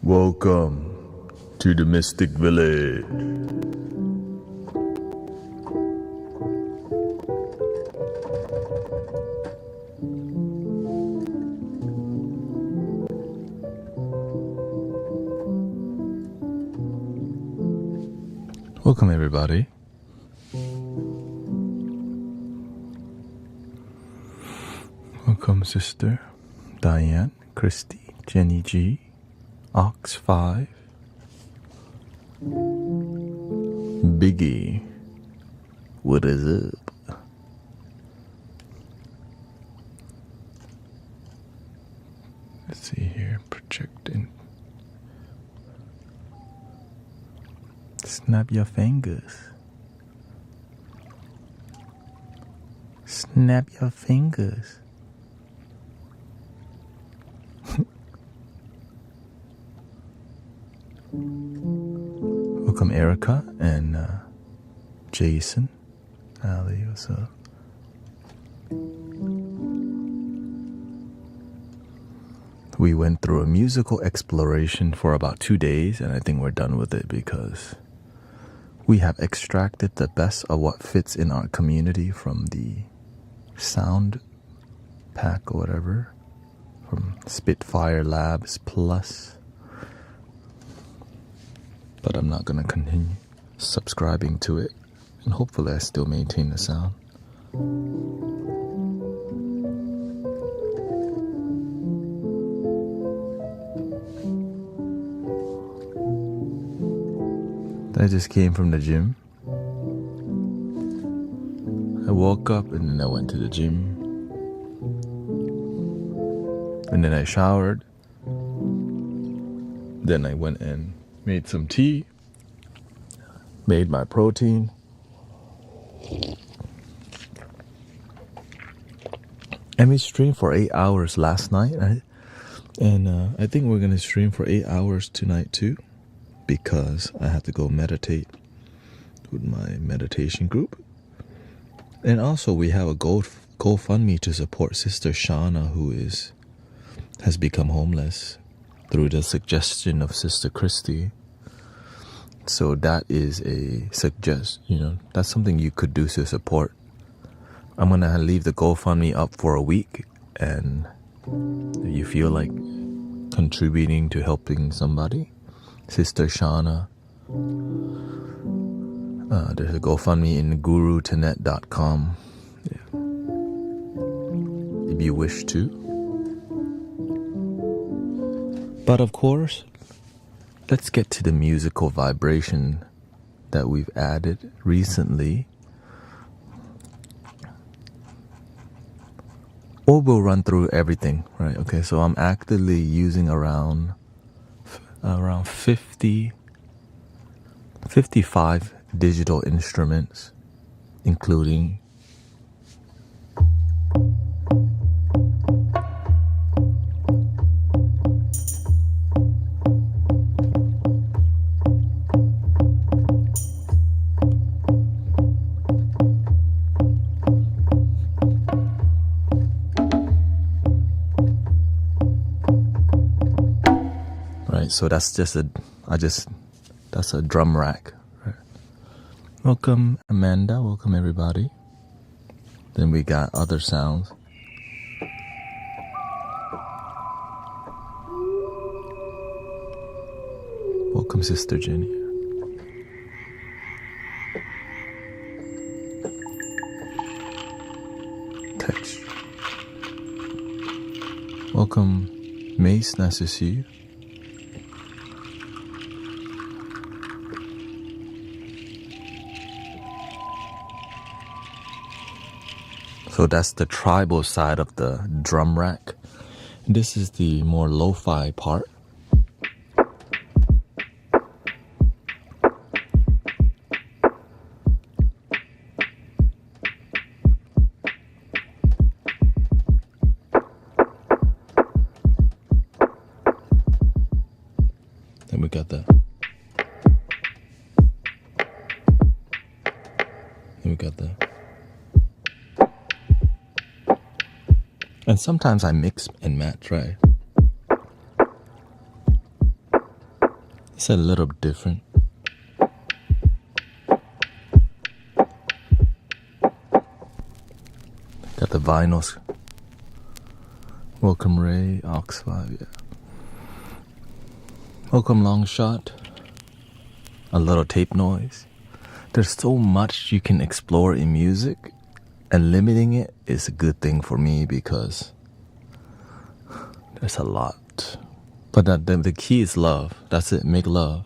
Welcome to the Mystic Village. Welcome everybody. Welcome Sister Diane, Christy, Jenny G, Ox 5, Biggie, what is up? Let's see here, projecting. Snap your fingers. Snap your fingers. Welcome Erica and Jason. Ali, what's up? We went through a musical exploration for about 2 days, and I think we're done with it because we have extracted the best of what fits in our community from the sound pack or whatever, from Spitfire Labs Plus. But I'm not going to continue subscribing to it, and hopefully I still maintain the sound. I just came from the gym. I woke up and then I went to the gym. And then I showered. Then I went and made some tea. Made my protein. And we streamed for 8 hours last night. And I think we're going to stream for 8 hours tonight too, because I have to go meditate with my meditation group. And also we have a GoFundMe to support Sister Shauna, who has become homeless through the suggestion of Sister Christy. So that is that's something you could do to support. I'm gonna leave the GoFundMe up for a week, and if you feel like contributing to helping somebody, Sister Shauna, there's a GoFundMe in guruthanet.com if you wish to. But of course, let's get to the musical vibration that we've added recently. Or we'll run through everything, right? Okay, so I'm actively using around 55 digital instruments, including so that's just that's a drum rack. Right? Welcome Amanda, welcome everybody. Then we got other sounds. Welcome Sister Jenny. Touch. Welcome Mace, nice to see you. So that's the tribal side of the drum rack. This is the more lo-fi part. Then we got the and sometimes I mix and match, right? It's a little different. Got the vinyls. Welcome Ray, Ox 5, yeah. Welcome Long Shot. A little tape noise. There's so much you can explore in music, and limiting it is a good thing for me because there's a lot. But the key is love. That's it, make love.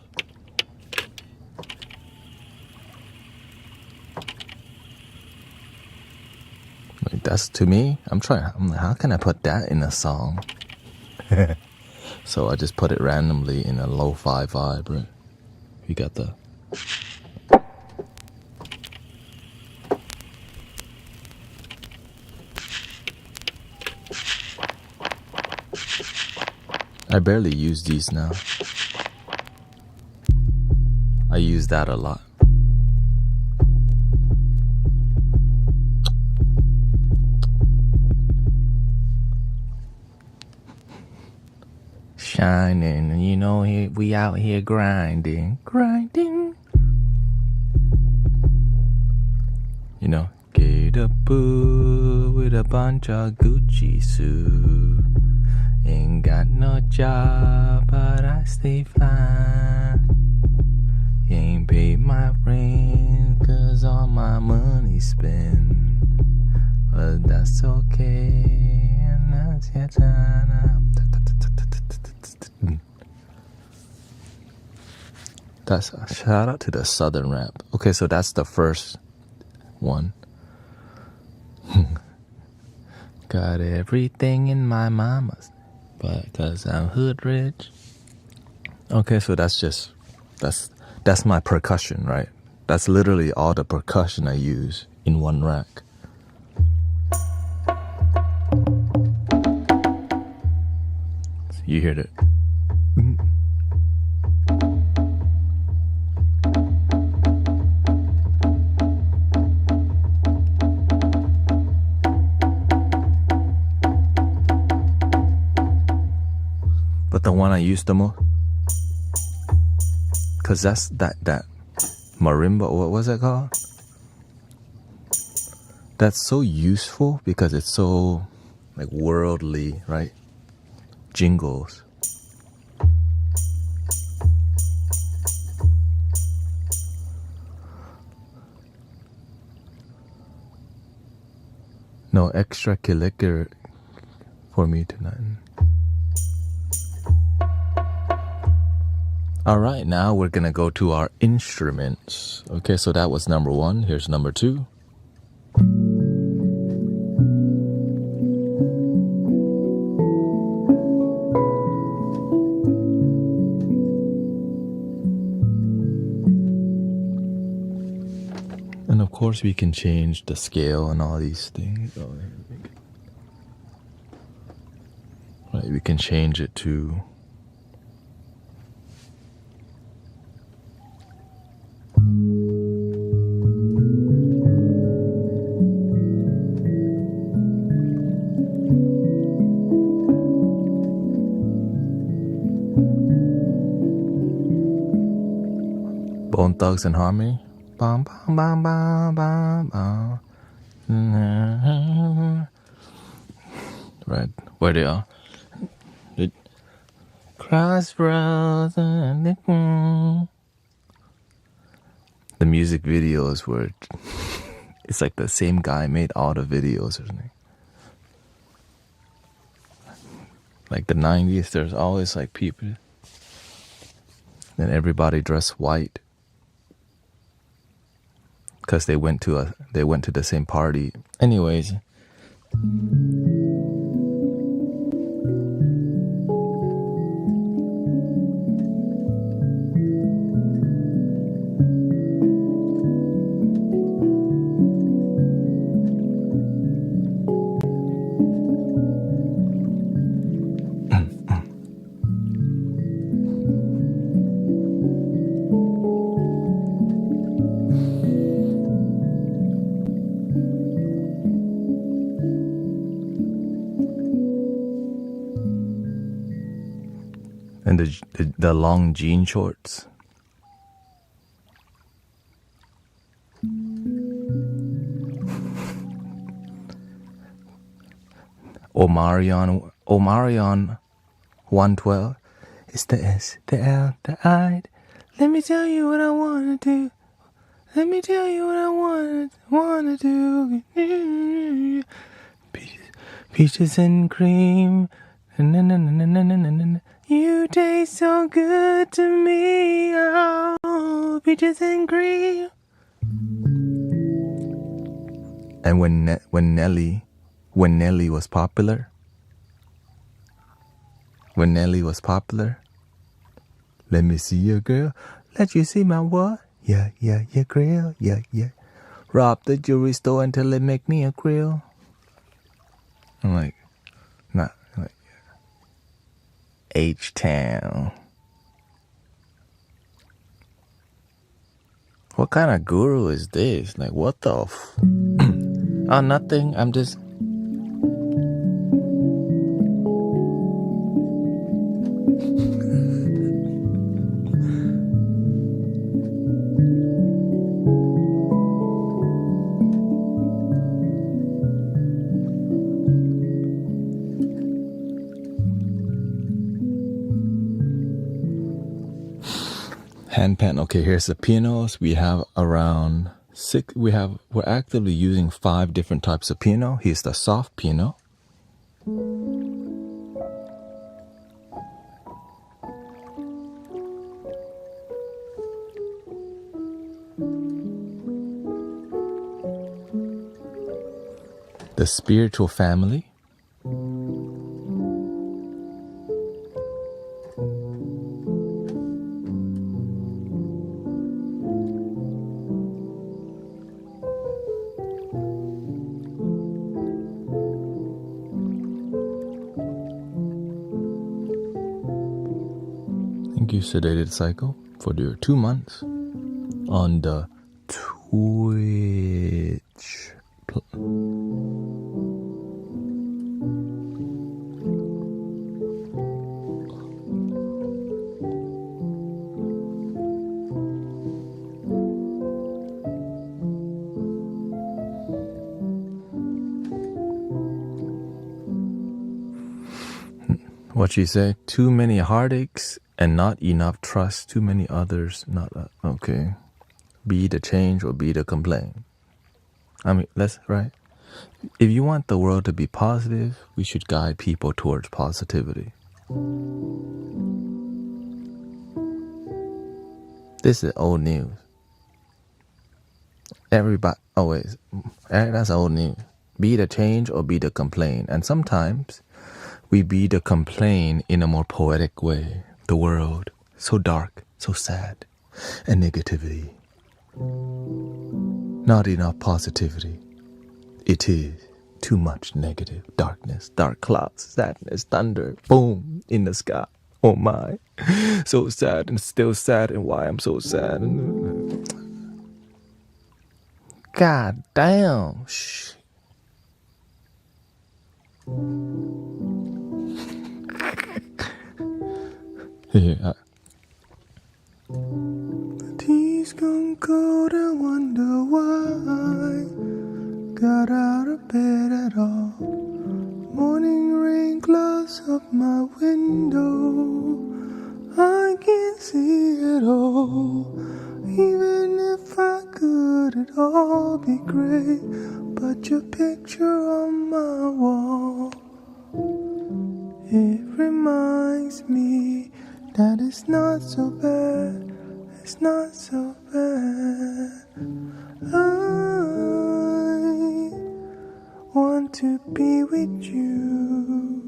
Like that's to me, I'm like, how can I put that in a song? So I just put it randomly in a lo-fi vibe, right? You got the... I barely use these now. I use that a lot. Shining, you know, we out here grinding. You know, get a boo with a bunch of Gucci suit. Ain't got no job, but I stay fine. Ain't paid my rent, cause all my money spent. But that's okay, and that's your time. That's a shout out to the southern rap. Okay, so that's the first one. Got everything in my mama's, but cause I'm hood rich. Okay, so that's my percussion, right? That's literally all the percussion I use in one rack. You hear it? But the one I use the most, cause that's that marimba. What was it called? That's so useful because it's so like worldly, right? Jingles. No extracurricular for me tonight. Alright, now we're gonna go to our instruments. Okay, so that was number one. Here's number two. And of course we can change the scale and all these things. Right, we can change it to Bone Thugs and Harmony. Bum, bum, bum, bum, bum, bum. Right, where they are. Crossroads. The music videos were... It's like the same guy made all the videos or something. Like the 90s, there's always like people. And everybody dressed white. Because they went to the same party. Anyways. And the long jean shorts. Omarion 112. It's the S, the L, the I. Let me tell you what I wanna do. Let me tell you what I wanna do. Peaches and cream. You taste so good to me. Oh, peaches and cream. And when Nelly was popular, let me see your girl. Let you see my what? Yeah, grill. Yeah. Rob the jewelry store until they make me a grill. I'm like, not like H-Town. What kind of guru is this? Like, what the Oh, nothing. I'm just... Handpan. Okay, here's the pianos. We have around 6. We're actively using 5 different types of piano. Here's the soft piano. The spiritual family. Thank you, Sedated Cycle, for your 2 months on the Twitch. What she said, too many heartaches and not enough trust, too many others, not, okay. Be the change or be the complaint. I mean, that's right. If you want the world to be positive, we should guide people towards positivity. This is old news. Everybody, always, that's old news. Be the change or be the complaint. And sometimes we be the complaint in a more poetic way. The world, so dark, so sad, and negativity. Not enough positivity. It is too much negative. Darkness, dark clouds, sadness, thunder, boom, in the sky. Oh my. So sad and still sad, and why I'm so sad. God damn. Shh. Yeah. The tea's gone cold, I wonder why. Got out of bed at all. Morning rain clouds up my window. I can't see it all. Even if I could, it'd all be great. But your picture on my wall, it reminds me that it's not so bad. It's not so bad. I want to be with you.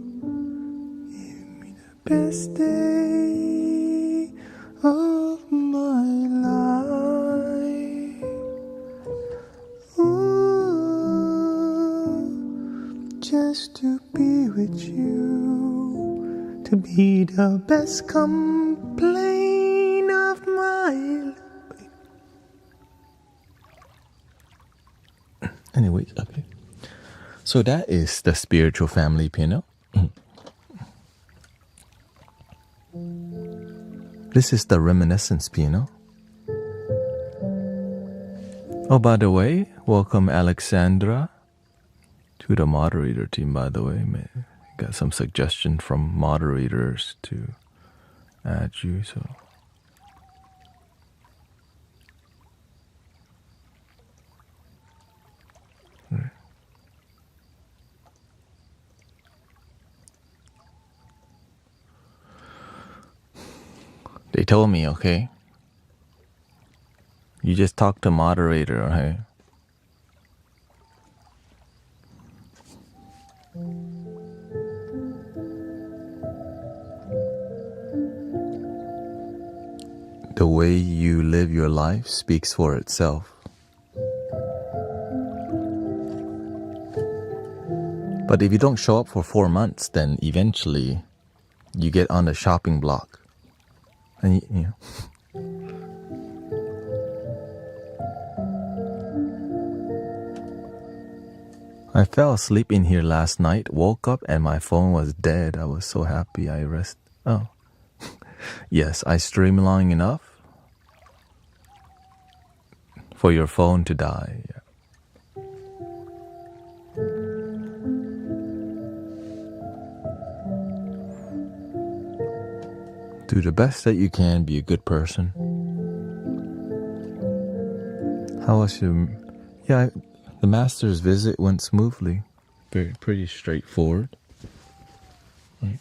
Give me the best day of my life. Ooh, just to be with you, to be the best complaint of my life. Anyways, okay. So that is the spiritual family piano. This is the reminiscence piano. Oh, by the way, welcome Alexandra to the moderator team, by the way. Got some suggestion from moderators to add you, so. Right. They told me, okay? You just talk to moderator, okay? The way you live your life speaks for itself. But if you don't show up for 4 months, then eventually you get on the shopping block. And you know. I fell asleep in here last night, woke up and my phone was dead. I was so happy I rested. Oh. Yes, I stream long enough for your phone to die. Yeah. Do the best that you can, be a good person. How was your... Yeah, the master's visit went smoothly. Pretty straightforward. Right.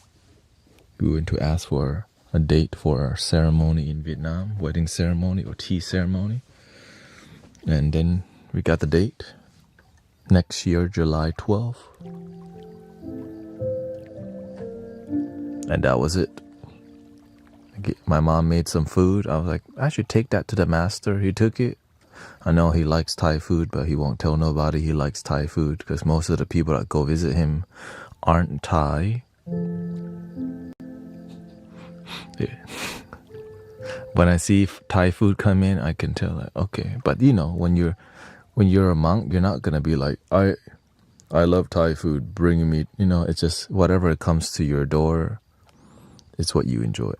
We went to ask for a date for our ceremony in Vietnam, wedding ceremony or tea ceremony. And then we got the date. Next year, July 12th. And that was it. My mom made some food. I was like, I should take that to the master. He took it. I know he likes Thai food, but he won't tell nobody he likes Thai food because most of the people that go visit him aren't Thai. Yeah. When I see Thai food come in, I can tell that, okay. But you know, when you're a monk, you're not gonna be like, I love Thai food, bring me, you know, it's just whatever comes to your door, it's what you enjoy.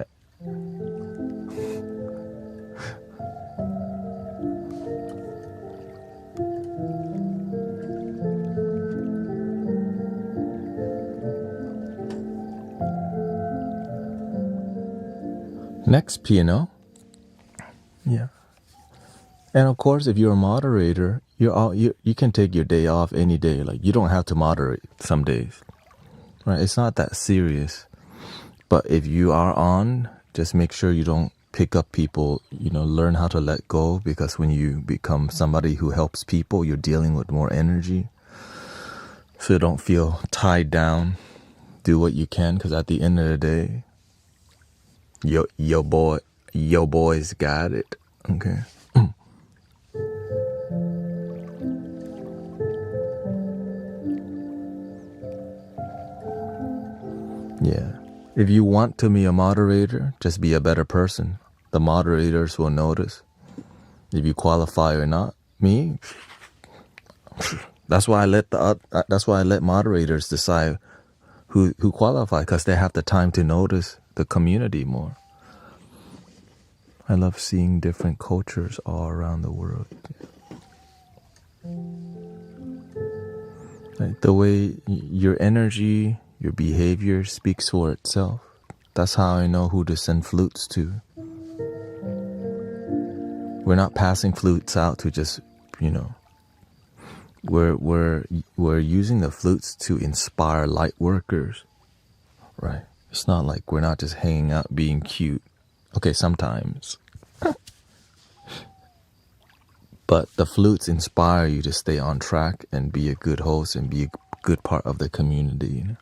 Next piano. Yeah. And of course, if you're a moderator, you can take your day off any day. Like, you don't have to moderate some days. Right? It's not that serious. But if you are on, just make sure you don't pick up people, you know, learn how to let go, because when you become somebody who helps people, you're dealing with more energy. So you don't feel tied down. Do what you can, because at the end of the day, your boys got it. Okay. Yeah. If you want to be a moderator, just be a better person. The moderators will notice if you qualify or not. Me, that's why I let moderators decide who qualify, because they have the time to notice the community more. I love seeing different cultures all around the world. Like the way your energy, your behavior speaks for itself. That's how I know who to send flutes to. We're not passing flutes out to just, you know. We're using the flutes to inspire light workers, right? It's not like we're not just hanging out being cute. Okay, sometimes. But the flutes inspire you to stay on track and be a good host and be a good part of the community, you know?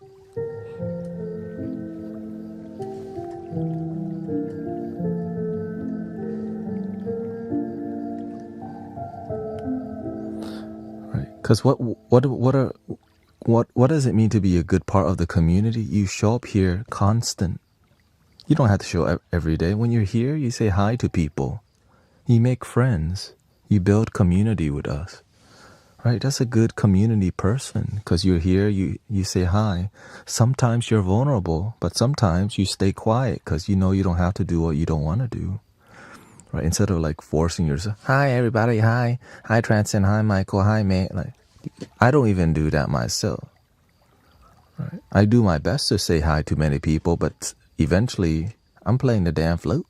Because what does it mean to be a good part of the community? You show up here constant. You don't have to show up every day. When you're here, you say hi to people. You make friends. You build community with us, Right? That's a good community person because you're here, you say hi. Sometimes you're vulnerable, but sometimes you stay quiet because you know you don't have to do what you don't want to do. Right? Instead of like forcing yourself, hi everybody, hi Transcend, hi Michael, hi mate. Like, I don't even do that myself. Right? I do my best to say hi to many people, but eventually I'm playing the damn flute.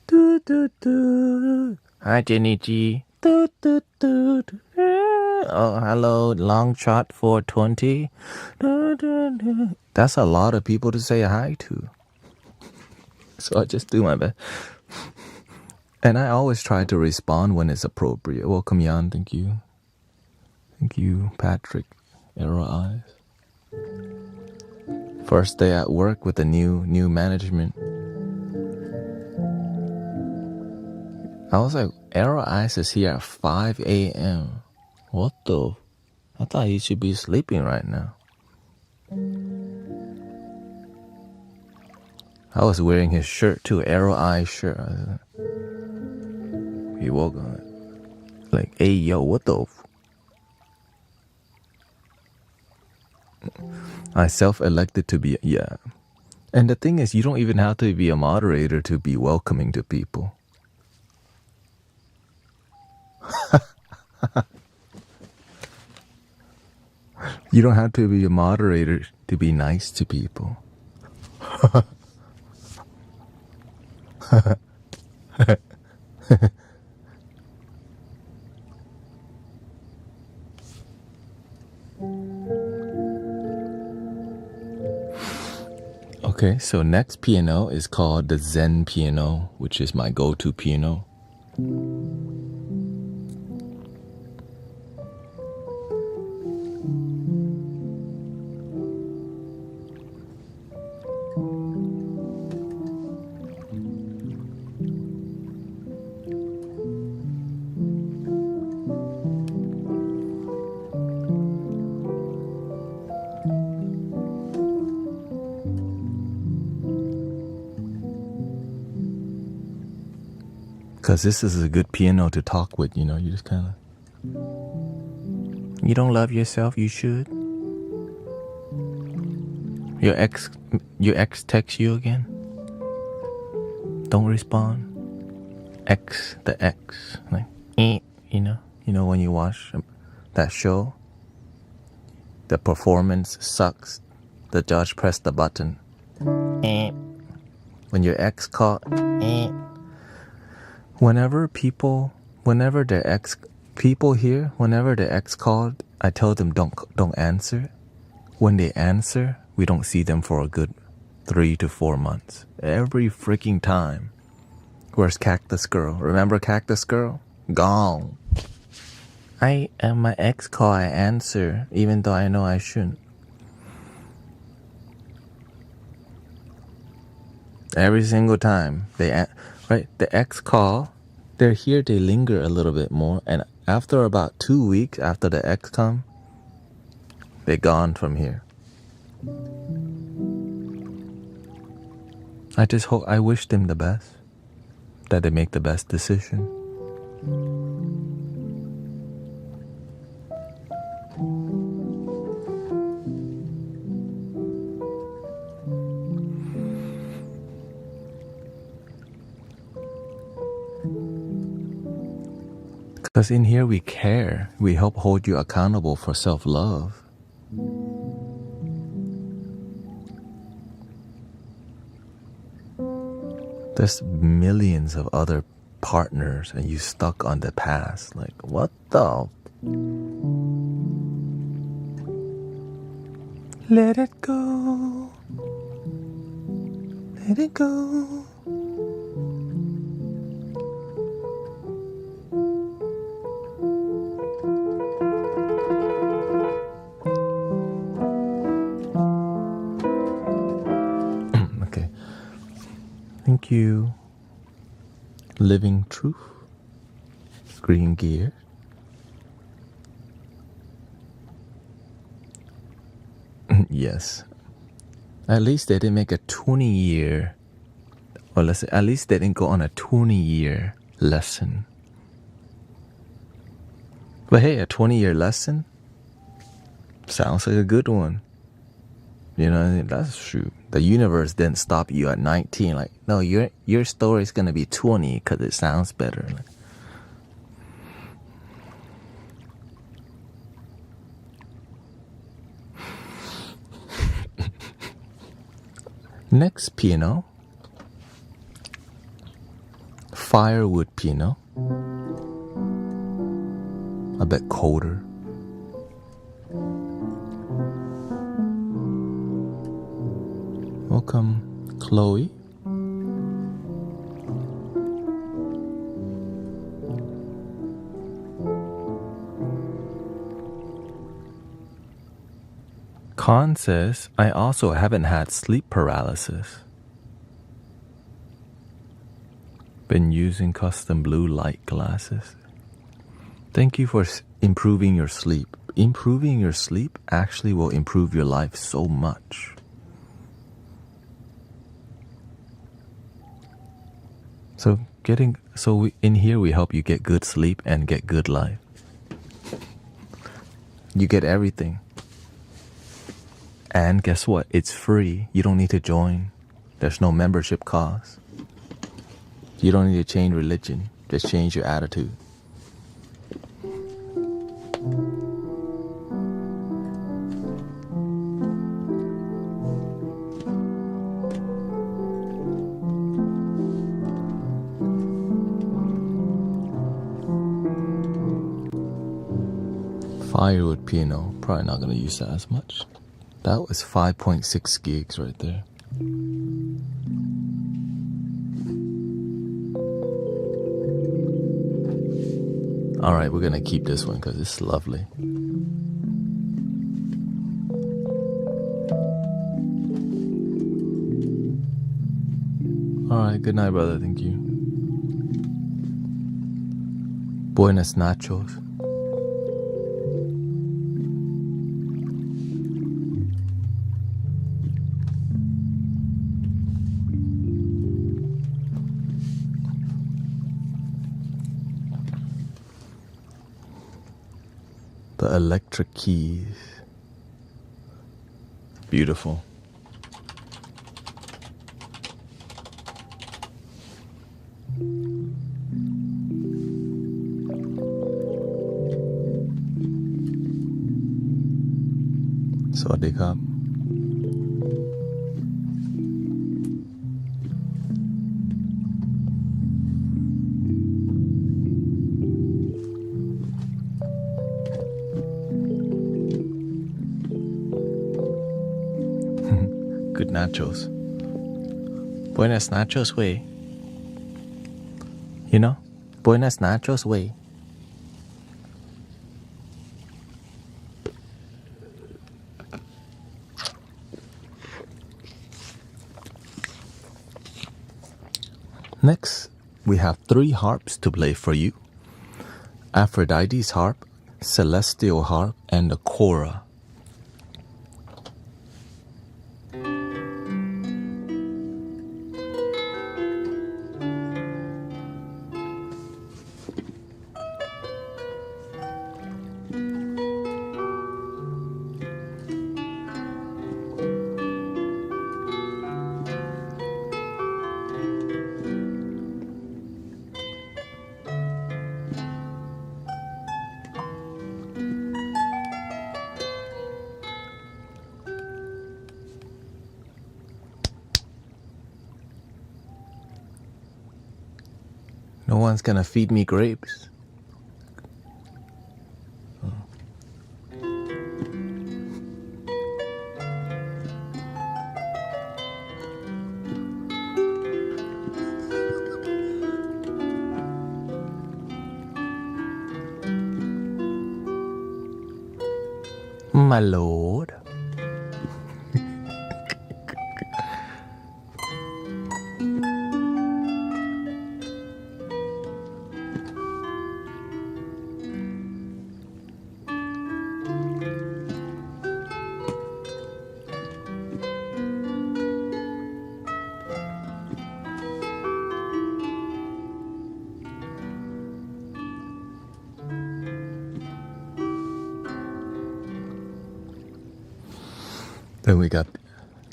Do, do, do. Hi Jenny G. Do, do, do, do. Oh, hello, long shot 420. Do, do, do. That's a lot of people to say hi to. So I just do my best. And I always try to respond when it's appropriate. Welcome, Jan. Thank you. Thank you, Patrick. Arrow Eyes. First day at work with the new management. I was like, Arrow Eyes is here at 5 a.m. What the? I thought he should be sleeping right now. I was wearing his shirt too, Arrow Eyes shirt. He woke up like, hey yo, what the? I self-elected to be, yeah. And the thing is, you don't even have to be a moderator to be welcoming to people. You don't have to be a moderator to be nice to people. Okay, so next piano is called the Zen piano, which is my go-to piano. Because this is a good piano to talk with, you know, you just kind of... You don't love yourself, you should. Your ex texts you again? Don't respond. The X, like, you know when you watch that show, the performance sucks, the judge pressed the button. When your ex call, whenever the ex called, I tell them don't answer. When they answer, we don't see them for a good 3 to 4 months. Every freaking time. Where's Cactus Girl? Remember Cactus Girl? Gone. My ex call, I answer, even though I know I shouldn't. Every single time right? The ex call, they're here, they linger a little bit more, and after about 2 weeks after the ex come, they're gone from here. I wish them the best, that they make the best decision. Because in here we care. We help hold you accountable for self-love. There's millions of other partners and you stuck on the past. Like, what the? Let it go. Let it go. Thank you. Living Truth. Green Gear. Yes. At least they didn't make a 20-year, or let's say, at least they didn't go on a 20-year lesson. But hey, a 20-year lesson sounds like a good one. You know, that's true. The universe didn't stop you at 19. Like, no, your story is gonna be 20 because it sounds better. Like, next piano, firewood piano. A bit colder. Welcome, Chloe. Khan says, I also haven't had sleep paralysis. Been using custom blue light glasses. Thank you for improving your sleep. Improving your sleep actually will improve your life so much. So in here we help you get good sleep and get good life. You get everything. And guess what? It's free. You don't need to join. There's no membership cost. You don't need to change religion. Just change your attitude. Firewood piano. Probably not going to use that as much. That was 5.6 gigs right there. Alright, we're going to keep this one because it's lovely. Alright, good night, brother. Thank you. Buenas nachos. The electric keys. Beautiful. Swadikap. Good nachos. Buenas nachos, way. You know? Buenas nachos, way. Next, we have 3 harps to play for you. Aphrodite's harp, Celestial harp, and the Cora. No one's gonna feed me grapes. My lord. Then we got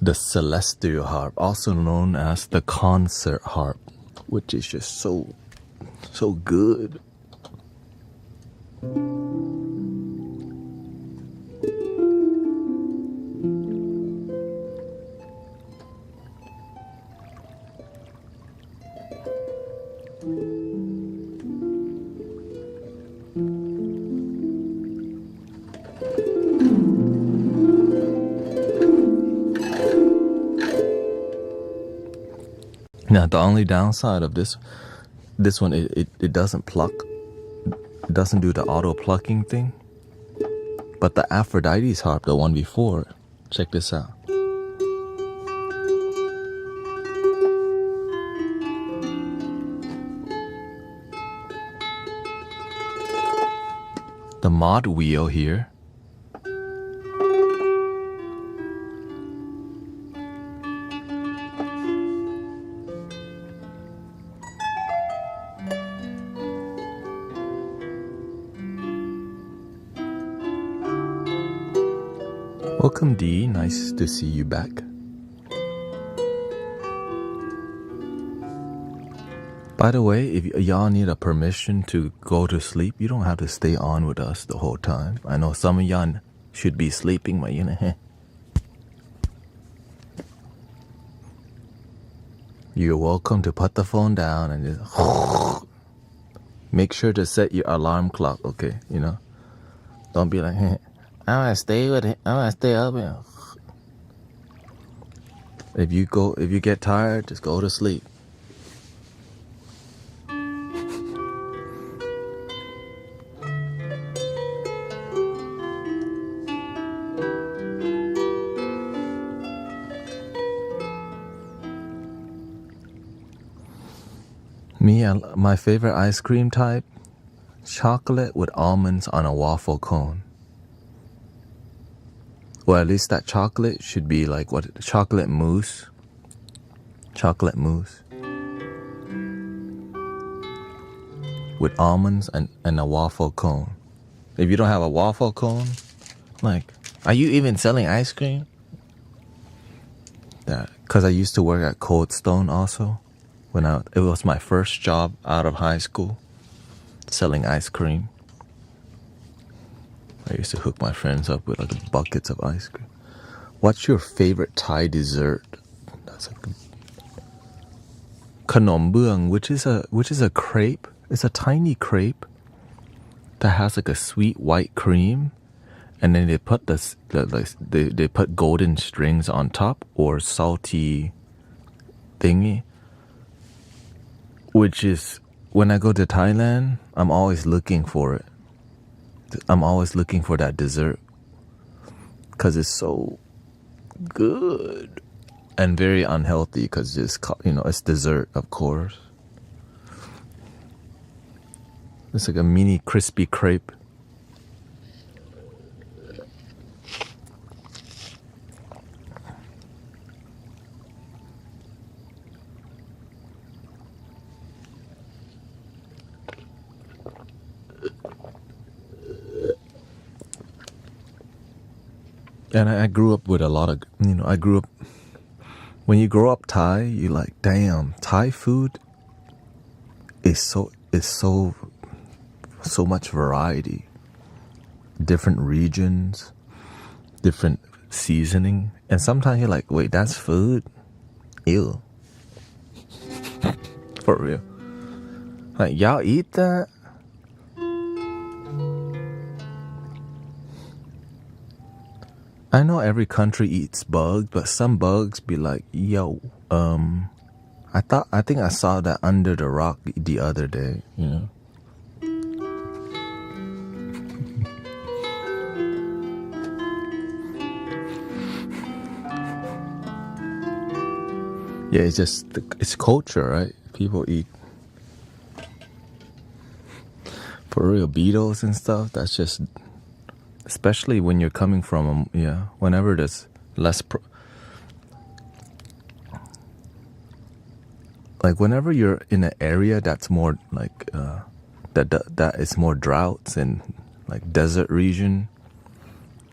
the celestial harp, also known as the concert harp, which is just so good. Now the only downside of this one, it doesn't pluck. It doesn't do the auto plucking thing. But the Aphrodite's harp, the one before, check this out. The mod wheel here. Welcome D, nice to see you back. By the way, if y'all need a permission to go to sleep, you don't have to stay on with us the whole time. I know some of y'all should be sleeping, but you know, you're welcome to put the phone down and just make sure to set your alarm clock, okay? You know, don't be like, I want to stay with it. I want to stay up here. If you get tired, just go to sleep. My favorite ice cream type, chocolate with almonds on a waffle cone. Well, at least that chocolate should be like chocolate mousse. Chocolate mousse. With almonds and a waffle cone. If you don't have a waffle cone, like, are you even selling ice cream? Yeah, because I used to work at Cold Stone also. It was my first job out of high school, selling ice cream. I used to hook my friends up with like buckets of ice cream. What's your favorite Thai dessert? That's a good. Khanom Buang, which is a crepe. It's a tiny crepe that has like a sweet white cream, and then they put they put golden strings on top or salty thingy. Which is, when I go to Thailand, I'm always looking for it. I'm always looking for that dessert. Because it's so good. And very unhealthy because it's dessert, of course. It's like a mini crispy crepe. And I grew up with a lot of, when you grow up Thai, you're like, damn, Thai food is so much variety. Different regions, different seasoning. And sometimes you're like, wait, that's food? Ew. For real. Like, y'all eat that? I know every country eats bugs, but some bugs be like, yo, I think I saw that under the rock the other day, you know. Yeah, it's culture, right? People eat, for real, beetles and stuff. That's just, especially when you're coming from, whenever there's less, like whenever you're in an area that's more like, that is more droughts and like desert region,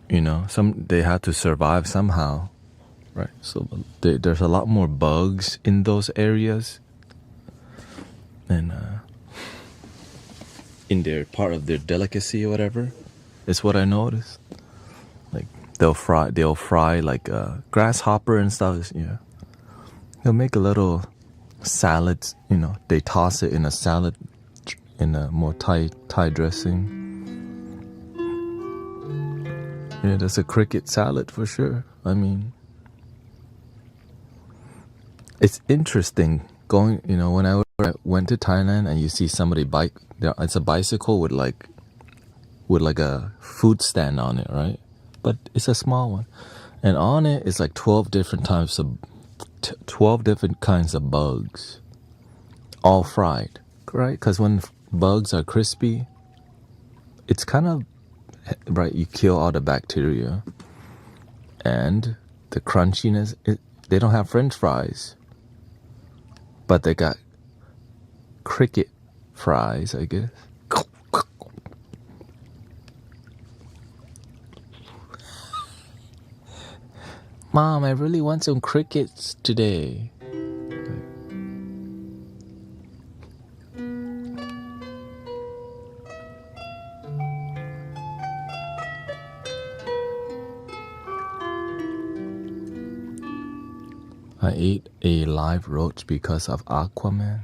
You know, they had to survive somehow, right? So there's a lot more bugs in those areas, and in their part of their delicacy or whatever, is what I noticed. Like they'll fry like grasshopper and stuff. Yeah, they'll make a little salads. You know, they toss it in a salad in a more Thai dressing. Yeah, that's a cricket salad for sure. I mean, it's interesting going, you know, when I went to Thailand and you see somebody bike, it's a bicycle with like a food stand on it, right? But it's a small one. And on it is like 12 different kinds of bugs, all fried, right? Because when bugs are crispy, it's kind of, right, you kill all the bacteria. And the crunchiness, they don't have French fries, but they got cricket fries, I guess. Mom, I really want some crickets today. I ate a live roach because of Aquaman.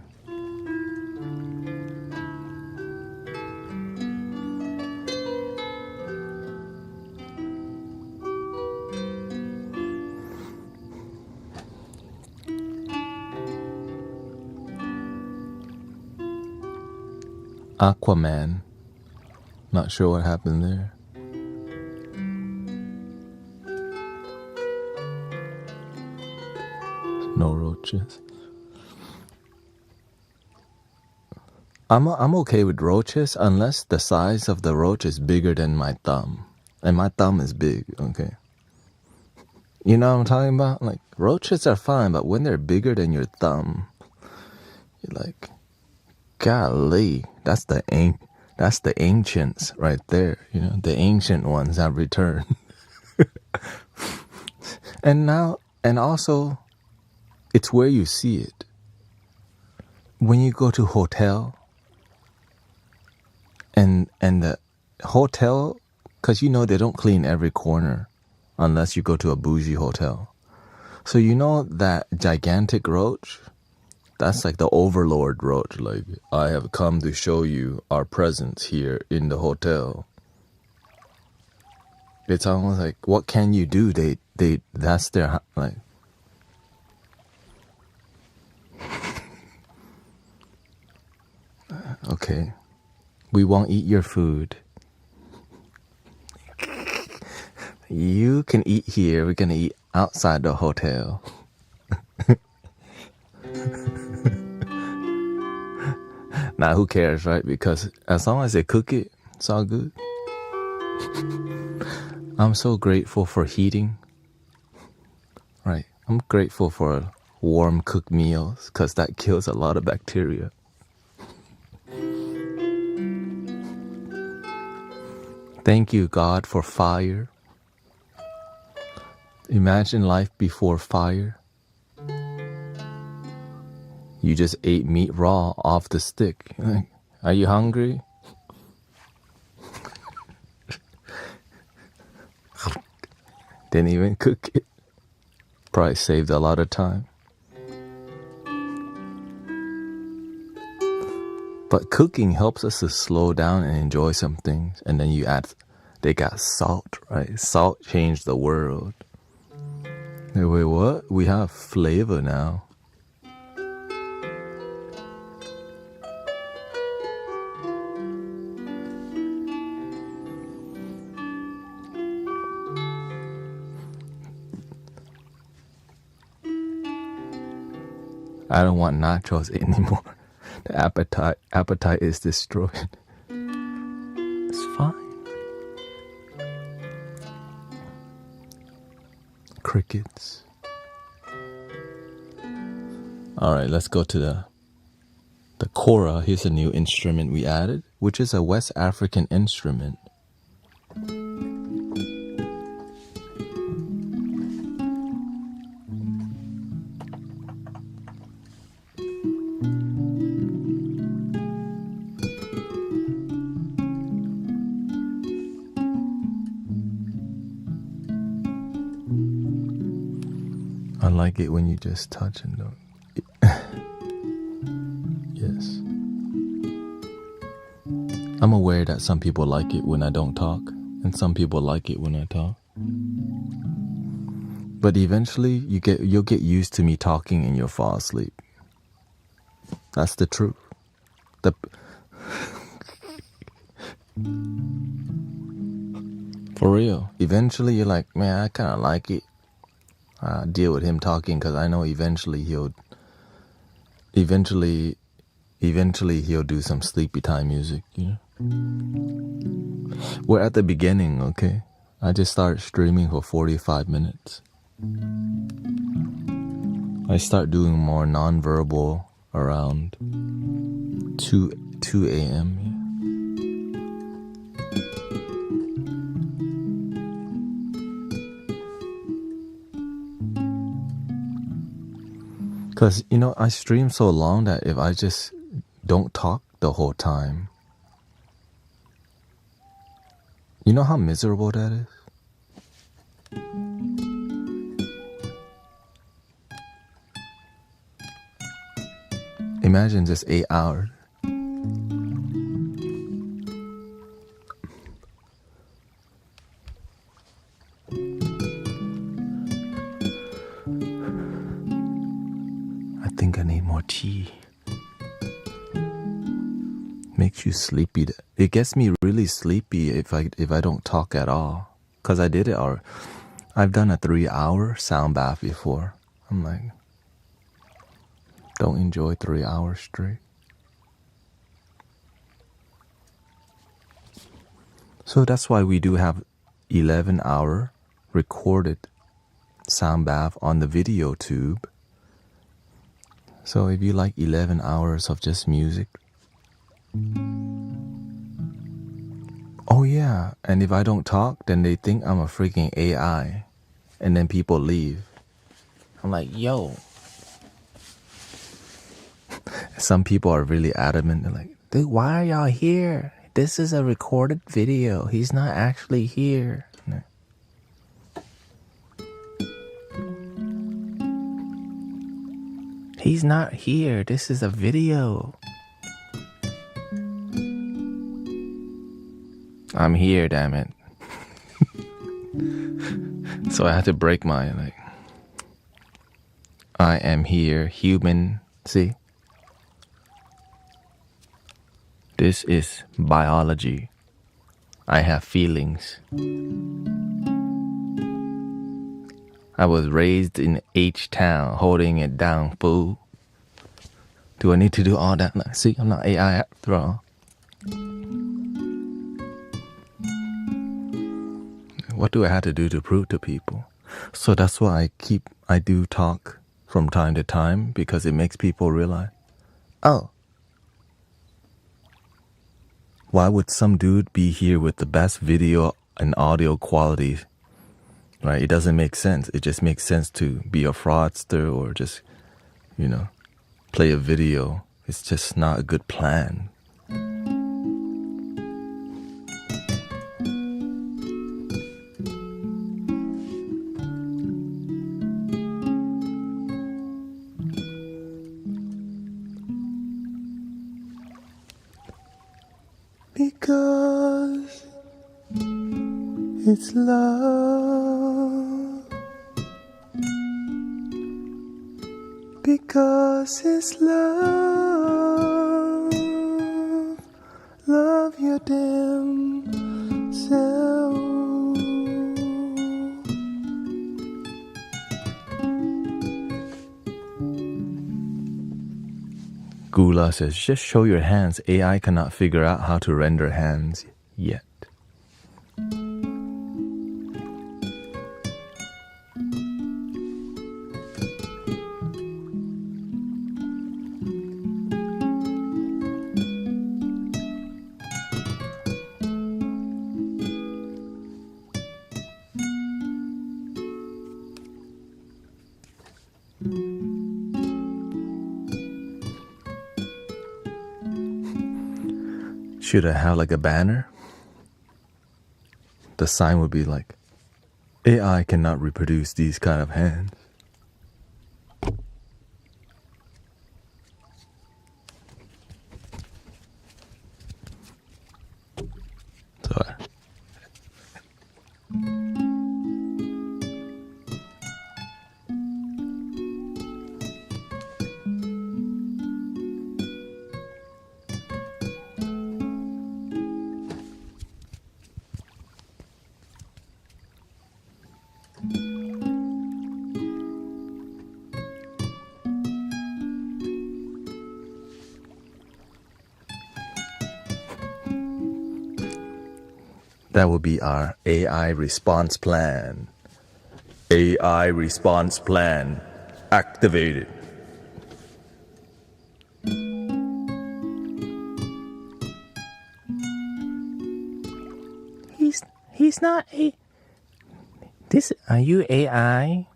Aquaman. Not sure what happened there. No roaches. I'm okay with roaches unless the size of the roach is bigger than my thumb. And my thumb is big, okay? You know what I'm talking about? Like, roaches are fine, but when they're bigger than your thumb, you're like, golly, that's the ancients right there. You know, the ancient ones have returned. And also, it's where you see it. When you go to hotel, and the hotel, because you know they don't clean every corner unless you go to a bougie hotel. So you know that gigantic roach, that's like the overlord roach. Like, I have come to show you our presence here in the hotel. It's almost like, what can you do? That's their, like, okay, we won't eat your food. You can eat here. We're gonna eat outside the hotel. Now, who cares, right? Because as long as they cook it, it's all good. I'm so grateful for heating. Right. I'm grateful for warm cooked meals because that kills a lot of bacteria. Thank you, God, for fire. Imagine life before fire. You just ate meat raw off the stick. Are you hungry? Didn't even cook it. Probably saved a lot of time. But cooking helps us to slow down and enjoy some things. And then they got salt, right? Salt changed the world. Wait, what? We have flavor now. I don't want nachos anymore. The appetite is destroyed. It's fine. Crickets. Alright, let's go to the kora. Here's a new instrument we added, which is a West African instrument. like it when you just touch and don't. Yes. I'm aware that some people like it when I don't talk, and some people like it when I talk. But eventually, you'll get used to me talking and you'll fall asleep. That's the truth. For real. Eventually, you're like, man, I kind of like it. Deal with him talking because I know eventually he'll do some sleepy time music, you know. We're at the beginning, okay? I just started streaming for 45 minutes. I start doing more non-verbal around 2 a.m. Because, you know, I stream so long that if I just don't talk the whole time, you know how miserable that is? Imagine just 8 hours. I think I need more tea. Makes you sleepy. It gets me really sleepy if I don't talk at all. Cause I did it, or I've done a 3-hour sound bath before. I'm like, don't enjoy 3 hours straight. So that's why we do have 11-hour recorded sound bath on the video tube. So if you like 11 hours of just music. Oh yeah, and if I don't talk, then they think I'm a freaking AI. And then people leave. I'm like, yo. Some people are really adamant. They're like, dude, why are y'all here? This is a recorded video. He's not actually here. He's not here. This is a video. I'm here, damn it. So I had to break my, like, I am here, human. See? This is biology. I have feelings. I was raised in H-Town, holding it down, fool. Do I need to do all that? See, I'm not AI after all. What do I have to do to prove to people? So that's why I do talk from time to time, because it makes people realize, oh, why would some dude be here with the best video and audio quality? Right? It doesn't make sense. It just makes sense to be a fraudster or just, you know, play a video. It's just not a good plan. Because it's love. Because it's love. Love your damn self. Gula says, just show your hands. AI cannot figure out how to render hands yet. Should I have like a banner? The sign would be like, AI cannot reproduce these kind of hands. That will be our AI response plan. AI response plan activated. He's not a. This are you AI?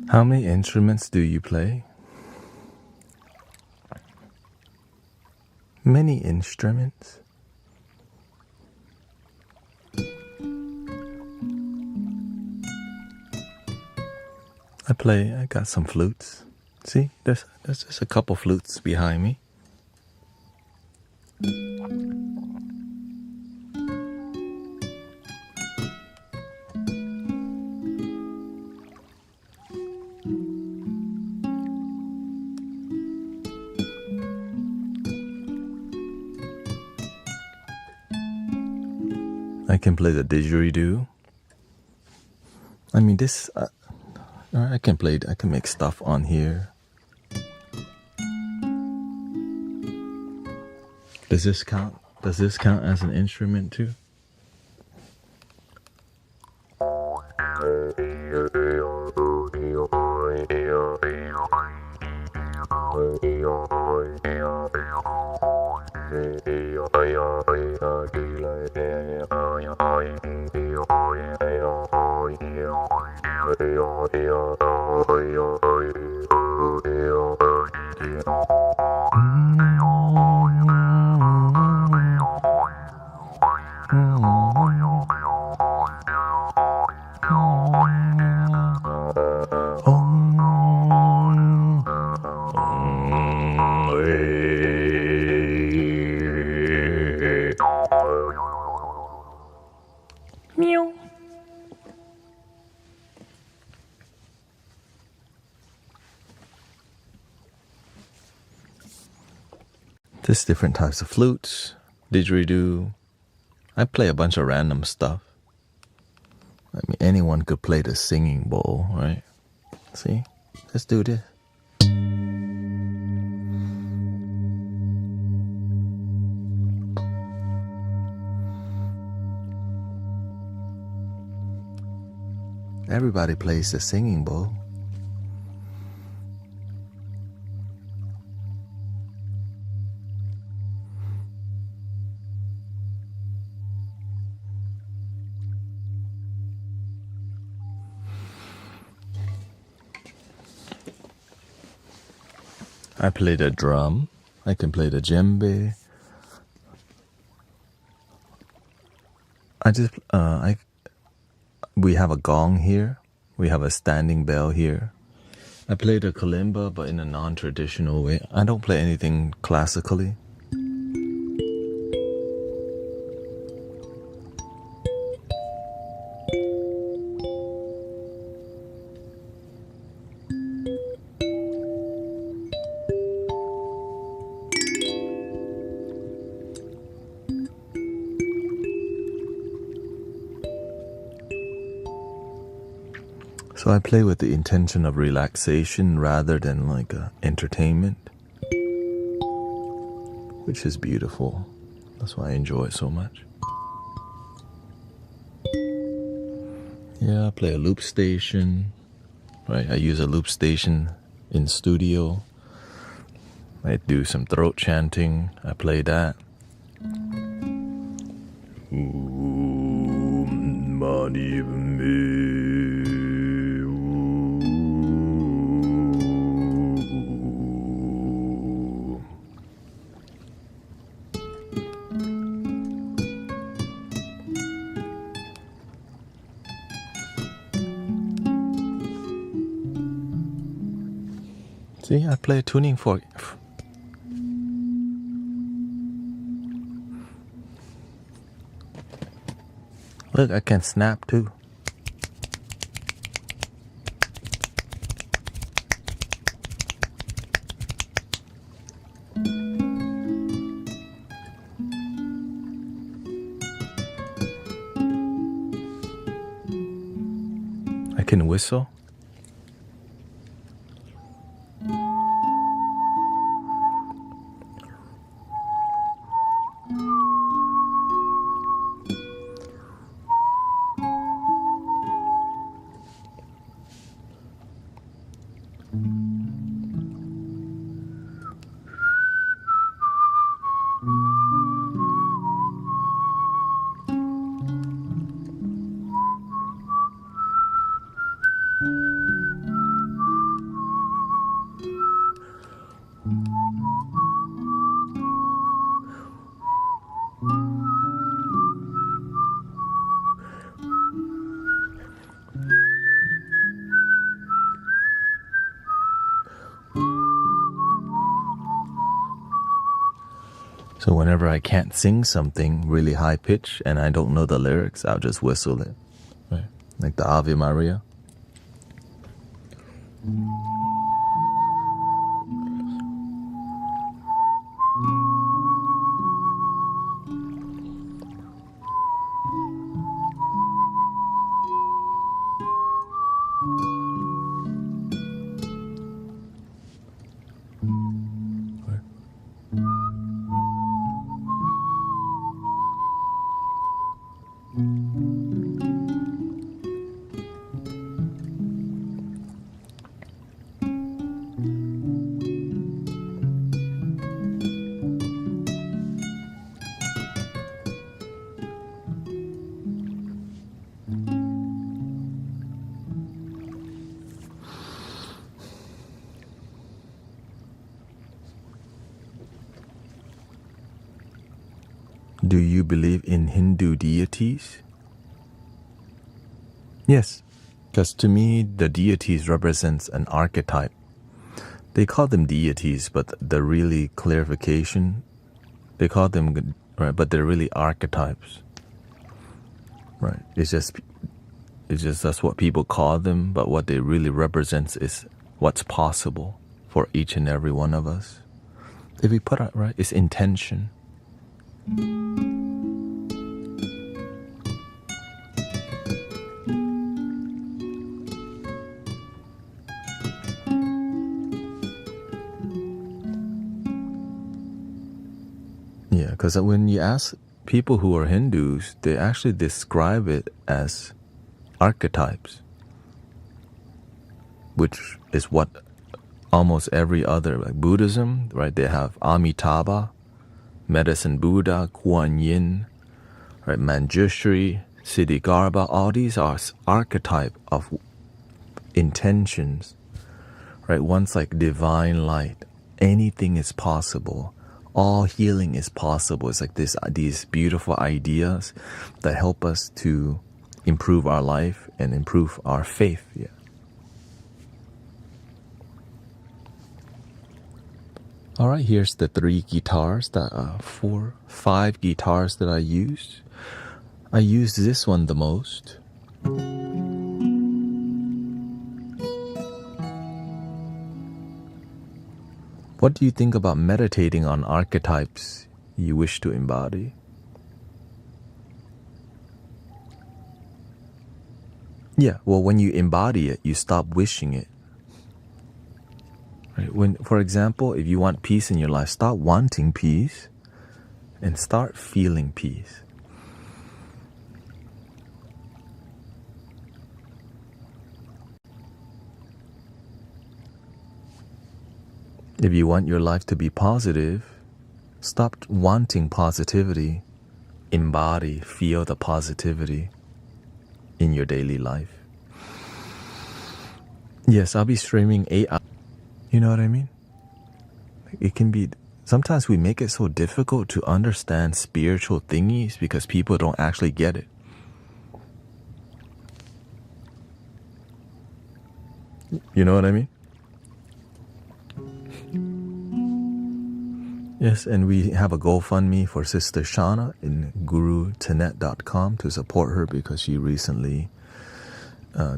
How many instruments do you play? Many instruments. I got some flutes. See, there's just a couple flutes behind me. I can play the didgeridoo. I mean, I can make stuff on here. Does this count? Does this count as an instrument too? Meow. There's different types of flutes, didgeridoo. I play a bunch of random stuff. I mean, anyone could play the singing bowl, right? See? Let's do this. Everybody plays the singing bowl. I play the drum. I can play the djembe. We have a gong here. We have a standing bell here. I play the kalimba, but in a non-traditional way. I don't play anything classically. So I play with the intention of relaxation rather than like entertainment, which is beautiful. That's why I enjoy it so much. Yeah, I play a loop station, right? I use a loop station in studio. I do some throat chanting. I play that. See, I play a tuning fork. Look, I can snap too. I can whistle. So whenever I can't sing something really high pitch and I don't know the lyrics, I'll just whistle it. Right? Like the Ave Maria. Do you believe in Hindu deities? Yes, because to me, the deities represents an archetype. They call them deities, but the really clarification, they call them, right, but they're really archetypes. Right, it's just that's what people call them, but what they really represents is what's possible for each and every one of us. If we put it right, it's intention. Yeah, because when you ask people who are Hindus, they actually describe it as archetypes, which is what almost every other, like Buddhism, right? They have Amitabha, Medicine Buddha, Kuan Yin, right? Manjushri, Siddhigarbha. All these are archetype of intentions, right? One's like divine light. Anything is possible. All healing is possible. It's like these beautiful ideas that help us to improve our life and improve our faith. Yeah. All right, here's the 3 guitars that 5 guitars that I used. I used this one the most. What do you think about meditating on archetypes you wish to embody? Yeah, well, when you embody it, you stop wishing it. Right? When, for example, if you want peace in your life, stop wanting peace and start feeling peace. If you want your life to be positive, stop wanting positivity. Embody, feel the positivity in your daily life. Yes, I'll be streaming 8 hours. You know what I mean? It can be, sometimes we make it so difficult to understand spiritual thingies because people don't actually get it. You know what I mean? Yes, and we have a GoFundMe for Sister Shauna in GuruThanet.com to support her because she recently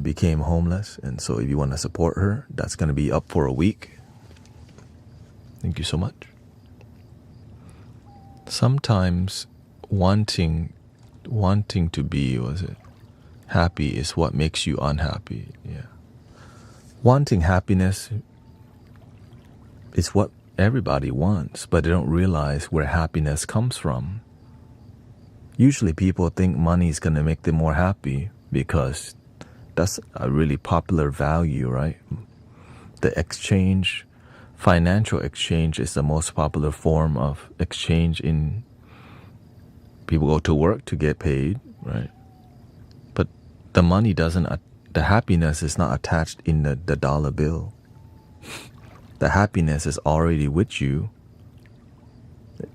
became homeless. And so if you want to support her, that's going to be up for a week. Thank you so much. Sometimes wanting to be, Happy is what makes you unhappy. Yeah. Wanting happiness is what everybody wants, but they don't realize where happiness comes from. Usually people think money is going to make them more happy because that's a really popular value, right? The exchange, financial exchange is the most popular form of exchange in people go to work to get paid, right? But the money doesn't, the happiness is not attached in the dollar bill. The happiness is already with you.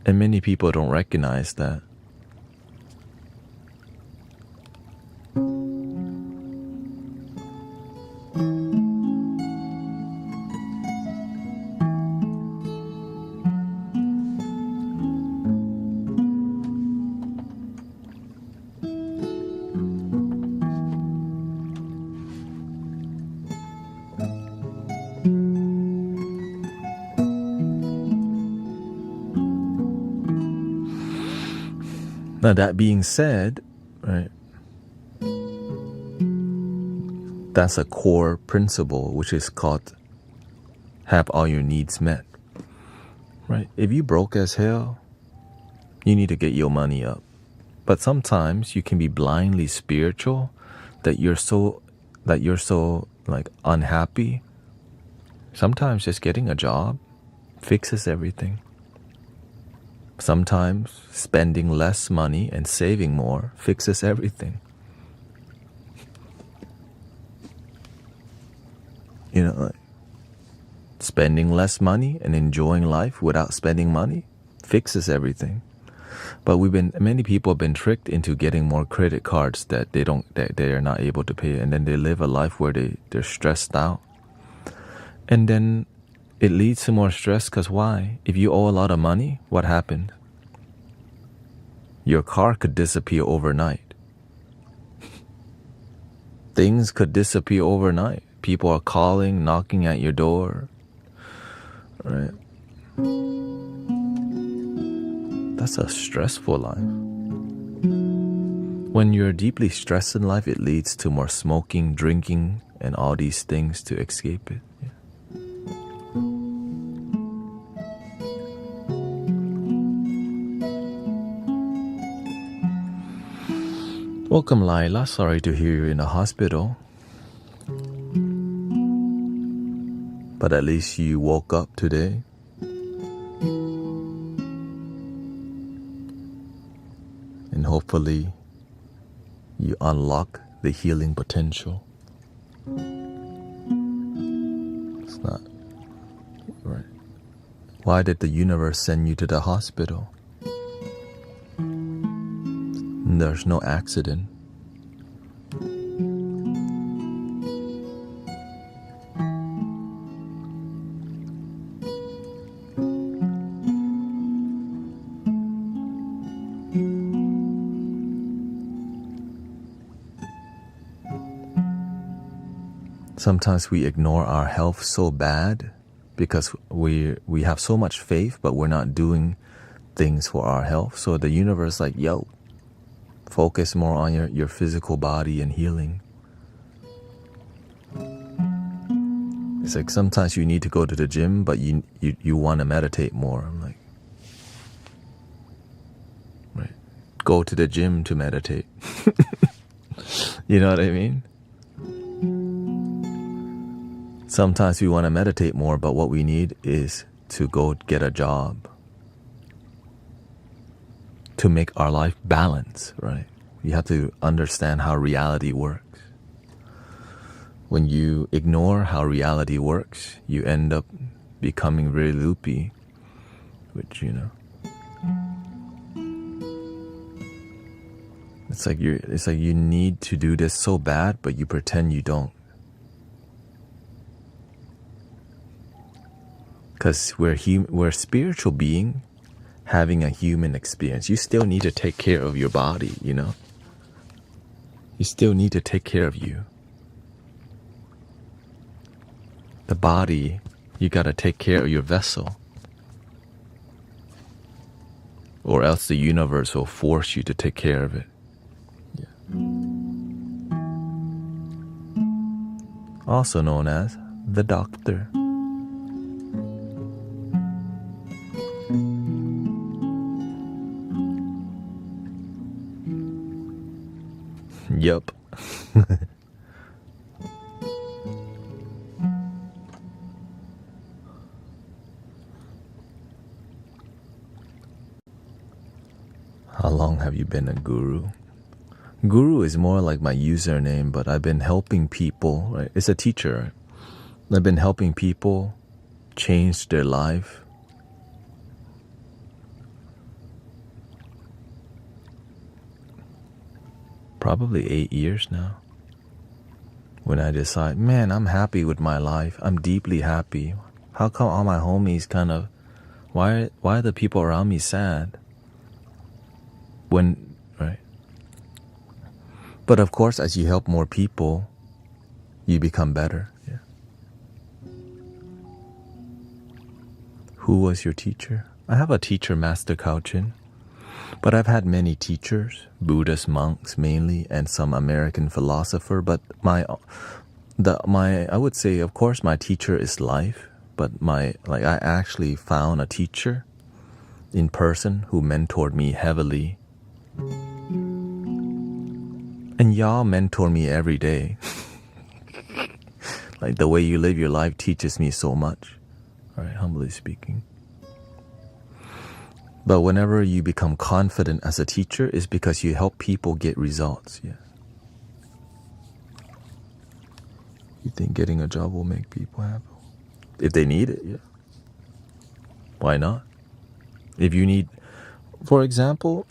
And many people don't recognize that. Now that being said, right, that's a core principle which is called have all your needs met, right? If you broke as hell, you need to get your money up. But sometimes you can be blindly spiritual that you're so like unhappy. Sometimes just getting a job fixes everything. Sometimes spending less money and saving more fixes everything. You know, like spending less money and enjoying life without spending money fixes everything. But many people have been tricked into getting more credit cards that they are not able to pay, and then they live a life where they're stressed out. And then it leads to more stress because why? If you owe a lot of money, what happens? Your car could disappear overnight. Things could disappear overnight. People are calling, knocking at your door. Right? That's a stressful life. When you're deeply stressed in life, it leads to more smoking, drinking, and all these things to escape it. Yeah. Welcome, Laila. Sorry to hear you're in the hospital. But at least you woke up today. And hopefully you unlock the healing potential. It's not right. Why did the universe send you to the hospital? There's no accident. Sometimes we ignore our health so bad because we have so much faith, but we're not doing things for our health. So the universe is like, yo, focus more on your physical body and healing. It's like sometimes you need to go to the gym, but you want to meditate more. I'm like, right, go to the gym to meditate. You know what I mean? Sometimes we want to meditate more, but what we need is to go get a job to make our life balance, right? You have to understand how reality works. When you ignore how reality works, you end up becoming very loopy, which, you know, it's like you need to do this so bad, but you pretend you don't. Because we're a spiritual being having a human experience. You still need to take care of your body, you know? You still need to take care of you. The body, you gotta take care of your vessel. Or else the universe will force you to take care of it. Yeah. also known as the doctor. Yup. How long have you been a guru? Guru is more like my username, but I've been helping people, right? It's a teacher. I've been helping people change their life. Probably 8 years now. When I decide, man, I'm happy with my life. I'm deeply happy. How come all my homies kind of, why are the people around me sad? When, right? But of course, as you help more people, you become better. Yeah. Who was your teacher? I have a teacher, Master Kauchin, but I've had many teachers, Buddhist monks mainly, and some American philosopher. But I would say, of course, my teacher is life. But I actually found a teacher in person who mentored me heavily. And y'all mentor me every day. Like the way you live your life teaches me so much, right? Humbly speaking. But whenever you become confident as a teacher, it's because you help people get results. Yeah. You think getting a job will make people happy? If they need it, yeah. Why not? If you need, for example,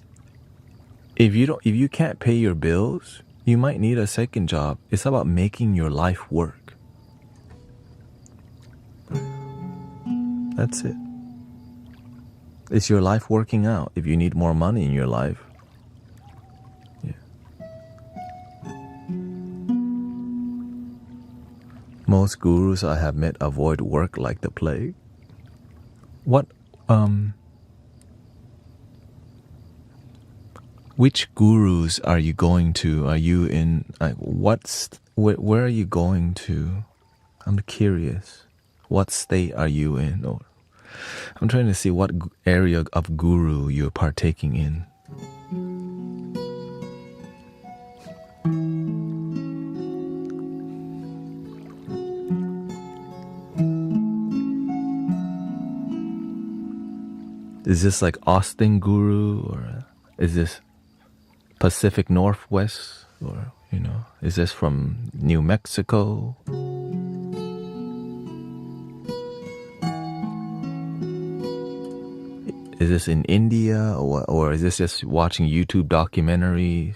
if you can't pay your bills, you might need a second job. It's about making your life work. That's it. Is your life working out? If you need more money in your life, yeah. Most gurus I have met avoid work like the plague. Which gurus are you going to? Are you in, where are you going to? I'm curious. What state are you in? Or I'm trying to see what area of guru you're partaking in. Is this like Austin guru, or is this Pacific Northwest, or is this from New Mexico? Is this in India, or is this just watching YouTube documentaries?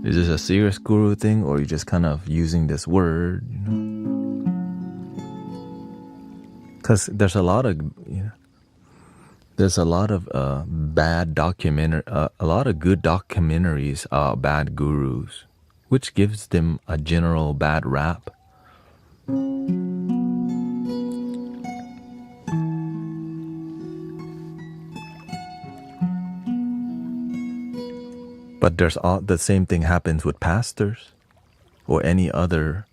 Is this a serious guru thing, or are you just kind of using this word, Because there's a lot of, there's a lot of bad a lot of good documentaries are bad gurus, which gives them a general bad rap. But the same thing happens with pastors or any other,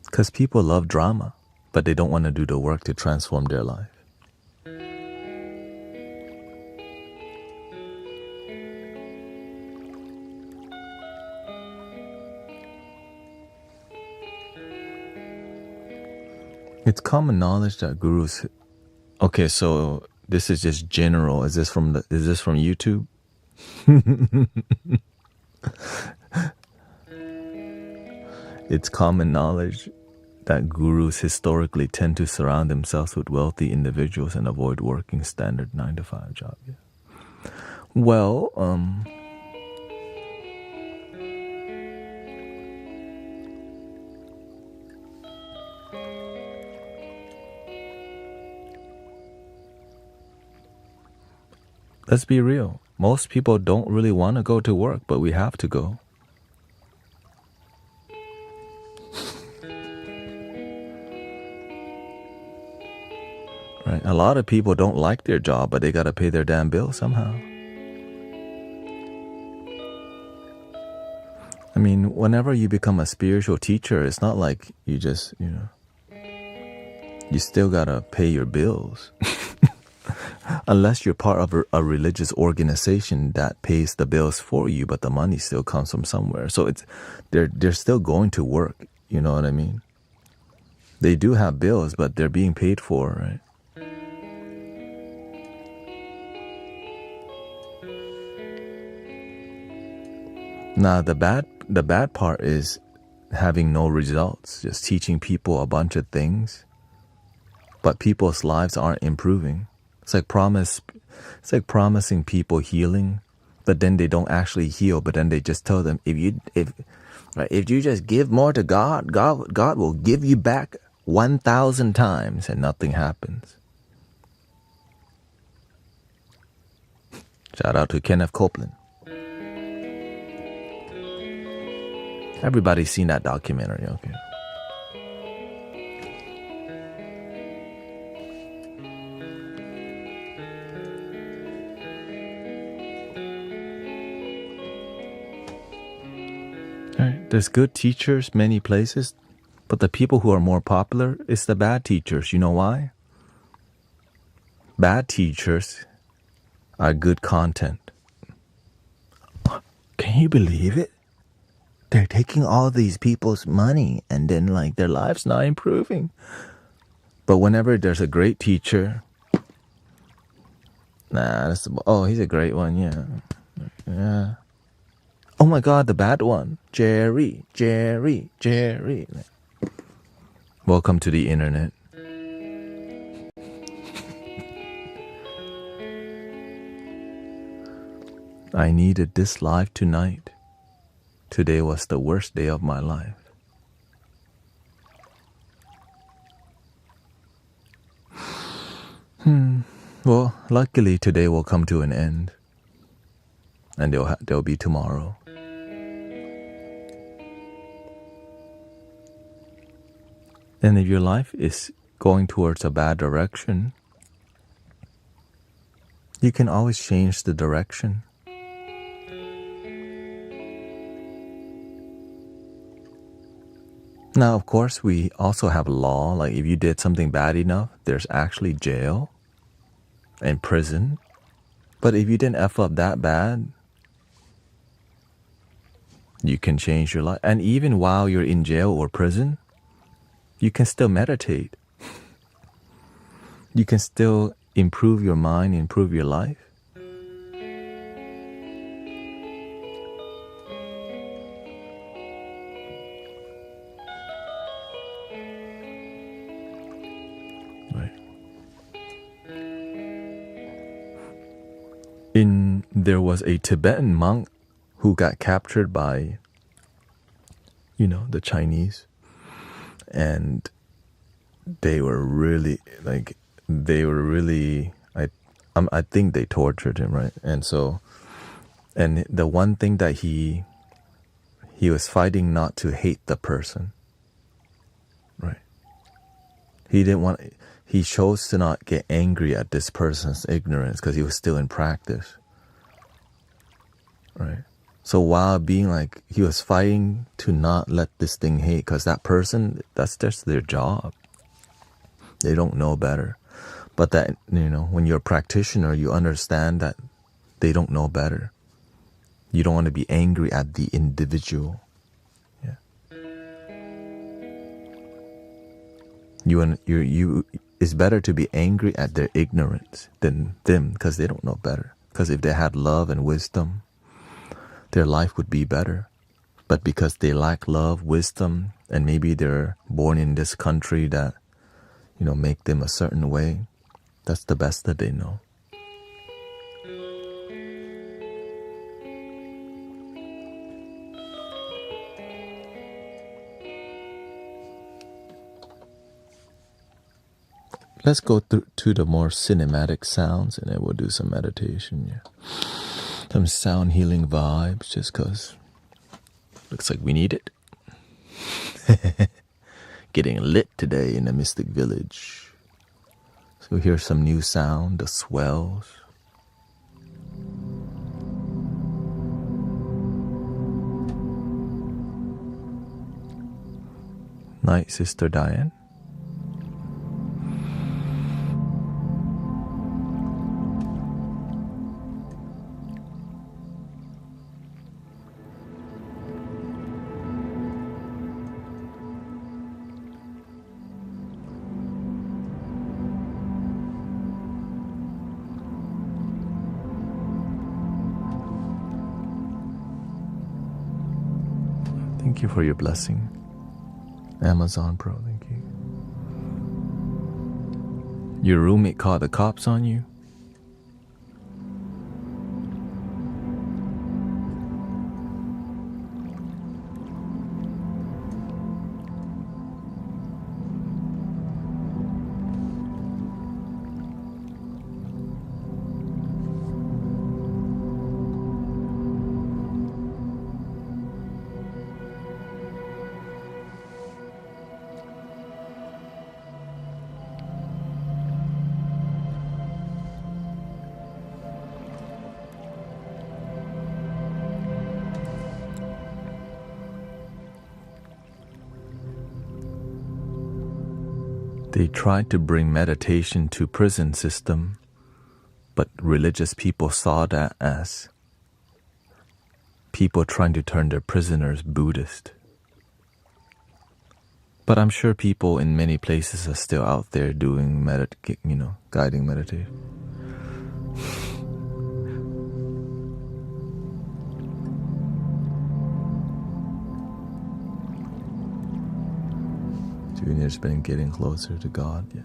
Because people love drama, but they don't want to do the work to transform their life. It's common knowledge that gurus. Okay, so this is just general. Is this from YouTube? It's common knowledge that gurus historically tend to surround themselves with wealthy individuals and avoid working standard 9-to-5 job. Yeah. Well, let's be real. Most people don't really want to go to work, but we have to go. right? A lot of people don't like their job, but they got to pay their damn bill somehow. I mean, whenever you become a spiritual teacher, it's not like you just, you still got to pay your bills. Unless you're part of a religious organization that pays the bills for you, but the money still comes from somewhere. So they're still going to work, you know what I mean? They do have bills, but they're being paid for, right? Now, the bad part is having no results, just teaching people a bunch of things, but people's lives aren't improving. It's like promising people healing, but then they don't actually heal. But then they just tell them, if you just give more to God, God will give you back 1,000 times, and nothing happens. Shout out to Kenneth Copeland. Everybody's seen that documentary, okay? All right. There's good teachers many places, but the people who are more popular is the bad teachers. You know why? Bad teachers are good content. Can you believe it? They're taking all these people's money and then like their lives not improving. But whenever there's a great teacher, he's a great one, yeah. Oh my God, the bad one, Jerry. Welcome to the internet. I needed this life tonight. Today was the worst day of my life. Well, luckily today will come to an end. And there'll be tomorrow. And if your life is going towards a bad direction, you can always change the direction. Now, of course, we also have law. Like if you did something bad enough, there's actually jail and prison. But if you didn't F up that bad, you can change your life. And even while you're in jail or prison, you can still meditate. You can still improve your mind, improve your life. There was a Tibetan monk who got captured by, the Chinese, and they were really, I think they tortured him, right? And the one thing that he was fighting not to hate the person, right? He chose to not get angry at this person's ignorance because he was still in practice. Right. So while being he was fighting to not let this thing hate, because that person, that's just their job. They don't know better. But that, when you're a practitioner, you understand that they don't know better. You don't want to be angry at the individual. Yeah. It's better to be angry at their ignorance than them, because they don't know better. Because if they had love and wisdom, their life would be better. But because they lack love, wisdom, and maybe they're born in this country that, make them a certain way, that's the best that they know. Let's go to the more cinematic sounds, and then we'll do some meditation. Yeah. Some sound healing vibes, just because looks like we need it. Getting lit today in the Mystic Village. So here's some new sound, the swells. Night, Sister Diane. Thank you for your blessing. Amazon Pro, thank you. Your roommate called the cops on you? They tried to bring meditation to prison system, but religious people saw that as people trying to turn their prisoners Buddhist. But I'm sure people in many places are still out there doing guiding meditation. Junior's been getting closer to God, yeah.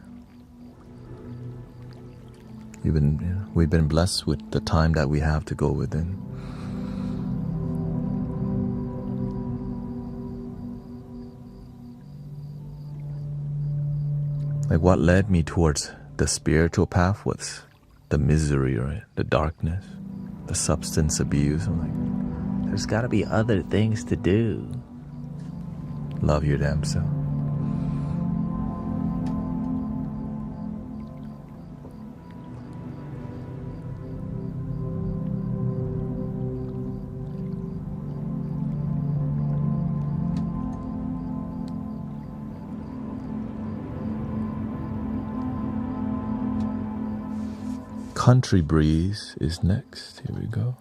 We've been blessed with the time that we have to go within. Like what led me towards the spiritual path was the misery, right? The darkness, the substance abuse. I'm like, there's gotta be other things to do. Love your damn self. Country Breeze is next. Here we go.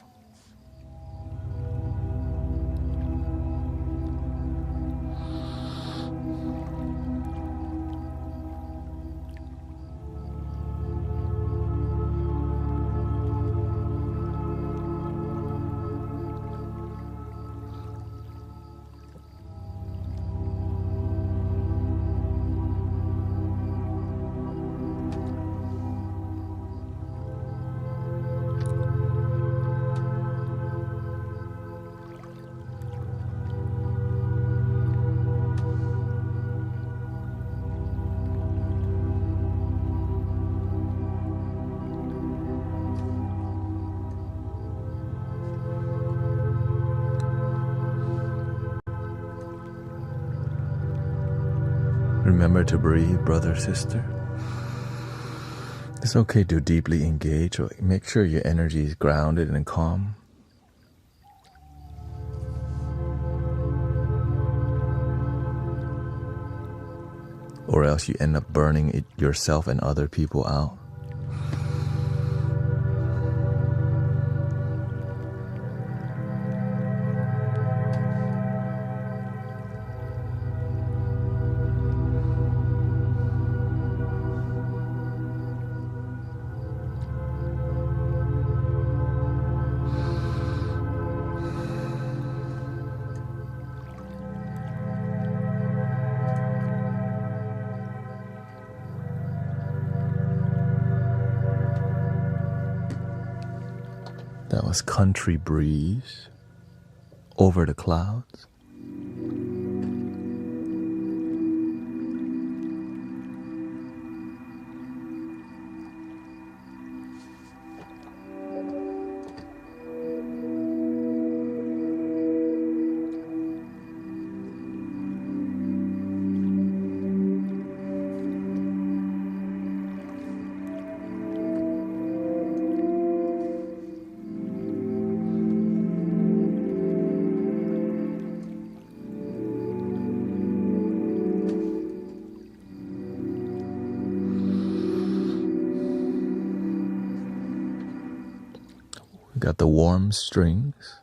Remember to breathe, brother, sister. It's okay to deeply engage, or make sure your energy is grounded and calm. Or else you end up burning yourself and other people out. That was Country Breeze, Over the Clouds. Got the warm strings.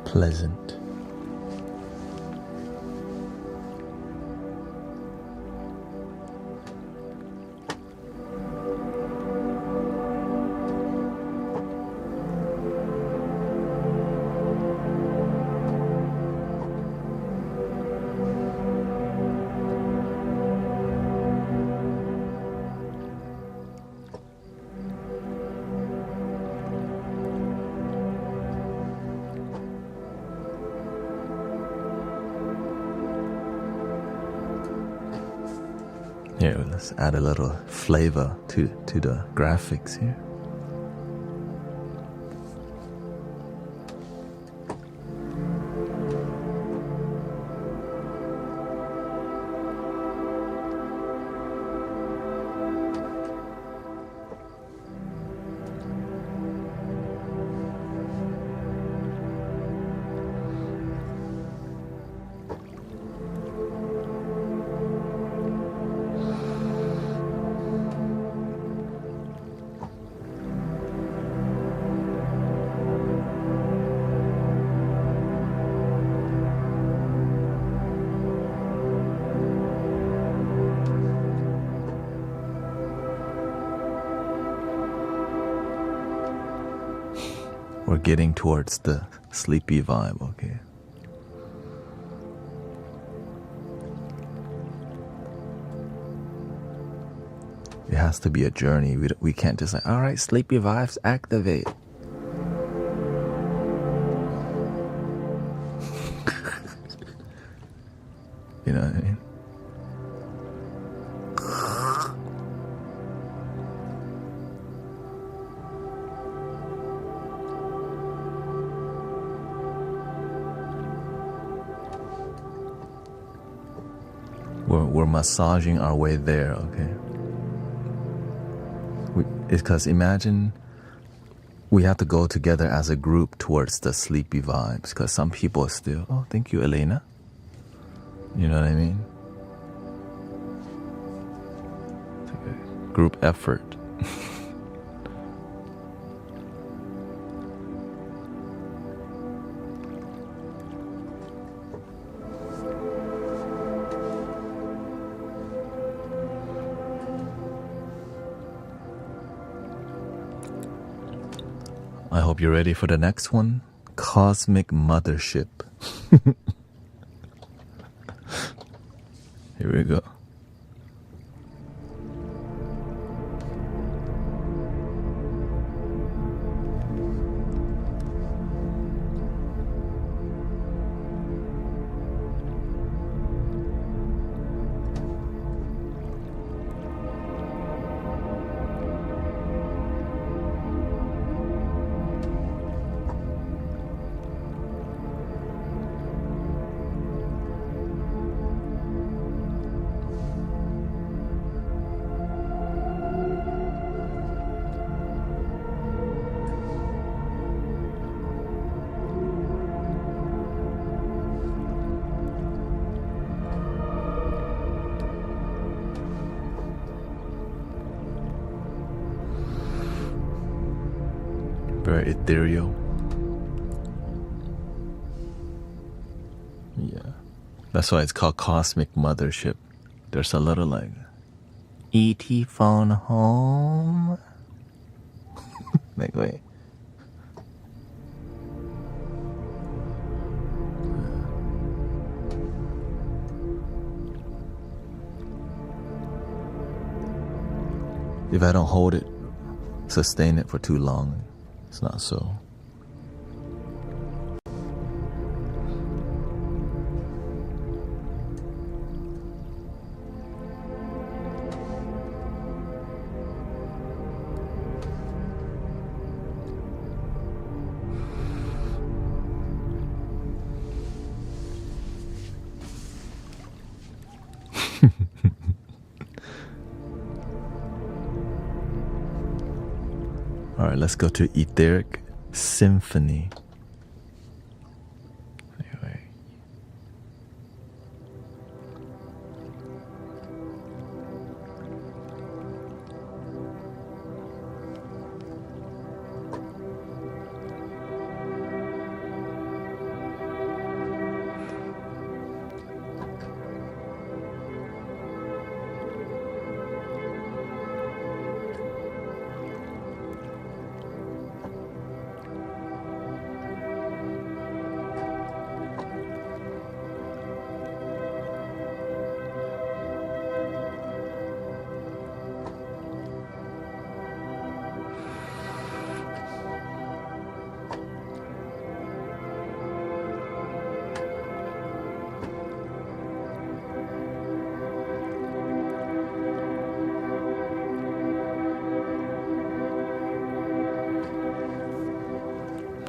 Pleasant. Here, let's add a little flavor to the graphics here. We're getting towards the sleepy vibe, okay? It has to be a journey. We can't just like, all right, sleepy vibes, activate. You know what I mean? We're massaging our way there, okay? It's because imagine we have to go together as a group towards the sleepy vibes, because some people are still, oh, thank you, Elena. You know what I mean? It's like a group effort. I hope you're ready for the next one. Cosmic Mothership. Here we go. Very ethereal. Yeah. That's why it's called Cosmic Mothership. There's a little like E.T. phone home. Like, wait. If I don't hold it, sustain it for too long, it's not so. All right, let's go to etheric symphony. Anyway.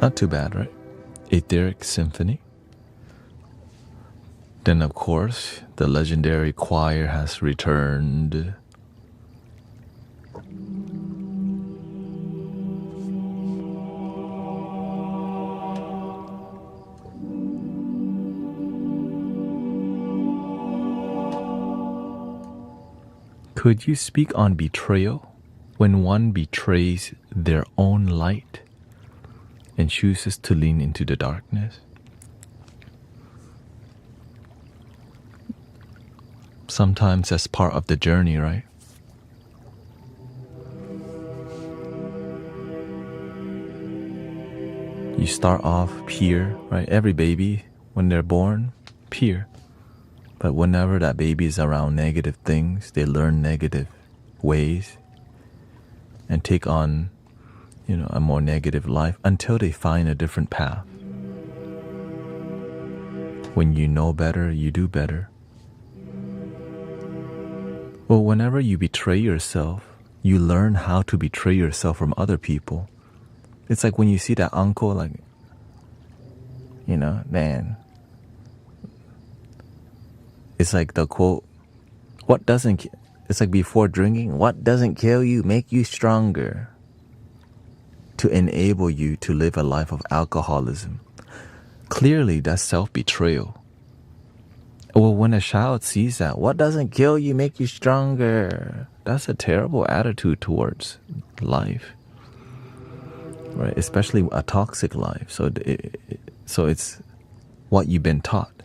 Not too bad, right? Etheric symphony. Then, of course, the legendary choir has returned. Could you speak on betrayal? When one betrays their own light and chooses to lean into the darkness? Sometimes that's part of the journey, right? You start off pure, right? Every baby, when they're born, pure. But whenever that baby is around negative things, they learn negative ways and take on, a more negative life until they find a different path. When you know better, you do better. Well, whenever you betray yourself, you learn how to betray yourself from other people. It's like when you see that uncle, like, man. It's like the quote, it's like before drinking, what doesn't kill you make you stronger, to enable you to live a life of alcoholism. Clearly, that's self-betrayal. Well, when a child sees that, what doesn't kill you make you stronger, that's a terrible attitude towards life, right? Especially a toxic life. So it's what you've been taught.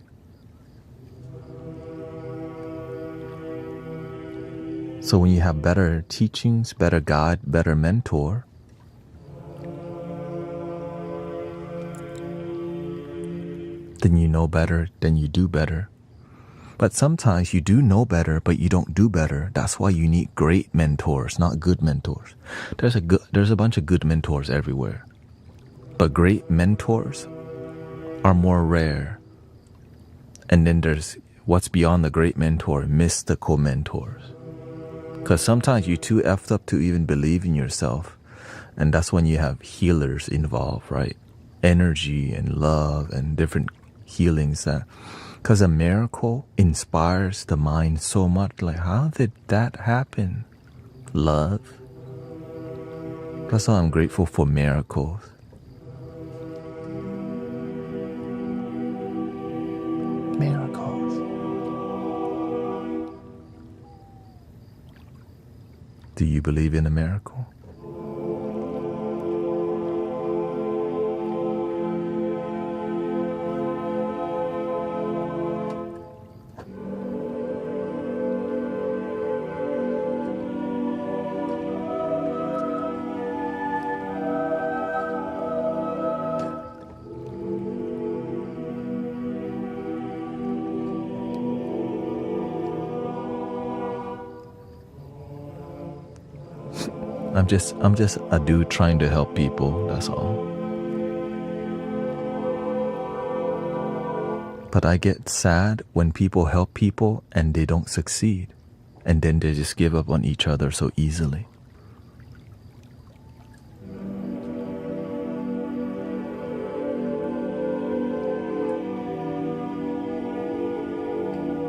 So when you have better teachings, better guide, better mentor, then you know better, then you do better. But sometimes you do know better, but you don't do better. That's why you need great mentors, not good mentors. There's a bunch of good mentors everywhere. But great mentors are more rare. And then there's what's beyond the great mentor, mystical mentors. Because sometimes you're too effed up to even believe in yourself. And that's when you have healers involved, right? Energy and love and different healings. Because a miracle inspires the mind so much. Like, how did that happen? Love. That's why I'm grateful for miracles. Miracles. Do you believe in a miracle? I'm just a dude trying to help people, that's all. But I get sad when people help people and they don't succeed. And then they just give up on each other so easily.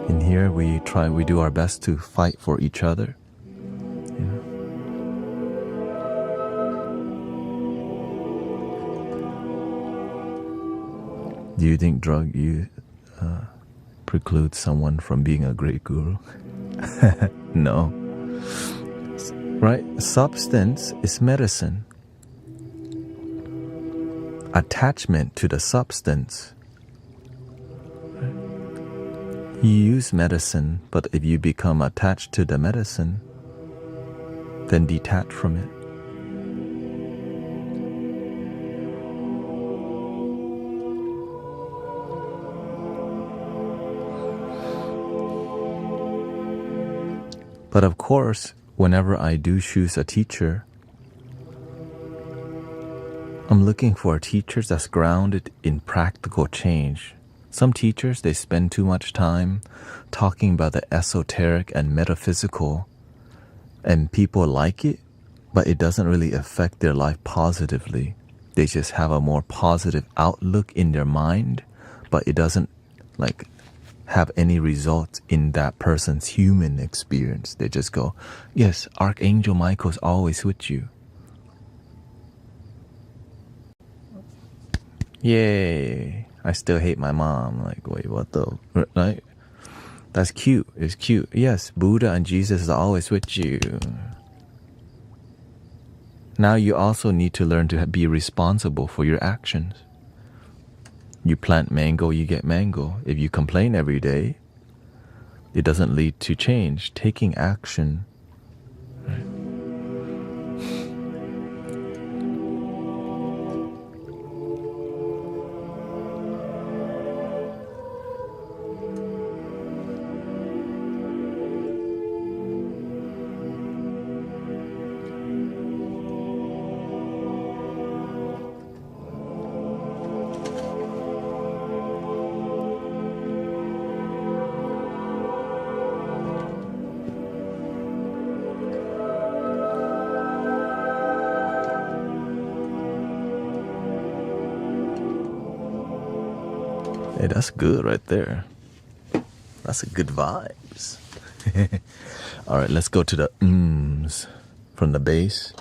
In here we do our best to fight for each other. You know? Do you think drug use precludes someone from being a great guru? No. Right? Substance is medicine. Attachment to the substance. You use medicine, but if you become attached to the medicine, then detach from it. But of course, whenever I do choose a teacher, I'm looking for teachers that's grounded in practical change. Some teachers, they spend too much time talking about the esoteric and metaphysical, and people like it, but it doesn't really affect their life positively. They just have a more positive outlook in their mind, but it doesn't like have any results in that person's human experience. They just go, yes, Archangel Michael's always with you. Yay, I still hate my mom. Like, wait, what the? Right? That's cute. It's cute. Yes, Buddha and Jesus are always with you. Now you also need to learn to be responsible for your actions. You plant mango, you get mango. If you complain every day, it doesn't lead to change. Taking action. Right? Hey, that's good right there. That's a good vibes. All right, let's go to the ums from the bass.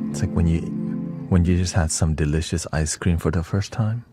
It's like when you just had some delicious ice cream for the first time.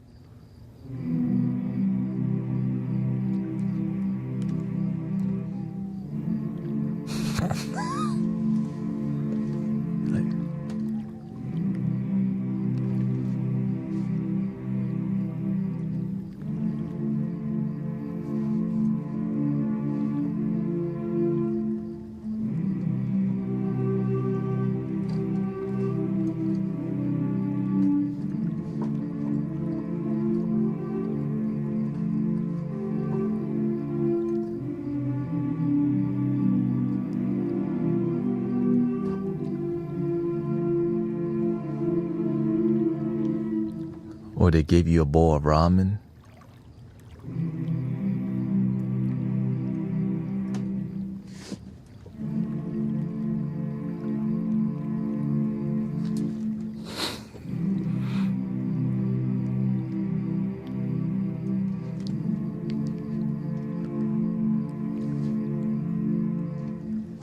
Or they gave you a bowl of ramen.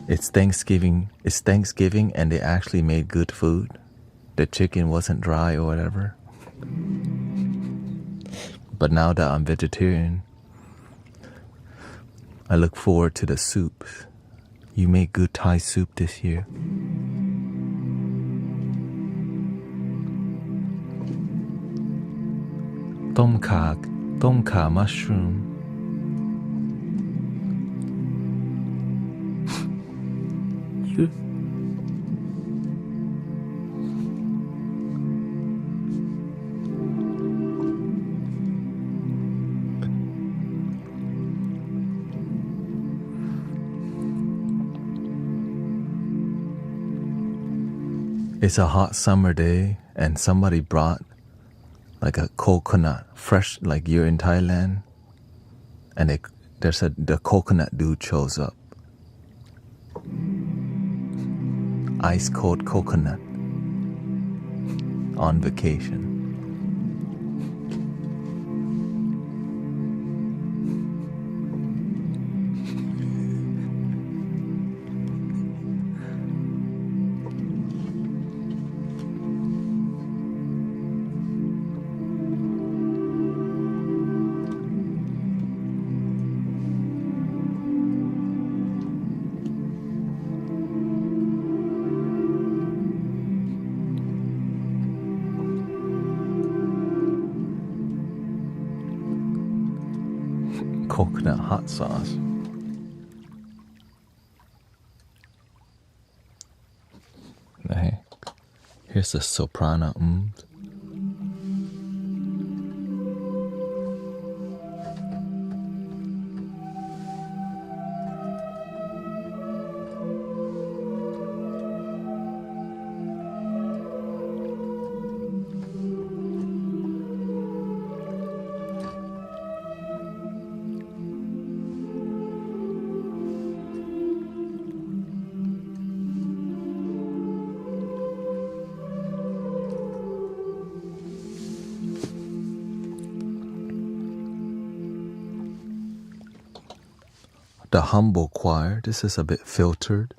It's Thanksgiving and they actually made good food. The chicken wasn't dry or whatever. But now that I'm vegetarian, I look forward to the soups. You made good Thai soup this year. Tom kha mushroom. You. It's a hot summer day and somebody brought like a coconut, fresh, like you're in Thailand, and the coconut dude shows up. Ice cold coconut on vacation. Coconut hot sauce. Hey, here's the soprano. The humble choir, this is a bit filtered.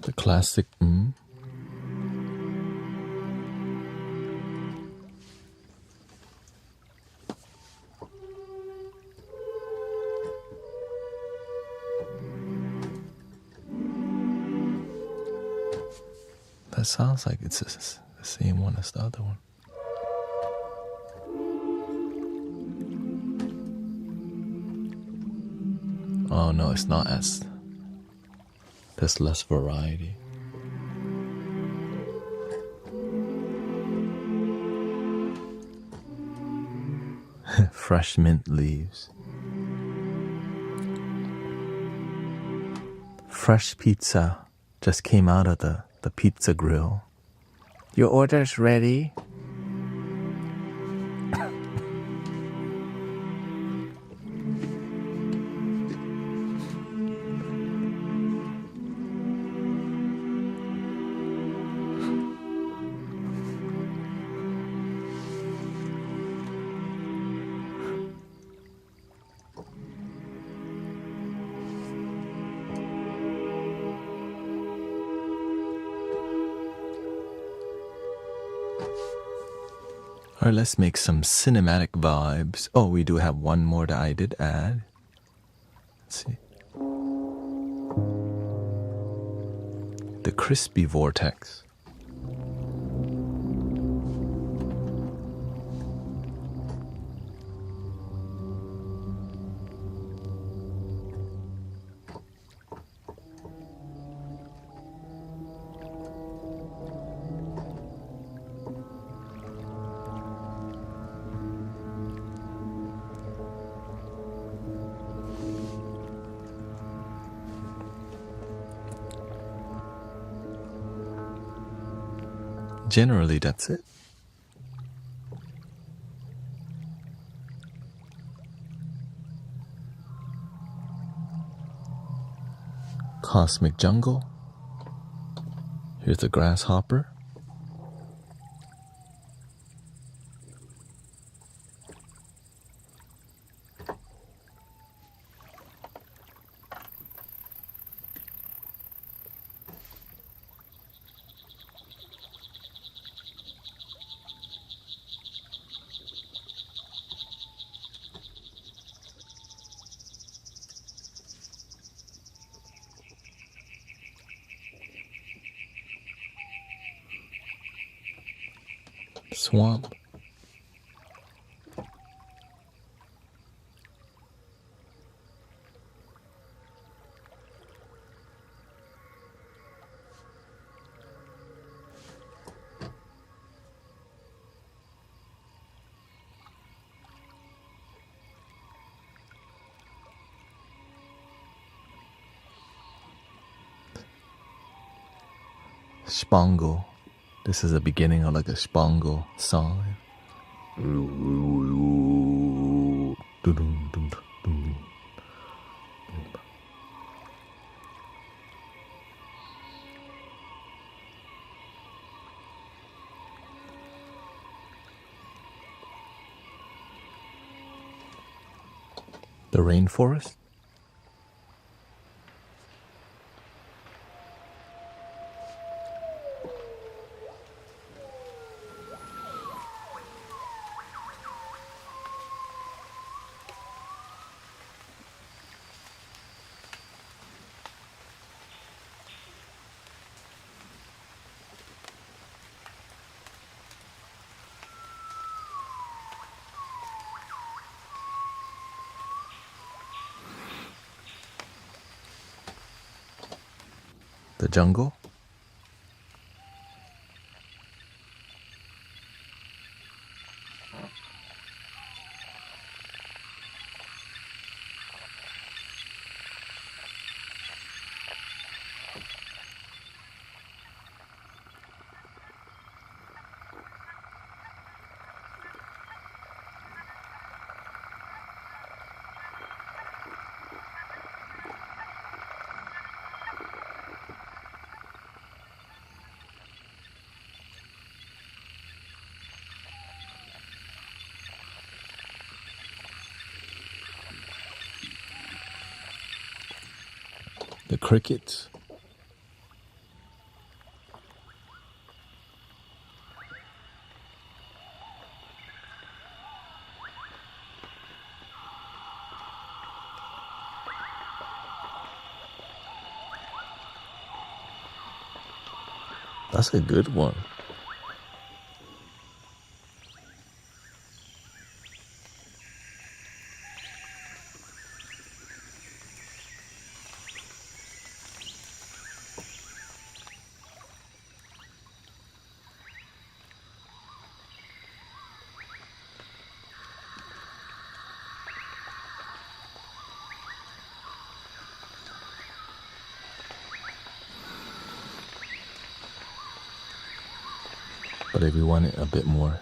The classic That sounds like it's the same one as the other one. Oh no, it's not as... There's less variety. Fresh mint leaves. Fresh pizza just came out of the pizza grill. Your order's ready. Alright, let's make some cinematic vibes. Oh, we do have one more that I did add. Let's see. The crispy vortex. Generally, that's it. Cosmic jungle. Here's the grasshopper. Swamp. Spangle. This is the beginning of like a spangle song. The rainforest. The jungle. The crickets. That's a good one. But if you want it a bit more,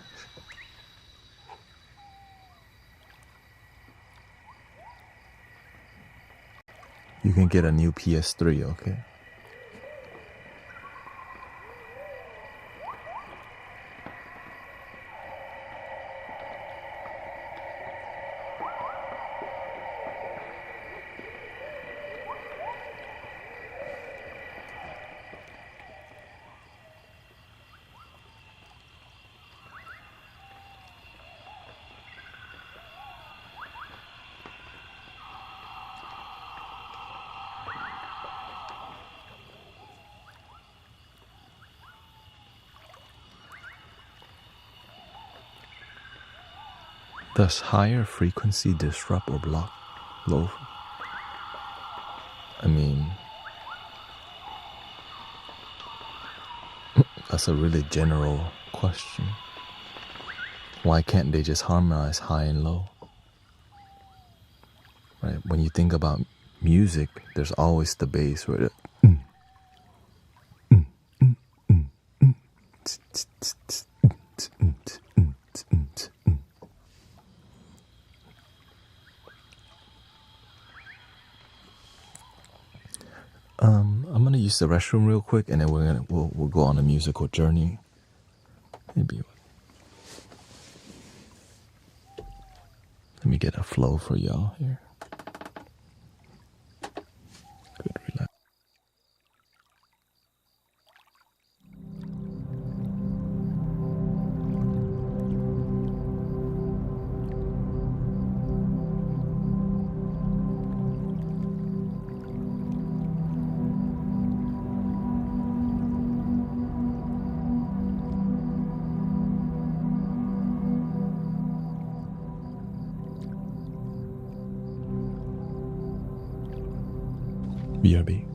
you can get a new PS3, okay? Does higher frequency disrupt or block low? I mean, that's a really general question. Why can't they just harmonize high and low? Right? When you think about music, there's always the bass where I'm gonna use the restroom real quick, and then we'll go on a musical journey. Maybe let me get a flow for y'all here. Good, relax. BRB.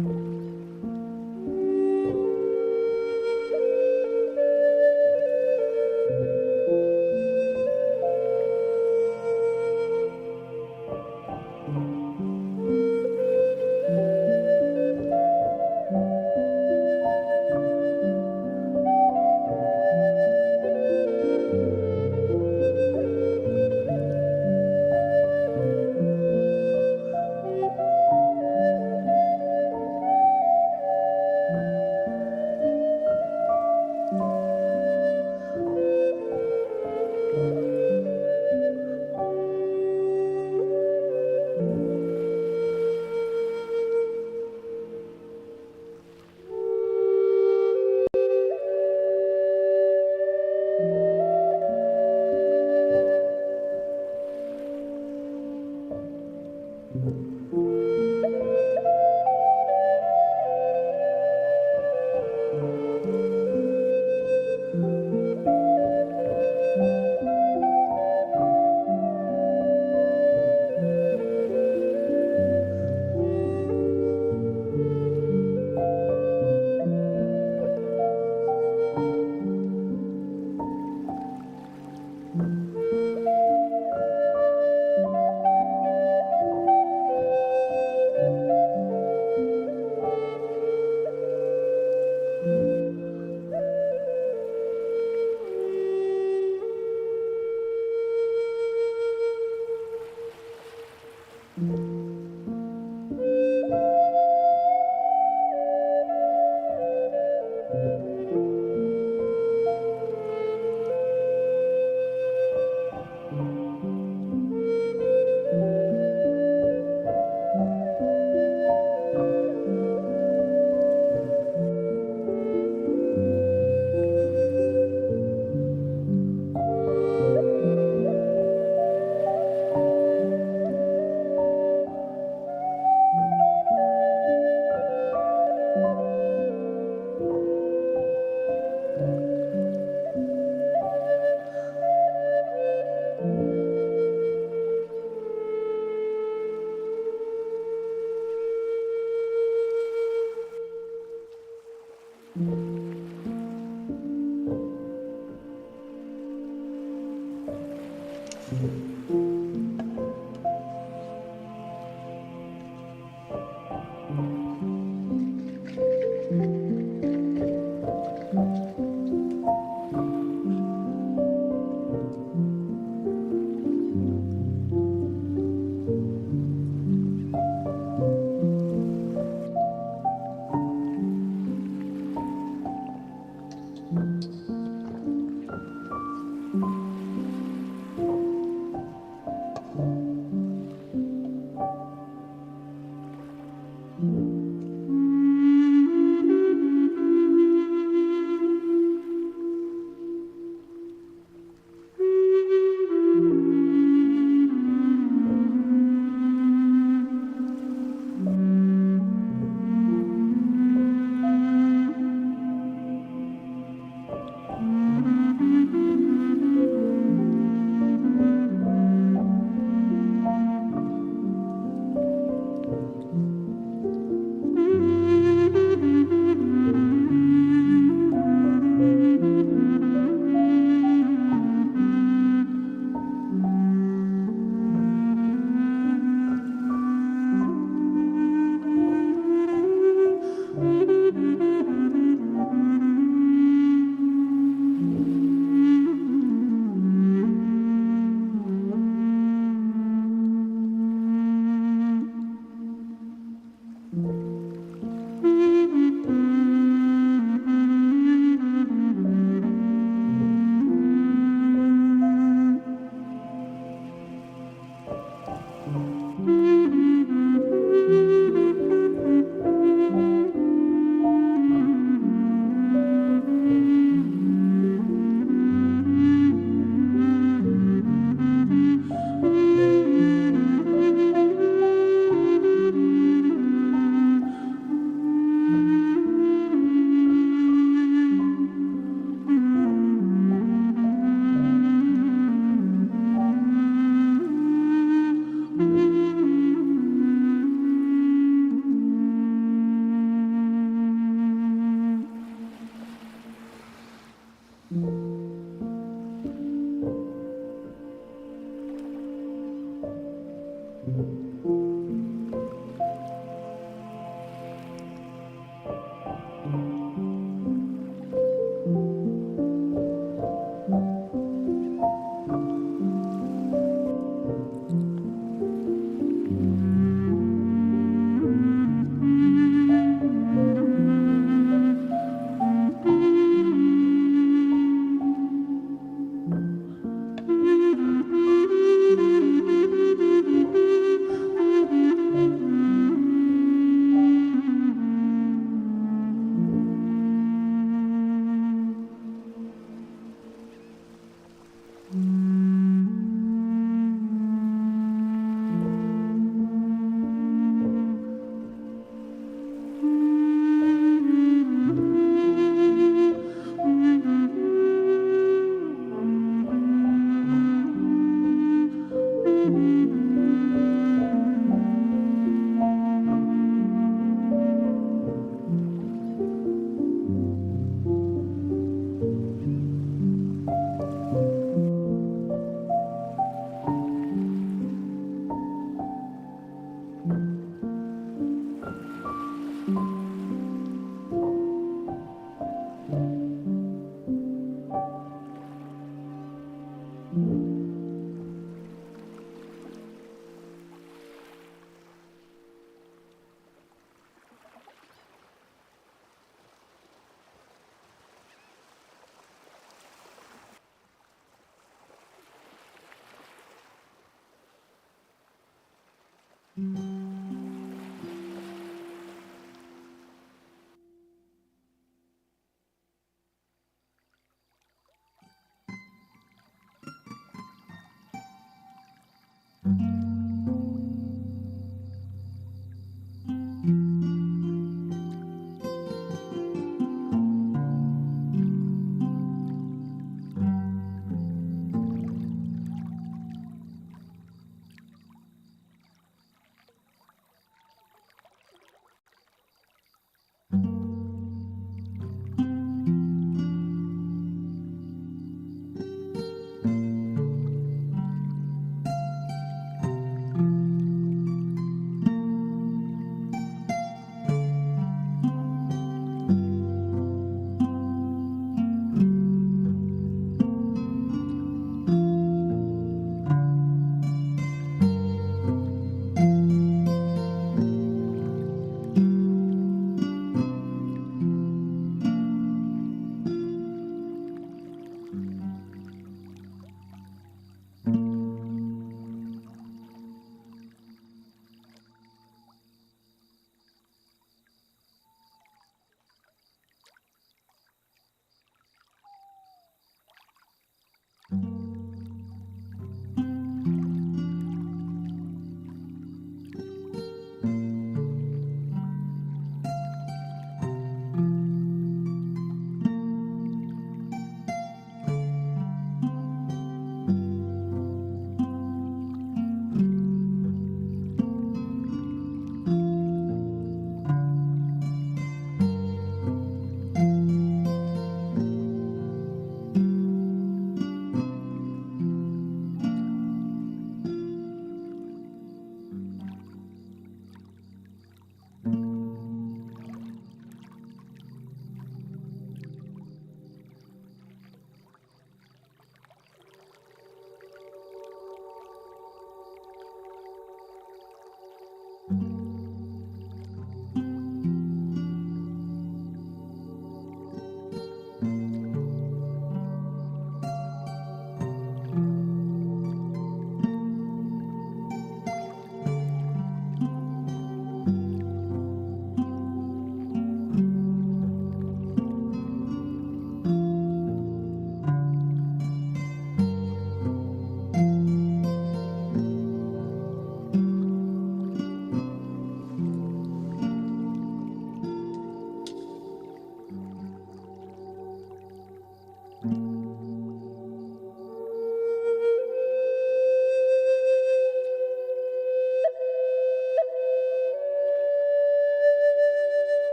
Mm-hmm.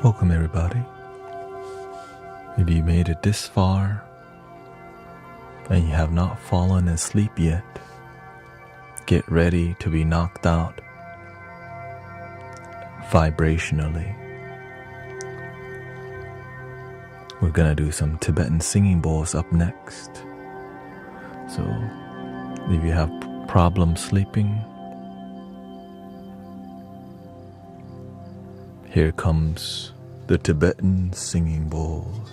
Welcome everybody. If you made it this far and you have not fallen asleep yet, get ready to be knocked out vibrationally. We're gonna do some Tibetan singing bowls up next. So if you have problems sleeping, here comes the Tibetan singing bowls.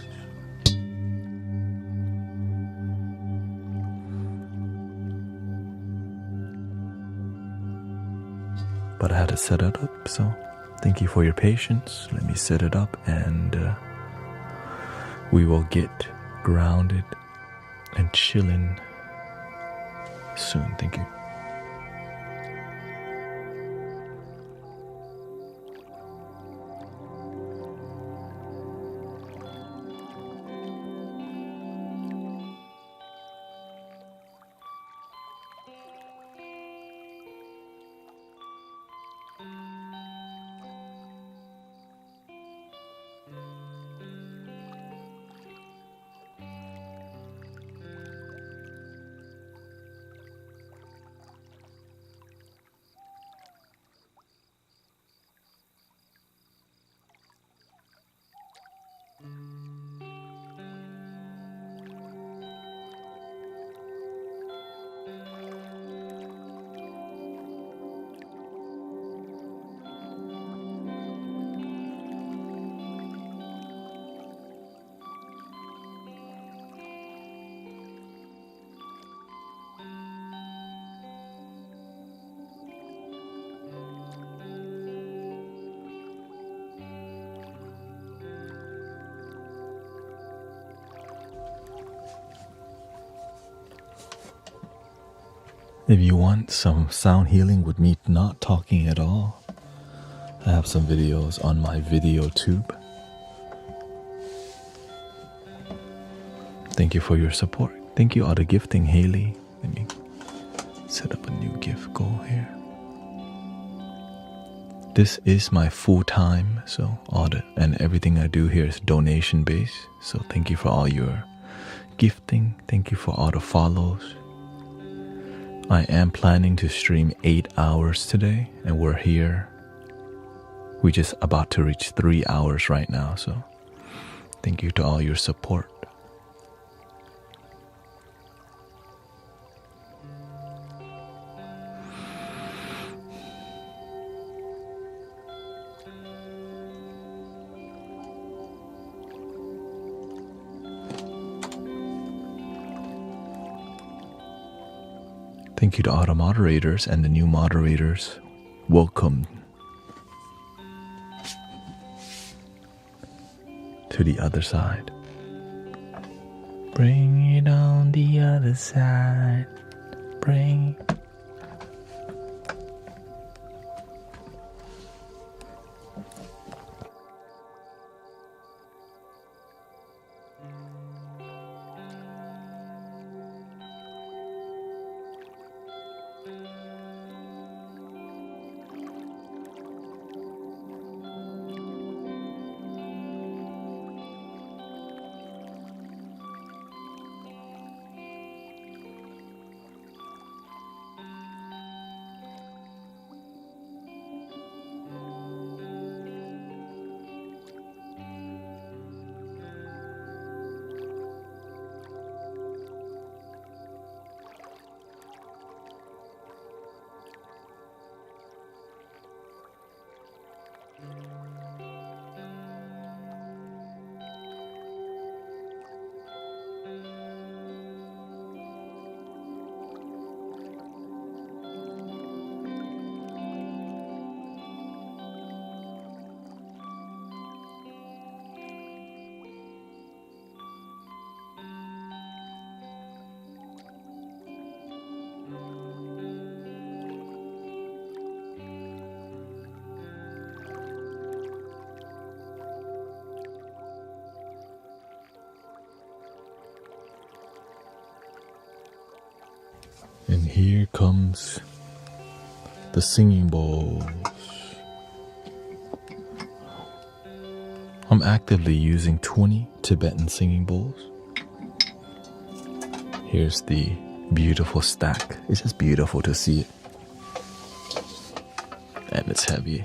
But I had to set it up, so thank you for your patience. Let me set it up and we will get grounded and chilling soon. Thank you. If you want some sound healing with me not talking at all, I have some videos on my video tube. Thank you for your support. Thank you, Auto Gifting Haley. Let me set up a new gift goal here. This is my full time, so audit and everything I do here is donation based. So thank you for all your gifting. Thank you for all the follows. I am planning to stream 8 hours today, and we're here. We're just about to reach 3 hours right now, so thank you to all your support. Thank you to all the moderators and the new moderators. Welcome to the other side. Bring it on the other side. Bring. And here comes the singing bowls. I'm actively using 20 Tibetan singing bowls. Here's the beautiful stack. It's just beautiful to see it. And it's heavy.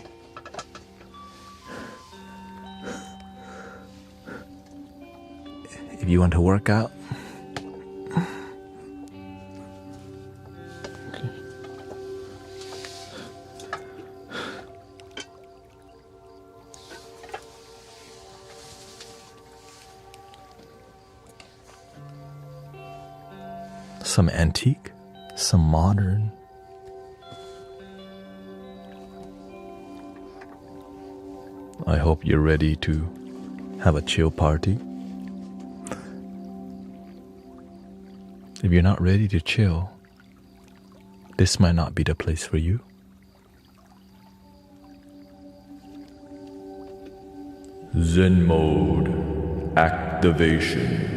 If you want to work out, okay. Some antique, some modern. I hope you're ready to have a chill party. If you're not ready to chill, this might not be the place for you. Zen mode activation.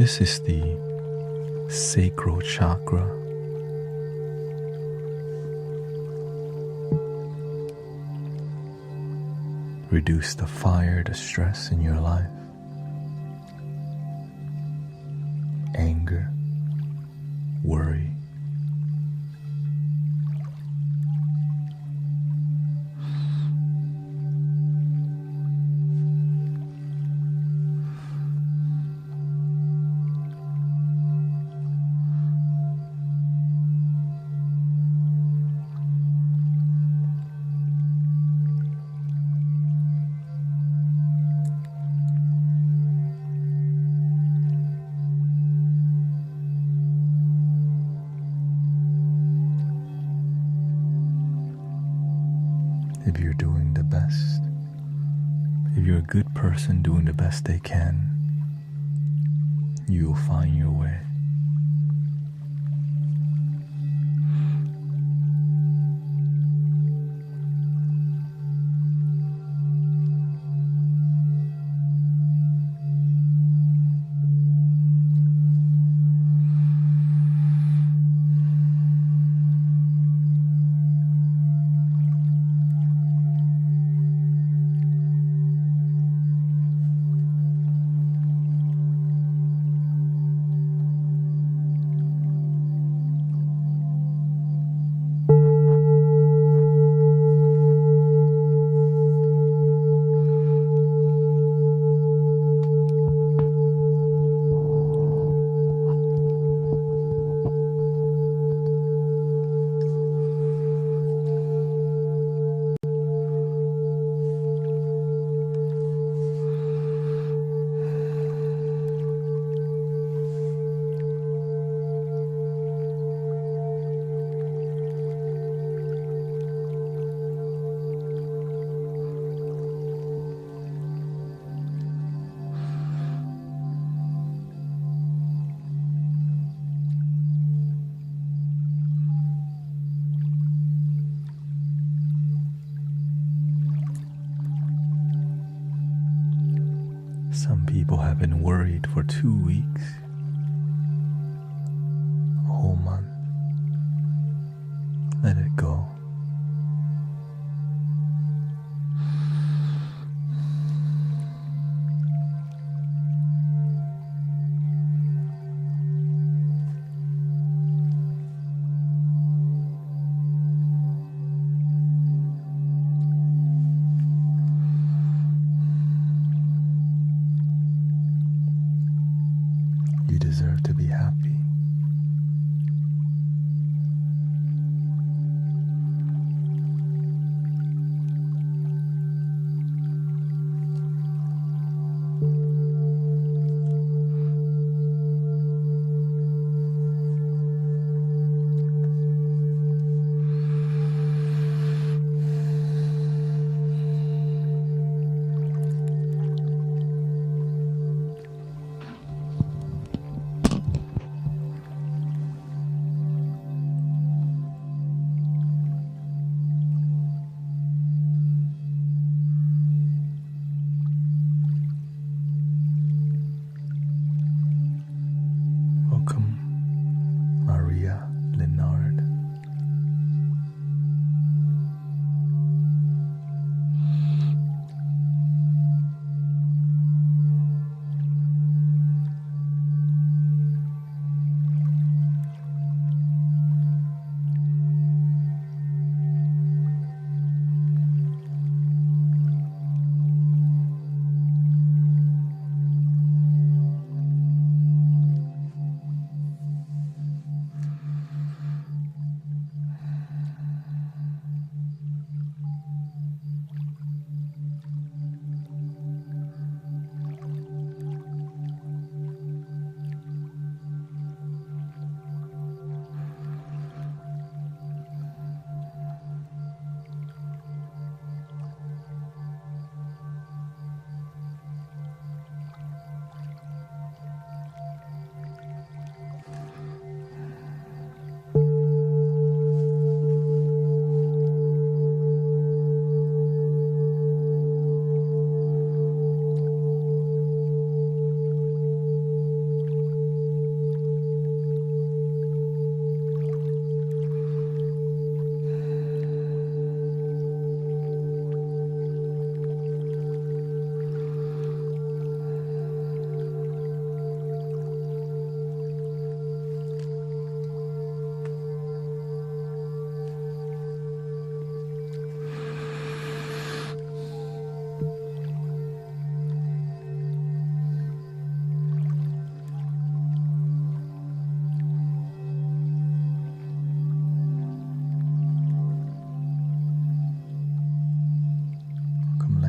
This is the sacral chakra. Reduce the fire, the stress in your life, anger, worry. If you're doing the best, if you're a good person doing the best they can, you'll find your way. Some people have been worried for 2 weeks, a whole month. Let it go. You deserve to be happy.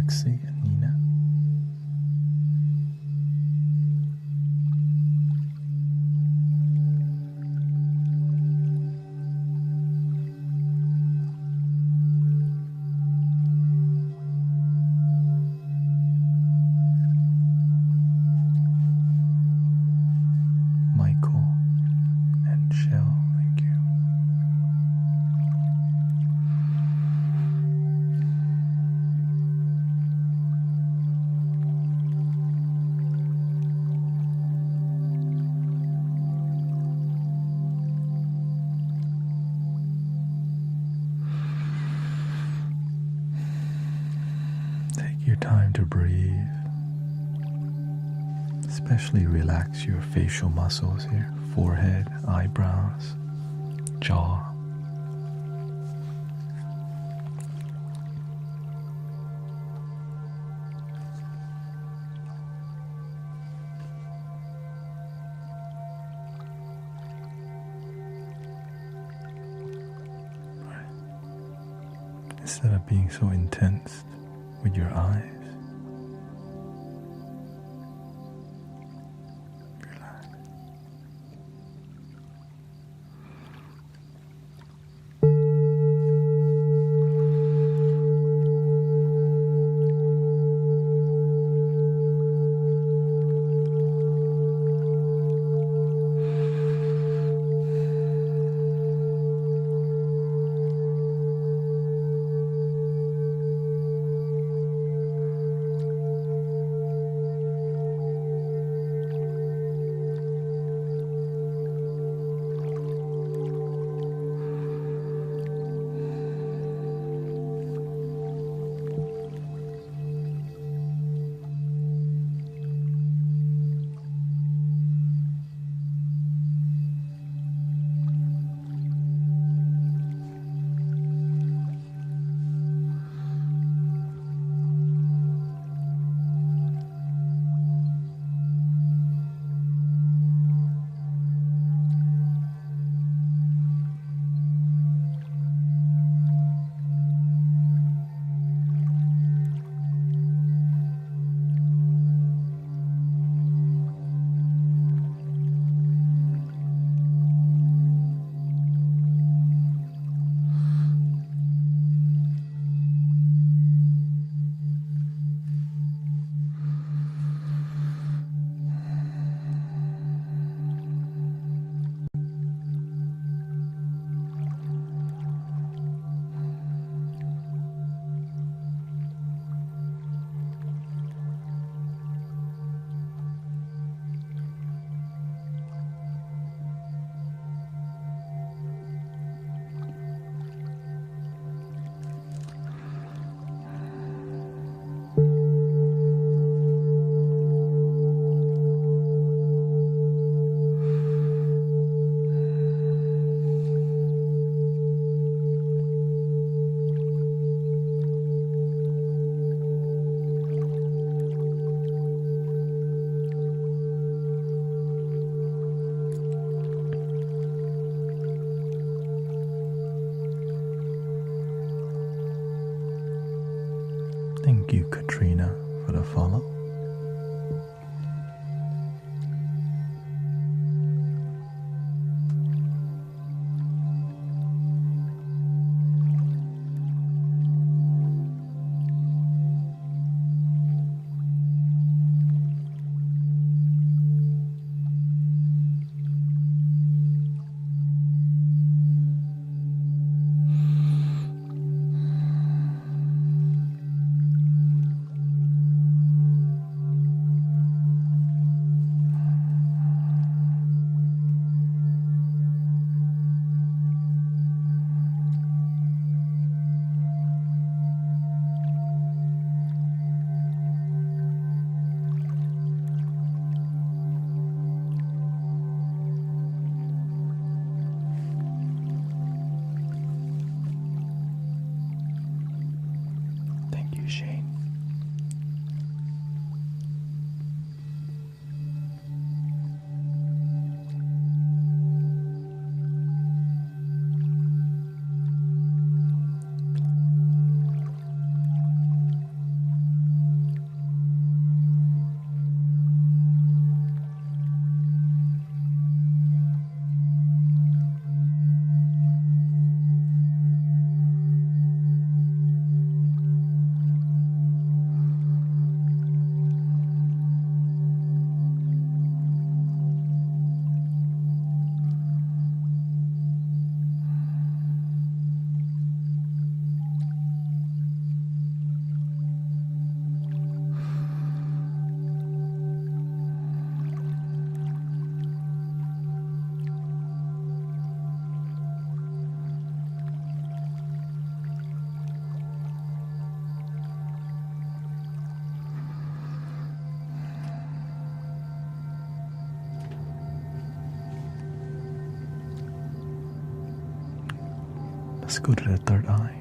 Lexi and Nina. Michael and Shell, thank you. Take your time to breathe. Especially relax your facial muscles here, forehead, eyebrows, jaw. Instead of being so intense with your eyes, relax. Thank you, Katrina, for the follow. Let's go to the third eye.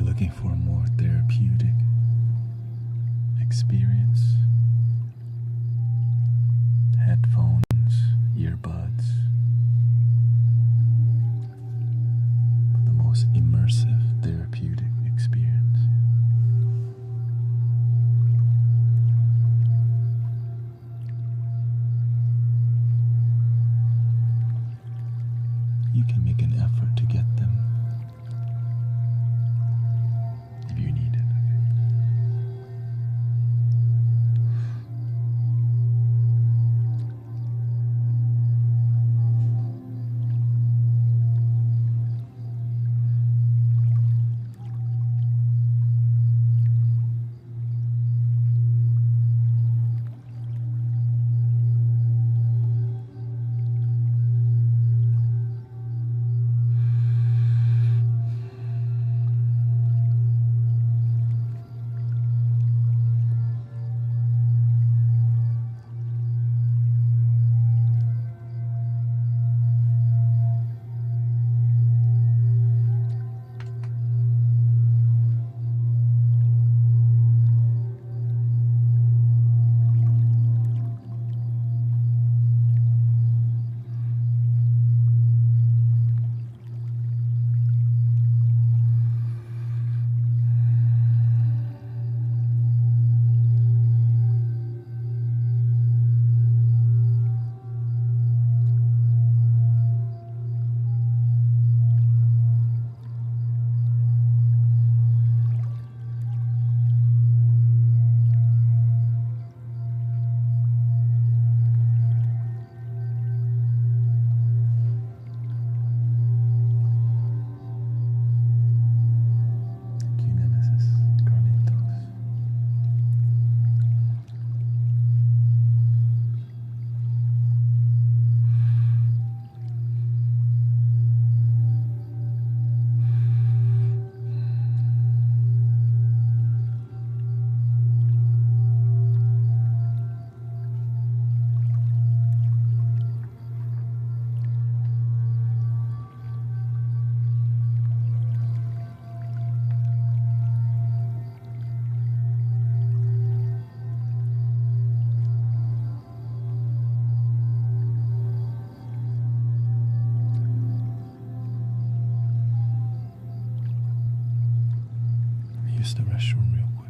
Looking for a more therapeutic experience, headphones, earbuds, for the most immersive therapeutic experience. You can make an effort to get them if you need it. use the restroom real quick.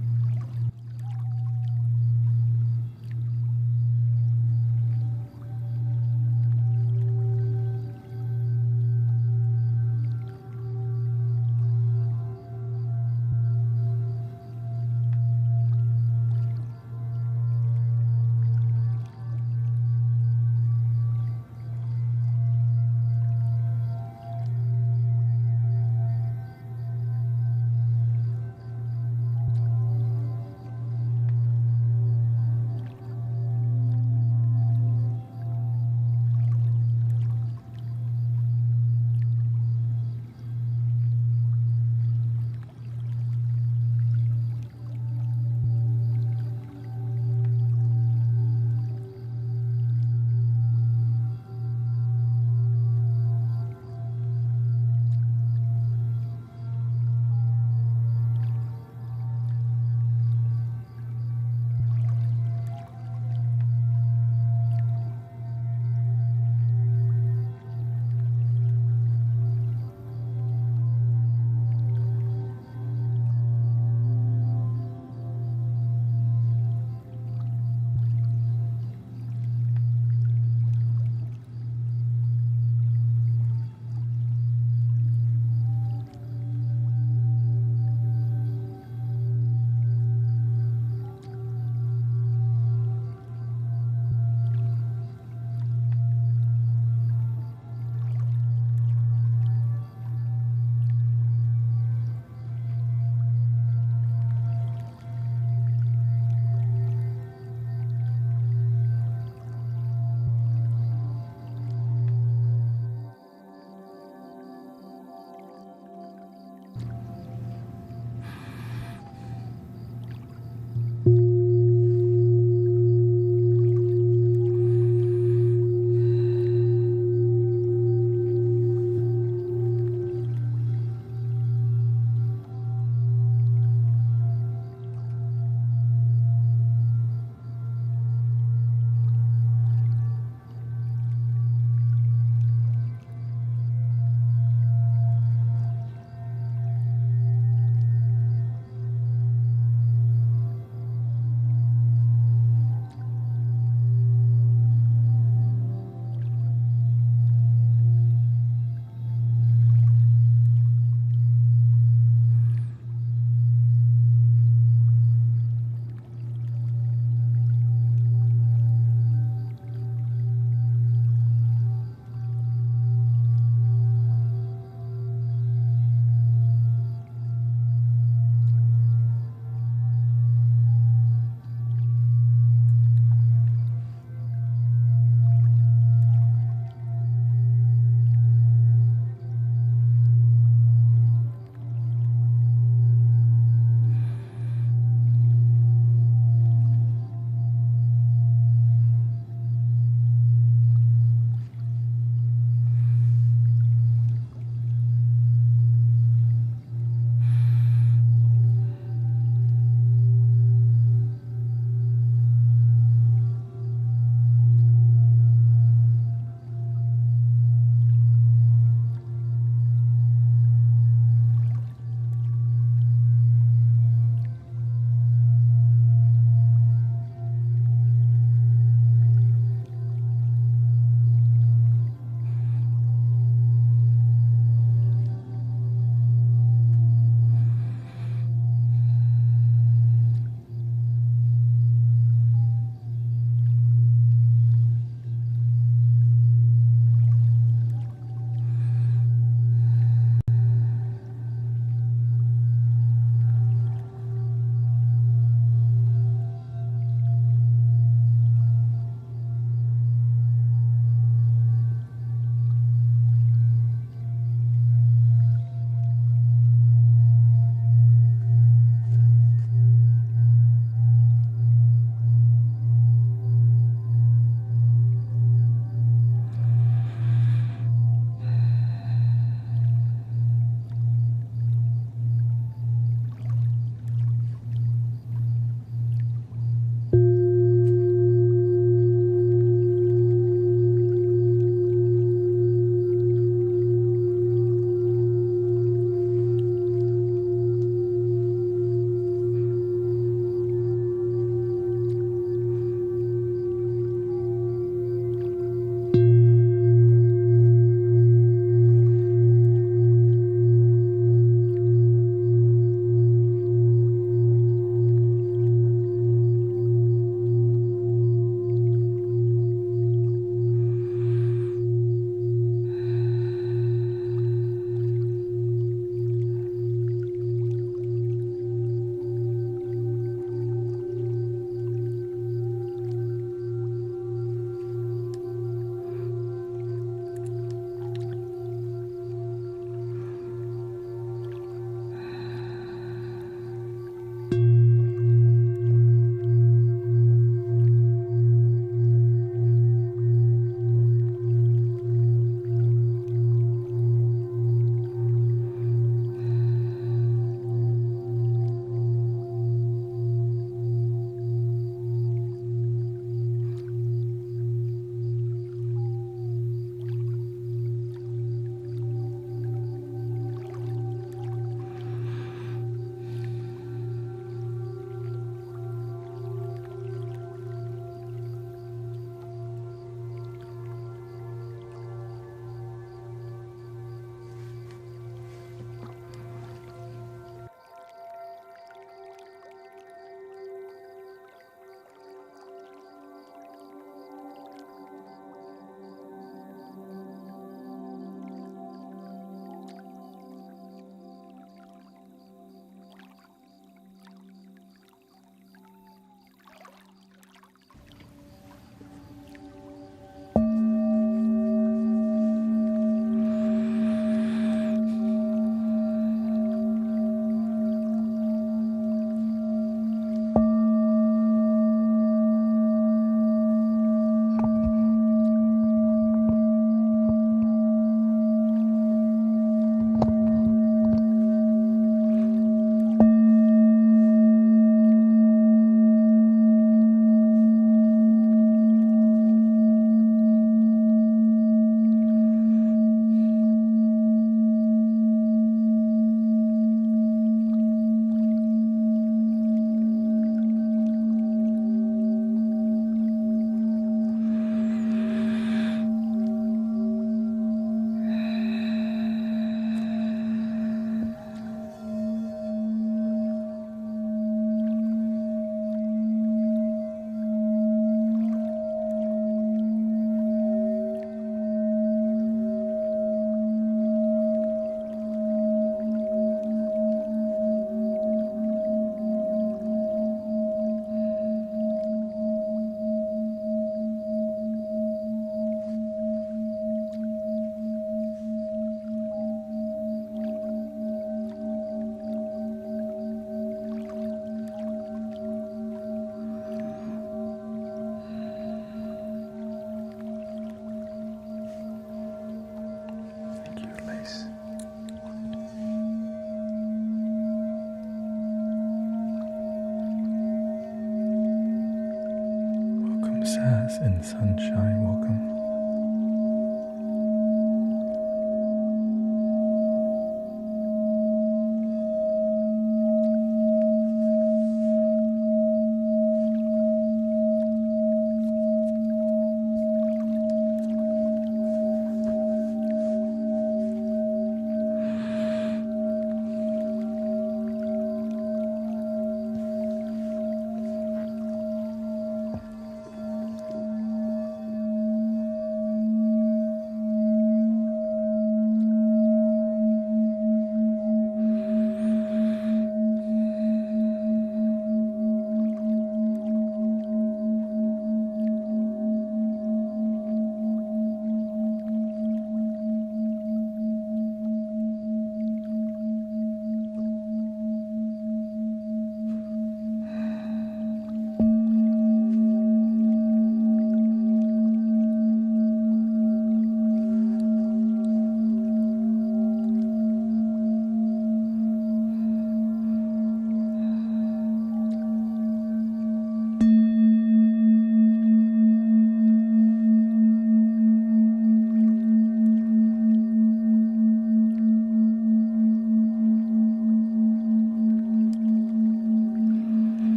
Peace and sunshine, welcome.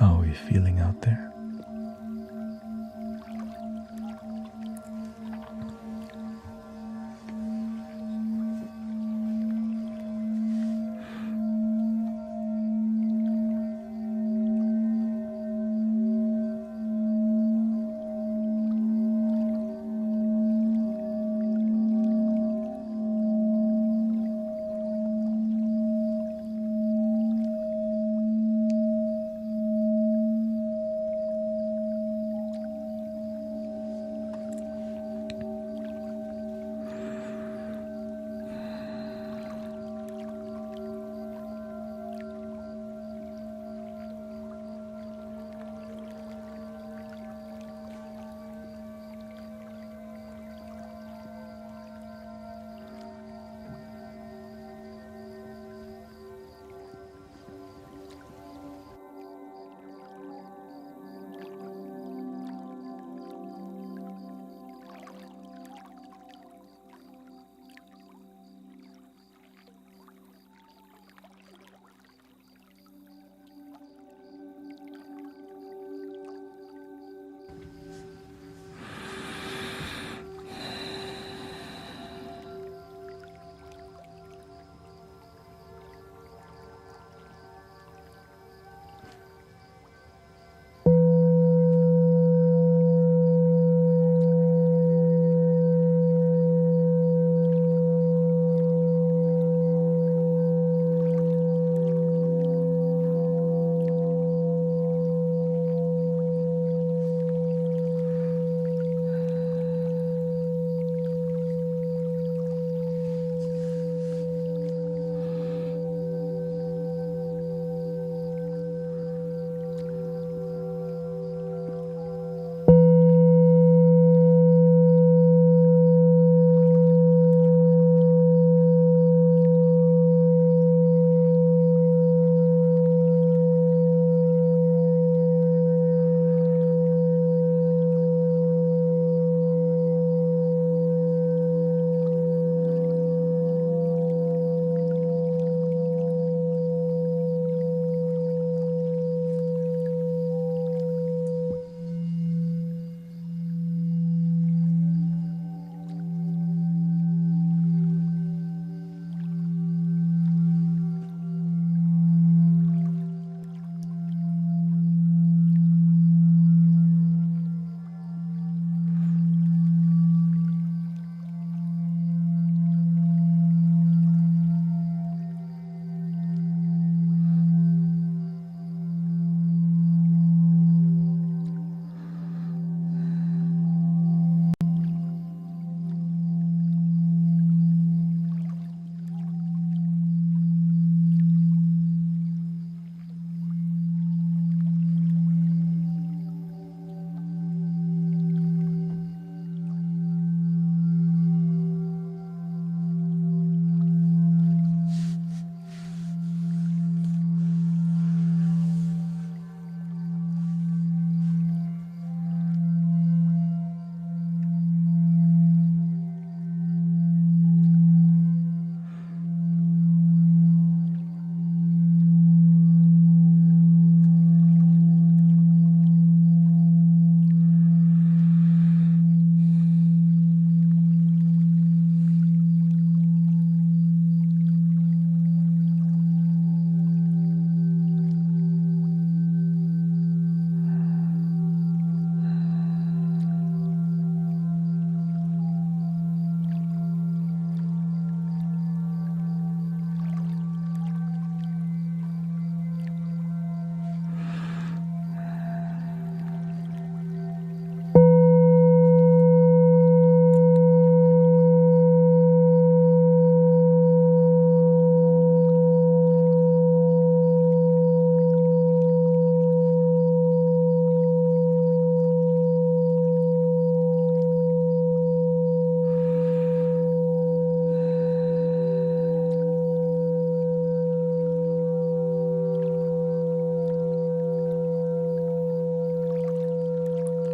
How are you feeling out there?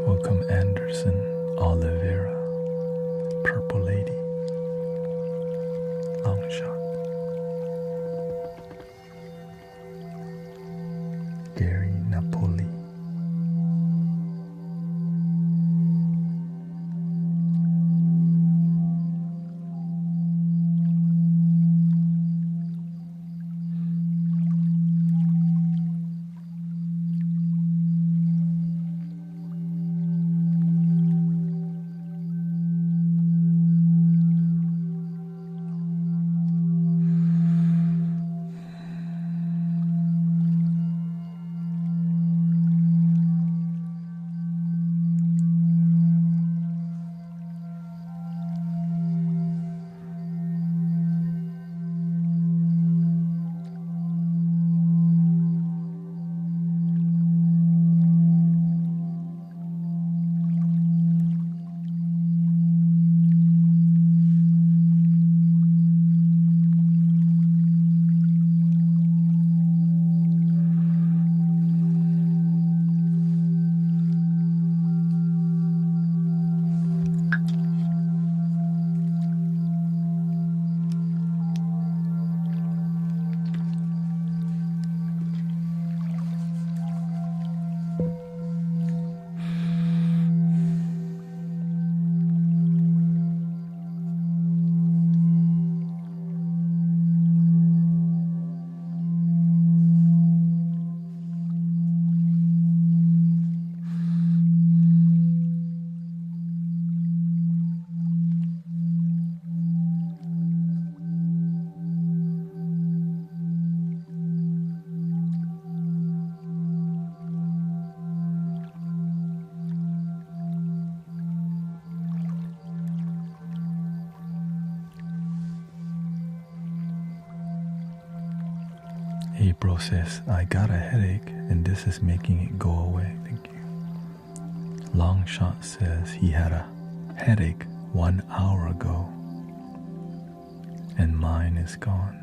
Welcome Anderson, Oliveira, Purple Lady, Long Shot, Gary Napoli, April says, I got a headache and this is making it go away. Thank you. Long Shot says he had a headache 1 hour ago and mine is gone.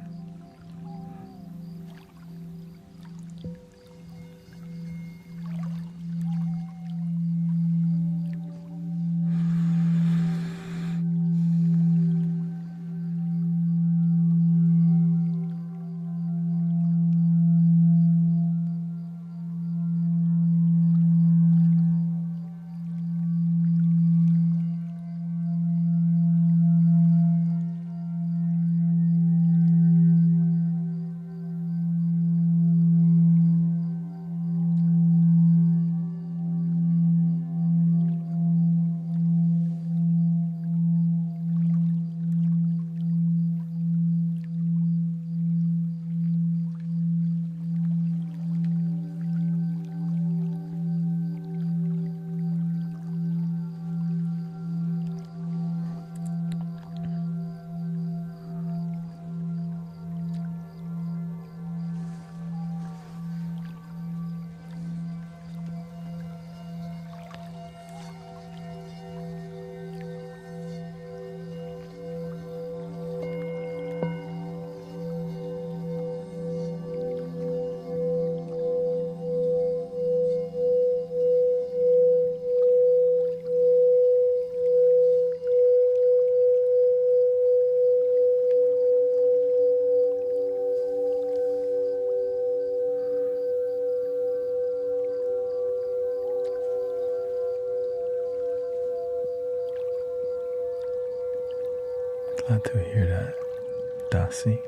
Glad to hear that, Dasi.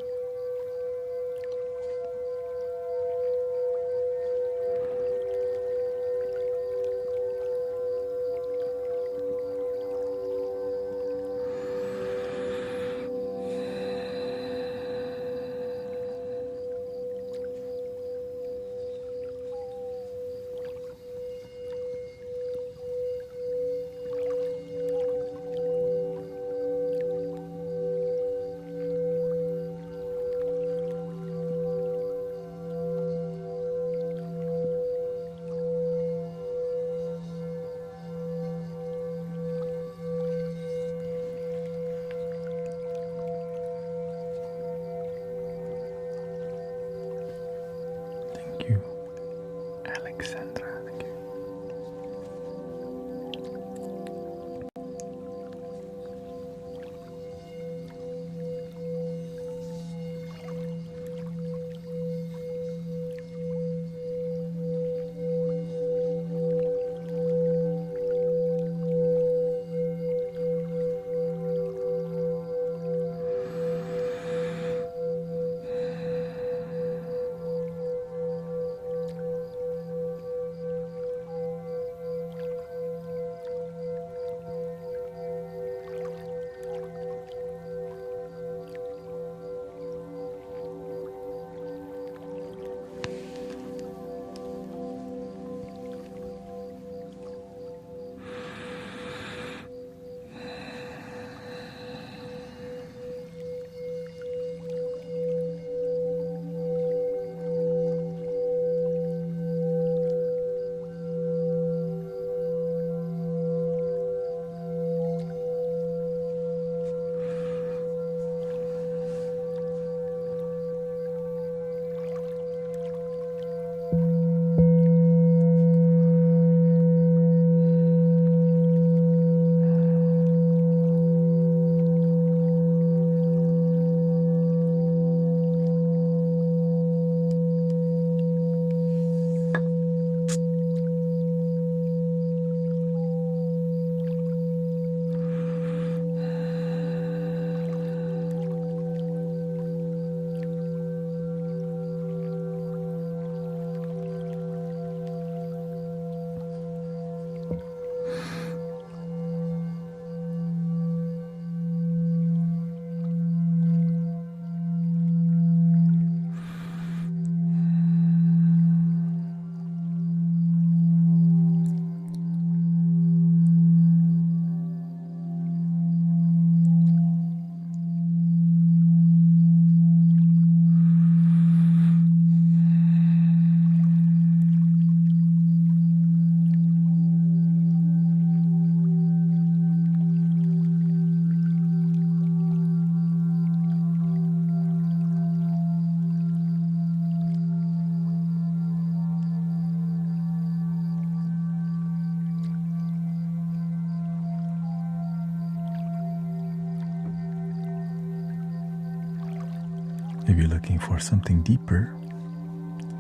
If you're looking for something deeper,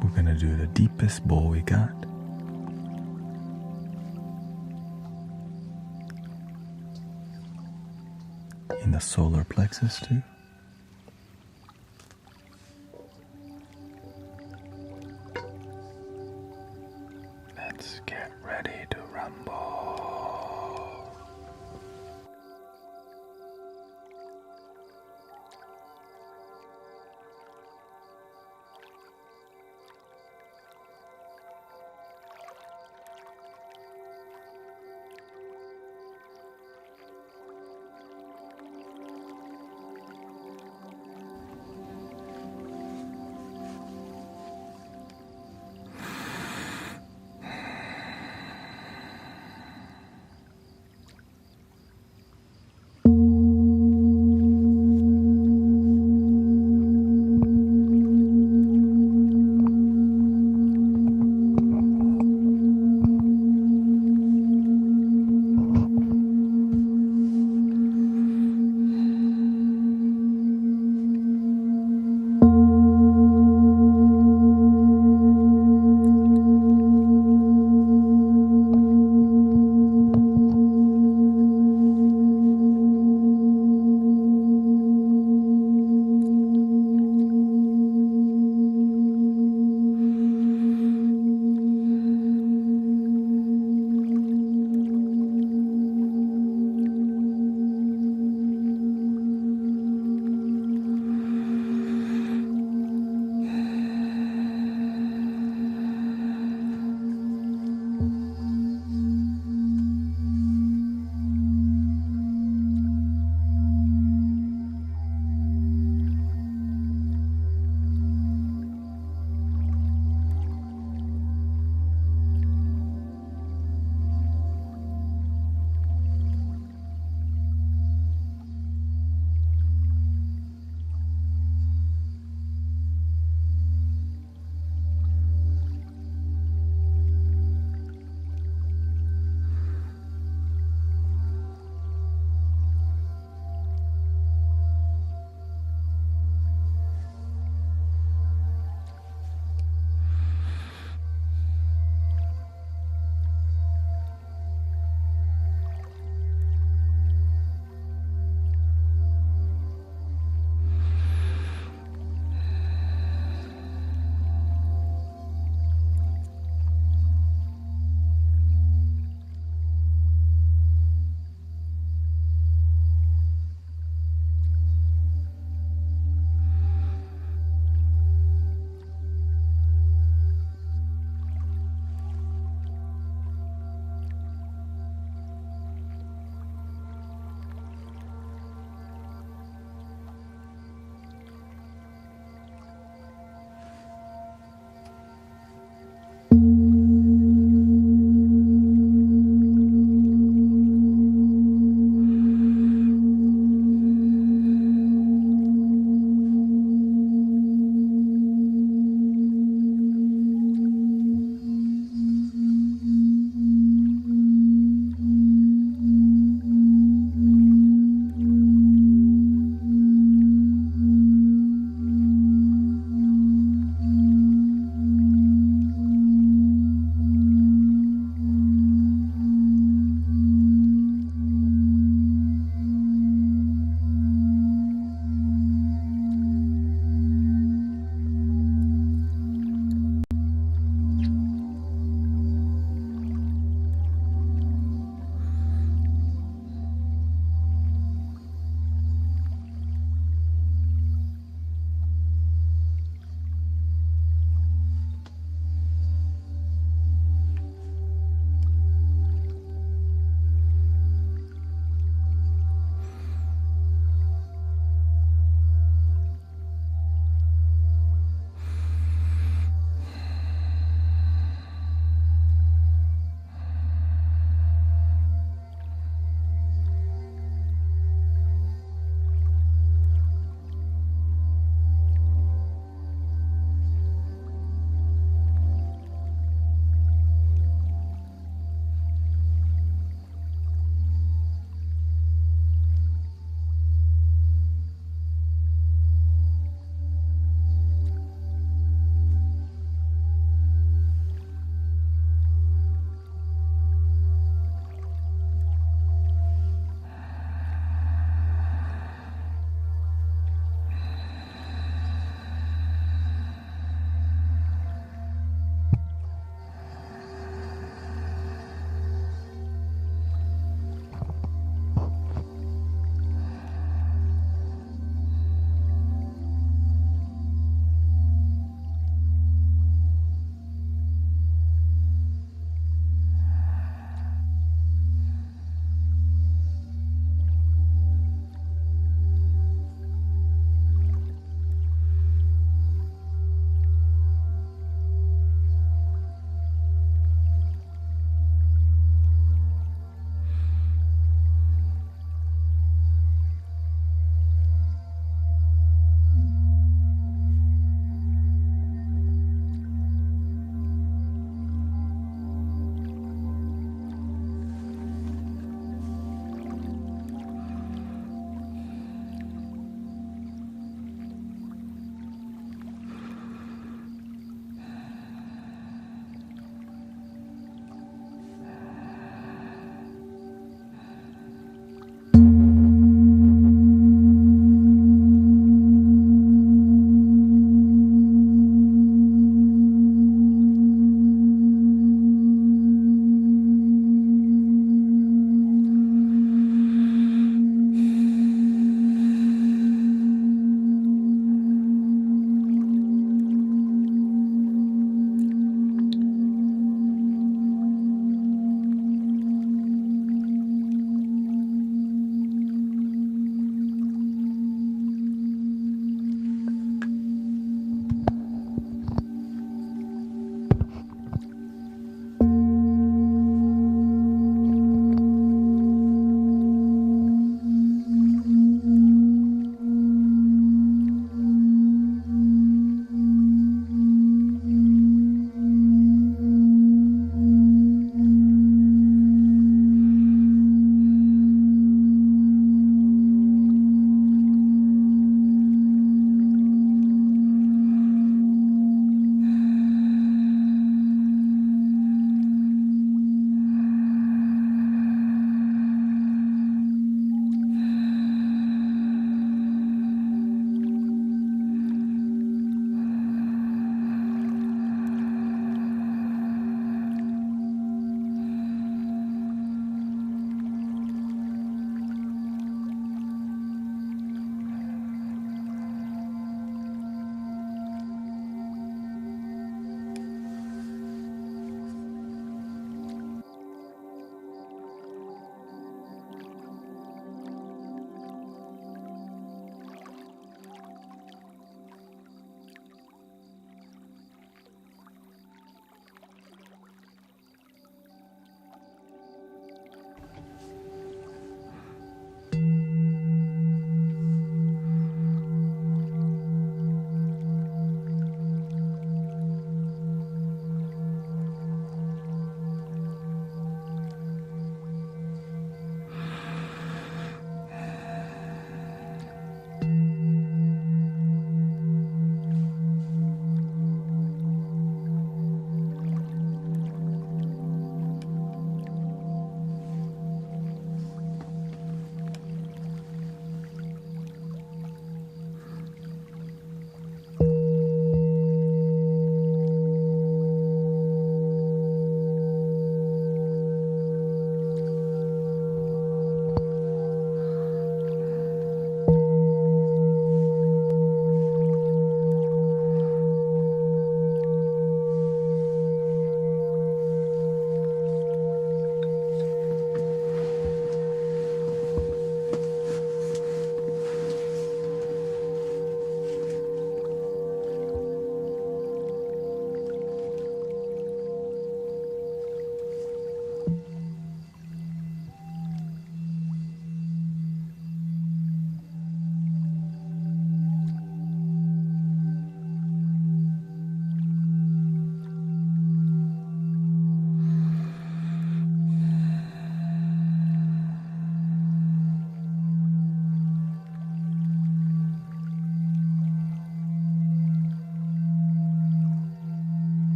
we're going to do the deepest bowl we got. In the solar plexus too. Let's get ready to rumble.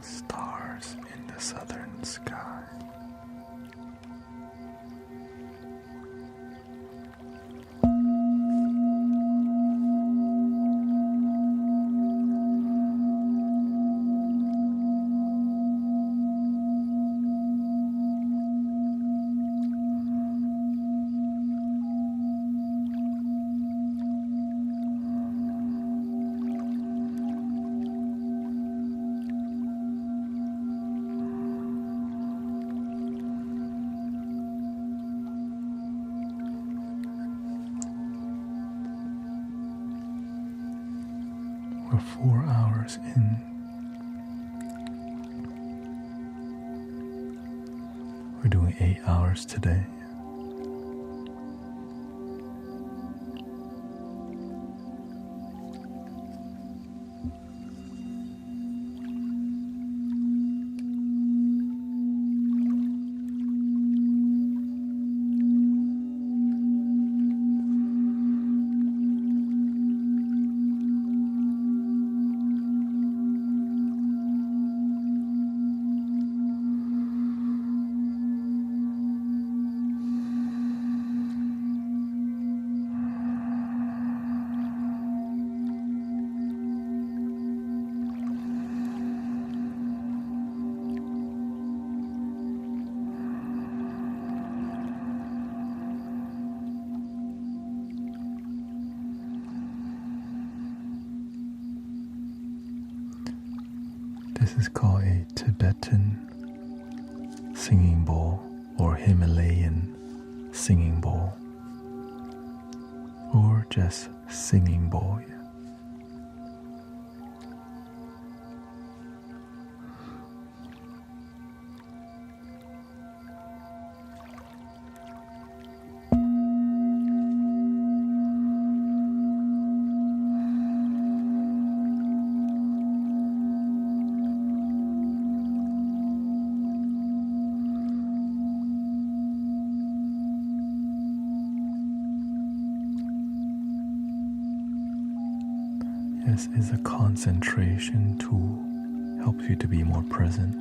Stars in the southern sky. We're 4 hours in. We're doing 8 hours today. This is called a Tibetan singing bowl or Himalayan singing bowl or just singing bowl. This is a concentration tool, helps you to be more present.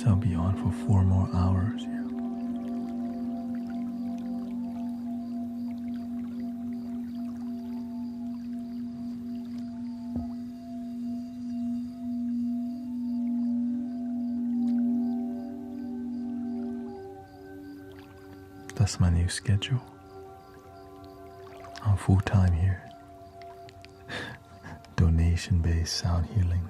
guess I'll be on for 4 more hours. Yeah. That's my new schedule. I'm full time here. Donation-based sound healing.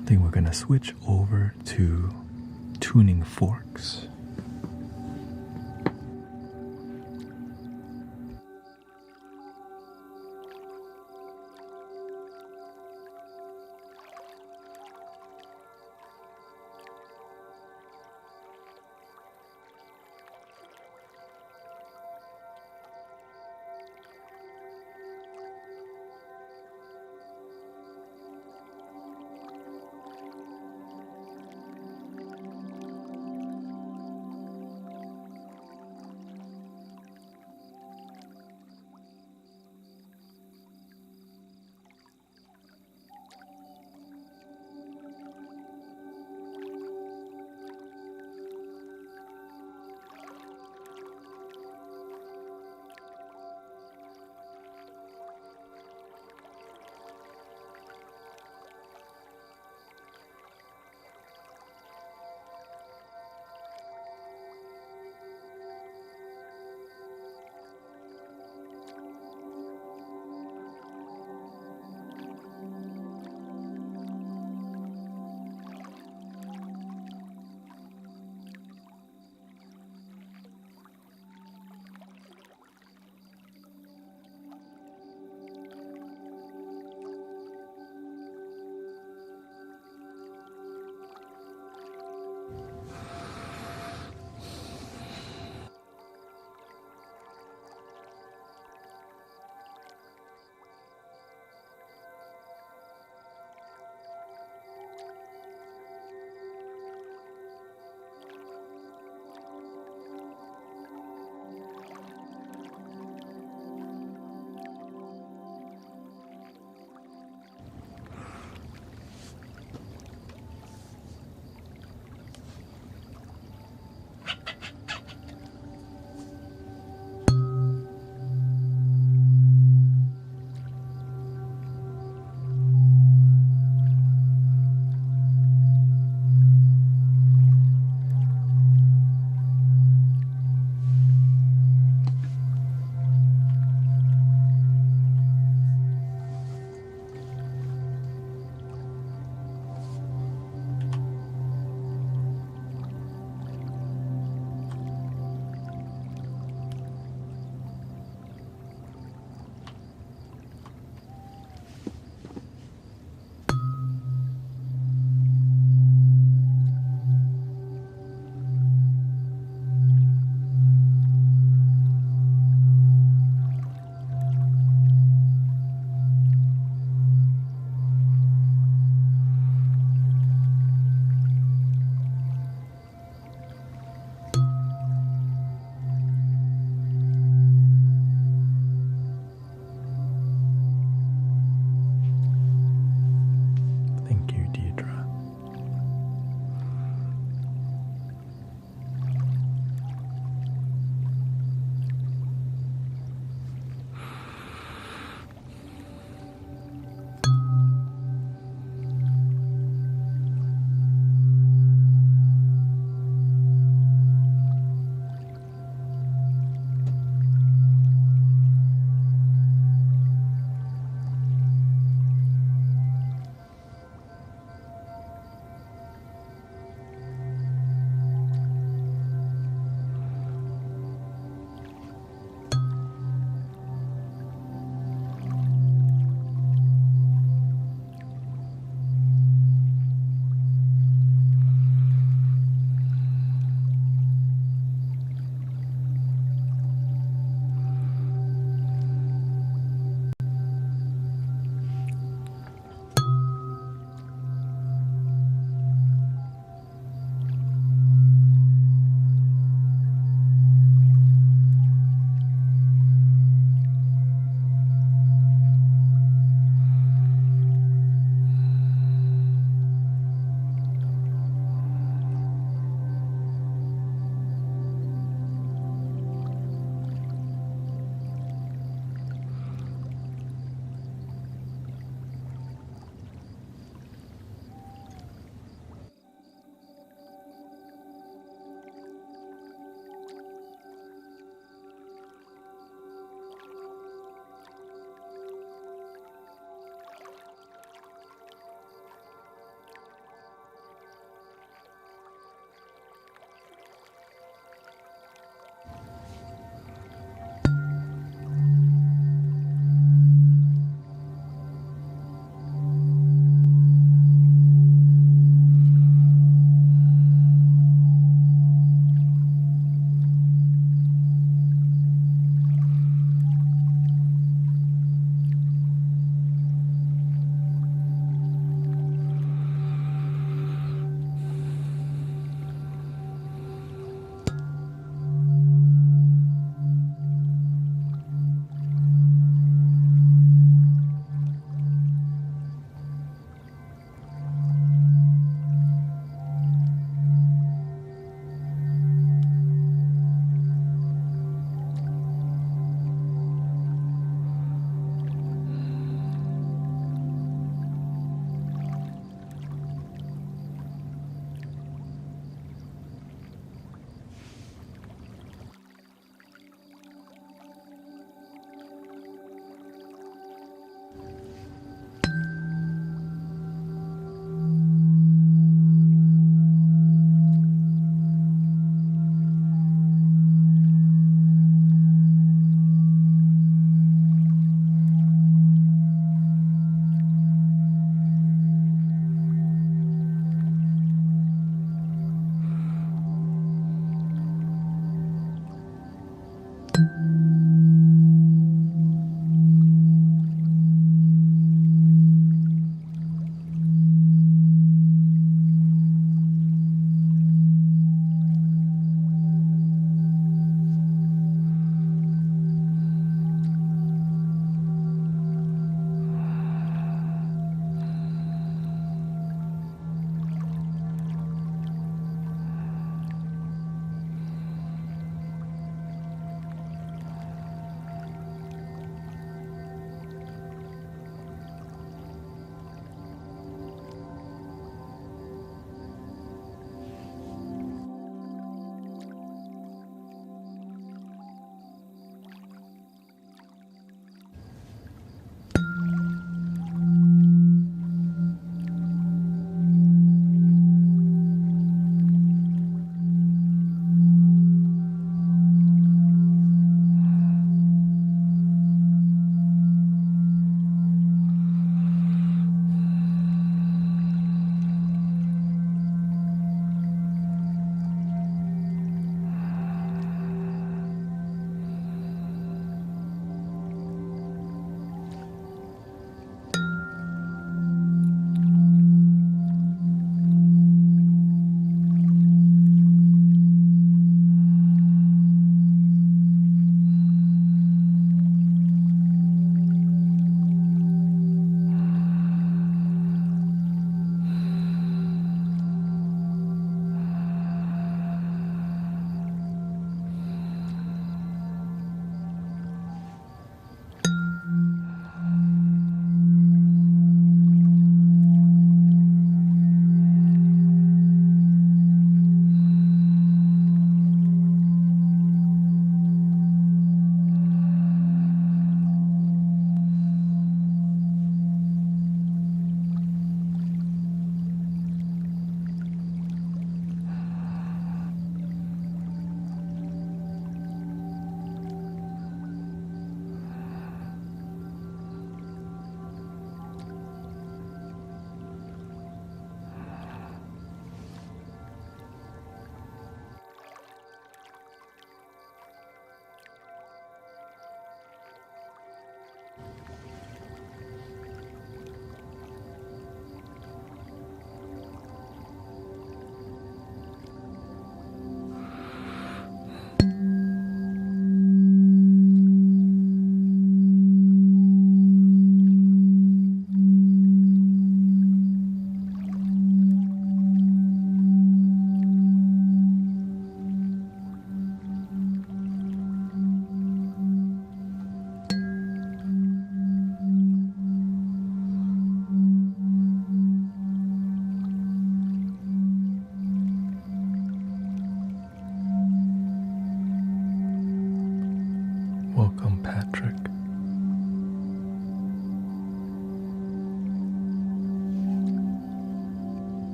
I think we're gonna switch over to tuning forks.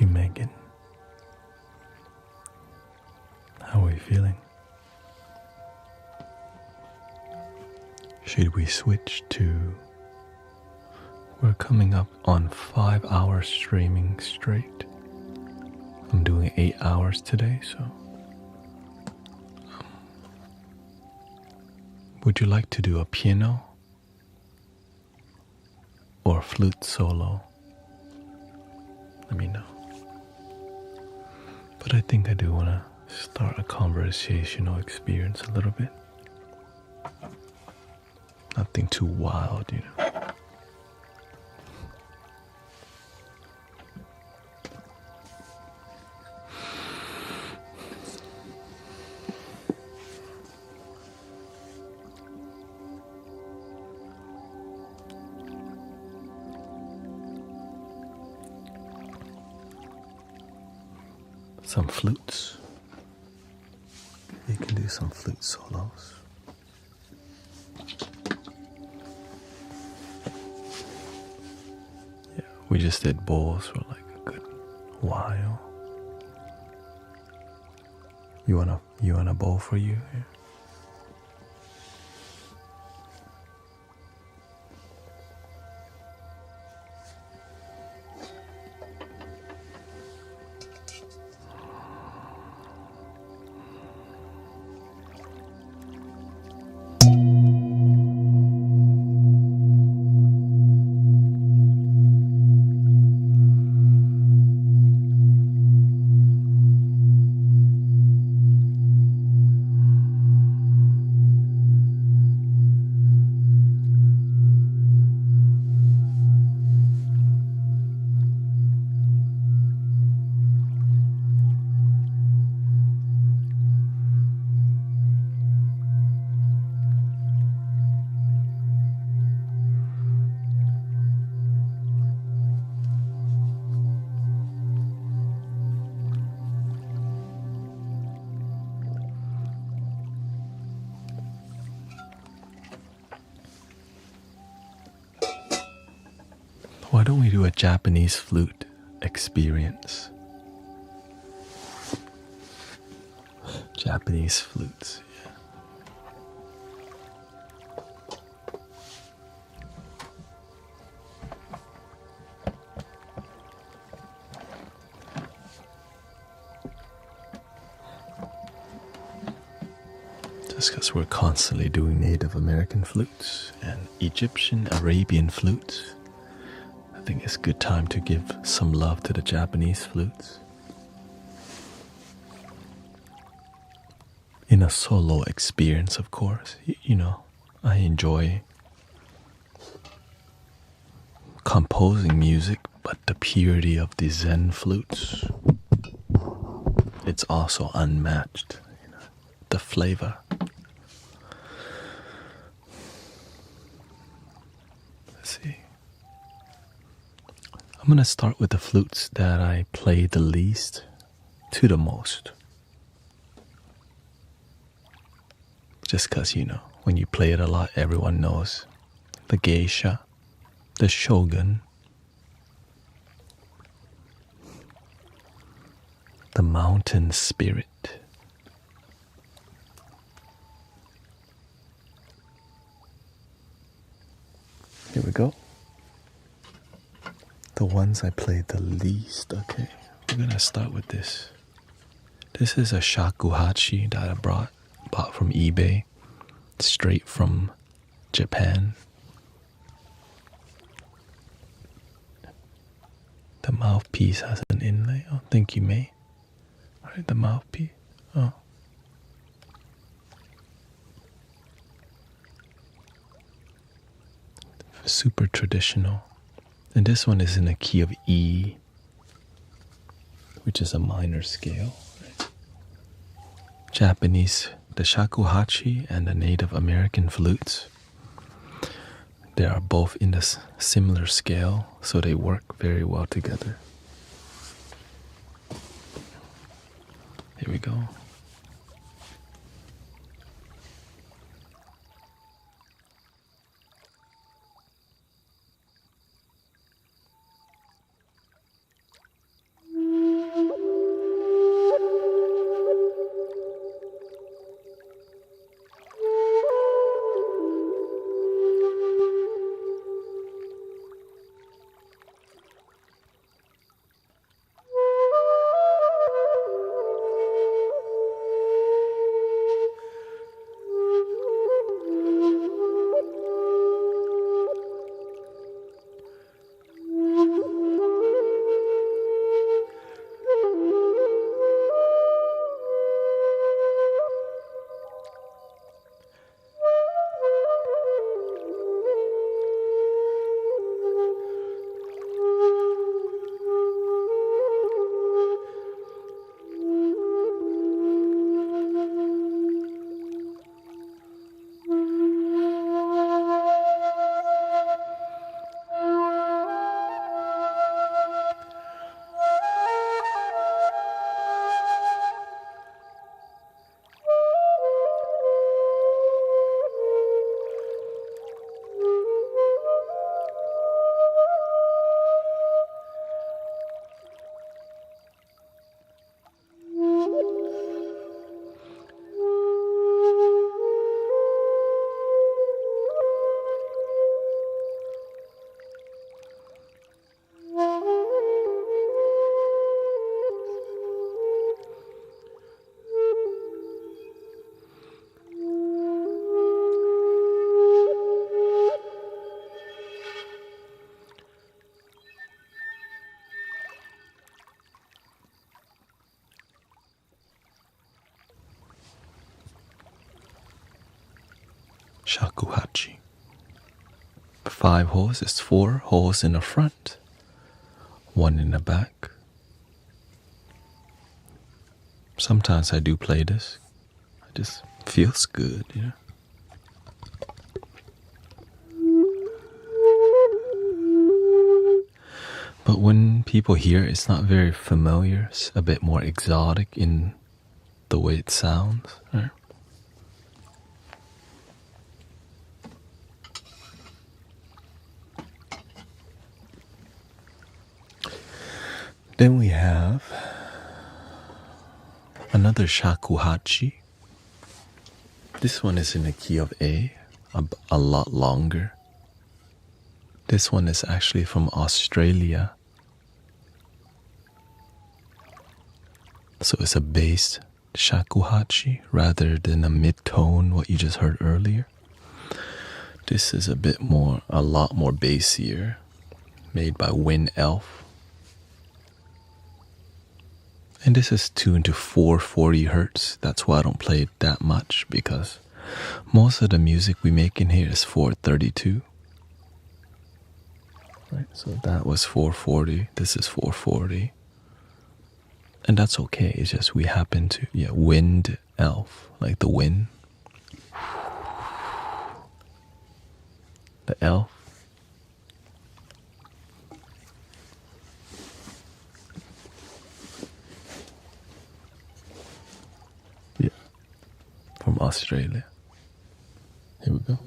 Thank you, Megan. How are you feeling? Should we switch to... We're coming up on 5 hours streaming straight. I'm doing 8 hours today, so... Would you like to do a piano? Or flute solo? Let me know. But I think I do want to start a conversational experience a little bit. Nothing too wild, you know. Some flutes. You can do some flute solos. Yeah, we just did bowls for like a good while. You want a bowl for you? Yeah. Why don't we do a Japanese flute experience? Japanese flutes, yeah. Just because we're constantly doing Native American flutes and Egyptian, Arabian flutes, I think it's a good time to give some love to the Japanese flutes. In a solo experience, of course, you know, I enjoy composing music, but the purity of the Zen flutes, it's also unmatched, you know, the flavor. Let's see. I'm going to start with the flutes that I play the least to the most. Just because, you know, when you play it a lot, everyone knows the geisha, the shogun, the mountain spirit. Here we go. The ones I played the least. Okay, we're gonna start with this. This is a shakuhachi that I bought from eBay, straight from Japan. The mouthpiece has an inlay. Oh, thank you, May. All right, the mouthpiece. Oh. Super traditional. And this one is in a key of E, which is a minor scale. Right? Japanese, the shakuhachi and the Native American flutes, they are both in the similar scale, so they work very well together. Here we go. shakuhachi. 5 holes is 4 holes in the front, 1 in the back. Sometimes I do play this. It just feels good, you know. But when people hear it, it's not very familiar. It's a bit more exotic in the way it sounds, right? Then we have another shakuhachi. This one is in the key of A, a lot longer. This one is actually from Australia. So it's a bass shakuhachi rather than a mid-tone, what you just heard earlier. This is a lot more bassier, made by Wind Elf. And this is tuned to 440 hertz. That's why I don't play it that much, because most of the music we make in here is 432. Right, so that was 440. This is 440. And that's okay. It's just we happen to, Wind Elf, like the wind. The elf. Yeah, from Australia. Here we go.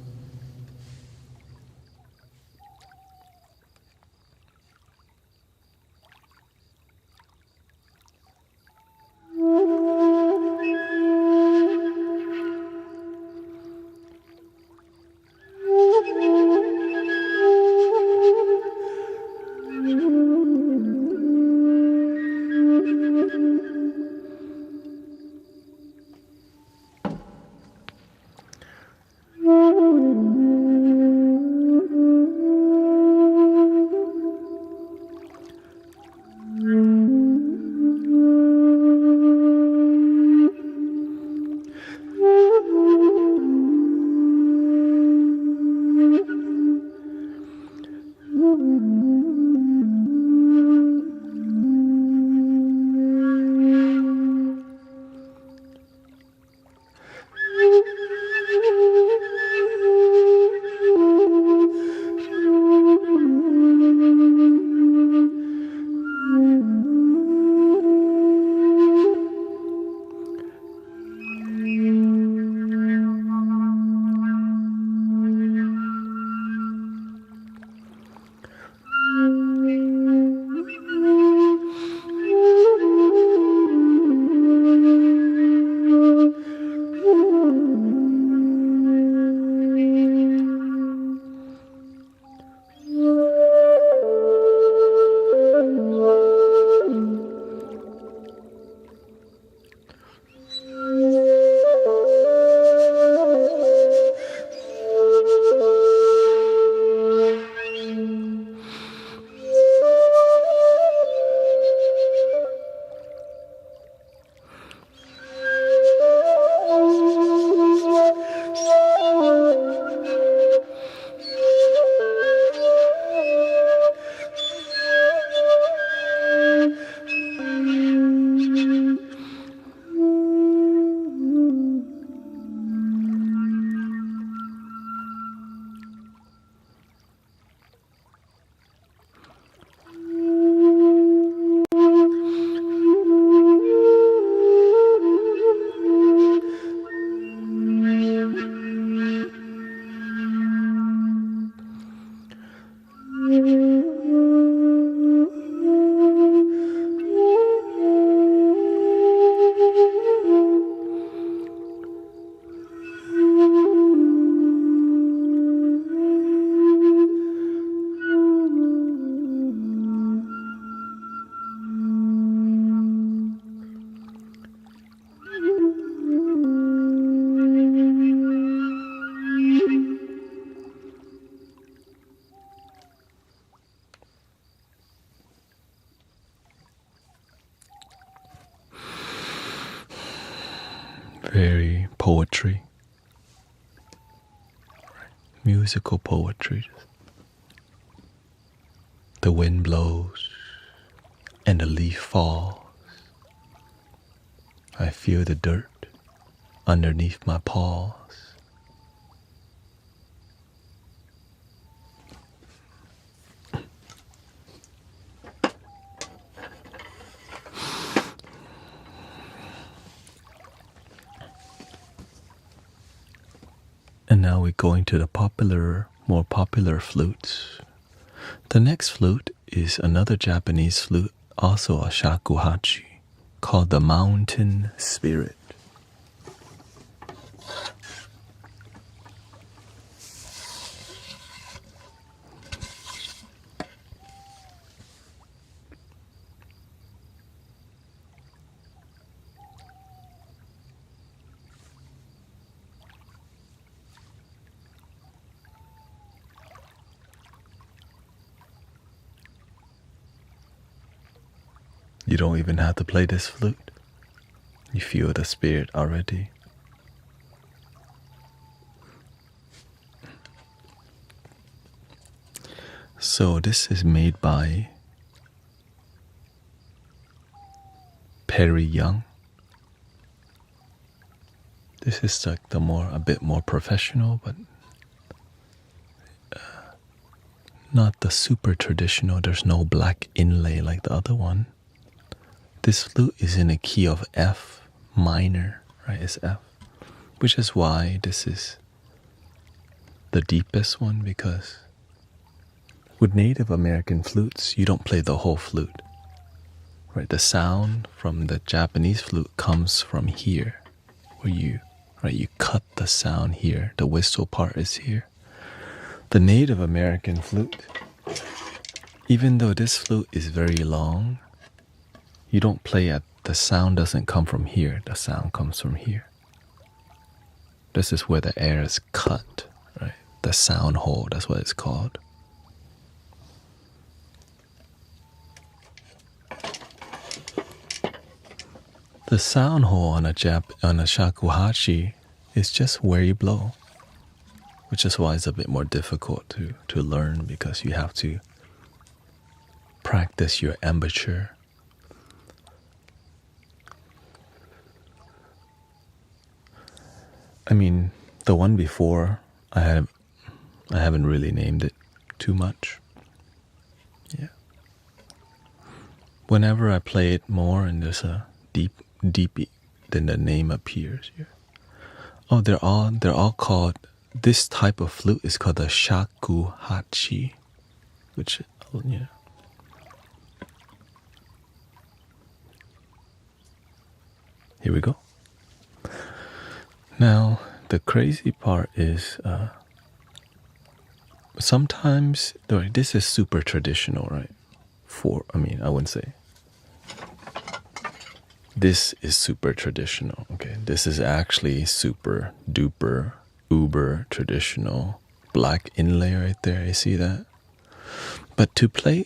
musical poetry. The wind blows and the leaf falls. I feel the dirt underneath my paws. And now we're going to the more popular flutes. The next flute is another Japanese flute, also a shakuhachi, called the Mountain Spirit. You don't even have to play this flute. You feel the spirit already. So this is made by Perry Young. This is like a bit more professional, but not the super traditional. There's no black inlay like the other one. This flute is in a key of F minor, right? It's F, which is why this is the deepest one, because with Native American flutes, you don't play the whole flute, right? The sound from the Japanese flute comes from here, where you cut the sound here. The whistle part is here. The Native American flute, even though this flute is very long, you don't play at, the sound doesn't come from here, the sound comes from here. This is where the air is cut, right? The sound hole, that's what it's called. The sound hole on a shakuhachi is just where you blow, which is why it's a bit more difficult to learn, because you have to practice your embouchure. I mean, the one before, I haven't really named it too much. Yeah. Whenever I play it more and there's a deep, then the name appears here. Oh, they're all called, this type of flute is called a shakuhachi, which, yeah. Here we go. Now, the crazy part is sometimes, this is super traditional, right? I wouldn't say. This is super traditional, okay? This is actually super duper, uber traditional. Black inlay right there, you see that? But to play,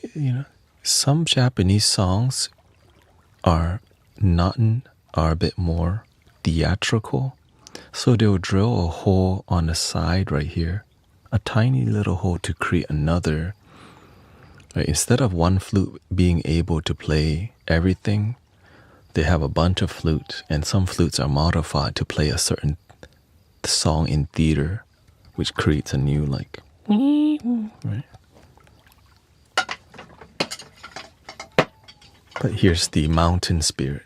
some Japanese songs are a bit more theatrical. So they'll drill a hole on the side right here, a tiny little hole to create another. Right? Instead of one flute being able to play everything, they have a bunch of flutes, and some flutes are modified to play a certain song in theater, which creates a new right? But here's the Mountain Spirit.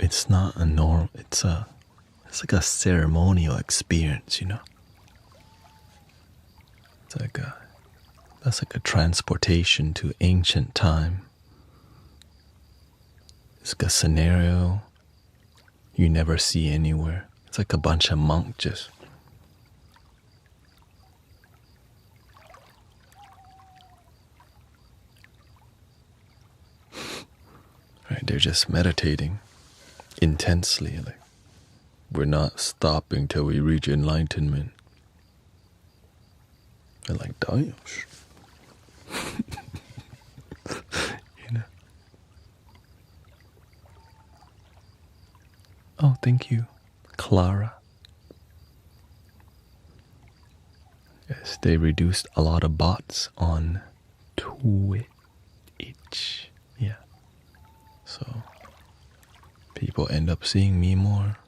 It's not a norm. It's like a ceremonial experience, you know. It's like that's like a transportation to ancient time. It's like a scenario you never see anywhere. It's like a bunch of monks just right, they're just meditating intensely, like we're not stopping till we reach enlightenment. They're like, damn. You know. Oh, thank you, Clara. Yes, they reduced a lot of bots on Twitch. Yeah. So people end up seeing me more.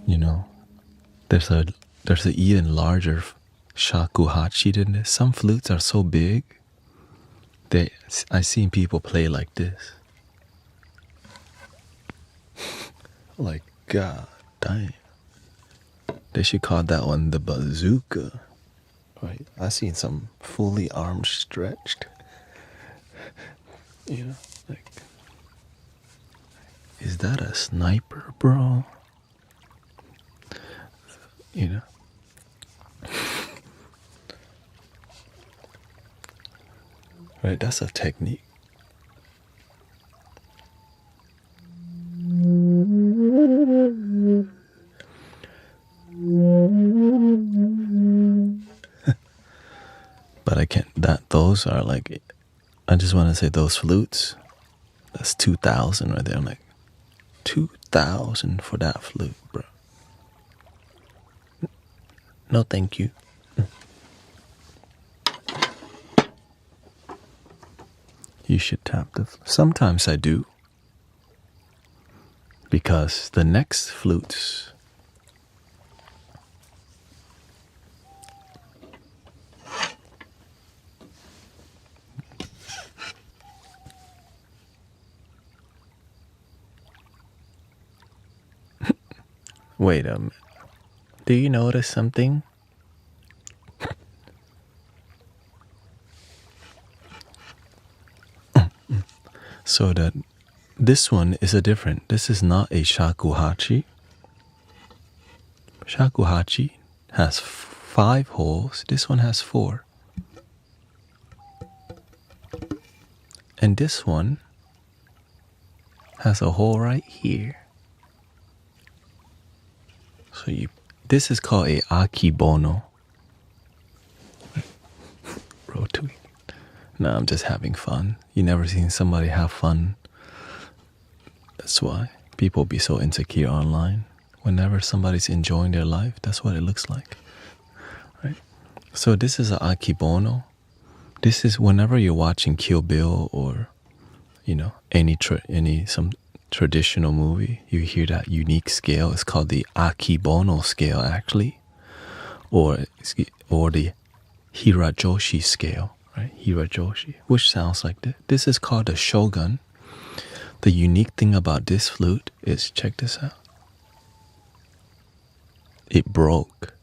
You know, there's an even larger shakuhachi than this. Some flutes are so big. I've seen people play like this. Like, god damn. They should call that one the bazooka. Right? I've seen some fully armed stretched. You know, like, is that a sniper, bro? You know? Right, that's a technique. But I can't, those are like, I just want to say those flutes, that's 2,000 right there. I'm like, 2,000 for that flute, bro. No, thank you. You should tap the. Sometimes I do. Because the next flutes. Wait a minute. Do you notice something? So that this one is a different. This is not a shakuhachi. Shakuhachi has 5 holes. This one has 4. And this one has a hole right here. So this is called a akibono. Rotui. No, I'm just having fun. You never seen somebody have fun. That's why people be so insecure online. Whenever somebody's enjoying their life, that's what it looks like. Right? So this is an akibono. This is whenever you're watching Kill Bill or, some traditional movie, you hear that unique scale. It's called the akibono scale, actually, or the hirajoshi scale, right? Hirajoshi, which sounds like this. This is called the shogun. The unique thing about this flute is, check this out. It broke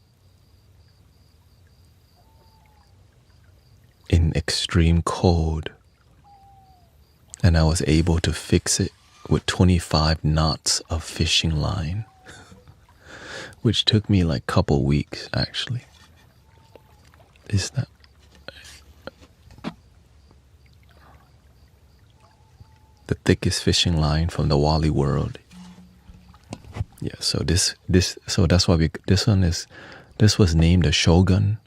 in extreme cold, and I was able to fix it with 25 knots of fishing line, which took me like a couple weeks, actually. Is that the thickest fishing line from the Wally world? Yeah, so so that's why this was named a shogun,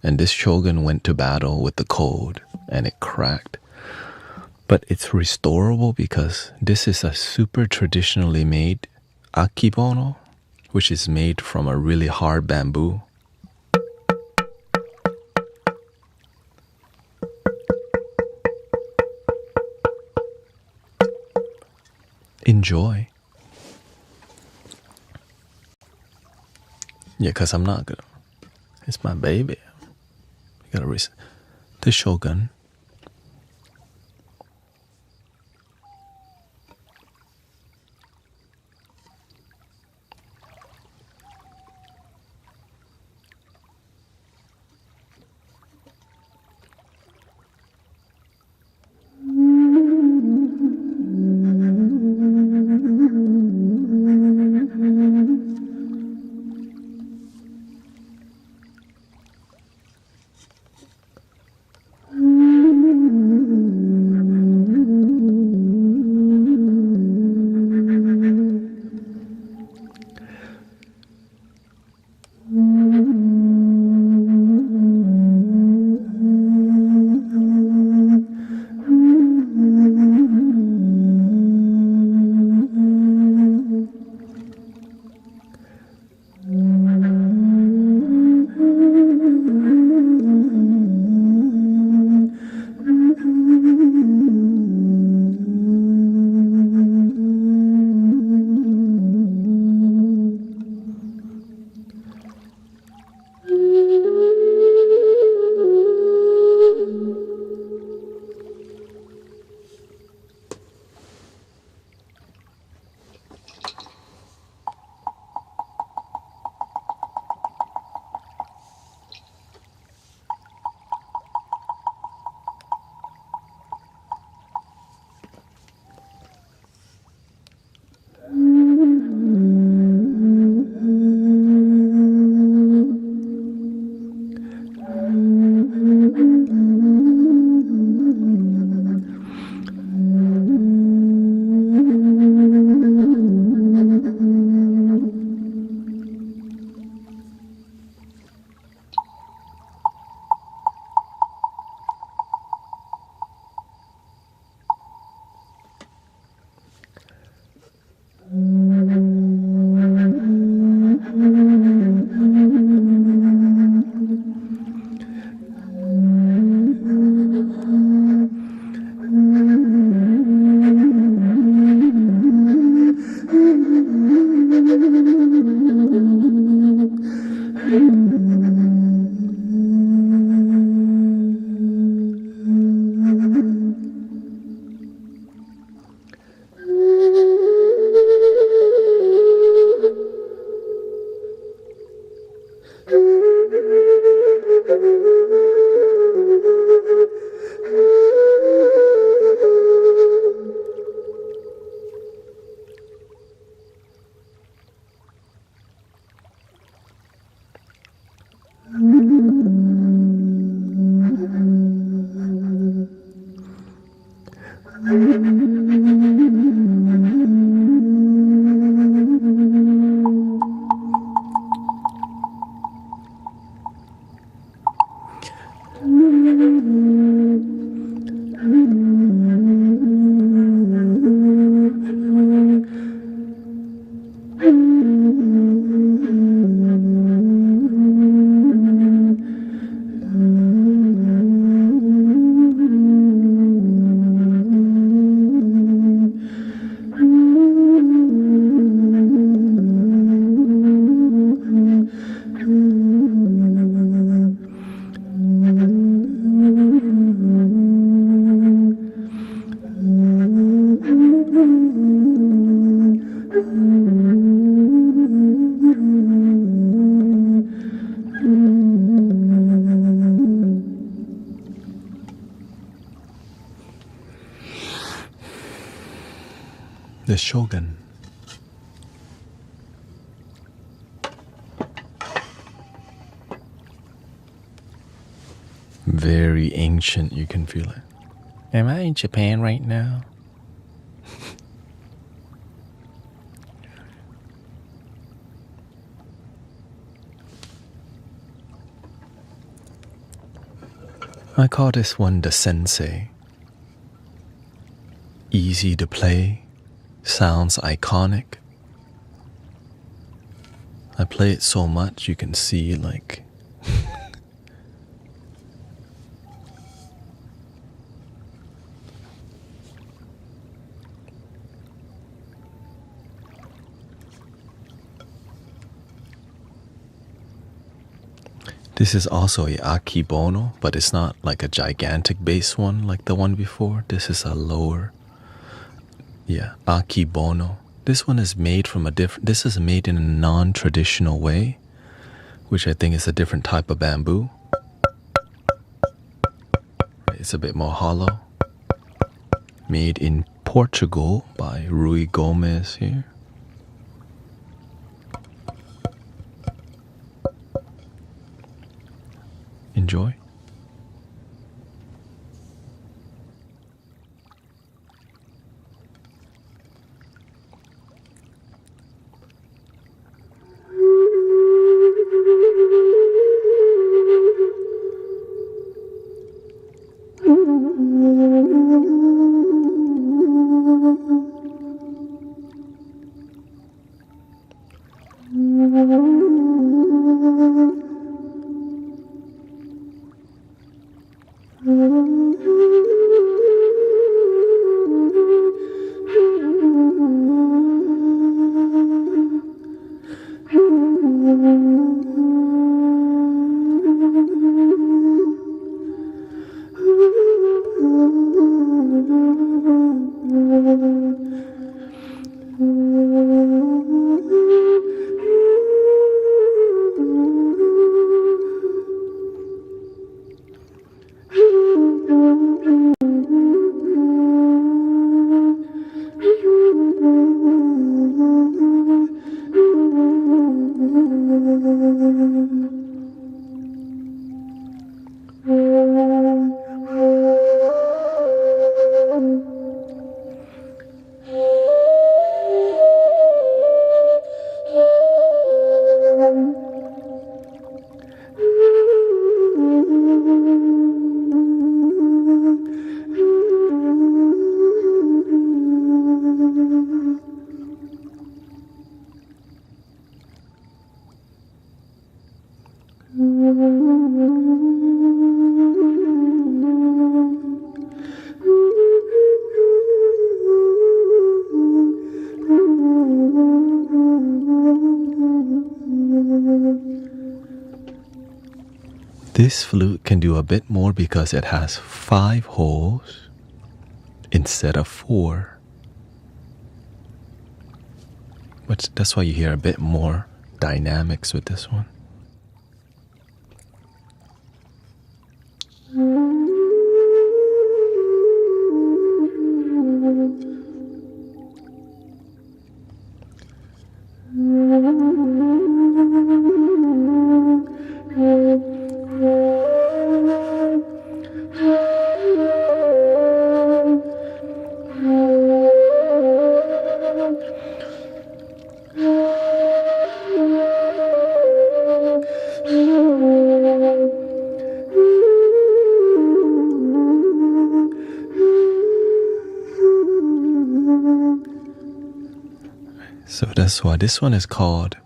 and this shogun went to battle with the cold and it cracked. But it's restorable because this is a super traditionally made akibono, which is made from a really hard bamboo. Enjoy. Yeah, because I'm not gonna. It's my baby. You gotta the shogun. the Shogun. Very ancient, you can feel it. Am I in Japan right now? I call this one the Sensei. Easy to play, sounds iconic. I play it so much you can see like this is also a Akibono, but it's not like a gigantic bass one like the one before. This is a lower, Akibono. This one is made from this is made in a non-traditional way, which I think is a different type of bamboo. It's a bit more hollow. Made in Portugal by Rui Gomez here. Enjoy. This flute can do a bit more because it has 5 holes instead of 4. But that's why you hear a bit more dynamics with this one. So that's why this one is called,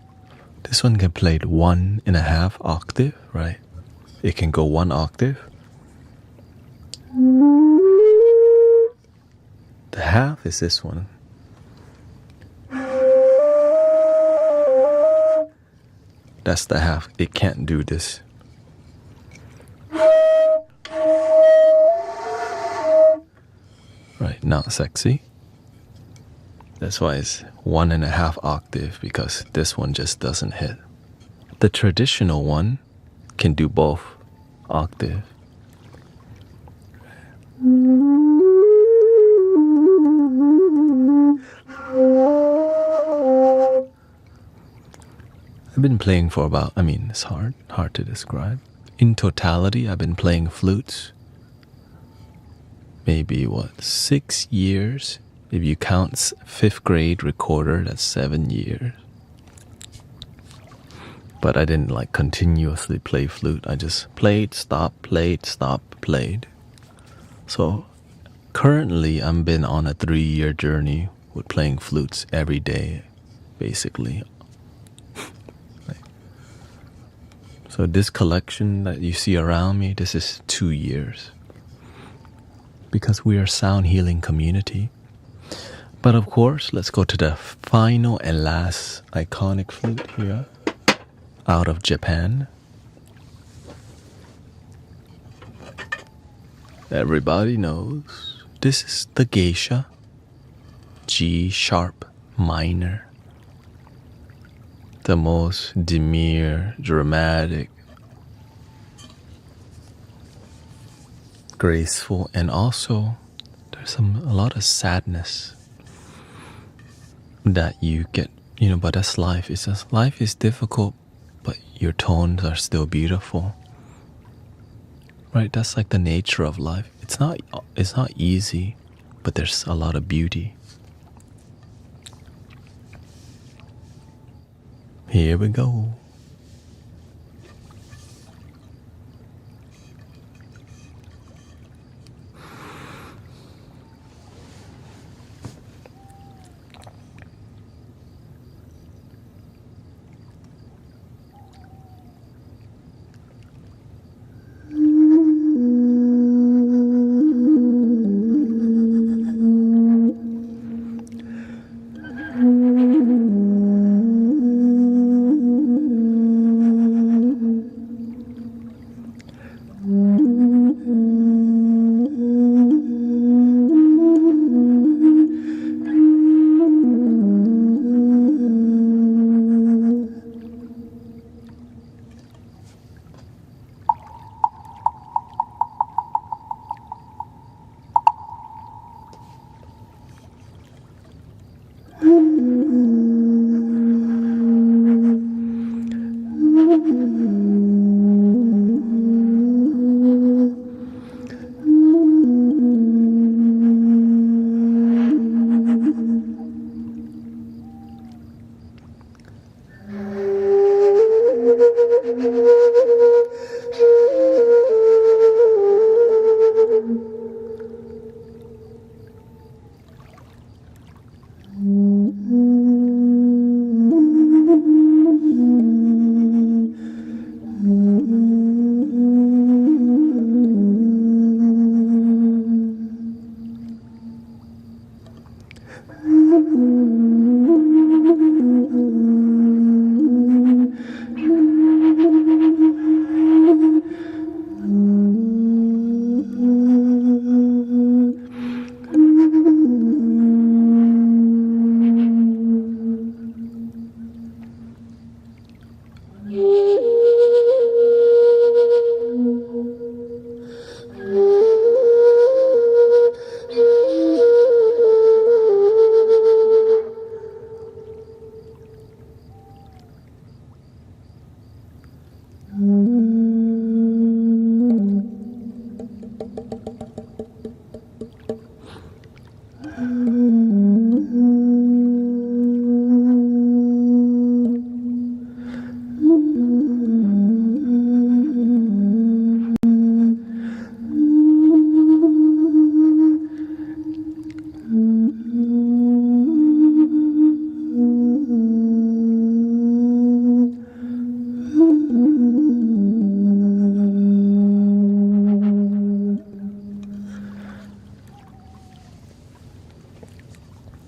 this one can play 1.5 octave, right? It can go 1 octave. The half is this one. That's the half. It can't do this. Right, not sexy. That's why it's 1.5 octave, because this one just doesn't hit. The traditional one can do both octave. I've been playing for about, it's hard to describe. In totality, I've been playing flutes maybe 6 years. If you count 5th grade recorder, that's 7 years. But I didn't continuously play flute. I just played, stopped, played, stopped, played. So currently I've been on a 3-year journey with playing flutes every day, basically. So this collection that you see around me, this is 2 years. Because we are a sound healing community. But of course, let's go to the final and last iconic flute here, out of Japan. Everybody knows this is the geisha, G sharp minor. The most demure, dramatic, graceful, and also there's a lot of sadness that you get, but that's life. It's just life is difficult, but your tones are still beautiful. Right? That's like the nature of life. It's not easy, but there's a lot of beauty. Here we go.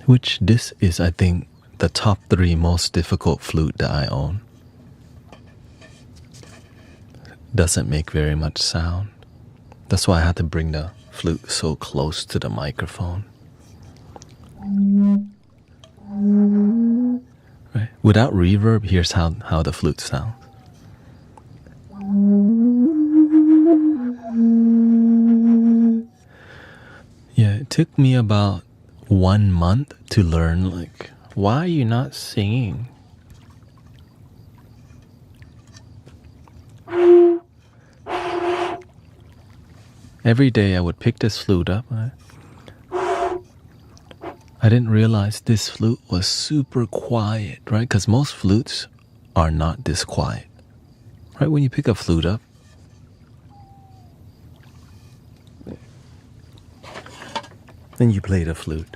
Which this is, I think, the top 3 most difficult flute that I own. Doesn't make very much sound. That's why I had to bring the flute so close to the microphone. Right? Without reverb, here's how the flute sounds. Yeah, it took me about 1 month to learn, like, why are you not singing? Every day I would pick this flute up. I didn't realize this flute was super quiet, right? Because most flutes are not this quiet, right? When you pick a flute up, then you play the flute.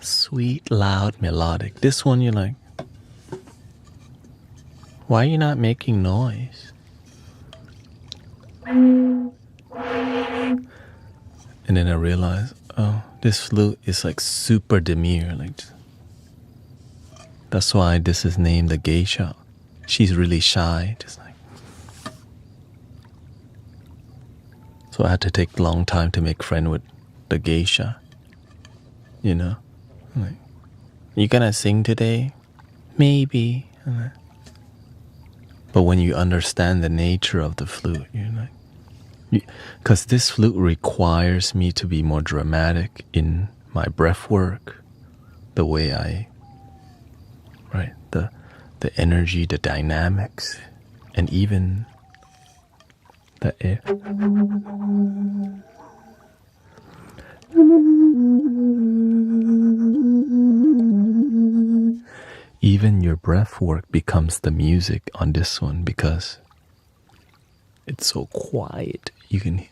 Sweet, loud, melodic. This one, you're like, why are you not making noise? And then I realized, oh, this flute is like super demure. Like, that's why this is named the geisha. She's really shy. Just like, so I had to take a long time to make friend with the geisha. You know, like, you gonna sing today? Maybe. But when you understand the nature of the flute, you're like, because this flute requires me to be more dramatic in my breath work, the way I, right, the energy, the dynamics, and even the air. Even your breath work becomes the music on this one because it's so quiet. You can hear.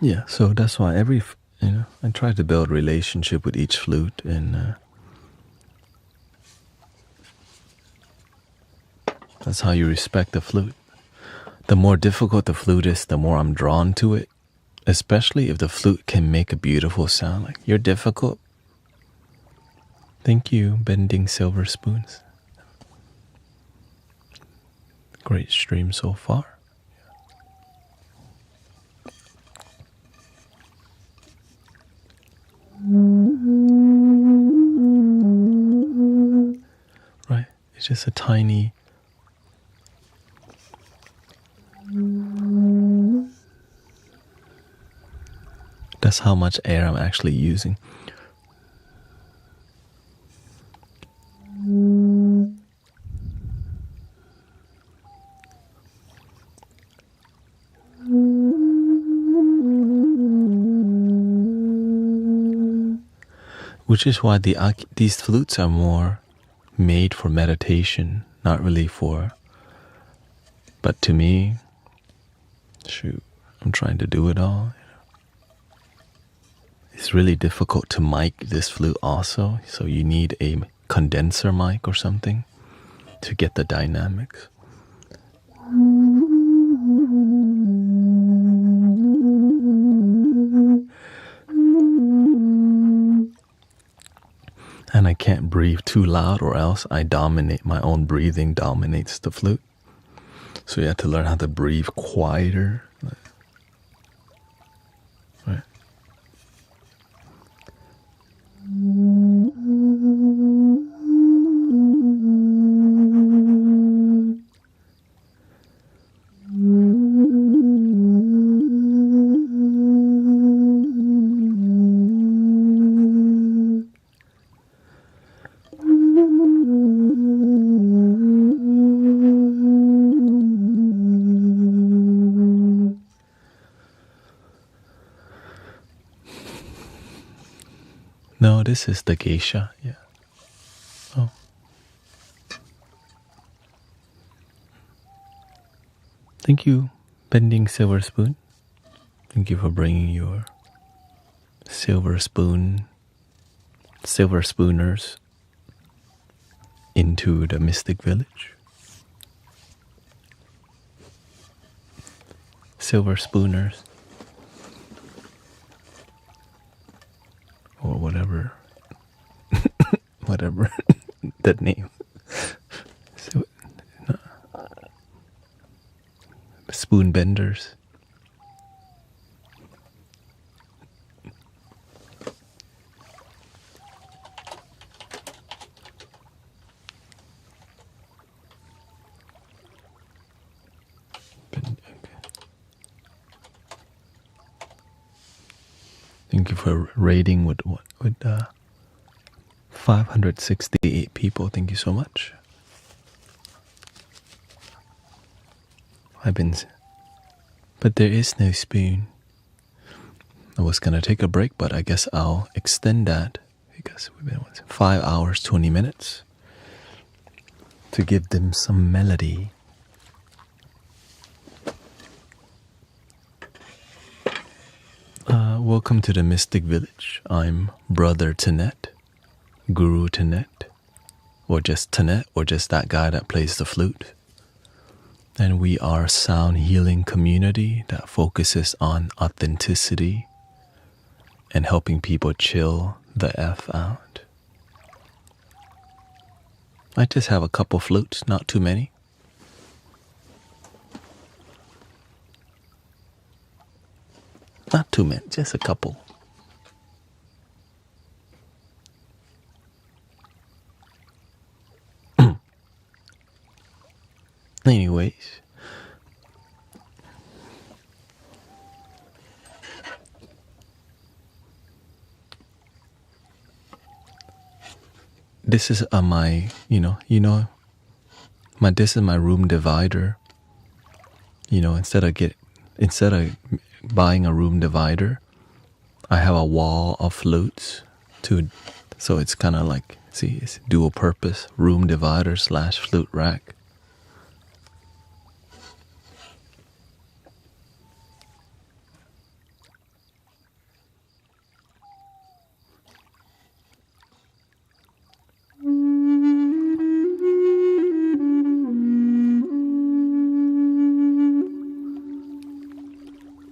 Yeah, so that's why I try to build relationship with each flute, and that's how you respect the flute. The more difficult the flute is, the more I'm drawn to it, especially if the flute can make a beautiful sound. Like, you're difficult. Thank you, Bending Silver Spoons. Great stream so far. Right, it's just a tiny. That's how much air I'm actually using. Which is why these flutes are more made for meditation, not really for. But to me, shoot, I'm trying to do it all. It's really difficult to mic this flute also, so you need a condenser mic or something to get the dynamics. And I can't breathe too loud or else I dominate. My own breathing dominates the flute. So you have to learn how to breathe quieter. Right. No, this is the geisha, yeah. Oh. Thank you, Bending Silver Spoon. Thank you for bringing your silver spooners into the Mystic Village. Silver spooners, or whatever that name. So, spoon benders. Thank you for raiding with 568 people. Thank you so much. But there is no spoon. I was gonna take a break, but I guess I'll extend that because we've been 5 hours 20 minutes to give them some melody. Welcome to the Mystic Village. I'm Brother Thanet, Guru Thanet, or just Thanet, or just that guy that plays the flute. And we are a sound healing community that focuses on authenticity and helping people chill the F out. I just have a couple flutes, not too many. Not too many, just a couple. Anyways. This is my, this is my room divider. Instead of buying a room divider, I have a wall of flutes so it's kind of like, see, it's dual purpose room divider / flute rack.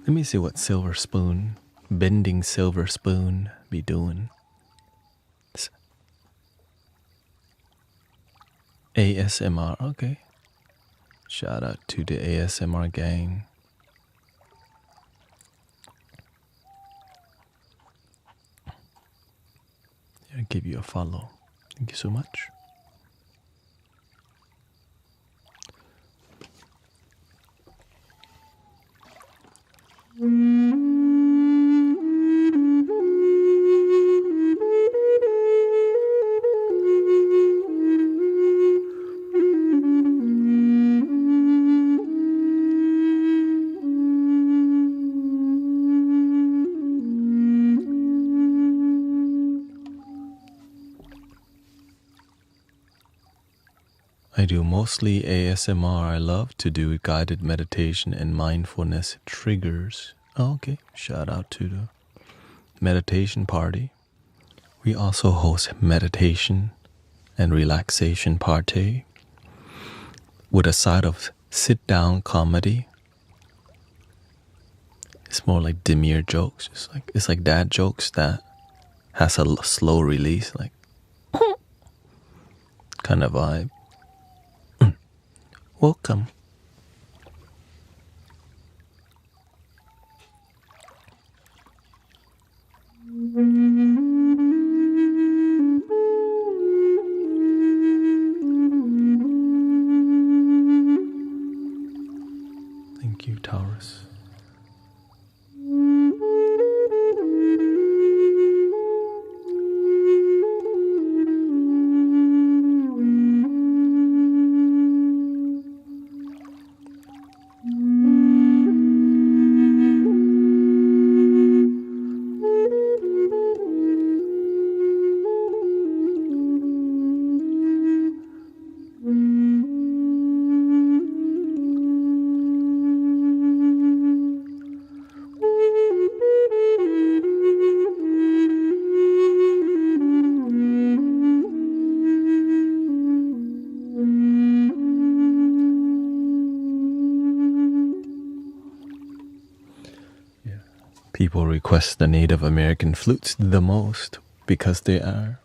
Let me see what Bending Silver Spoon be doing. ASMR, okay. Shout out to the ASMR gang. I'll give you a follow. Thank you so much. I do mostly ASMR. I love to do guided meditation and mindfulness triggers. Oh, okay, shout out to the meditation party. We also host meditation and relaxation party with a side of sit-down comedy. It's more like demure jokes. It's like dad jokes that has a slow release, like kind of vibe. Welcome. Thank you, Taurus. People request the Native American flutes the most because they are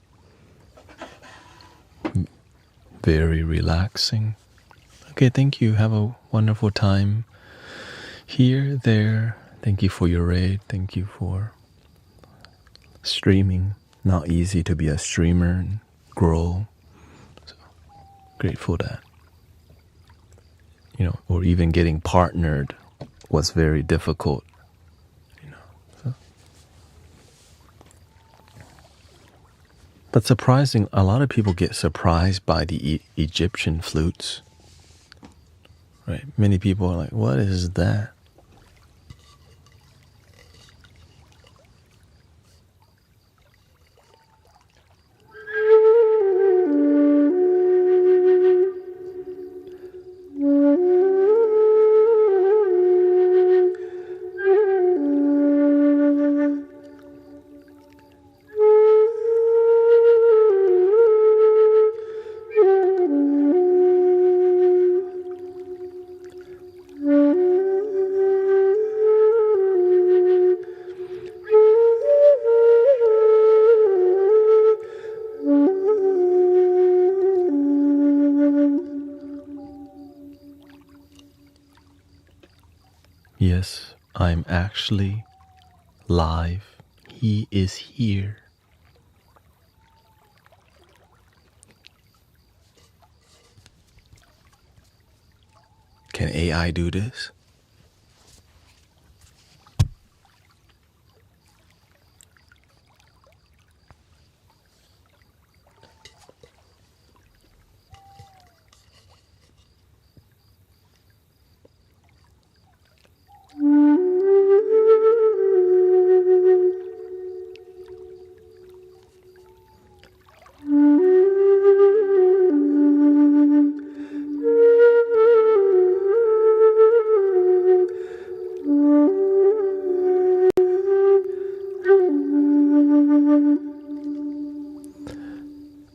very relaxing. Okay, thank you. Have a wonderful time here, there. Thank you for your raid. Thank you for streaming. Not easy to be a streamer and grow. So grateful that, or even getting partnered was very difficult. But surprising, a lot of people get surprised by the Egyptian flutes. Right? Many people are like, what is that? Yes, I'm actually live. He is here. Can AI do this?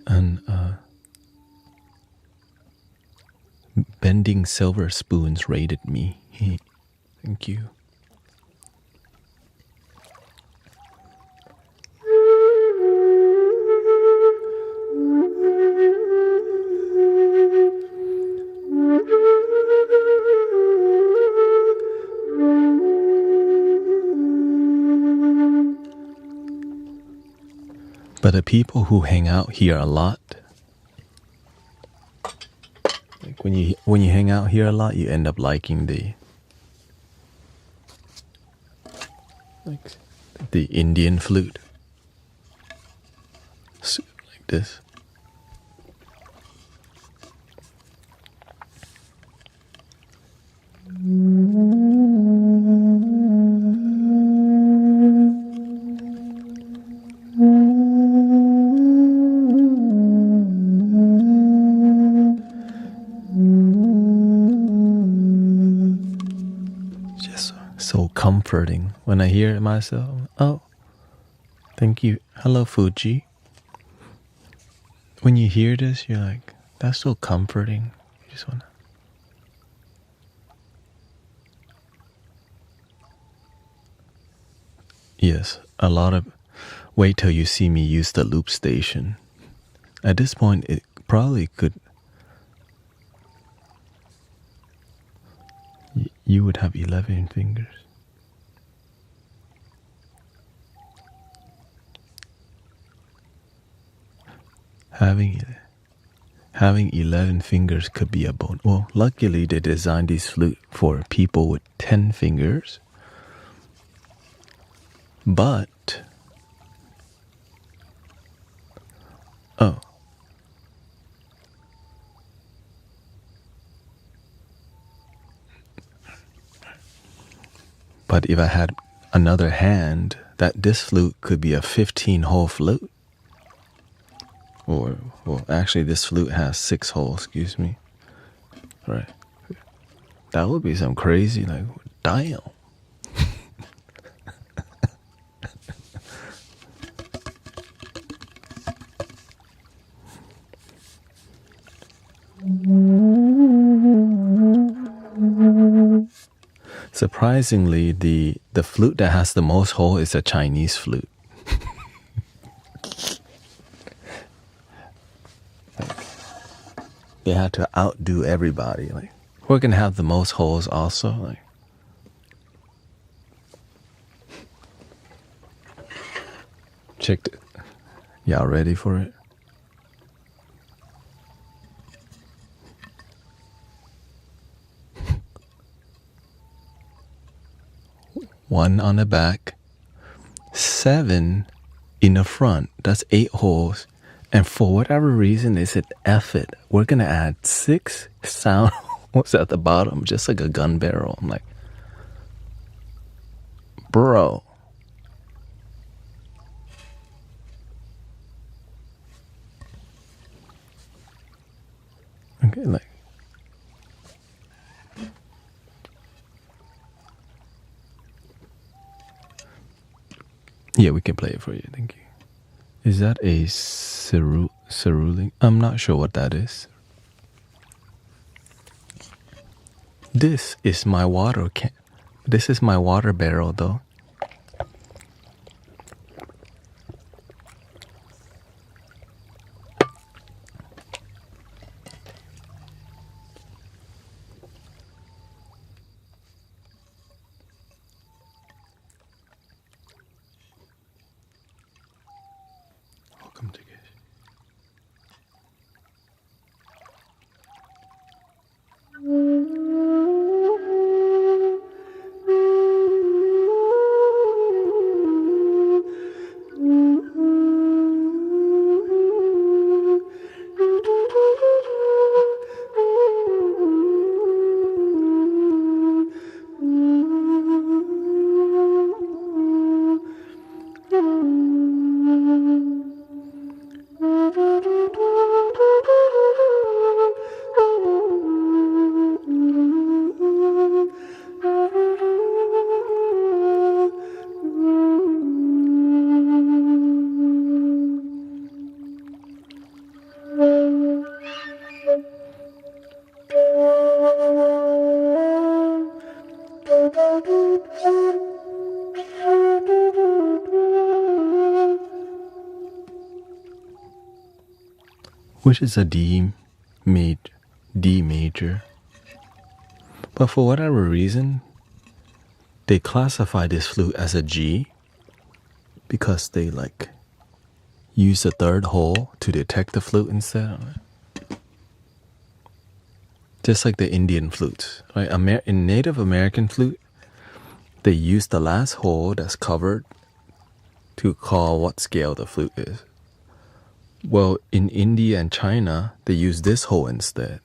And Bending Silver Spoons rated me. Thank you. But the people who hang out here a lot, like when you hang out here a lot, you end up liking the Indian flute, like this. So comforting when I hear it myself. Oh, thank you. Hello, Fuji. When you hear this, you're like, that's so comforting. You just wanna. Yes, a lot of. Wait till you see me use the loop station. At this point, it probably could. You would have 11 fingers. Having 11 fingers could be a bonus. Well, luckily they designed this flute for people with 10 fingers. But But if I had another hand, this flute could be a 15-hole flute. Or, well, actually this flute has 6 holes, excuse me. Right. That would be some crazy, like, damn. Surprisingly, the flute that has the most hole is a Chinese flute. They had to outdo everybody. Like, we're gonna have the most holes also. Like, check it. Y'all ready for it? One on the back, 7 in the front. That's 8 holes. And for whatever reason, they said, F it. We're going to add 6 sound holes at the bottom, just like a gun barrel. I'm like, bro. Okay, like. Yeah, we can play it for you. Thank you. Is that a cerulean? I'm not sure what that is. This is my water can. This is my water barrel, though. Welcome to which is a D major. But for whatever reason, they classify this flute as a G because they like use the third hole to detect the flute instead. Just like the Indian flutes, right? In Native American flute, they use the last hole that's covered to call what scale the flute is. Well, in India and China, they use this hole instead.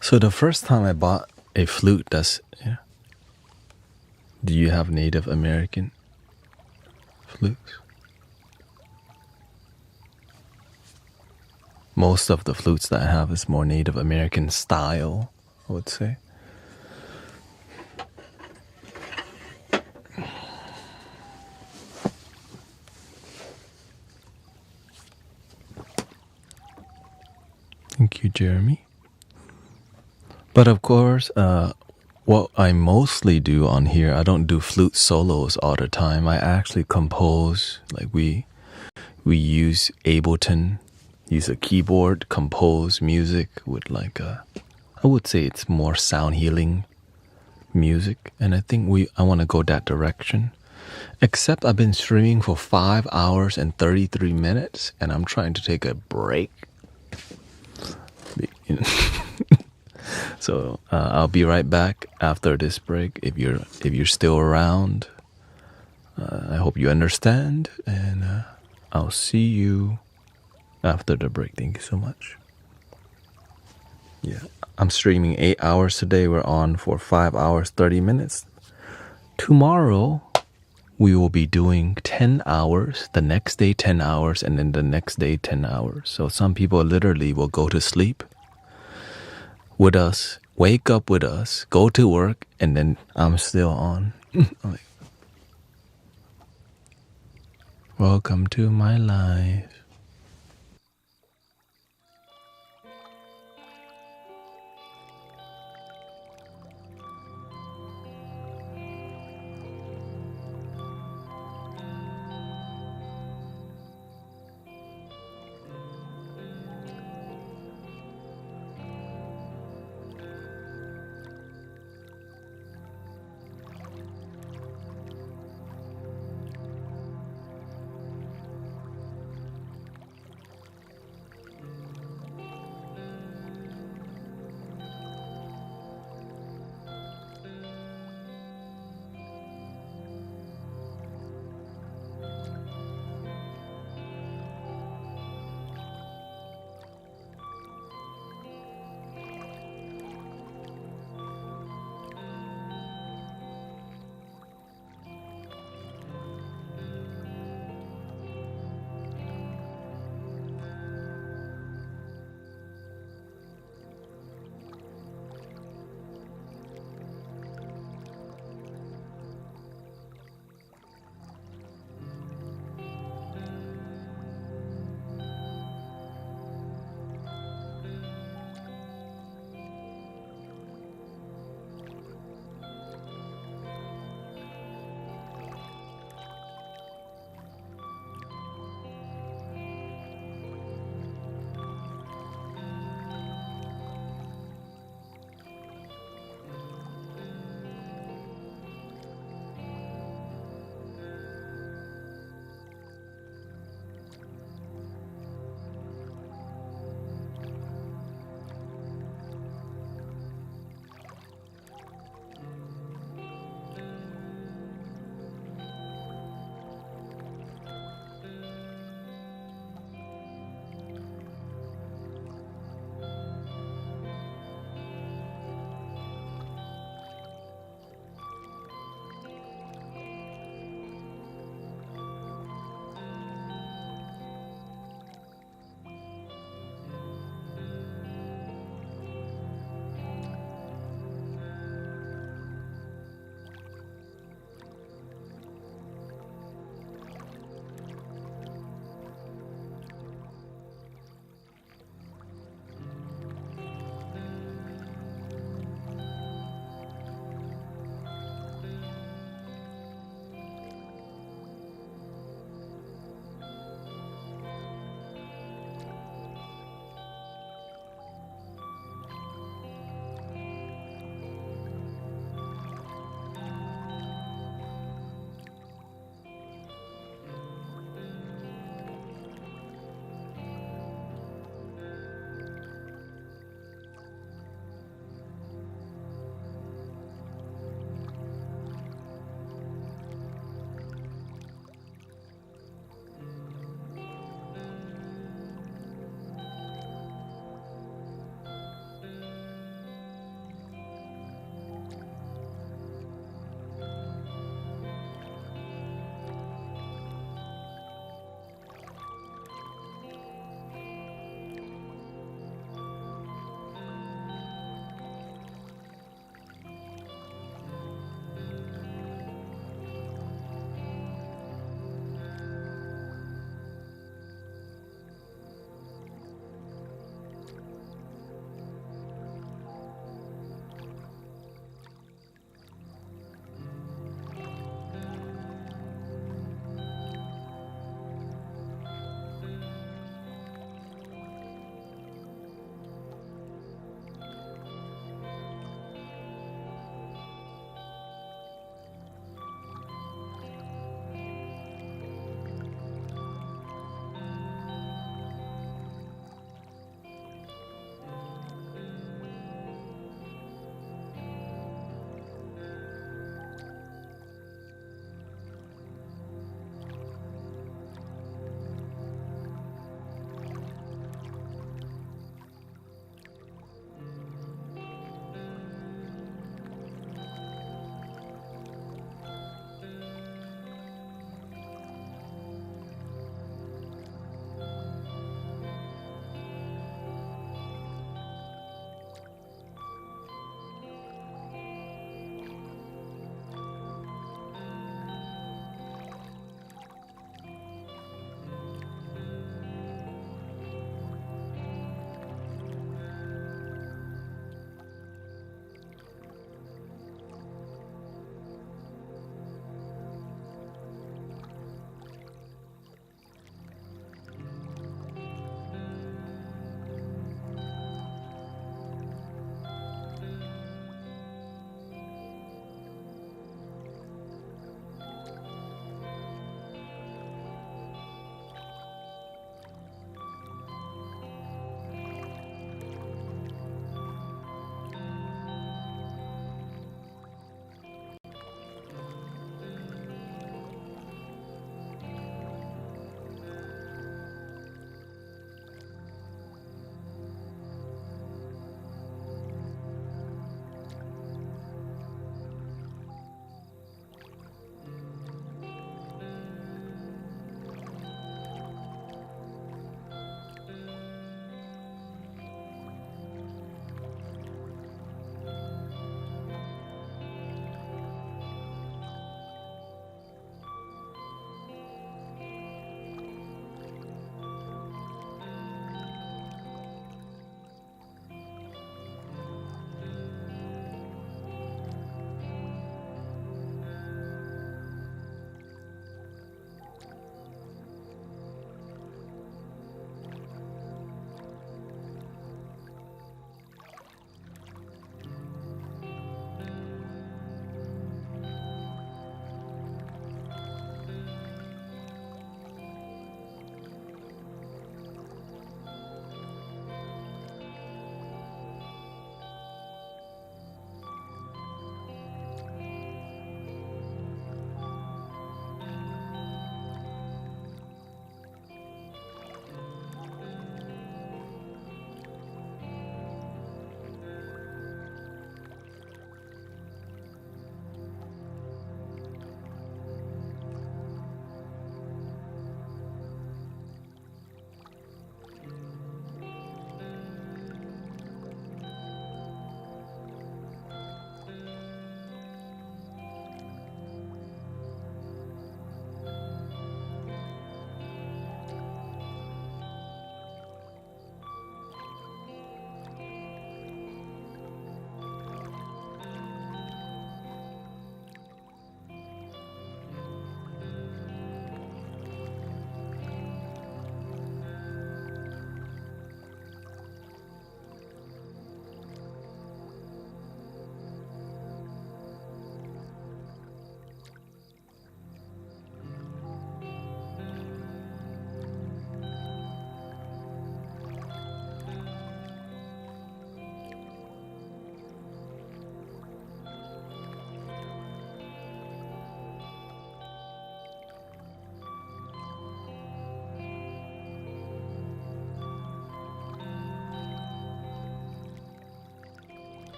So the first time I bought a flute that's... Yeah. Do you have Native American flutes? Most of the flutes that I have is more Native American style, I would say. Thank you, Jeremy. But of course, what I mostly do on here, I don't do flute solos all the time. I actually compose, like we use Ableton, use a keyboard, compose music with like I would say it's more sound healing music. And I think I want to go that direction. Except I've been streaming for 5 hours and 33 minutes and I'm trying to take a break. So I'll be right back after this break. If you're still around, I hope you understand, and I'll see you after the break. Thank you so much. Yeah, I'm streaming 8 hours today. We're on for 5 hours 30 minutes. Tomorrow we will be doing 10 hours. The next day 10 hours, and then the next day 10 hours. So some people literally will go to sleep with us, wake up with us, go to work, and then I'm still on. Like, welcome to my life.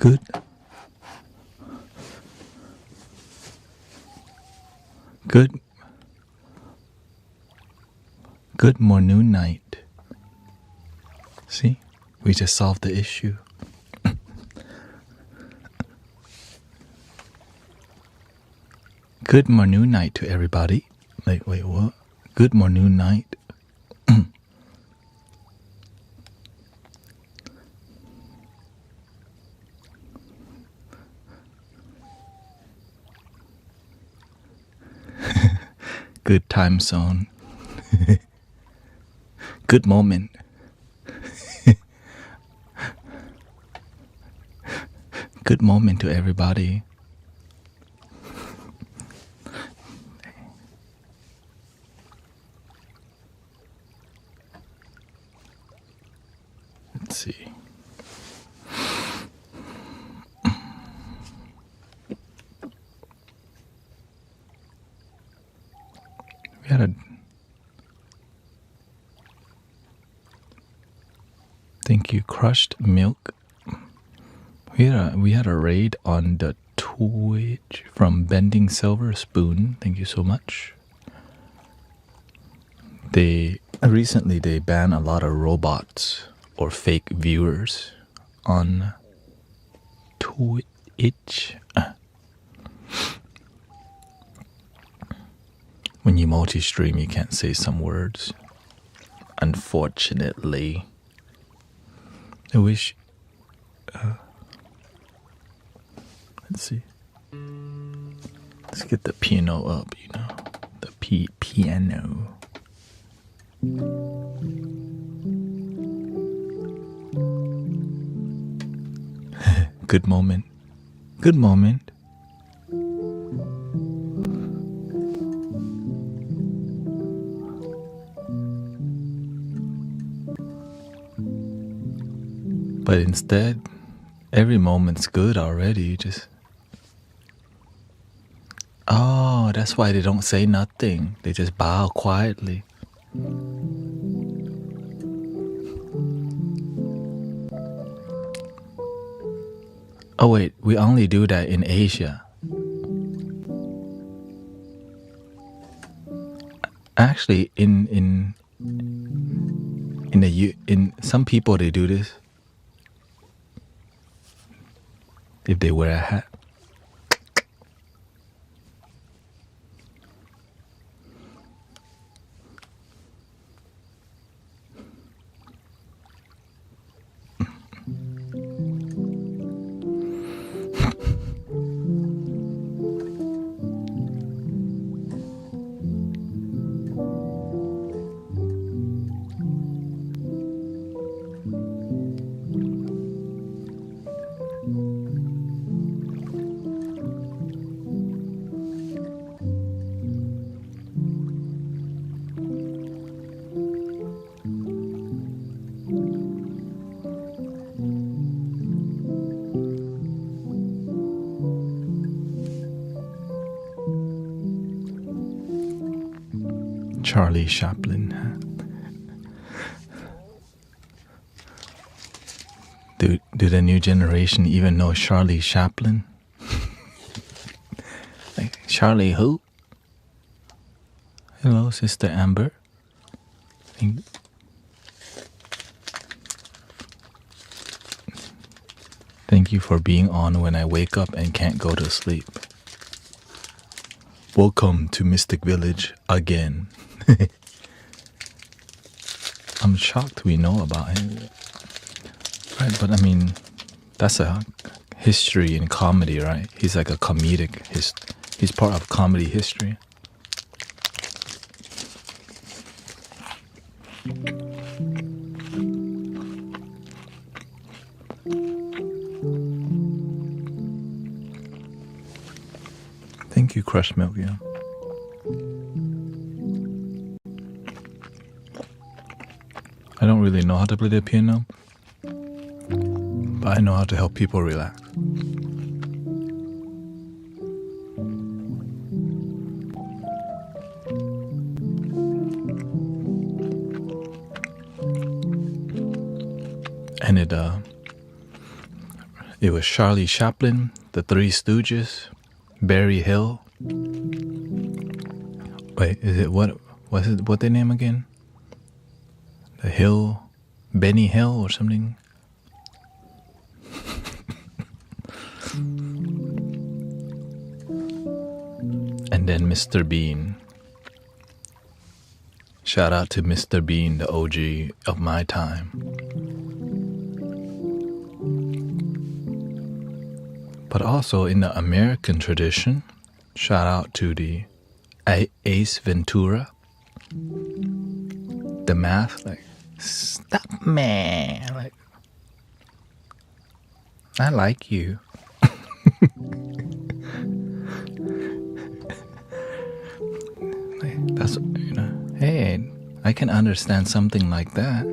Good. Good. Good morning night. See? We just solved the issue. Good morning night to everybody. Like, wait, what? Good morning night. Good time zone. Good moment. Good moment to everybody. Let's see. We had a thank you, Crushed Milk. We had a raid on the Twitch from Bending Silver Spoon. Thank you so much. They banned a lot of robots or fake viewers on Twitch. When you multi-stream, you can't say some words. Unfortunately. I wish... let's see. Let's get the piano up, you know. The piano. Good moment. Good moment. But instead, every moment's good already. Just... Oh, that's why they don't say nothing. They just bow quietly. Oh wait, we only do that in Asia. Actually, in some people they do this if they wear a hat. Charlie Chaplin. Do the new generation even know Charlie Chaplin? Like, Charlie who? Hello, Sister Amber. Thank you for being on when I wake up and can't go to sleep. Welcome to Mystic Village again. I'm shocked we know about him. Right, but I mean, that's a history in comedy, right? He's like a comedic, he's part of comedy history. Thank you, Crushed Milk, yeah. I don't really know how to play the piano, but I know how to help people relax. And It was Charlie Chaplin, The Three Stooges, Barry Hill. Wait, is it what their name again? The Hill, Benny Hill or something? And then Mr. Bean. Shout out to Mr. Bean, the OG of my time. But also in the American tradition, shout out to the Ace Ventura. The math, like, stop, man. Like, I like you. Like, that's, you know, hey, I can understand something like that.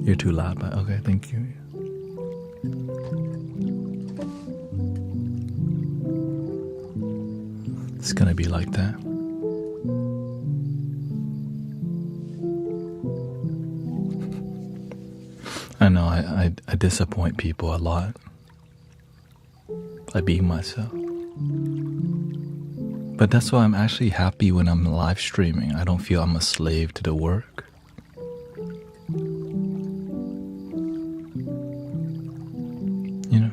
You're too loud, but okay, thank you. It's gonna be like that. I know I disappoint people a lot by being myself. But that's why I'm actually happy when I'm live streaming. I don't feel I'm a slave to the work. You know?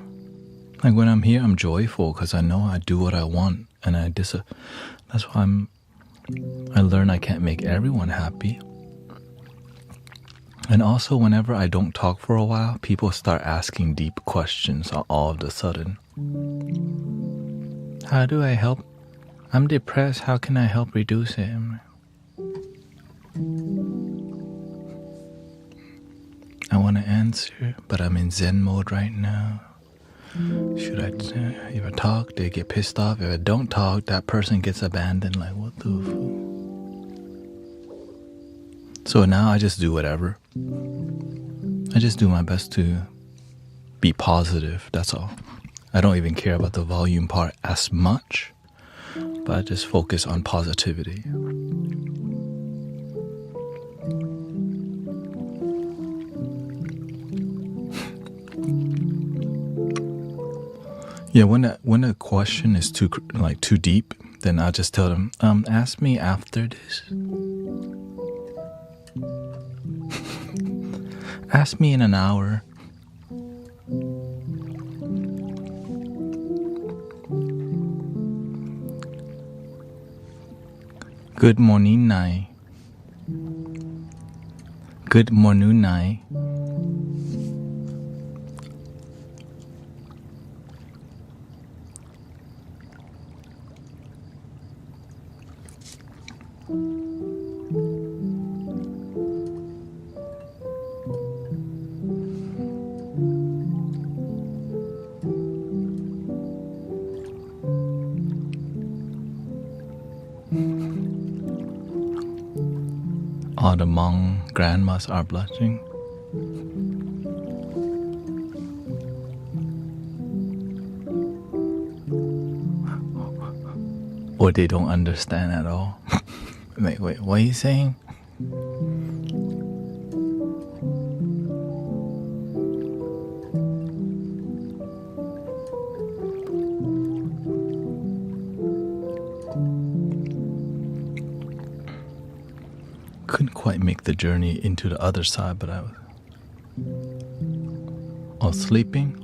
Like when I'm here, I'm joyful because I know I do what I want. And that's why I learn I can't make everyone happy. And also, whenever I don't talk for a while, people start asking deep questions all of a sudden. How do I help? I'm depressed. How can I help reduce it? I want to answer, but I'm in Zen mode right now. Should I, if I talk, they get pissed off. If I don't talk, that person gets abandoned. Like, what the fuck? So now I just do whatever. I just do my best to be positive, that's all. I don't even care about the volume part as much, but I just focus on positivity. Yeah, when a question is too deep, then I'll just tell them, ask me after this. Ask me in an hour. Good morning, Nai. Good morning, Nai. All the Hmong grandmas are blushing. Or they don't understand at all. Wait, what are you saying? Couldn't quite make the journey into the other side, but I was... Oh, sleeping?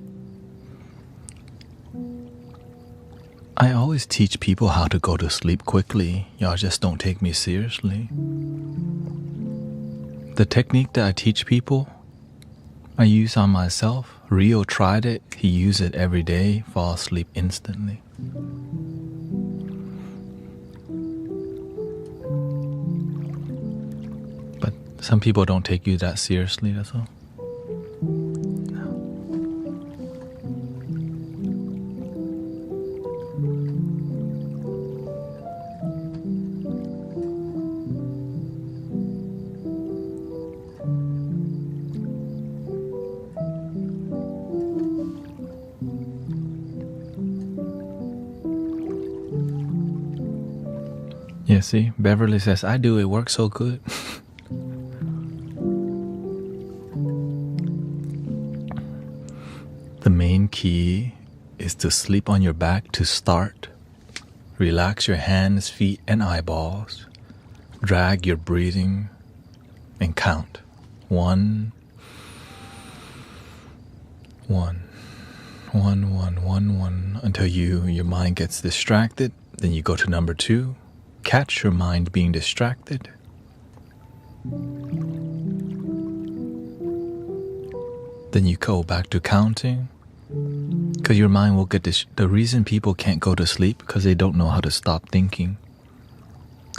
I always teach people how to go to sleep quickly. Y'all just don't take me seriously. The technique that I teach people, I use on myself. Rio tried it. He used it every day. Fall asleep instantly. But some people don't take you that seriously, that's all. Yeah, see, Beverly says, I do, it works so good. key is to sleep on your back to start. Relax your hands, feet, and eyeballs. Drag your breathing and count. 1, 1, 1, 1, 1, 1, until your mind gets distracted. Then you go to number 2. Catch your mind being distracted. Then you go back to counting. Because your mind will get the reason people can't go to sleep because they don't know how to stop thinking.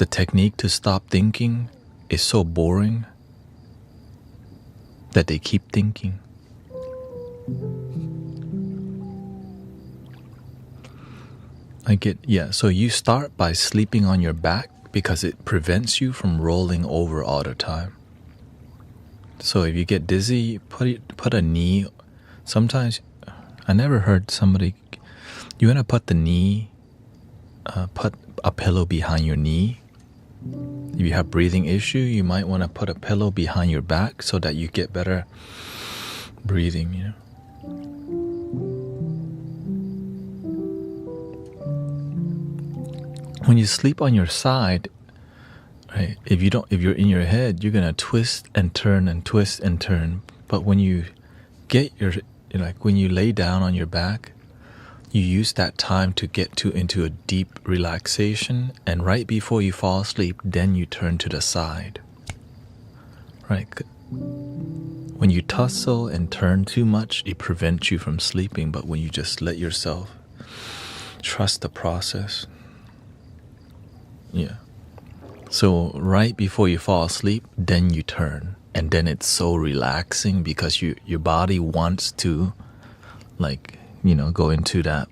The technique to stop thinking is so boring that they keep thinking. So you start by sleeping on your back because it prevents you from rolling over all the time. So if you get dizzy, put a knee. Sometimes, I never heard somebody, you want to put the knee, put a pillow behind your knee. If you have breathing issue, you might want to put a pillow behind your back so that you get better breathing, When you sleep on your side, right? If you're in your head, you're gonna twist and turn and twist and turn. But when you get when you lay down on your back, you use that time to get into a deep relaxation, and right before you fall asleep, then you turn to the side. Right? When you tussle and turn too much, it prevents you from sleeping. But when you just let yourself trust the process. Yeah. So right before you fall asleep, then you turn. And then it's so relaxing because your body wants to go into that.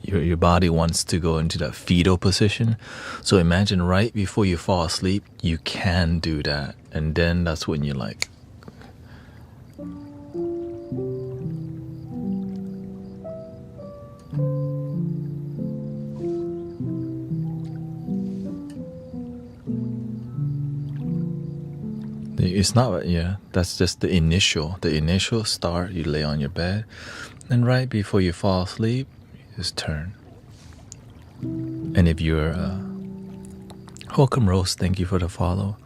Your body wants to go into that fetal position. So imagine right before you fall asleep, you can do that. And then that's when you it's not, that's just the initial start. You lay on your bed, and right before you fall asleep, you just turn. And if you're, welcome Rose, thank you for the follow.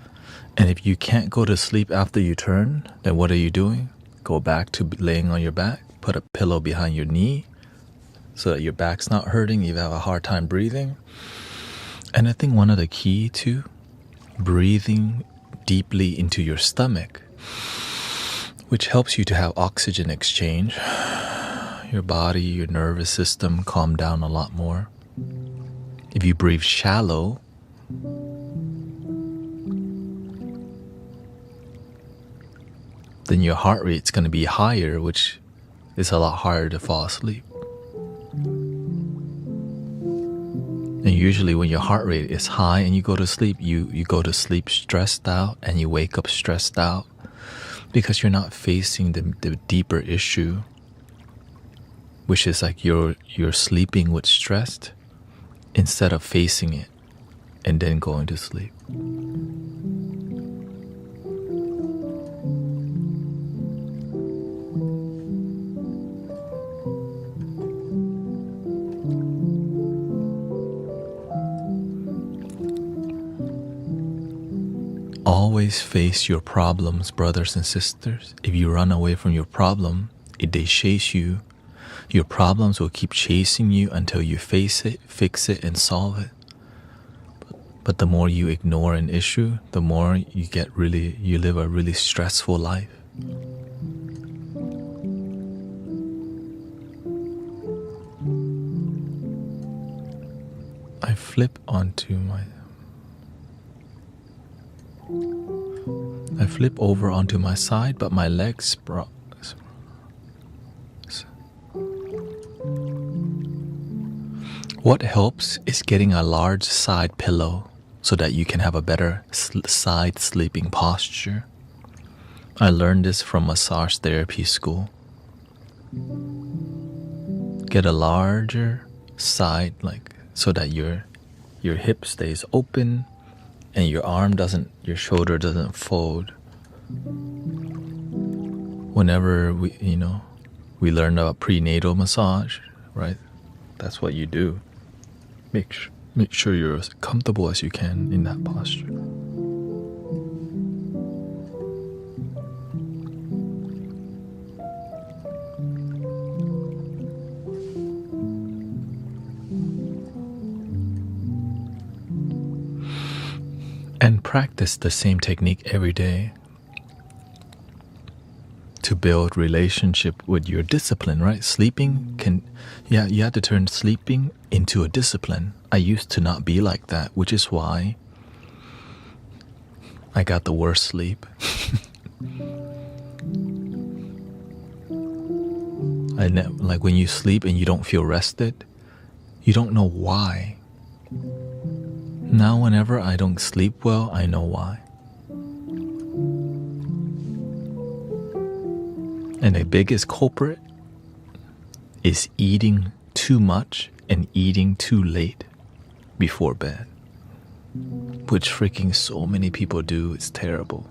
And if you can't go to sleep after you turn, then what are you doing? Go back to laying on your back, put a pillow behind your knee so that your back's not hurting, you have a hard time breathing. And I think one of the key to breathing deeply into your stomach, which helps you to have oxygen exchange, your body, your nervous system calm down a lot more. If you breathe shallow, then your heart rate's going to be higher, which is a lot harder to fall asleep. And usually when your heart rate is high and you go to sleep, you go to sleep stressed out and you wake up stressed out because you're not facing the deeper issue, which is like you're sleeping with stress instead of facing it and then going to sleep. Always face your problems, brothers and sisters. If you run away from your problem, if they chase you, your problems will keep chasing you until you face it, fix it, and solve it. But the more you ignore an issue, the more you live a really stressful life. I flip over onto my side, but my legs What helps is getting a large side pillow so that you can have a better side sleeping posture. I learned this from massage therapy school. Get a larger side, so that your hip stays open and your shoulder doesn't fold. Whenever We learned about prenatal massage, right? That's what you do. Make sure you're as comfortable as you can in that posture. And practice the same technique every day to build relationship with your discipline, right? Sleeping you have to turn sleeping into a discipline. I used to not be like that, which is why I got the worst sleep. Like when you sleep and you don't feel rested, you don't know why. Now whenever I don't sleep well, I know why. And the biggest culprit is eating too much and eating too late before bed, which freaking so many people do. It's terrible.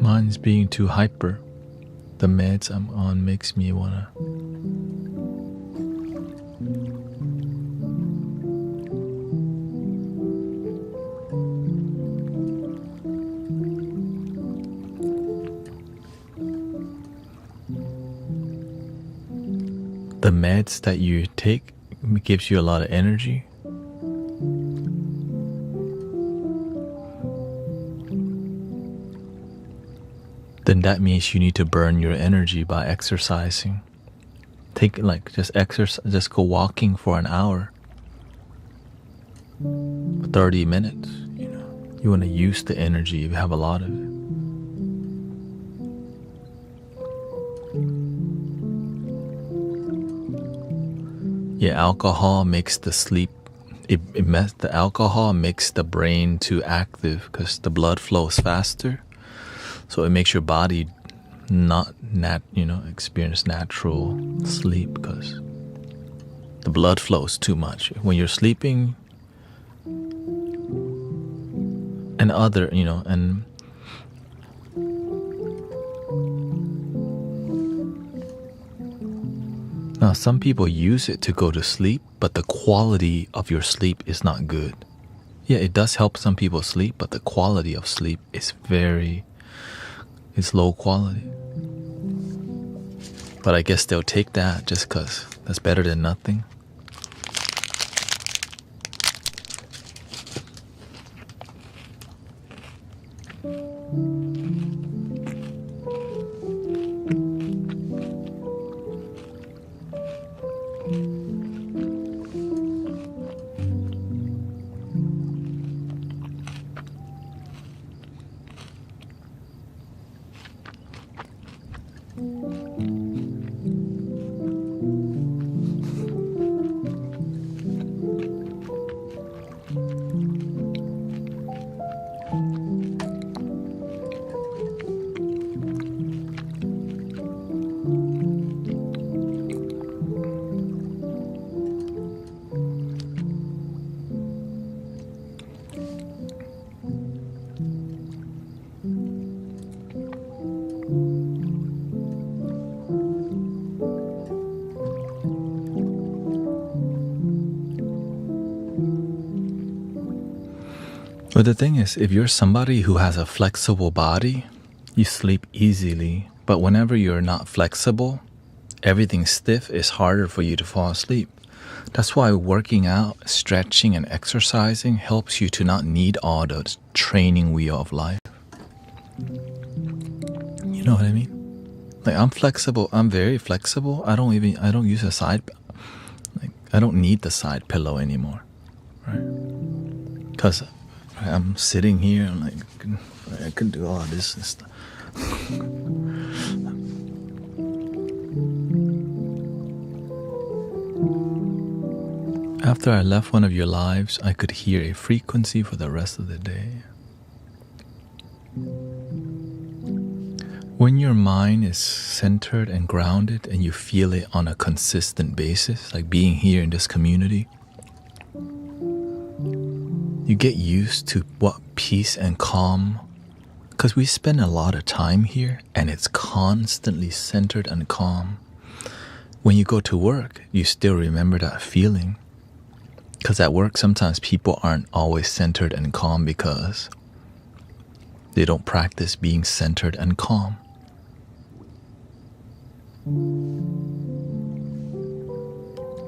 Mine's being too hyper. The meds I'm on makes me wanna. The meds that you take gives you a lot of energy. Then that means you need to burn your energy by exercising. Take just go walking for an hour, 30 minutes. You want to use the energy. You have a lot of it. Yeah, alcohol makes the sleep. The alcohol makes the brain too active because the blood flows faster. So it makes your body not experience natural sleep because the blood flows too much. When you're sleeping and now some people use it to go to sleep, but the quality of your sleep is not good. Yeah, it does help some people sleep, but the quality of sleep is it's low quality. But I guess they'll take that just because that's better than nothing. But the thing is, if you're somebody who has a flexible body, you sleep easily. But whenever you're not flexible, everything's stiff, it's harder for you to fall asleep. That's why working out, stretching, and exercising helps you to not need all the training wheel of life. You know what I mean? Like I'm flexible. I'm very flexible. I don't use a side. I don't need the side pillow anymore, right? Because I'm sitting here. I'm like, I can do all this and stuff. After I left one of your lives, I could hear a frequency for the rest of the day. When your mind is centered and grounded and you feel it on a consistent basis, like being here in this community, you get used to what peace and calm, because we spend a lot of time here and it's constantly centered and calm. When you go to work, you still remember that feeling. Because at work, sometimes people aren't always centered and calm because they don't practice being centered and calm.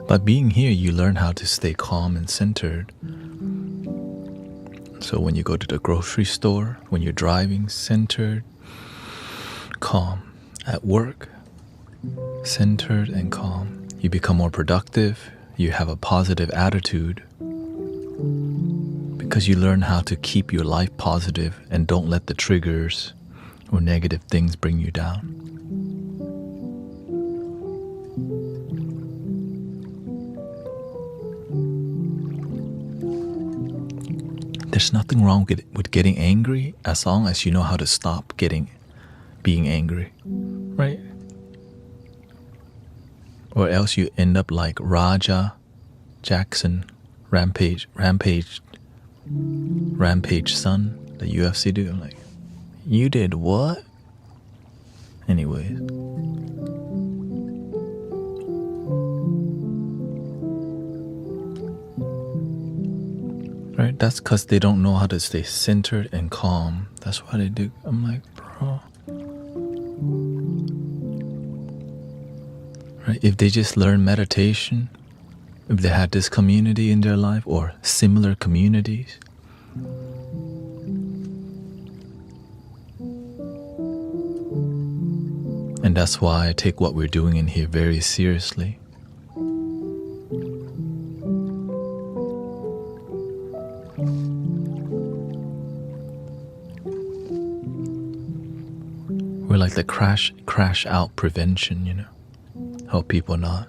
But being here, you learn how to stay calm and centered. So when you go to the grocery store, when you're driving, centered, calm. At work, centered and calm. You become more productive. You have a positive attitude because you learn how to keep your life positive and don't let the triggers or negative things bring you down. There's nothing wrong with getting angry as long as you know how to stop being angry, right? Or else you end up like Raja Jackson, Rampage son, the UFC dude. I'm like, you did what? Anyways. Right? That's because they don't know how to stay centered and calm. That's why they do. I'm like, bro. Right? If they just learn meditation, if they had this community in their life or similar communities, and that's why I take what we're doing in here very seriously. We're like the crash out prevention, you know. Help people not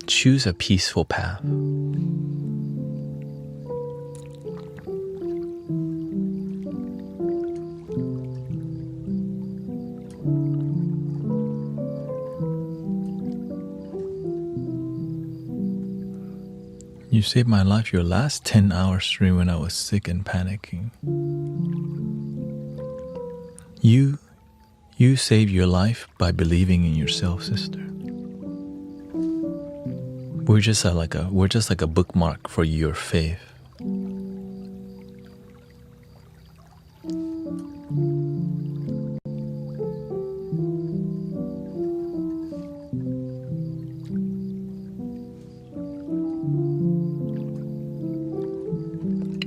choose a peaceful path. You saved my life your last 10-hour stream when I was sick and panicking. You saved your life by believing in yourself, sister. We're just like a bookmark for your faith.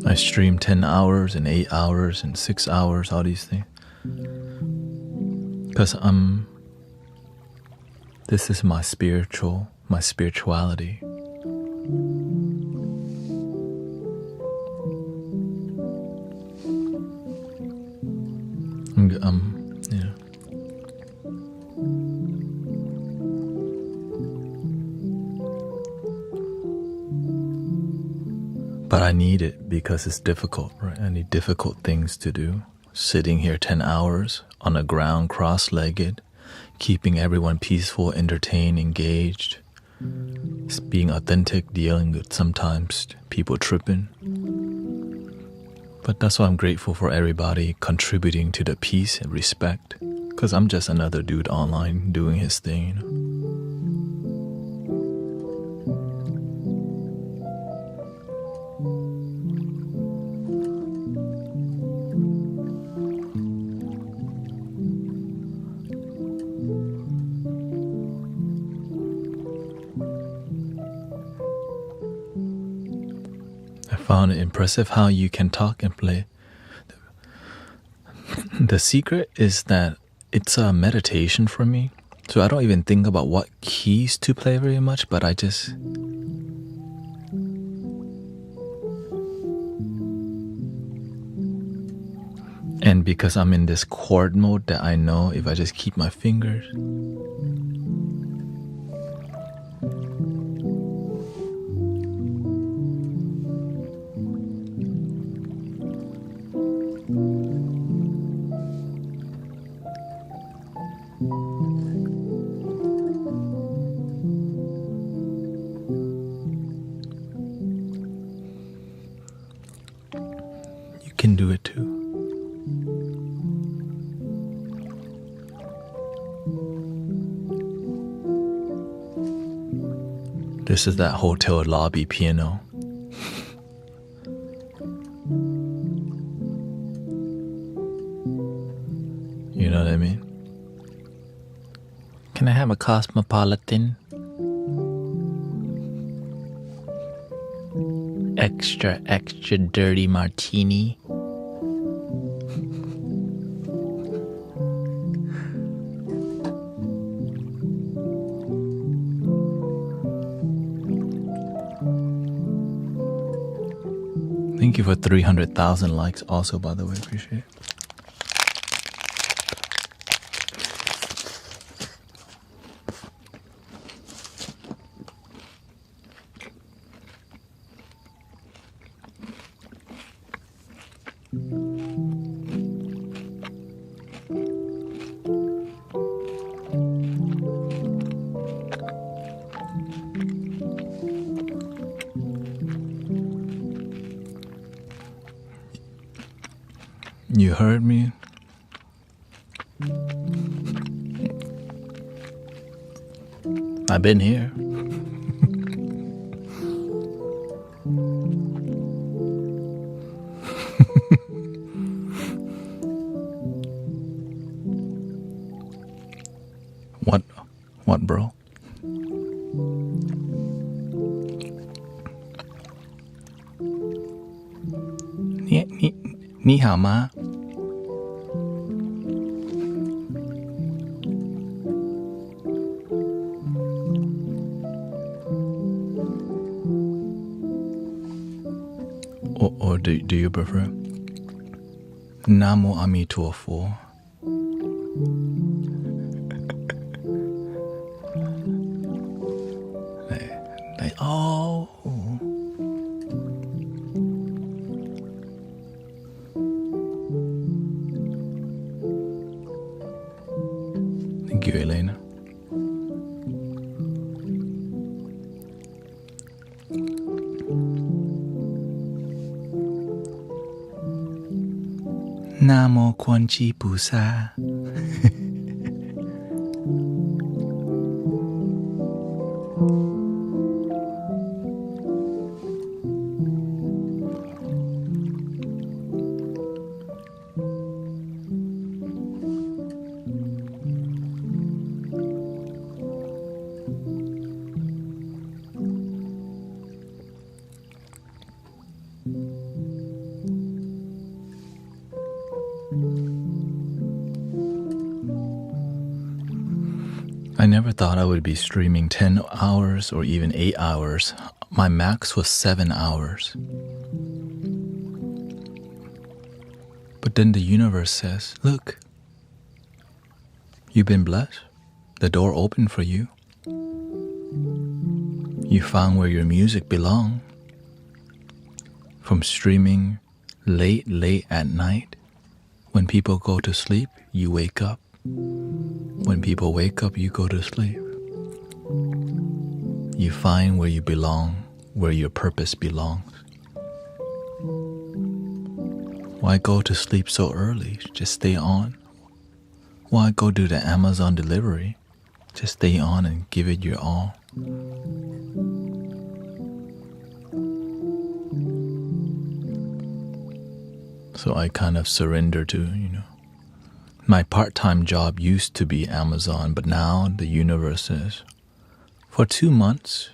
I stream 10 hours and 8 hours and 6 hours, all these things. Because this is my spirituality. You know. But I need it because it's difficult, right? I need difficult things to do. Sitting here 10 hours on the ground, cross-legged, keeping everyone peaceful, entertained, engaged, being authentic, dealing with sometimes people tripping. But that's why I'm grateful for everybody contributing to the peace and respect, because I'm just another dude online doing his thing, you know? I found it impressive how you can talk and play. The secret is that it's a meditation for me. So I don't even think about what keys to play very much, but I just... And because I'm in this chord mode that I know if I just keep my fingers... can do it too. This is that hotel lobby piano. You know what I mean? Can I have a cosmopolitan? Extra, extra dirty martini. Thank you for 300,000 likes also, by the way. Appreciate it. You heard me? I've been here. What, bro? 你好吗? Or do you prefer Namo Amitofo? Oh. Thank you, Elena. Namo Kwanchi Pusa. I never thought I would be streaming 10 hours or even 8 hours. My max was 7 hours. But then the universe says, look, you've been blessed. The door opened for you. You found where your music belongs. From streaming late at night. When people go to sleep, you wake up. When people wake up, you go to sleep. You find where you belong, where your purpose belongs. Why go to sleep so early? Just stay on. Why go do the Amazon delivery? Just stay on and give it your all. So I kind of surrender to, my part-time job used to be Amazon, but now the universe says, for 2 months,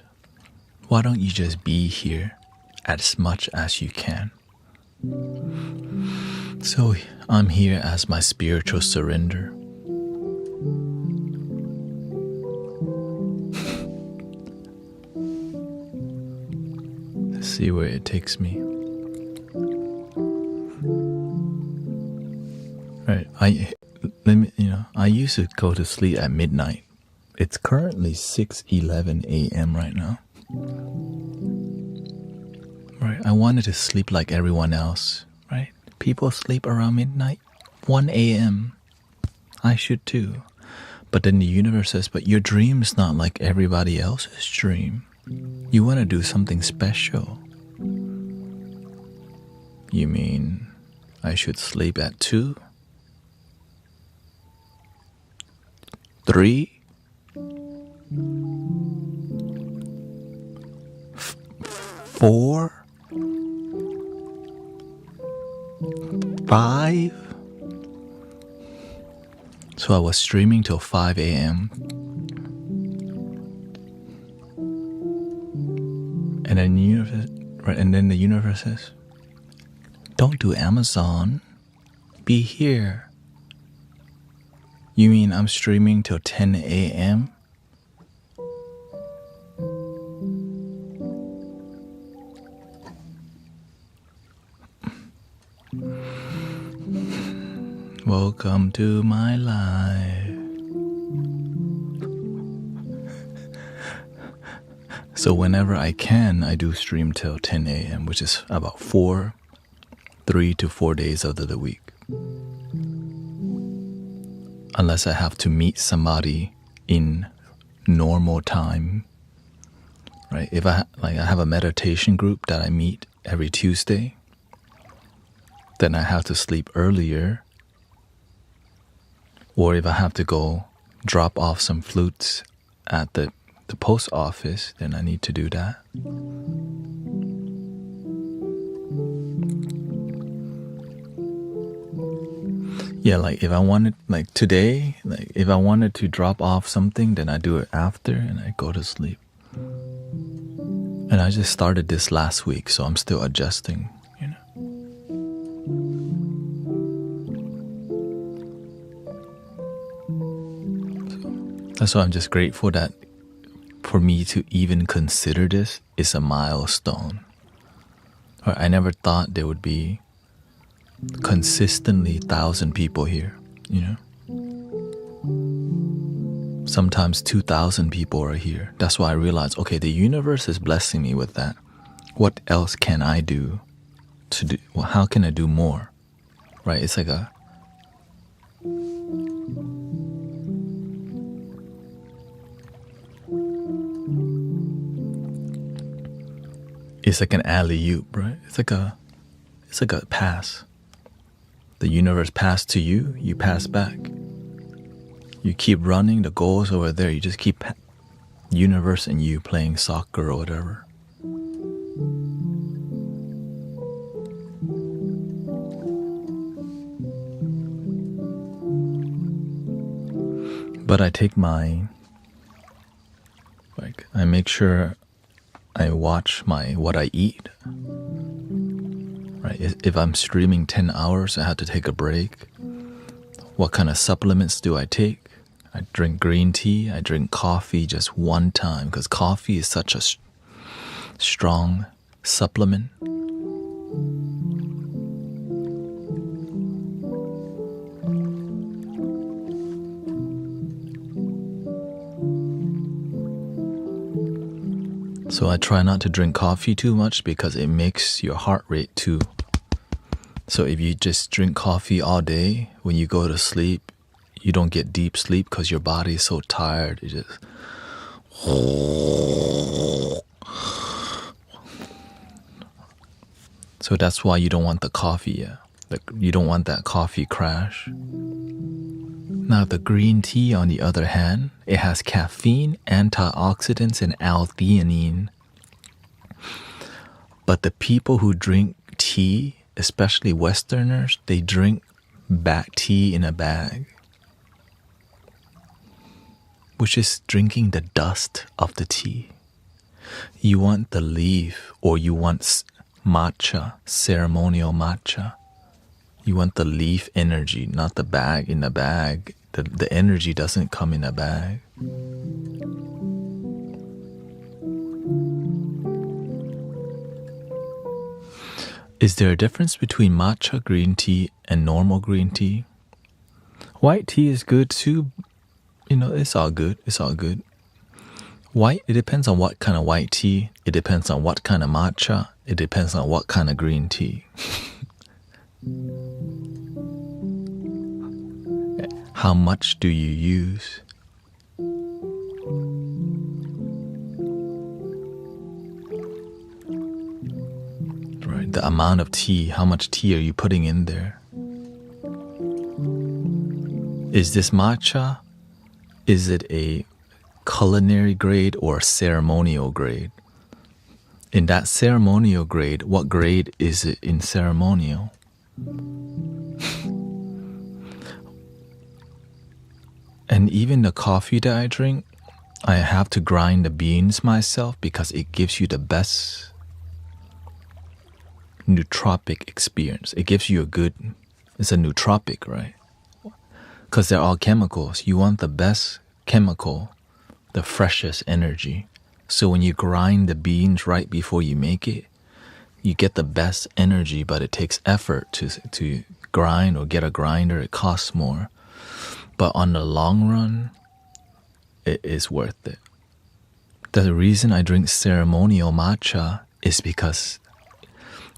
why don't you just be here as much as you can? So I'm here as my spiritual surrender. Let's see where it takes me. Right, I used to go to sleep at midnight. It's currently 6:11 a.m. right now. Right, I wanted to sleep like everyone else, right? People sleep around midnight, 1 a.m. I should too. But then the universe says, but your dream is not like everybody else's dream. You want to do something special. You mean I should sleep at 2, 3, 4, 5. So I was streaming till 5 a.m. And then the universe says, don't do Amazon. Be here. You mean I'm streaming till 10 a.m.? Welcome to my life. So whenever I can, I do stream till 10 a.m., which is about 3 to 4 days out of the week. Unless I have to meet somebody in normal time, right? If I have a meditation group that I meet every Tuesday, then I have to sleep earlier. Or if I have to go drop off some flutes at the post office, then I need to do that. Yeah, like if I wanted, like today, like if I wanted to drop off something, then I do it after and I go to sleep. And I just started this last week, so I'm still adjusting, you know. So that's why I'm just grateful that for me to even consider this is a milestone. Or I never thought there would be consistently 1,000 people here, you know. Sometimes 2,000 people are here. That's why I realized, okay, the universe is blessing me with that. What else can I do to do? Well, how can I do more? Right? It's like an alley-oop, right? It's like a pass. The universe passed to you, you pass back. You keep running, the goal is over there. You just keep universe and you playing soccer or whatever. But I take I make sure I watch what I eat. Right? If I'm streaming 10 hours, I have to take a break. What kind of supplements do I take? I drink green tea. I drink coffee just one time because coffee is such a strong supplement. So I try not to drink coffee too much because it makes your heart rate too. So if you just drink coffee all day, when you go to sleep, you don't get deep sleep because your body is so tired. It just... So that's why you don't want the coffee, yeah. Like you don't want that coffee crash. Now the green tea, on the other hand, it has caffeine, antioxidants, and L-theanine. But the people who drink tea, especially Westerners, they drink tea in a bag, which is drinking the dust of the tea. You want the leaf, or you want matcha, ceremonial matcha. You want the leaf energy, not the bag. In the bag, the energy doesn't come in a bag. Is there a difference between matcha green tea and normal green tea? White tea is good too. You know, it's all good. It's all good. White, it depends on what kind of white tea. It depends on what kind of matcha. It depends on what kind of green tea. How much do you use? Right. the amount of tea, how much tea are you putting in there? Is this matcha? Is it a culinary grade or ceremonial grade? In that ceremonial grade, what grade is it in ceremonial? And even the coffee that I drink, I have to grind the beans myself because it gives you the best nootropic experience. It gives you it's a nootropic, right? Because they're all chemicals. You want the best chemical, the freshest energy. So when you grind the beans right before you make it, you get the best energy, but it takes effort to grind or get a grinder. It costs more. But on the long run, it is worth it. The reason I drink ceremonial matcha is because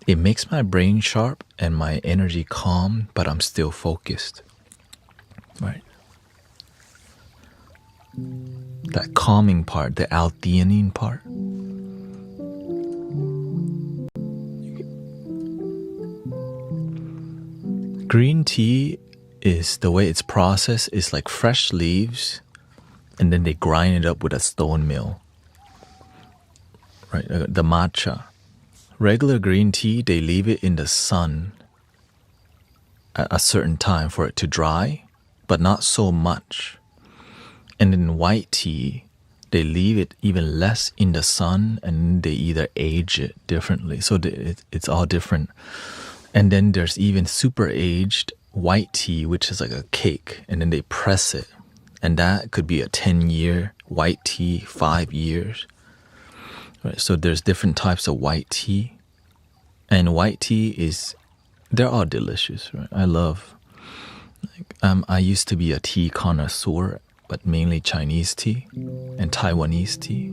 it makes my brain sharp and my energy calm, but I'm still focused. Right? That calming part, the L-theanine part. Green tea is, the way it's processed is like fresh leaves and then they grind it up with a stone mill. Right? The matcha. Regular green tea, they leave it in the sun at a certain time for it to dry, but not so much. And in white tea, they leave it even less in the sun and they either age it differently. So it's all different. And then there's even super aged white tea, which is like a cake, and then they press it. And that could be a 10-year white tea, 5 years. Right, so there's different types of white tea. And white tea they're all delicious, right? I love, I used to be a tea connoisseur, but mainly Chinese tea and Taiwanese tea.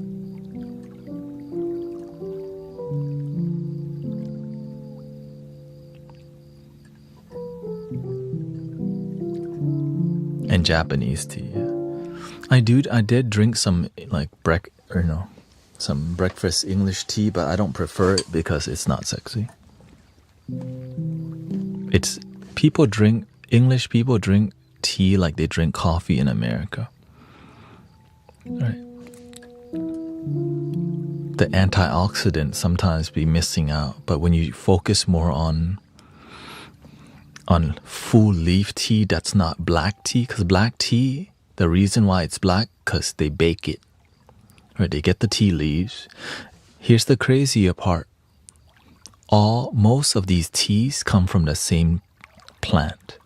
And Japanese tea, yeah. I did drink some some breakfast English tea, but I don't prefer it because it's not sexy. English people drink tea like they drink coffee in America. Right? The antioxidants sometimes be missing out, but when you focus more on full leaf tea, that's not black tea, because black tea, the reason why it's black, because they bake it. Right, they get the tea leaves. Here's the crazier part. Most of these teas come from the same plant.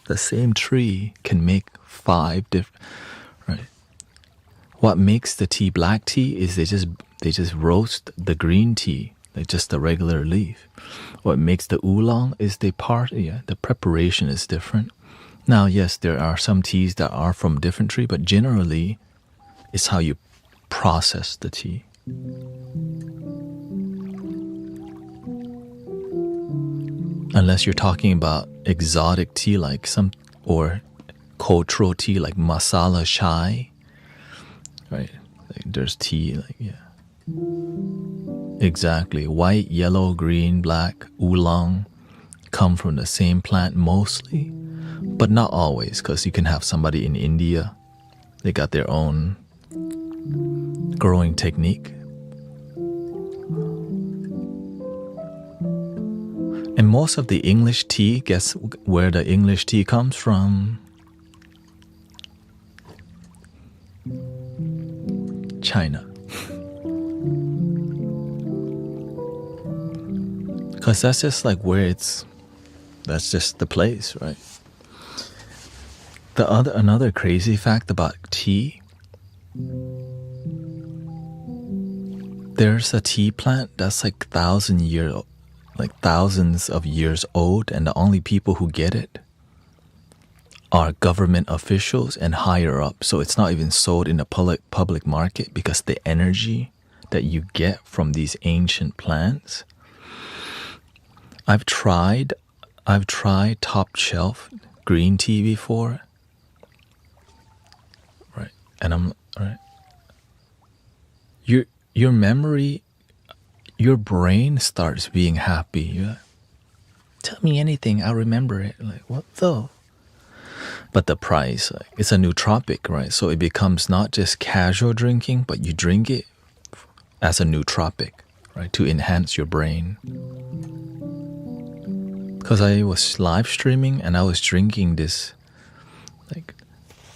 The same tree can make 5 different. Right. What makes the tea black tea is they just roast the green tea, like just the regular leaf. What makes the oolong is the preparation is different. Now, yes, there are some teas that are from different tree, but generally, it's how you process the tea. Unless you're talking about exotic tea or cultural tea like masala chai, right? Like there's tea exactly. White, yellow, green, black, oolong come from the same plant mostly, but not always, because you can have somebody in India, they got their own growing technique. And most of the English tea, guess where the English tea comes from? China. Because that's just like that's just the place, right? Another crazy fact about tea, there's a tea plant that's like thousands of years old, and the only people who get it are government officials and higher up. So it's not even sold in the public market because the energy that you get from these ancient plants. I've tried top shelf green tea before. Right. And I'm right. Your memory your brain starts being happy. You're like, tell me anything, I'll remember it. Like, what the? But the price, like, it's a nootropic, right? So it becomes not just casual drinking, but you drink it as a nootropic, right? To enhance your brain. Because I was live streaming and I was drinking this, like,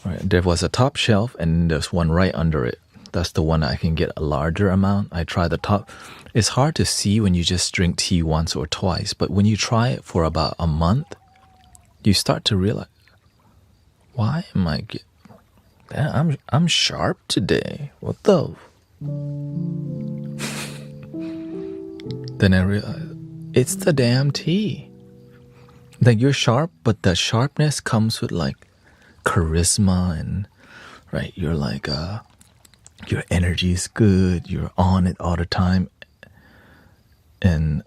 right, there was a top shelf and there's one right under it. That's the one I can get a larger amount. I tried the top. It's hard to see when you just drink tea once or twice, but when you try it for about a month, you start to realize, why am I I'm sharp today. What the? Then I realized, it's the damn tea. Like, you're sharp, but the sharpness comes with like charisma and, right, you're like your energy is good, you're on it all the time. And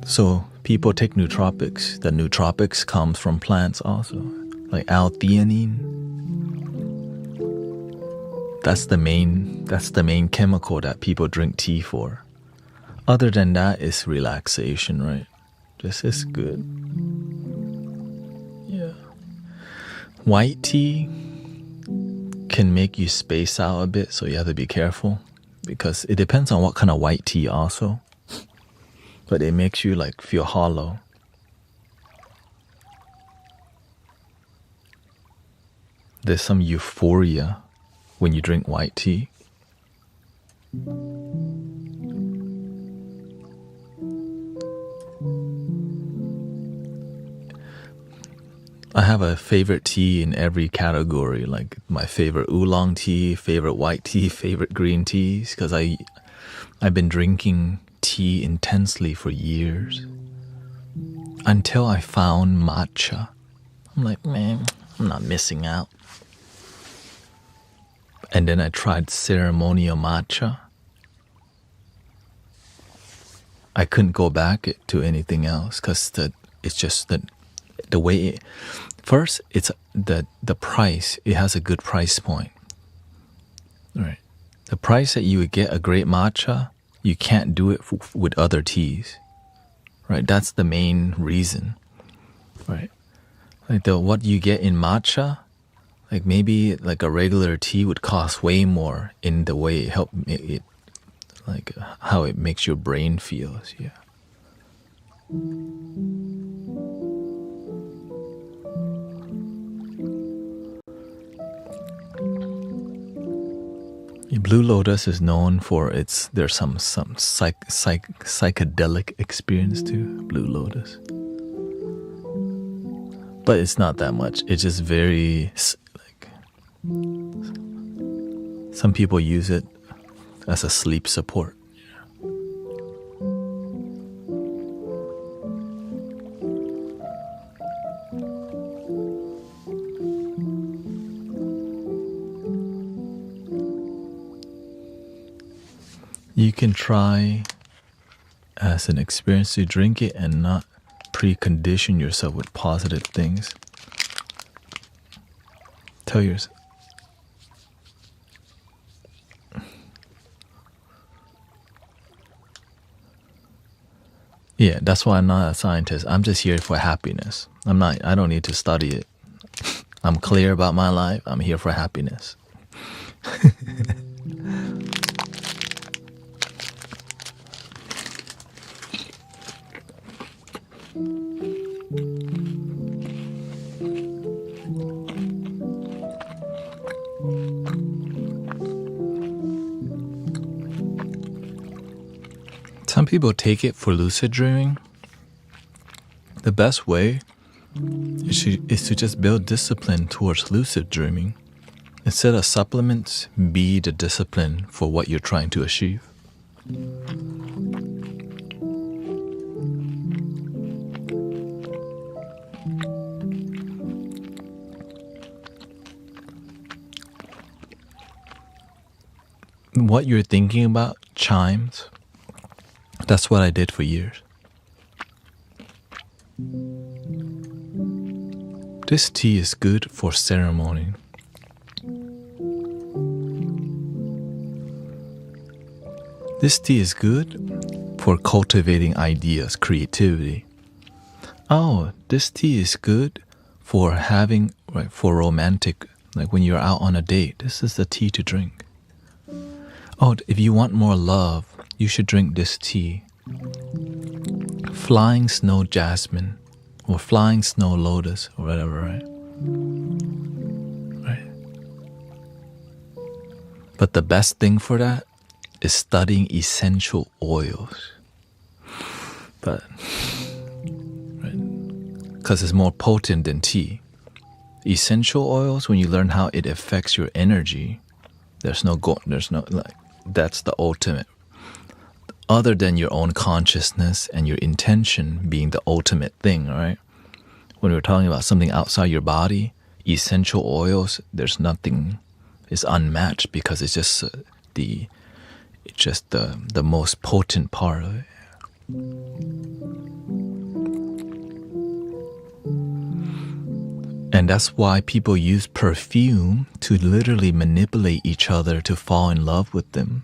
so people take nootropics. The nootropics comes from plants also, like L-theanine. That's the main chemical that people drink tea for. Other than that, it's relaxation, right? Just is good. Yeah. White tea can make you space out a bit, so you have to be careful, because it depends on what kind of white tea also. But it makes you like feel hollow. There's some euphoria when you drink white tea. I have a favorite tea in every category, like my favorite oolong tea, favorite white tea, favorite green teas, because I've been drinking tea intensely for years until I found matcha. I'm like, man, I'm not missing out. And then I tried ceremonial matcha. I couldn't go back to anything else because it's just the way it, first it's the price. It has a good price point, right? The price that you would get a great matcha, you can't do it with other teas, right? That's the main reason, right? Like what you get in matcha, like maybe like a regular tea would cost way more in the way it help it, like how it makes your brain feels. Yeah. Blue Lotus is known for there's some psychedelic experience to Blue Lotus, but it's not that much. It's just very like, some people use it as a sleep support. You can try as an experience to drink it and not precondition yourself with positive things. Tell yourself, yeah, that's why I'm not a scientist. I'm just here for happiness. I don't need to study it. I'm clear about my life. I'm here for happiness. Some people take it for lucid dreaming. The best way is to just build discipline towards lucid dreaming. Instead of supplements, be the discipline for what you're trying to achieve. What you're thinking about chimes. That's what I did for years. This tea is good for ceremony. This tea is good for cultivating ideas, creativity. Oh, this tea is good for having, right, for romantic, like when you're out on a date. This is the tea to drink. Oh, if you want more love, you should drink this tea. Flying snow jasmine or flying snow lotus or whatever, right? Right. But the best thing for that is studying essential oils. But, right, because it's more potent than tea. Essential oils, when you learn how it affects your energy, there's no, that's the ultimate. Other than your own consciousness and your intention being the ultimate thing, right? When we're talking about something outside your body, essential oils, there's nothing, is unmatched because it's just the most potent part of it. And that's why people use perfume to literally manipulate each other to fall in love with them.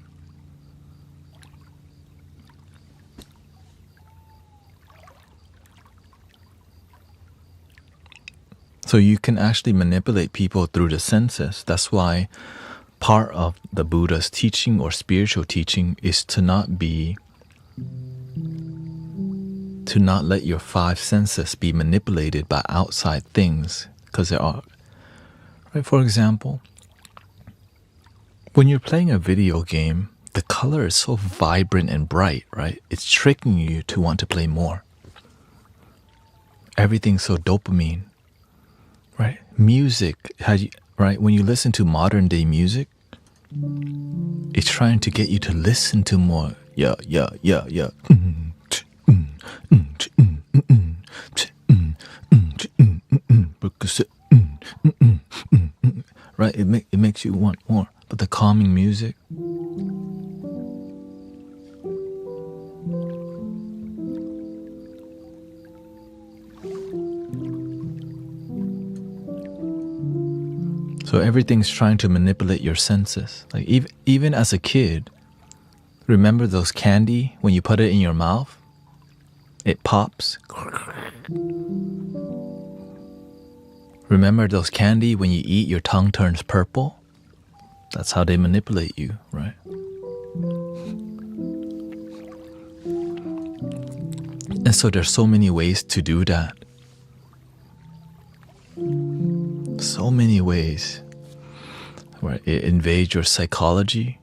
So you can actually manipulate people through the senses. That's why part of the Buddha's teaching or spiritual teaching is to not let your five senses be manipulated by outside things. Because there are, right? For example, when you're playing a video game, the color is so vibrant and bright, right? It's tricking you to want to play more. Everything's so dopamine, right? Music, right? When you listen to modern day music, it's trying to get you to listen to more. Yeah. Right? It makes you want more. But the calming music, so everything's trying to manipulate your senses. Like even as a kid, remember those candy when you put it in your mouth? It pops. Remember those candy when you eat, your tongue turns purple? That's how they manipulate you, right? And so there's so many ways to do that. So many ways where it invades your psychology.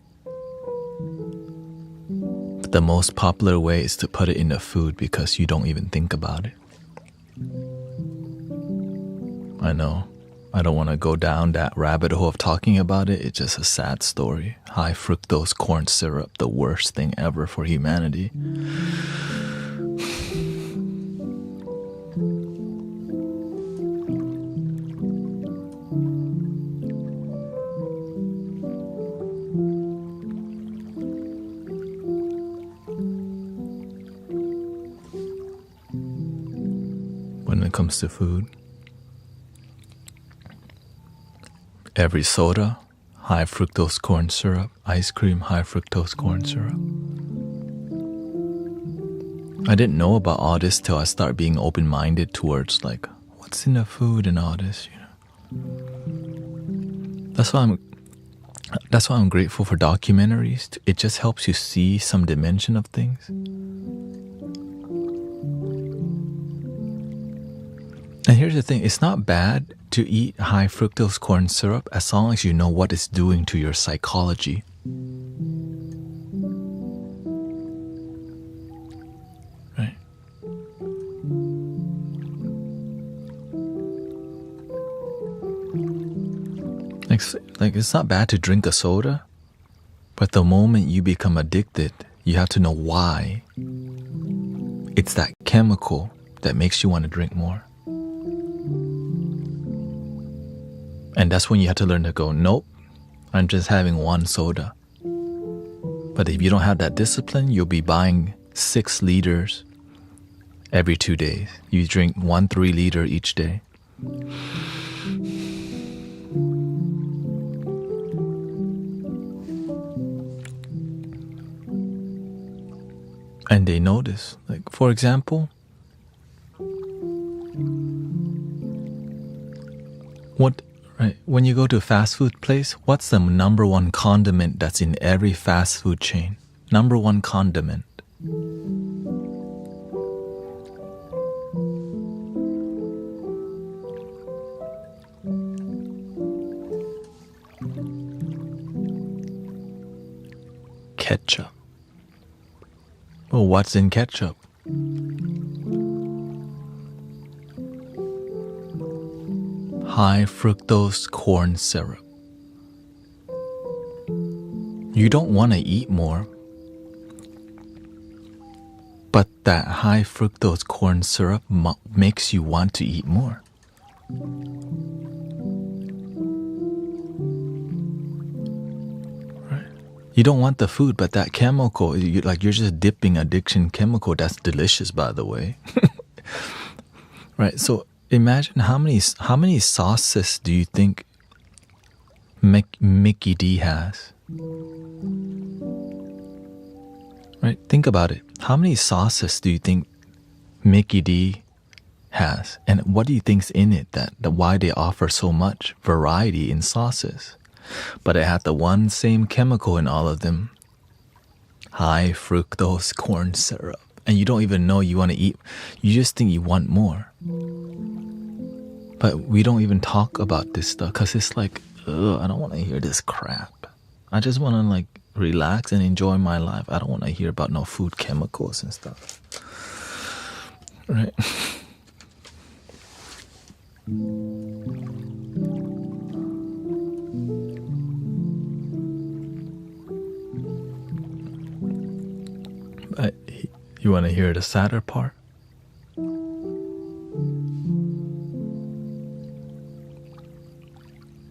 But the most popular way is to put it in the food because you don't even think about it. I know. I don't want to go down that rabbit hole of talking about it. It's just a sad story. High fructose corn syrup, the worst thing ever for humanity. When it comes to food, every soda, high fructose corn syrup. Ice cream, high fructose corn syrup. I didn't know about all this till I started being open-minded towards like what's in the food and all this, you know. That's why I'm grateful for documentaries. It just helps you see some dimension of things. And here's the thing, it's not bad to eat high fructose corn syrup as long as you know what it's doing to your psychology. Right? Like it's not bad to drink a soda, but the moment you become addicted, you have to know why. It's that chemical that makes you want to drink more. And that's when you have to learn to go, nope, I'm just having one soda. But if you don't have that discipline, you'll be buying 6 liters every 2 days. You drink 1 3-liter each day. And they notice. Like, for example, when you go to a fast food place, what's the number one condiment that's in every fast food chain? Number one condiment. Ketchup. Well, what's in ketchup? High fructose corn syrup. You don't want to eat more, but that high fructose corn syrup makes you want to eat more. Right? You don't want the food, but that chemical, you're just dipping addiction chemical. That's delicious, by the way. Right? So imagine how many sauces do you think Mickey D has? Right? Think about it. How many sauces do you think Mickey D has? And what do you think's in it that why they offer so much variety in sauces? But it had the one same chemical in all of them. High fructose corn syrup. And you don't even know you want to eat. You just think you want more. But we don't even talk about this stuff because it's like, ugh, I don't want to hear this crap. I just want to like relax and enjoy my life. I don't want to hear about no food chemicals and stuff. Right? But you want to hear the sadder part?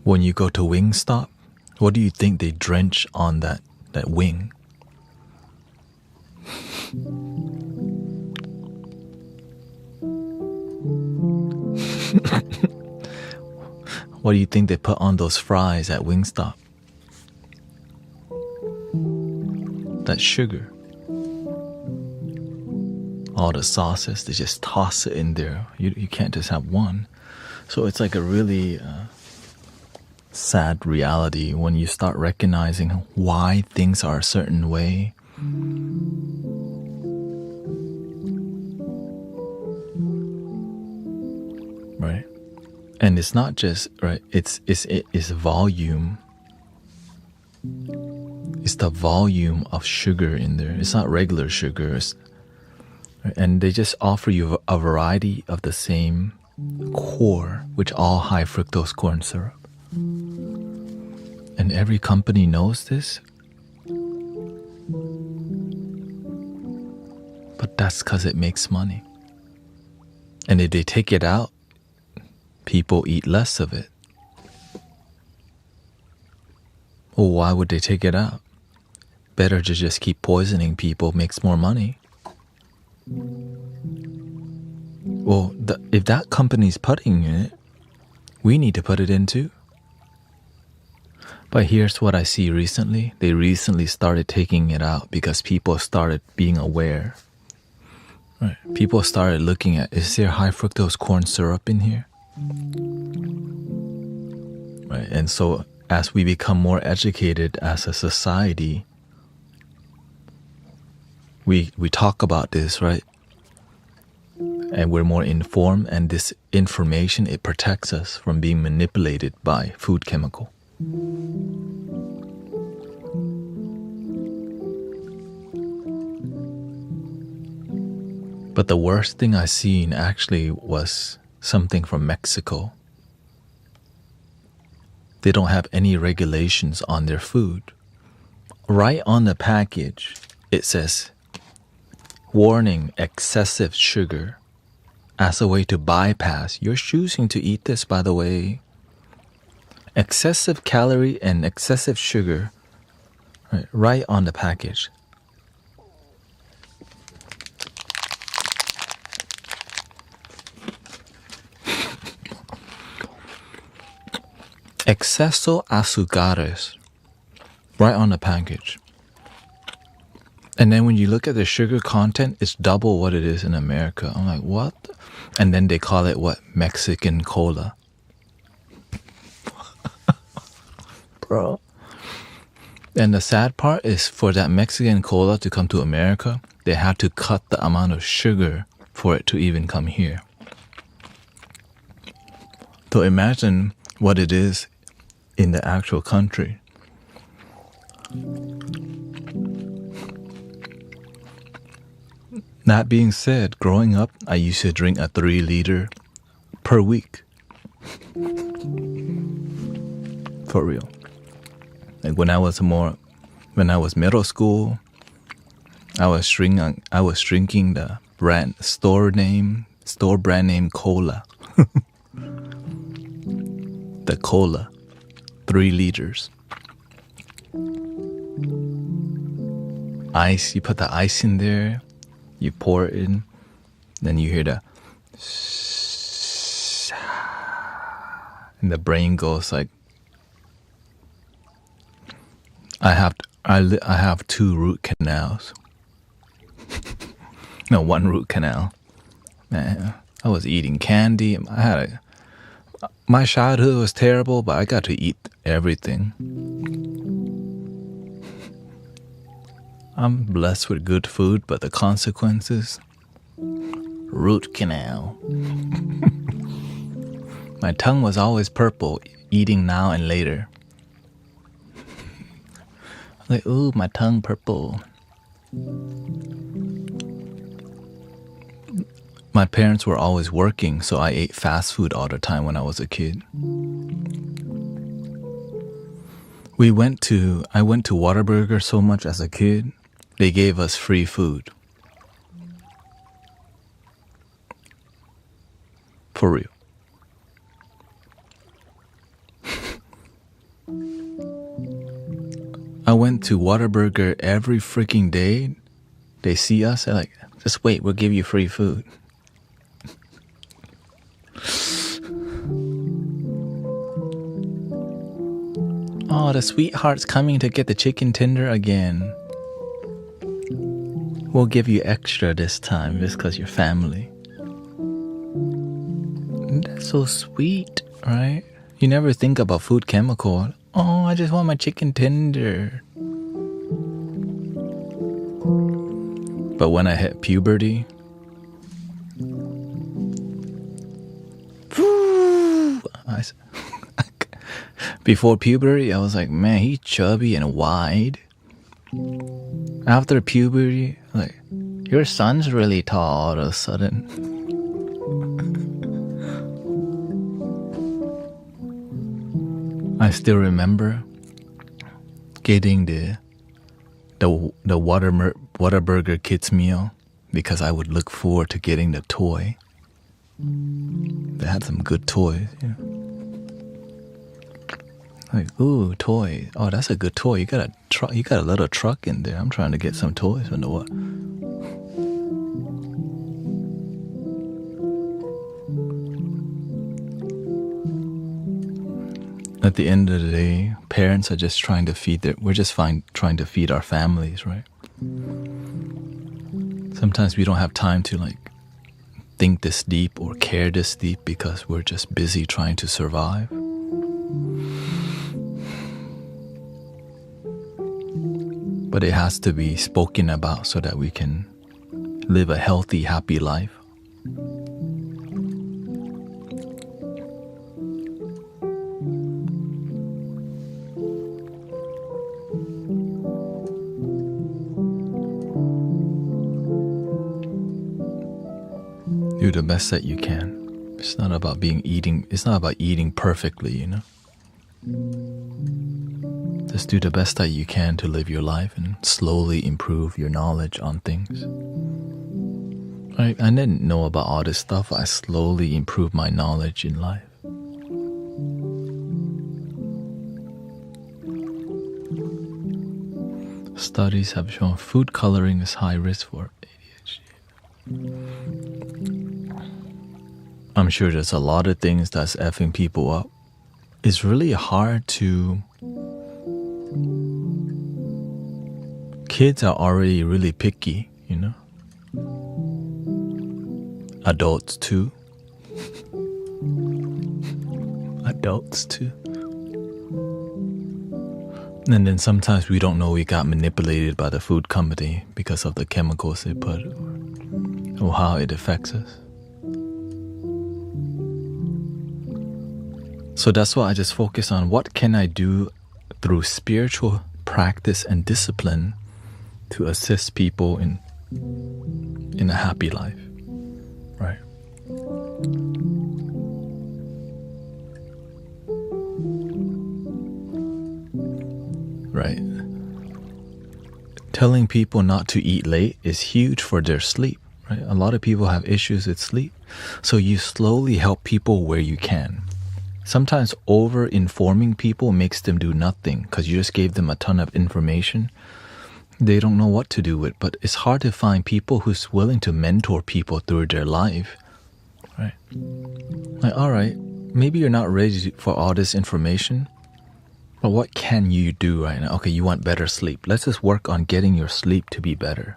When you go to Wingstop, what do you think they drench on that wing? What do you think they put on those fries at Wingstop? That sugar. All the sauces, they just toss it in there. You can't just have one. So it's like a really sad reality when you start recognizing why things are a certain way. Right? And it's not just, right, it's volume. It's the volume of sugar in there. It's not regular sugar. And they just offer you a variety of the same core, which all high fructose corn syrup. And every company knows this. But that's because it makes money. And if they take it out, people eat less of it. Well, why would they take it out? Better to just keep poisoning people, makes more money. Well, if that company's putting in it, we need to put it in too. But here's what I see recently. They recently started taking it out because people started being aware. Right. People started looking at, is there high fructose corn syrup in here? Right. And so as we become more educated as a society, we talk about this, right? And we're more informed, and this information, it protects us from being manipulated by food chemical. But the worst thing I seen actually was something from Mexico. They don't have any regulations on their food. Right on the package, it says, warning, excessive sugar. As a way to bypass, you're choosing to eat this, by the way. Excessive calorie and excessive sugar, right on the package. Exceso azúcares, right on the package. And then when you look at the sugar content, it's double what it is in America. I'm like, what? And then they call it what? Mexican cola. Bro. And the sad part is for that Mexican cola to come to America, they had to cut the amount of sugar for it to even come here. So imagine what it is in the actual country. That being said, growing up, I used to drink a 3 liter per week. For real. Like when I was middle school, I was drinking the store brand name cola. The cola, 3 liters. Ice, you put the ice in there, you pour it in, then you hear the and the brain goes like, I have 2 root canals. No, 1 root canal. Man, I was eating candy. My childhood was terrible, but I got to eat everything. I'm blessed with good food, but the consequences? Root canal. My tongue was always purple, eating now and later. Like, ooh, my tongue purple. My parents were always working, so I ate fast food all the time when I was a kid. I went to Whataburger so much as a kid, they gave us free food. For real. I went to Whataburger every freaking day. They see us, they're like, just wait, we'll give you free food. Oh, the sweetheart's coming to get the chicken tender again. We'll give you extra this time just because you're family. That's so sweet, right? You never think about food chemical. Oh, I just want my chicken tender. But when I hit puberty, before puberty, I was like, man, he's chubby and wide. After puberty, like, your son's really tall all of a sudden. I still remember getting the Whataburger kids meal because I would look forward to getting the toy. They had some good toys, you know. Like, ooh, toy. Oh, that's a good toy. You got a little truck in there. I'm trying to get some toys from the what? At the end of the day, parents are just trying to feed trying to feed our families, right? Sometimes we don't have time to like think this deep or care this deep because we're just busy trying to survive. But it has to be spoken about so that we can live a healthy, happy life. Do the best that you can. It's not about eating perfectly, you know. Just do the best that you can to live your life and slowly improve your knowledge on things. I didn't know about all this stuff. I slowly improved my knowledge in life. Studies have shown food coloring is high risk for ADHD. I'm sure there's a lot of things that's effing people up. It's really hard to Kids are already really picky, Adults too. Adults too. And then sometimes we don't know we got manipulated by the food company because of the chemicals they put or how it affects us. So that's why I just focus on what can I do through spiritual practice and discipline to assist people in a happy life, right? Right. Telling people not to eat late is huge for their sleep, right? A lot of people have issues with sleep. So you slowly help people where you can. Sometimes over-informing people makes them do nothing because you just gave them a ton of information. They don't know what to do with, but it's hard to find people who's willing to mentor people through their life, right? Like, all right, maybe you're not ready for all this information, but what can you do right now? Okay, you want better sleep. Let's just work on getting your sleep to be better.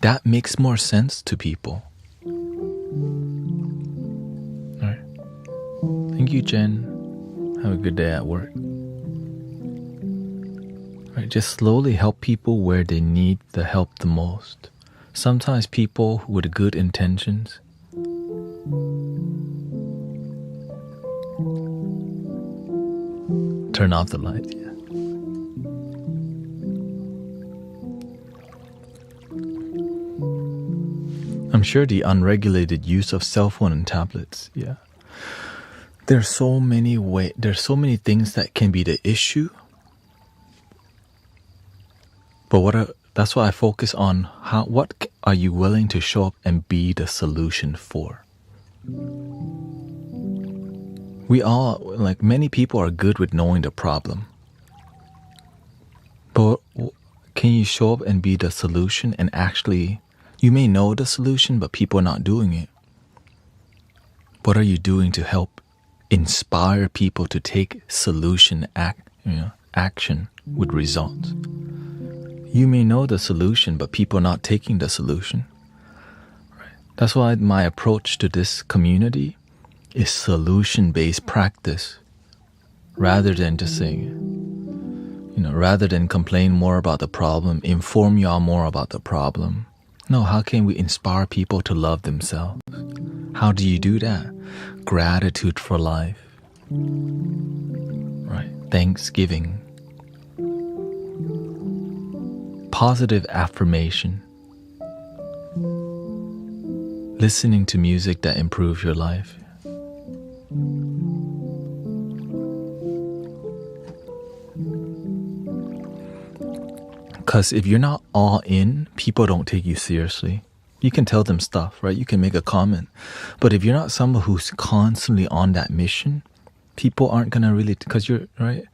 That makes more sense to people. All right. Thank you, Jen. Have a good day at work. All right, just slowly help people where they need the help the most. Sometimes people with good intentions turn off the light, yeah. I'm sure the unregulated use of cell phone and tablets, yeah. There's so many things that can be the issue. But that's why I focus on what are you willing to show up and be the solution for? We all, like many people are good with knowing the problem. But can you show up and be the solution and actually, you may know the solution, but people are not doing it. What are you doing to help inspire people to take action with results? You may know the solution, but people are not taking the solution. Right. That's why my approach to this community is solution-based practice, rather than just saying, rather than complain more about the problem, inform y'all more about the problem. No, how can we inspire people to love themselves? How do you do that? Gratitude for life, right? Thanksgiving. Positive affirmation. Listening to music that improves your life. Because if you're not all in, people don't take you seriously. You can tell them stuff, right? You can make a comment. But if you're not someone who's constantly on that mission, people aren't going to really, because you're, right?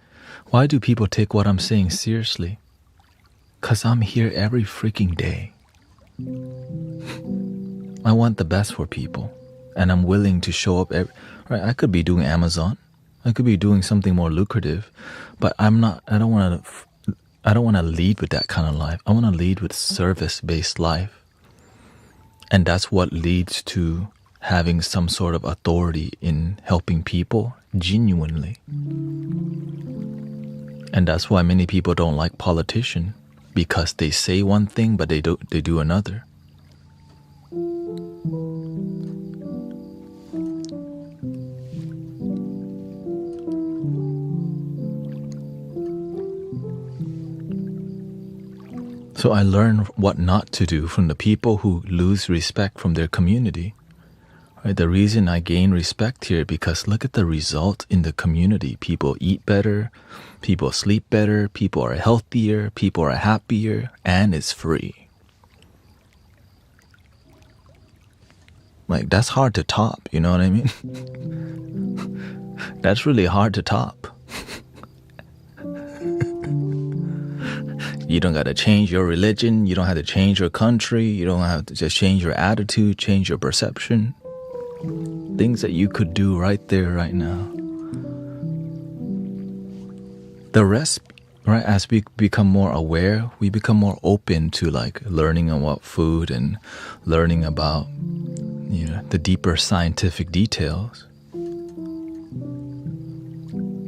Why do people take what I'm saying seriously? Because I'm here every freaking day. I want the best for people. And I'm willing to show up right? I could be doing Amazon. I could be doing something more lucrative. But I don't want to lead with that kind of life. I want to lead with service-based life. And that's what leads to having some sort of authority in helping people genuinely. And that's why many people don't like politicians, because they say one thing, but they do another. So I learned what not to do from the people who lose respect from their community. Right? The reason I gain respect here, because look at the result in the community. People eat better, people sleep better, people are healthier, people are happier, and it's free. Like, that's hard to top, you know what I mean? That's really hard to top. You don't got to change your religion. You don't have to change your country. You don't have to just change your attitude, change your perception. Things that you could do right there, right now. The rest, right, as we become more aware, we become more open to like learning about food and learning about, you know, the deeper scientific details.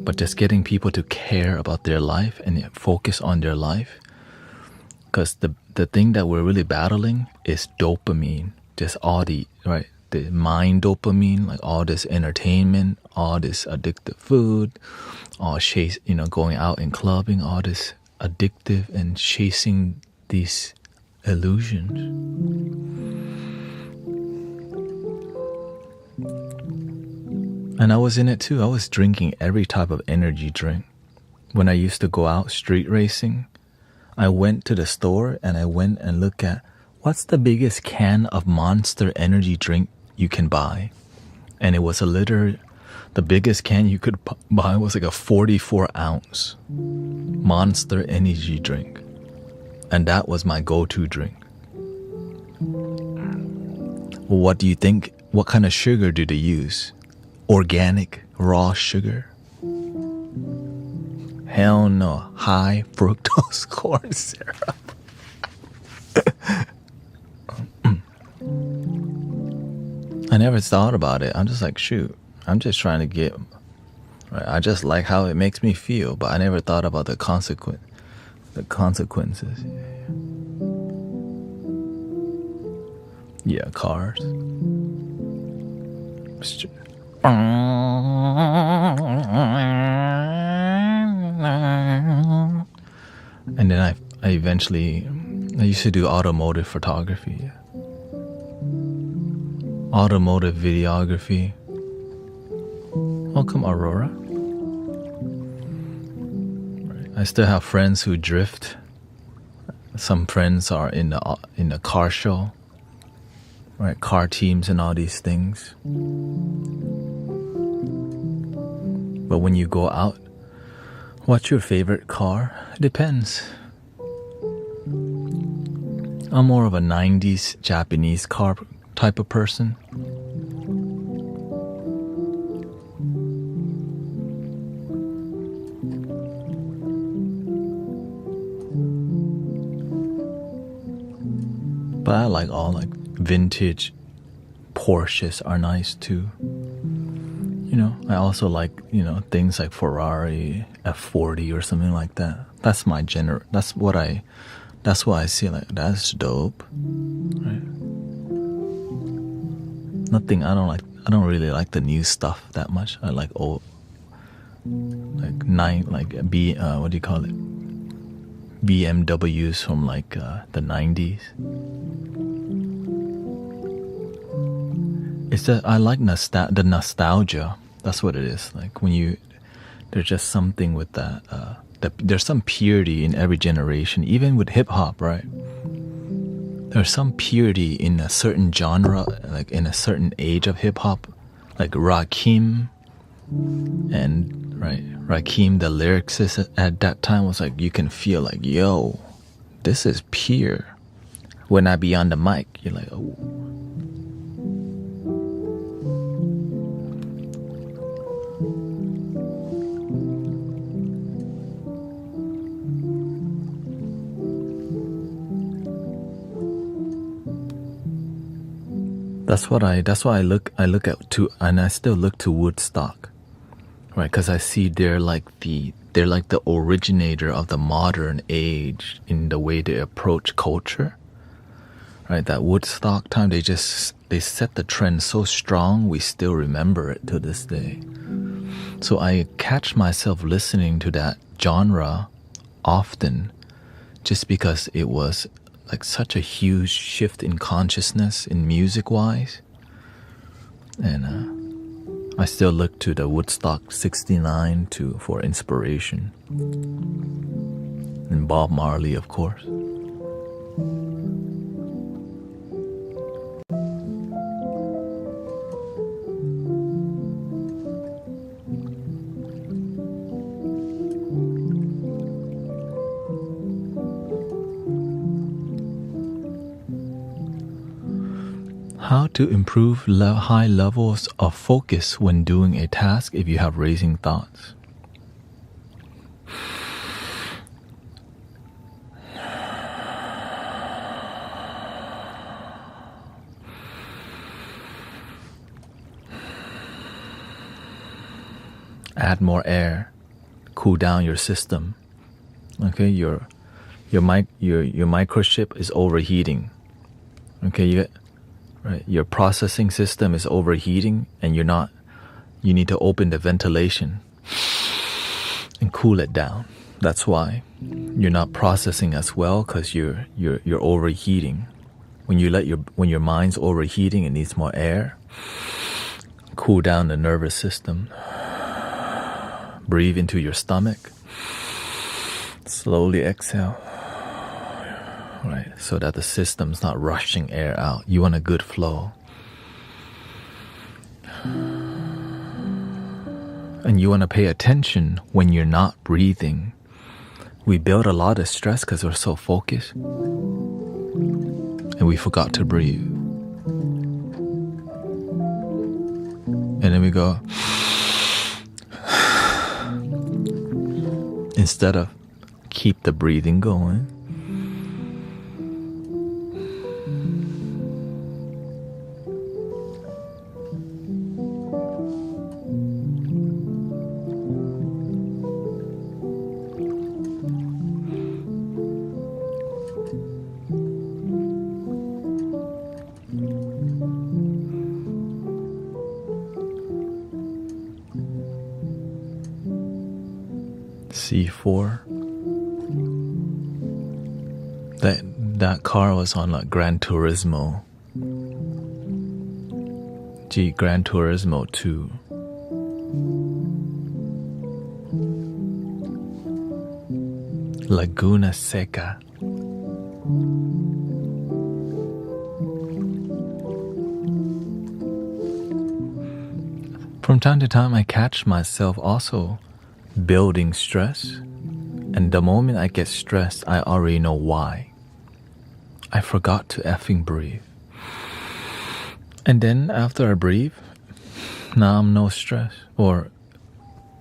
But just getting people to care about their life and focus on their life, because the thing that we're really battling is dopamine, just all the mind dopamine, like all this entertainment, all this addictive food, all chase, you know, going out and clubbing, all this addictive and chasing these illusions. And I was in it too. I was drinking every type of energy drink. When I used to go out street racing, I went to the store and I went and looked at what's the biggest can of Monster energy drink you can buy. And it was the biggest can you could buy was like a 44-ounce Monster energy drink. And that was my go-to drink. What do you think? What kind of sugar do they use? Organic, raw sugar? Hell no. High fructose corn syrup. I never thought about it. I'm just like, shoot, I'm just trying to get, right? I just like how it makes me feel, but I never thought about the consequences. Yeah, cars. And then I eventually, I used to do automotive photography. Yeah. Automotive videography. Welcome, Aurora. Right. I still have friends who drift. Some friends are in the car show, right? Car teams and all these things. But when you go out, what's your favorite car? It depends. I'm more of a 90s Japanese car type of person. But I like all like vintage Porsches are nice too. You know, I also like, you know, things like Ferrari, F40 or something like that. That's my that's what I see, like that's dope. Right? Nothing, I don't really like the new stuff that much. I like old, like what do you call it? BMWs from like the 90s. It's that I like the nostalgia. That's what it is. Like when there's just something with that. There's some purity in every generation, even with hip hop, right? There's some purity in a certain genre, like in a certain age of hip hop, like Rakim, and right, Rakim, the lyricist at that time was like, you can feel like, yo, this is pure. When I be on the mic, you're like, oh. That's why I look at to, and I still look to Woodstock, right? Because I see they're like the originator of the modern age in the way they approach culture, right? That Woodstock time, they set the trend so strong, we still remember it to this day. So I catch myself listening to that genre often, just because it was like such a huge shift in consciousness in music wise. And I still look to the Woodstock 69 for inspiration. And Bob Marley, of course. How to improve high levels of focus when doing a task if you have racing thoughts. add more air, cool down your system. Okay, your microchip is overheating. Okay, your processing system is overheating, and you need to open the ventilation and cool it down. That's why you're not processing as well, because you're overheating. When your mind's overheating, it needs more air. Cool down the nervous system. Breathe into your stomach. Slowly exhale. Right, so that the system's not rushing air out. You want a good flow. And you want to pay attention when you're not breathing. We build a lot of stress because we're so focused. And we forgot to breathe. And then we go, instead of keep the breathing going. C4. That car was on like Gran Turismo. Gran Turismo 2. Laguna Seca. From time to time, I catch myself also building stress, and the moment I get stressed, I already know why. I forgot to effing breathe. And then after I breathe, now I'm no stress. Or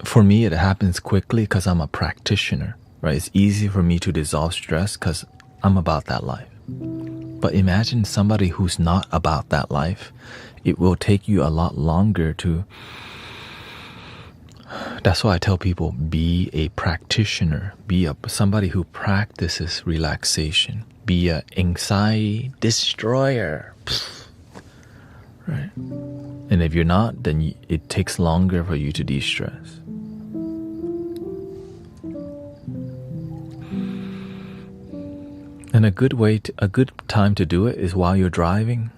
for me, it happens quickly because I'm a practitioner, right? It's easy for me to dissolve stress because I'm about that life. But imagine somebody who's not about that life. It will take you a lot longer to... That's why I tell people, be a practitioner. Be somebody who practices relaxation. Be an anxiety destroyer. Right? And if you're not, then it takes longer for you to de-stress. And a good time to do it is while you're driving.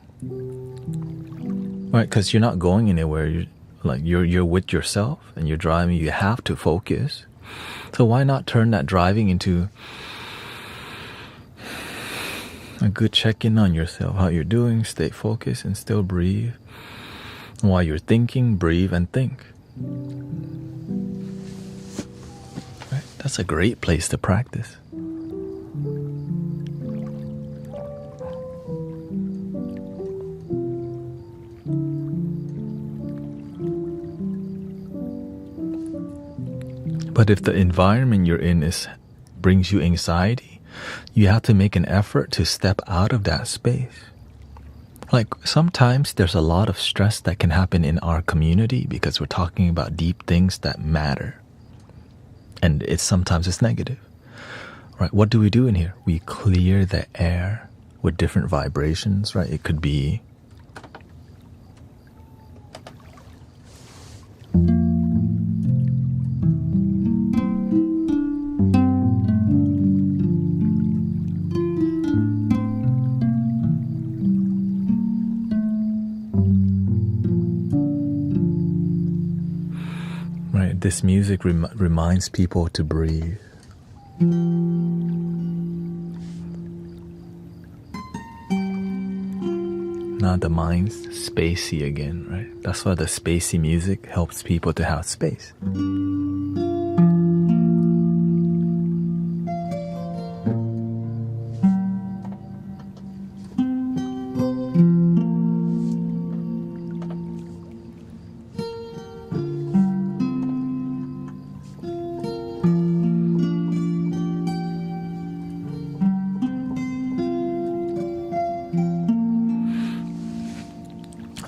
Right? Because you're not going anywhere. You're with yourself and you're driving. You have to focus. So why not turn that driving into a good check-in on yourself, how you're doing, stay focused and still breathe. And while you're thinking, breathe and think. Right? That's a great place to practice. But if the environment you're in brings you anxiety, you have to make an effort to step out of that space. Like sometimes there's a lot of stress that can happen in our community because we're talking about deep things that matter. And sometimes it's negative. Right? What do we do in here? We clear the air with different vibrations, right? It could be this music reminds people to breathe. Now the mind's spacey again, right? That's why the spacey music helps people to have space.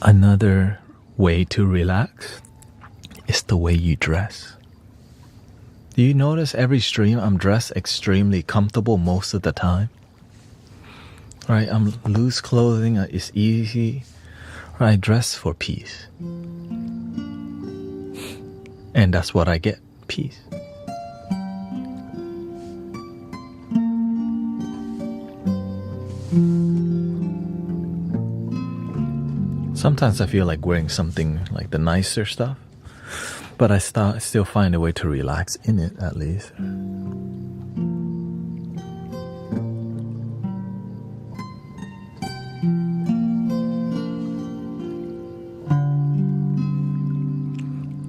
Another way to relax It's the way you dress. Do you notice every stream I'm dressed extremely comfortable most of the time? Right, I'm loose clothing, it's easy. Right, I dress for peace. And that's what I get, peace. Sometimes I feel like wearing something like the nicer stuff, but I still find a way to relax in it, at least.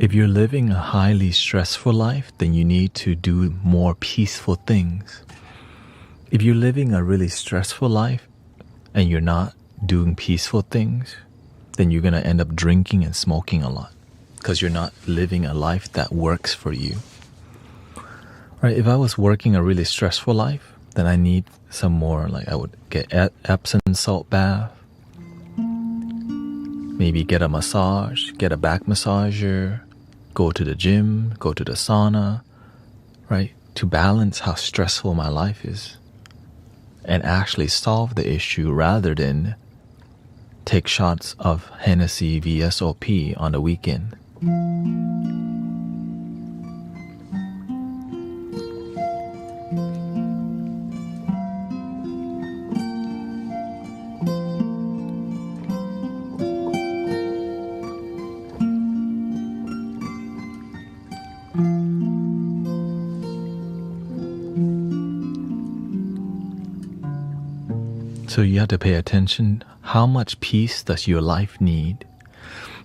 If you're living a highly stressful life, then you need to do more peaceful things. If you're living a really stressful life and you're not doing peaceful things, then you're going to end up drinking and smoking a lot because you're not living a life that works for you. Right? If I was working a really stressful life, then I need some more, like I would get Epsom salt bath, maybe get a massage, get a back massager, go to the gym, go to the sauna, right? To balance how stressful my life is and actually solve the issue rather than take shots of Hennessy VSOP on the weekend. So you have to pay attention. How much peace does your life need?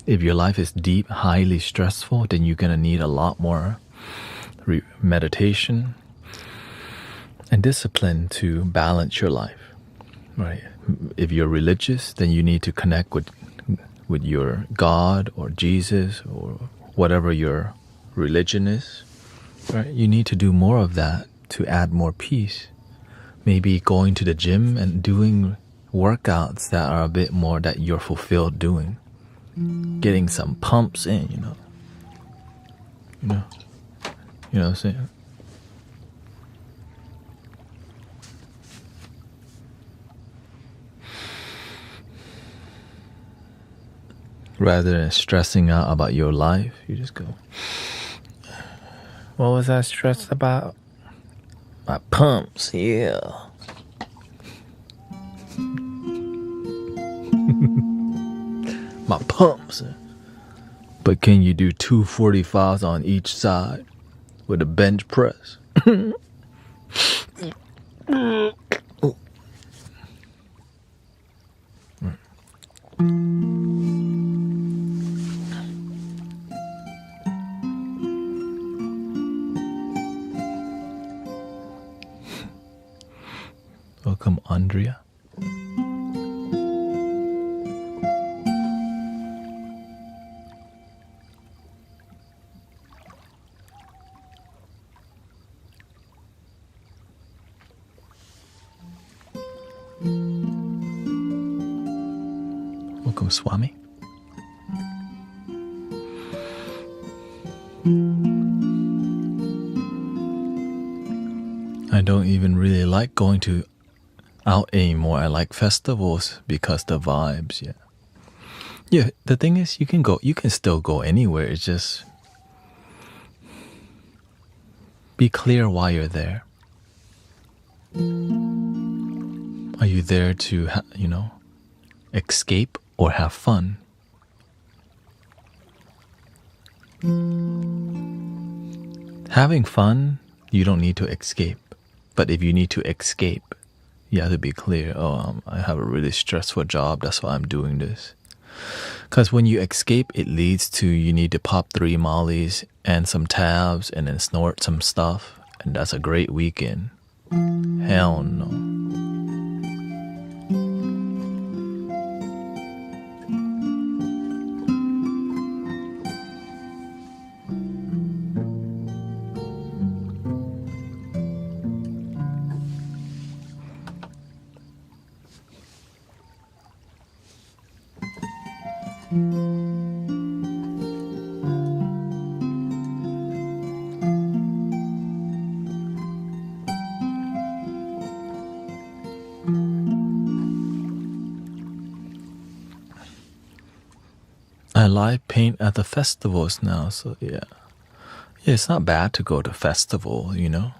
If your life is deep, highly stressful, then you're going to need a lot more meditation and discipline to balance your life, right? If you're religious, then you need to connect with your God or Jesus or whatever your religion is, right? You need to do more of that to add more peace. Maybe going to the gym and doing workouts that are a bit more that you're fulfilled doing. Getting some pumps in, you know what I'm saying? Rather than stressing out about your life, you just go, what was I stressed about? My pumps, yeah. My pumps. But can you do 245s on each side with a bench press? Welcome, Andrea. Welcome, Swami. I don't even really like going out anymore. I like festivals because the vibes, yeah. The thing is, you can still go anywhere. It's just be clear why you're there. Are you there to escape or have fun? Having fun, you don't need to escape. But if you need to escape, you have to be clear. I have a really stressful job. That's why I'm doing this. Because when you escape, it leads to you need to pop 3 mollies and some tabs and then snort some stuff. And that's a great weekend. Hell no. I live paint at the festivals now, so yeah. Yeah, it's not bad to go to festival, you know?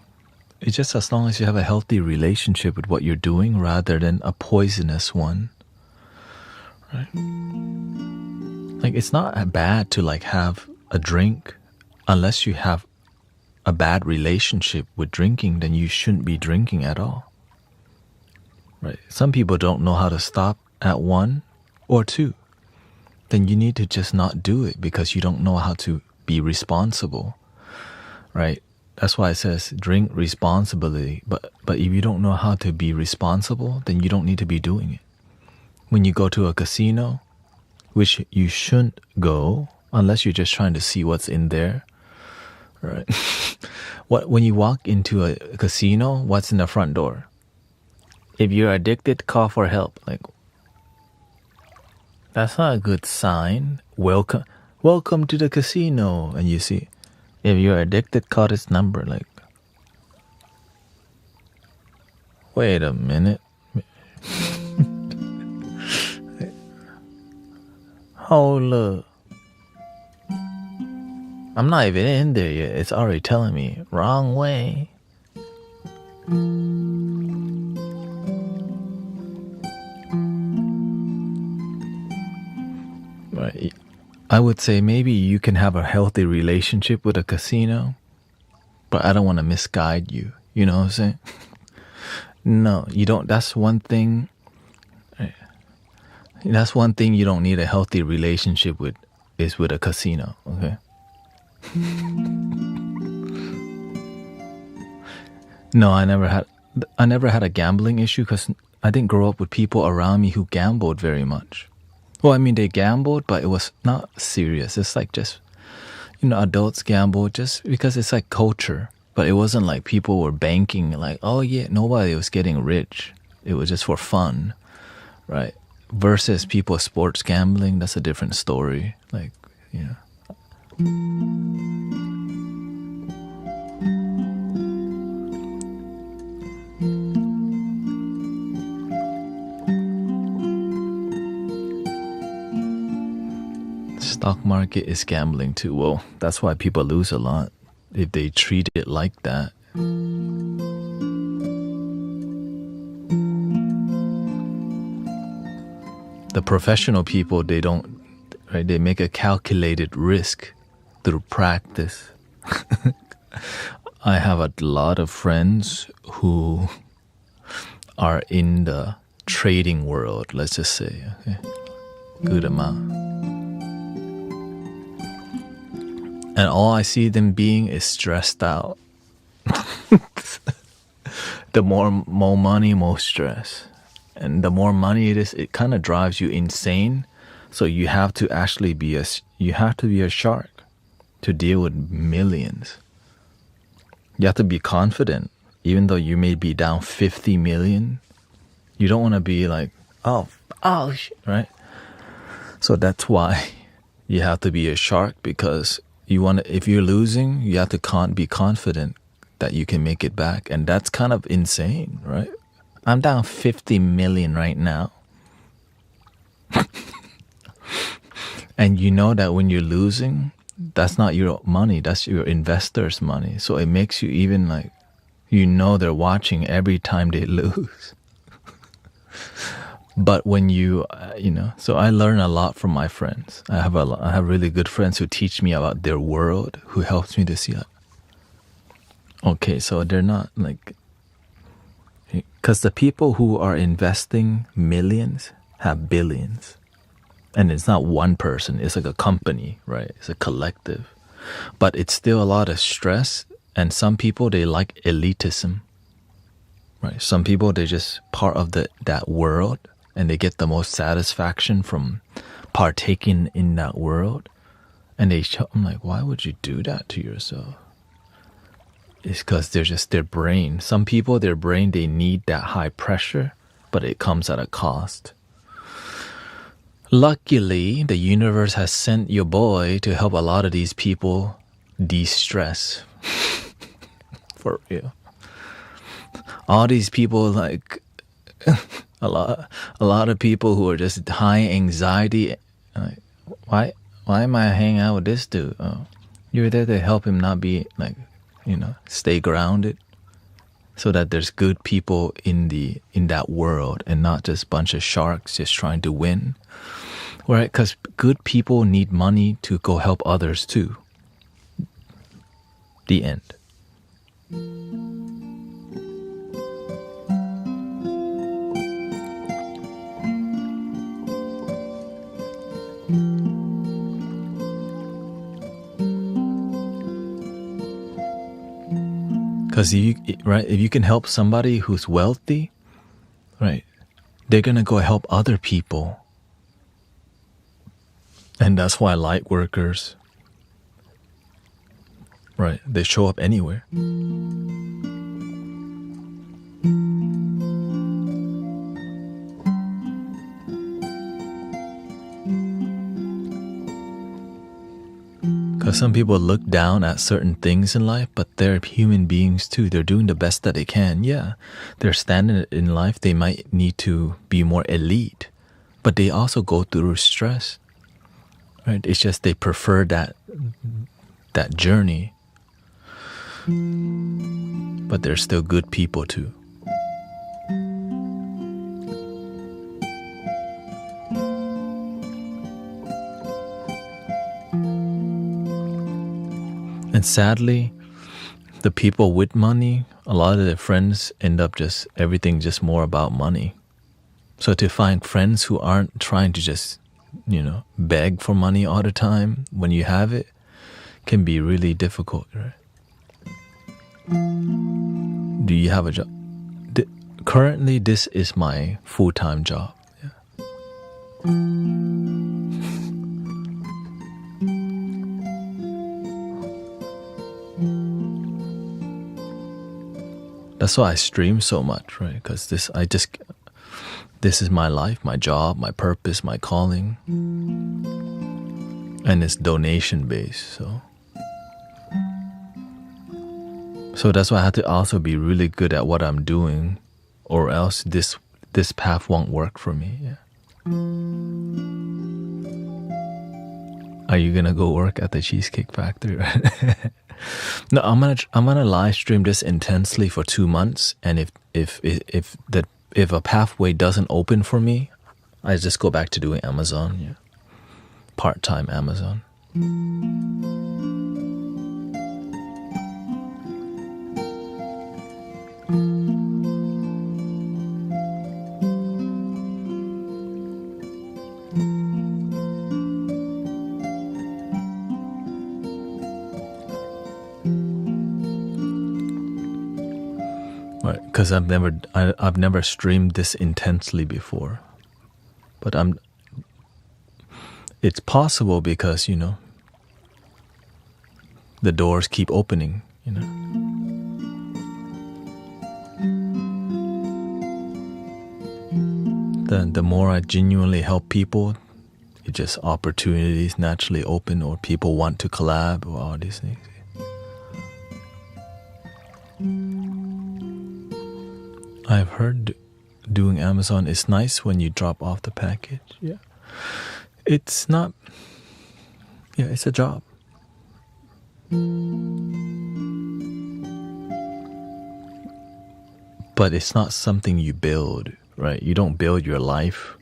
It's just as long as you have a healthy relationship with what you're doing rather than a poisonous one. Right? Like, it's not bad to like have a drink unless you have a bad relationship with drinking, then you shouldn't be drinking at all. Right? Some people don't know how to stop at 1 or 2. Then you need to just not do it because you don't know how to be responsible. Right? That's why it says drink responsibly. But if you don't know how to be responsible, then you don't need to be doing it. When you go to a casino, which you shouldn't go unless you're just trying to see what's in there. Right? When you walk into a casino, what's in the front door? If you're addicted, call for help. Like, that's not a good sign. Welcome to the casino. And you see, if you're addicted, call this number. Like, wait a minute. Hold up. I'm not even in there yet. It's already telling me wrong way. Right. I would say maybe you can have a healthy relationship with a casino, but I don't want to misguide you. You know what I'm saying? No, you don't. That's one thing. That's one thing you don't need a healthy relationship with, is with a casino. Okay. No, I never had a gambling issue because I didn't grow up with people around me who gambled very much. Well, I mean, they gambled, but it was not serious. It's like just, you know, adults gamble just because it's like culture. But it wasn't like people were banking like, oh yeah, nobody was getting rich. It was just for fun, right? Versus people sports gambling, that's a different story. Like, you know. Stock market is gambling too. Well, that's why people lose a lot if they treat it like that. The professional people, they don't, right? They make a calculated risk through practice. I have a lot of friends who are in the trading world, let's just say. Okay? Good amount. And all I see them being is stressed out. The more money, more stress. And the more money it is, it kind of drives you insane. So you have to actually be a shark to deal with millions. You have to be confident, even though you may be down 50 million. You don't want to be like, oh shit, right? So that's why you have to be a shark, because if you're losing, you have to be confident that you can make it back. And that's kind of insane, right? I'm down 50 million right now. And you know that when you're losing, that's not your money, that's your investors' money. So it makes you even like, you know, they're watching every time they lose. But when you know, so I learn a lot from my friends. I have really good friends who teach me about their world, who helps me to see like, okay, so they're not like, because the people who are investing millions have billions. And it's not one person, it's like a company, right? It's a collective. But it's still a lot of stress. And some people, they like elitism, right? Some people, they're just part of that world, and they get the most satisfaction from partaking in that world. And I'm like, why would you do that to yourself? It's because they're just their brain. Some people, their brain, they need that high pressure, but it comes at a cost. Luckily, the universe has sent your boy to help a lot of these people de-stress. For real. All these people, like, a lot of people who are just high anxiety. Like, why am I hanging out with this dude? Oh, you're there to help him not be like, stay grounded, so that there's good people in that world and not just a bunch of sharks just trying to win, right? Because good people need money to go help others too. The end. Because if you can help somebody who's wealthy, right, they're gonna go help other people, and that's why light workers, right, they show up anywhere. Because some people look down at certain things in life, but they're human beings too. They're doing the best that they can. Yeah, they're standing in life. They might need to be more elite, but they also go through stress, right? It's just they prefer that journey, but they're still good people too. And sadly, the people with money, a lot of their friends end up everything just more about money. So to find friends who aren't trying to just, beg for money all the time when you have it can be really difficult, right? Do you have a job? Currently, this is my full-time job. Yeah. That's why I stream so much, right? Because this is my life, my job, my purpose, my calling, and it's donation based. So that's why I have to also be really good at what I'm doing, or else this path won't work for me. Yeah. Are you gonna go work at the Cheesecake Factory? No, I'm gonna live stream this intensely for 2 months, and if a pathway doesn't open for me, I just go back to doing Amazon. Yeah, part-time Amazon. Because I've never streamed this intensely before, but it's possible because the doors keep opening. The more I genuinely help people, it just opportunities naturally open, or people want to collab, or all these things. I've heard doing Amazon is nice when you drop off the package. Yeah. It's not... Yeah, it's a job. But it's not something you build, right? You don't build your life.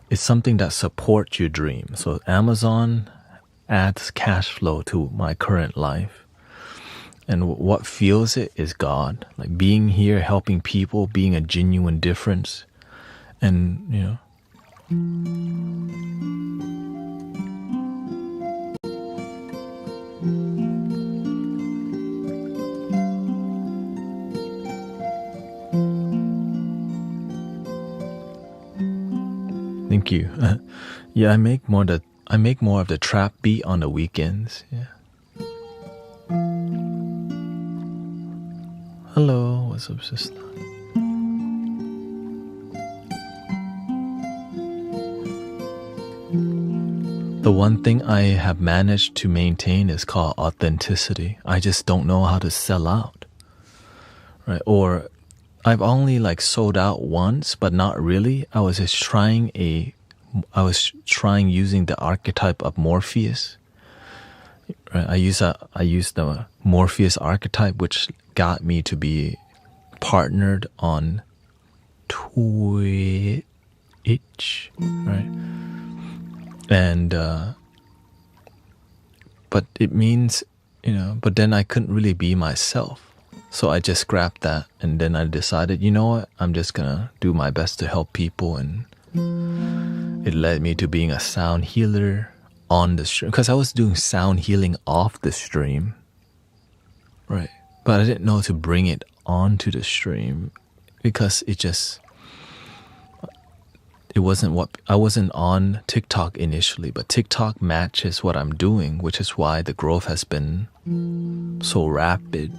It's something that supports your dream. So Amazon adds cash flow to my current life. And what fuels it is God. Like being here, helping people, being a genuine difference. And, Thank you. Yeah, I make more of the trap beat on the weekends. Yeah. Hello, what's up, sister? The one thing I have managed to maintain is called authenticity. I just don't know how to sell out, right? Or I've only sold out once, but not really. I was just trying a trying using the archetype of Morpheus. Right? I used the Morpheus archetype, which got me to be partnered on Twitch, right? And but it means, but then I couldn't really be myself. So I just scrapped that, and then I decided, you know what, I'm just gonna do my best to help people, and it led me to being a sound healer on the stream, because I was doing sound healing off the stream, right? But I didn't know to bring it onto the stream, because it wasn't what I wasn't on TikTok initially, but TikTok matches what I'm doing, which is why the growth has been so rapid.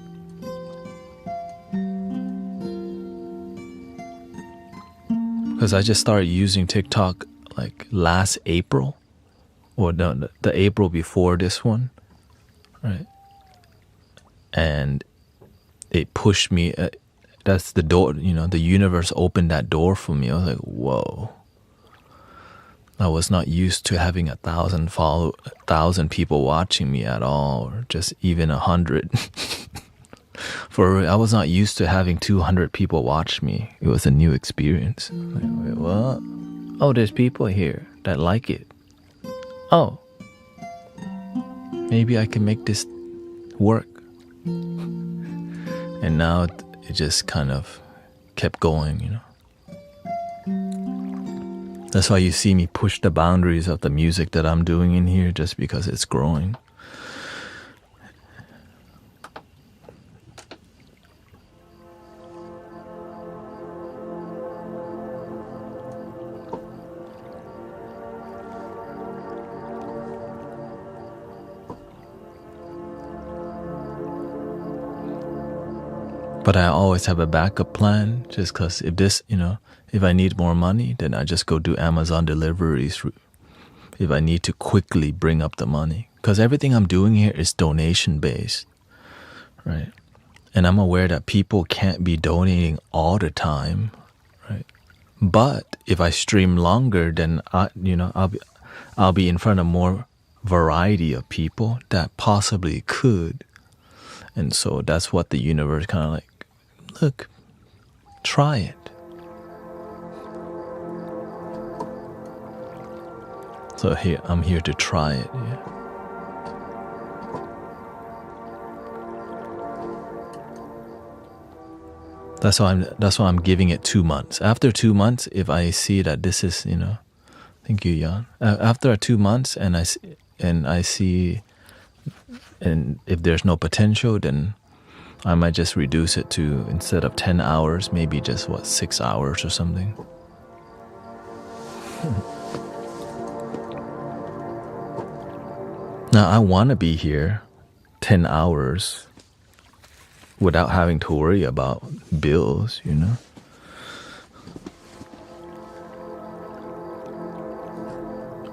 Because I just started using TikTok like last April, or no, the April before this one, right? And it pushed me. That's the door, the universe opened that door for me. I was like, whoa. I was not used to having 1,000 people watching me at all, or just even 100. I was not used to having 200 people watch me. It was a new experience. Like, wait, what? Oh, there's people here that like it. Oh, maybe I can make this work. And now it just kind of kept going, That's why you see me push the boundaries of the music that I'm doing in here, just because it's growing. But I always have a backup plan, just because if I need more money, then I just go do Amazon deliveries if I need to quickly bring up the money. Because everything I'm doing here is donation based, right? And I'm aware that people can't be donating all the time, right? But if I stream longer, then I'll be in front of more variety of people that possibly could. And so that's what the universe kind of like, look, try it. So I'm here to try it. Yeah. That's why I'm giving it 2 months. After 2 months, if I see that this is, thank you, Jan. After 2 months, and I see, and if there's no potential, then I might just reduce it to, instead of 10 hours, maybe just 6 hours or something. Now I want to be here 10 hours without having to worry about bills,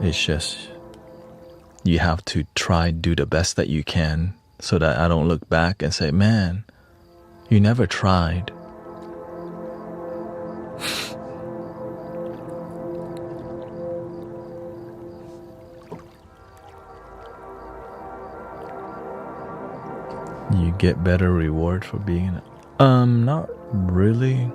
It's just, you have to try do the best that you can, so that I don't look back and say, man, you never tried. You get better reward for being not really.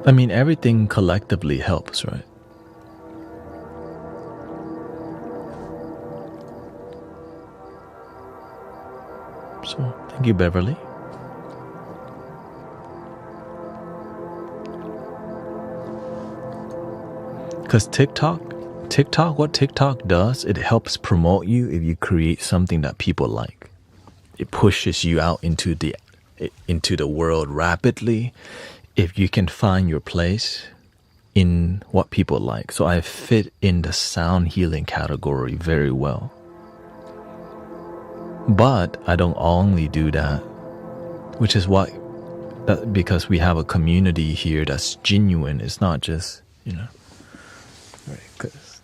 I mean, everything collectively helps, right? So, thank you, Beverly. Because what TikTok does, it helps promote you if you create something that people like. It pushes you out into the world rapidly if you can find your place in what people like. So I fit in the sound healing category very well. But I don't only do that, which is because we have a community here that's genuine. It's not just, Right.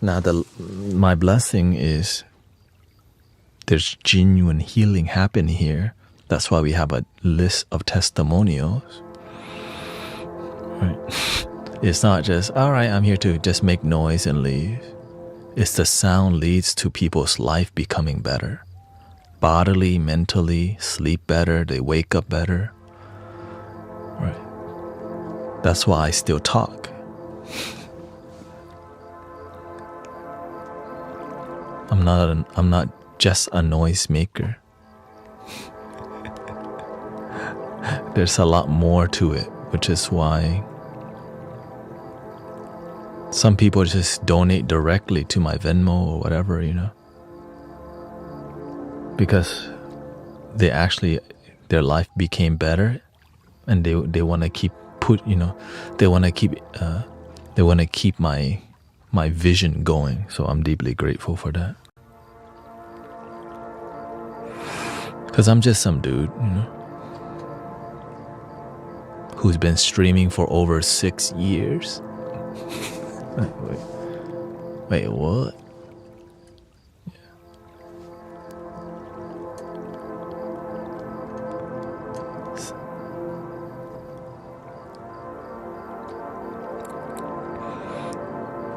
Now my blessing is there's genuine healing happening here, That's why we have a list of testimonials. Right? It's not just, all right, I'm here to just make noise and leave. It's the sound leads to people's life becoming better. Bodily, mentally, sleep better, they wake up better. Right? That's why I still talk. I'm not just a noise maker. There's a lot more to it, which is why some people just donate directly to my Venmo or whatever, because their life became better, and they want to keep they want to keep my vision going. So I'm deeply grateful for that. Because I'm just some dude, who's been streaming for over 6 years. Wait, what?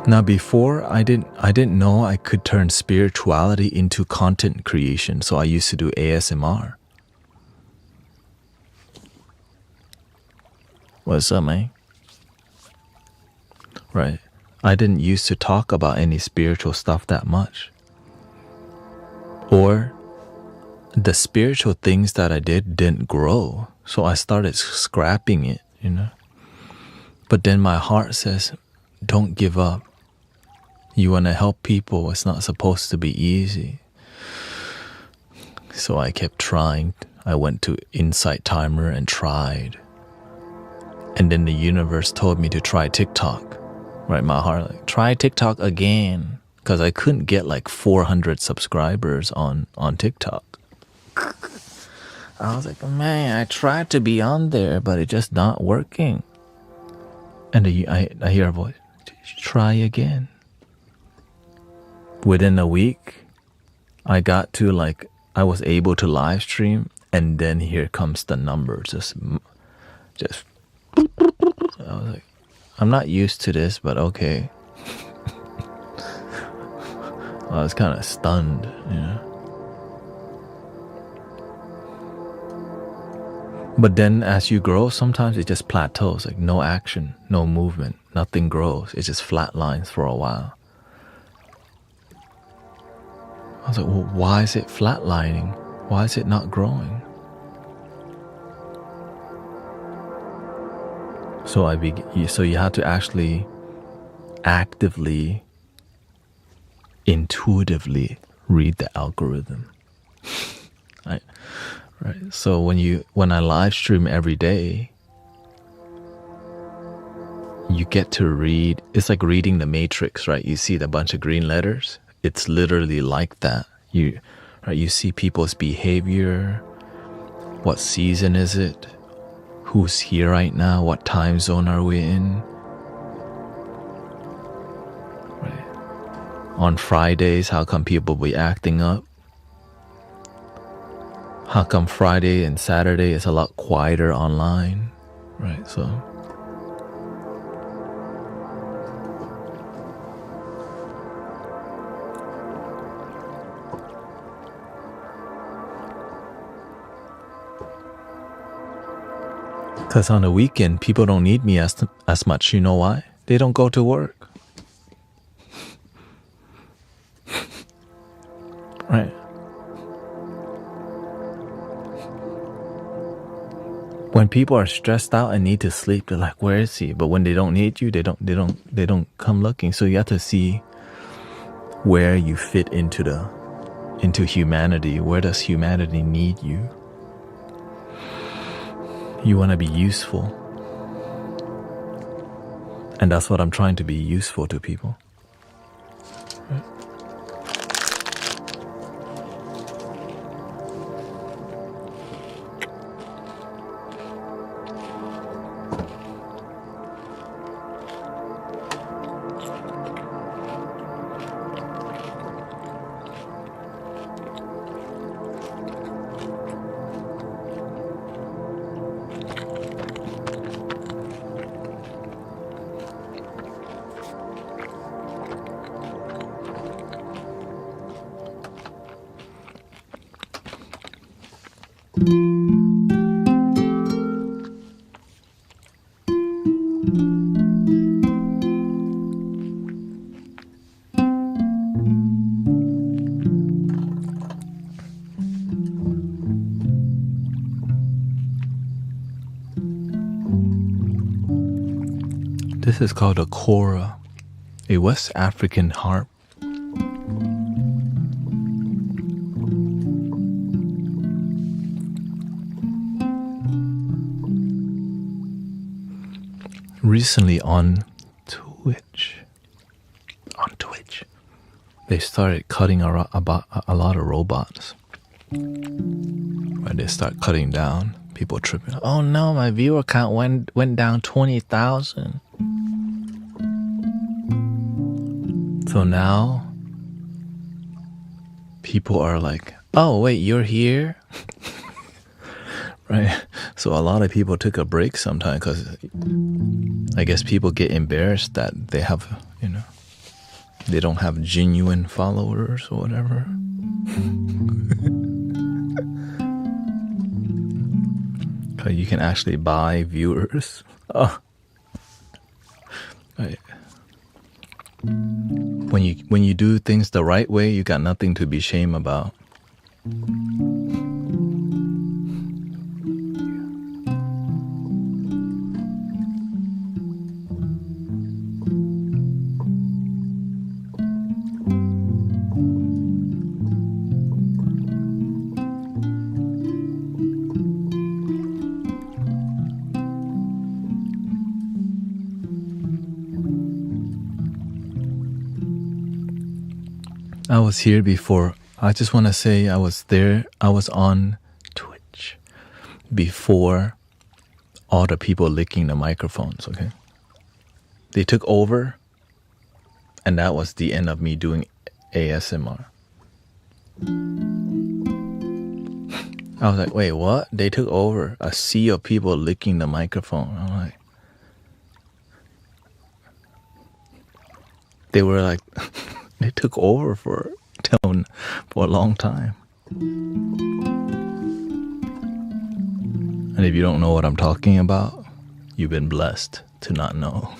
Now, before I didn't know I could turn spirituality into content creation, so I used to do ASMR. What's up, man? Right. I didn't used to talk about any spiritual stuff that much. Or the spiritual things that I didn't grow, so I started scrapping it, But then my heart says, don't give up. You want to help people, it's not supposed to be easy. So I kept trying. I went to Insight Timer and tried. And then the universe told me to try TikTok. Right, my heart like, try TikTok again. Because I couldn't get like 400 subscribers on TikTok. I was like, man, I tried to be on there, but it's just not working. And I hear a voice, try again. Within a week, I was able to live stream, and then here comes the numbers. Just. I was like, I'm not used to this, but okay. I was kind of stunned, But then as you grow, sometimes it just plateaus, like no action, no movement, nothing grows. It just flatlines for a while. I was like, well, why is it flatlining? Why is it not growing? So you have to actually actively, intuitively read the algorithm. Right? So when I live stream every day, you get to read. It's like reading the Matrix, right? You see the bunch of green letters. It's literally like that. You see people's behavior. What season is it? Who's here right now? What time zone are we in? Right. On Fridays, how come people be acting up? How come Friday and Saturday is a lot quieter online? Right, so. Because on the weekend, people don't need me as much. You know why? They don't go to work. Right. When people are stressed out and need to sleep, they're like, "Where is he?" But when they don't need you, they don't come looking. So you have to see where you fit into humanity. Where does humanity need you? You want to be useful. And that's what I'm trying to be, useful to people. Right. This is called a kora, a West African harp. Recently on Twitch, they started cutting a lot of robots. Right, they start cutting down. People tripping. Oh no, my viewer count went down 20,000. So now people are like, oh wait, you're here? Right? So a lot of people took a break sometime because I guess people get embarrassed that they have, they don't have genuine followers or whatever. Because you can actually buy viewers. Oh. Right. When you do things the right way, you got nothing to be ashamed about. I was here before. I just want to say I was there. I was on Twitch before all the people licking the microphones, okay? They took over, and that was the end of me doing ASMR. I was like, wait, what? They took over a sea of people licking the microphone. I'm like, they were like, they took over for a long time. And if you don't know what I'm talking about, you've been blessed to not know.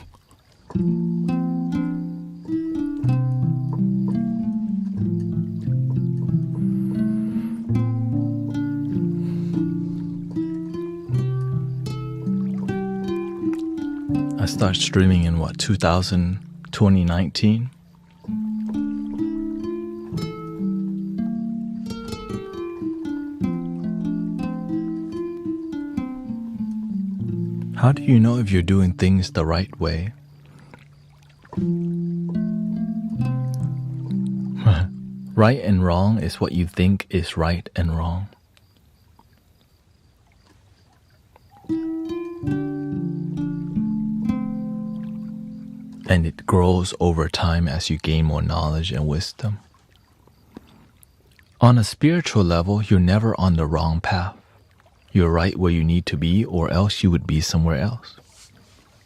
I started streaming in 2019? How do you know if you're doing things the right way? Right and wrong is what you think is right and wrong. And it grows over time as you gain more knowledge and wisdom. On a spiritual level, you're never on the wrong path. You're right where you need to be, or else you would be somewhere else.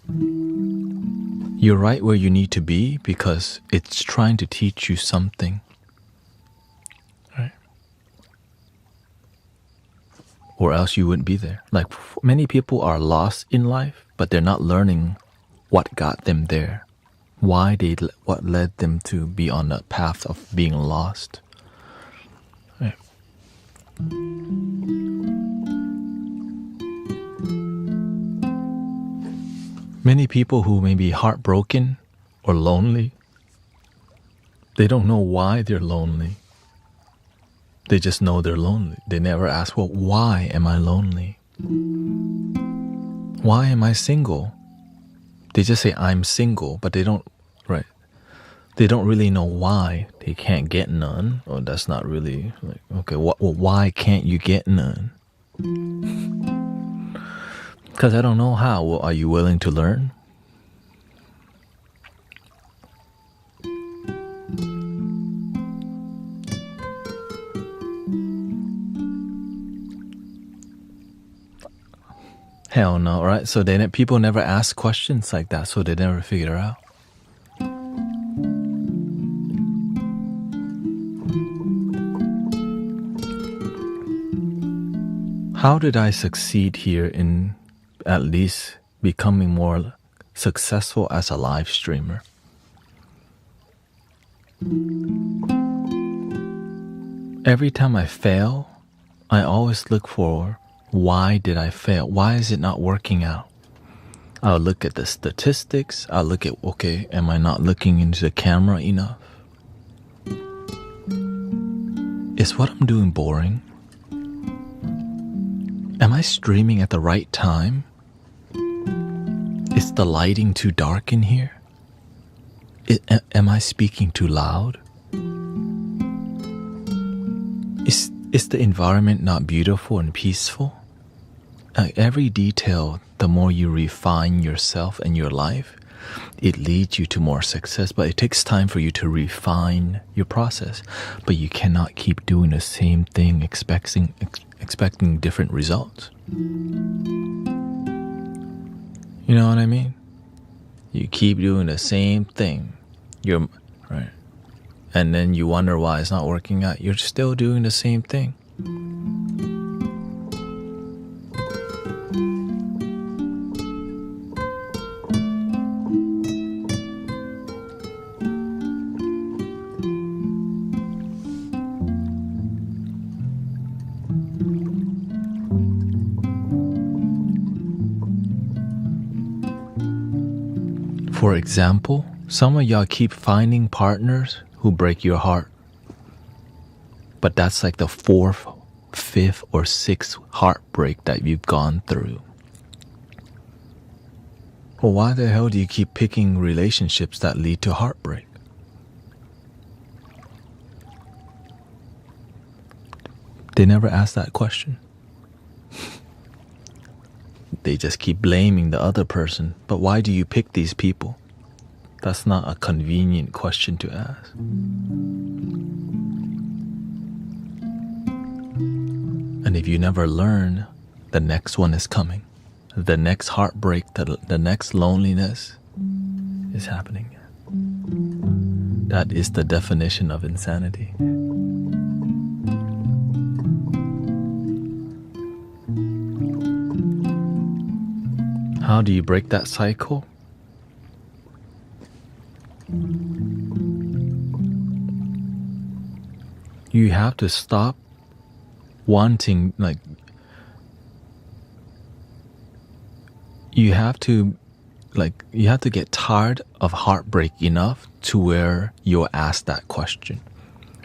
You're right where you need to be because it's trying to teach you something. Right? Or else you wouldn't be there. Like many people are lost in life, but they're not learning what got them there. What led them to be on the path of being lost. Right? Many people who may be heartbroken or lonely, they don't know why they're lonely. They just know they're lonely. They never ask, well, why am I lonely? Why am I single? They just say, I'm single, but they don't really know why they can't get none. Or that's not really, like, okay, why can't you get none? Because I don't know how. Well, are you willing to learn? Hell no, right? So people never ask questions like that, so they never figure out. How did I succeed here in at least becoming more successful as a live streamer? Every time I fail, I always look for why did I fail? Why is it not working out? I'll look at the statistics. I'll look at, okay, am I not looking into the camera enough? Is what I'm doing boring? Am I streaming at the right time? Is the lighting too dark in here? Am I speaking too loud? Is the environment not beautiful and peaceful? Every detail, the more you refine yourself and your life, it leads you to more success. But it takes time for you to refine your process. But you cannot keep doing the same thing, expecting different results. You know what I mean? You keep doing the same thing. You're right. And then you wonder why it's not working out. You're still doing the same thing. For example, some of y'all keep finding partners who break your heart. But that's like the 4th, 5th, or 6th heartbreak that you've gone through. Well, why the hell do you keep picking relationships that lead to heartbreak? They never ask that question. They just keep blaming the other person. But why do you pick these people? That's not a convenient question to ask. And if you never learn, the next one is coming. The next heartbreak, the next loneliness is happening. That is the definition of insanity. How do you break that cycle? You have to stop wanting, you have to get tired of heartbreak enough to where you'll ask that question.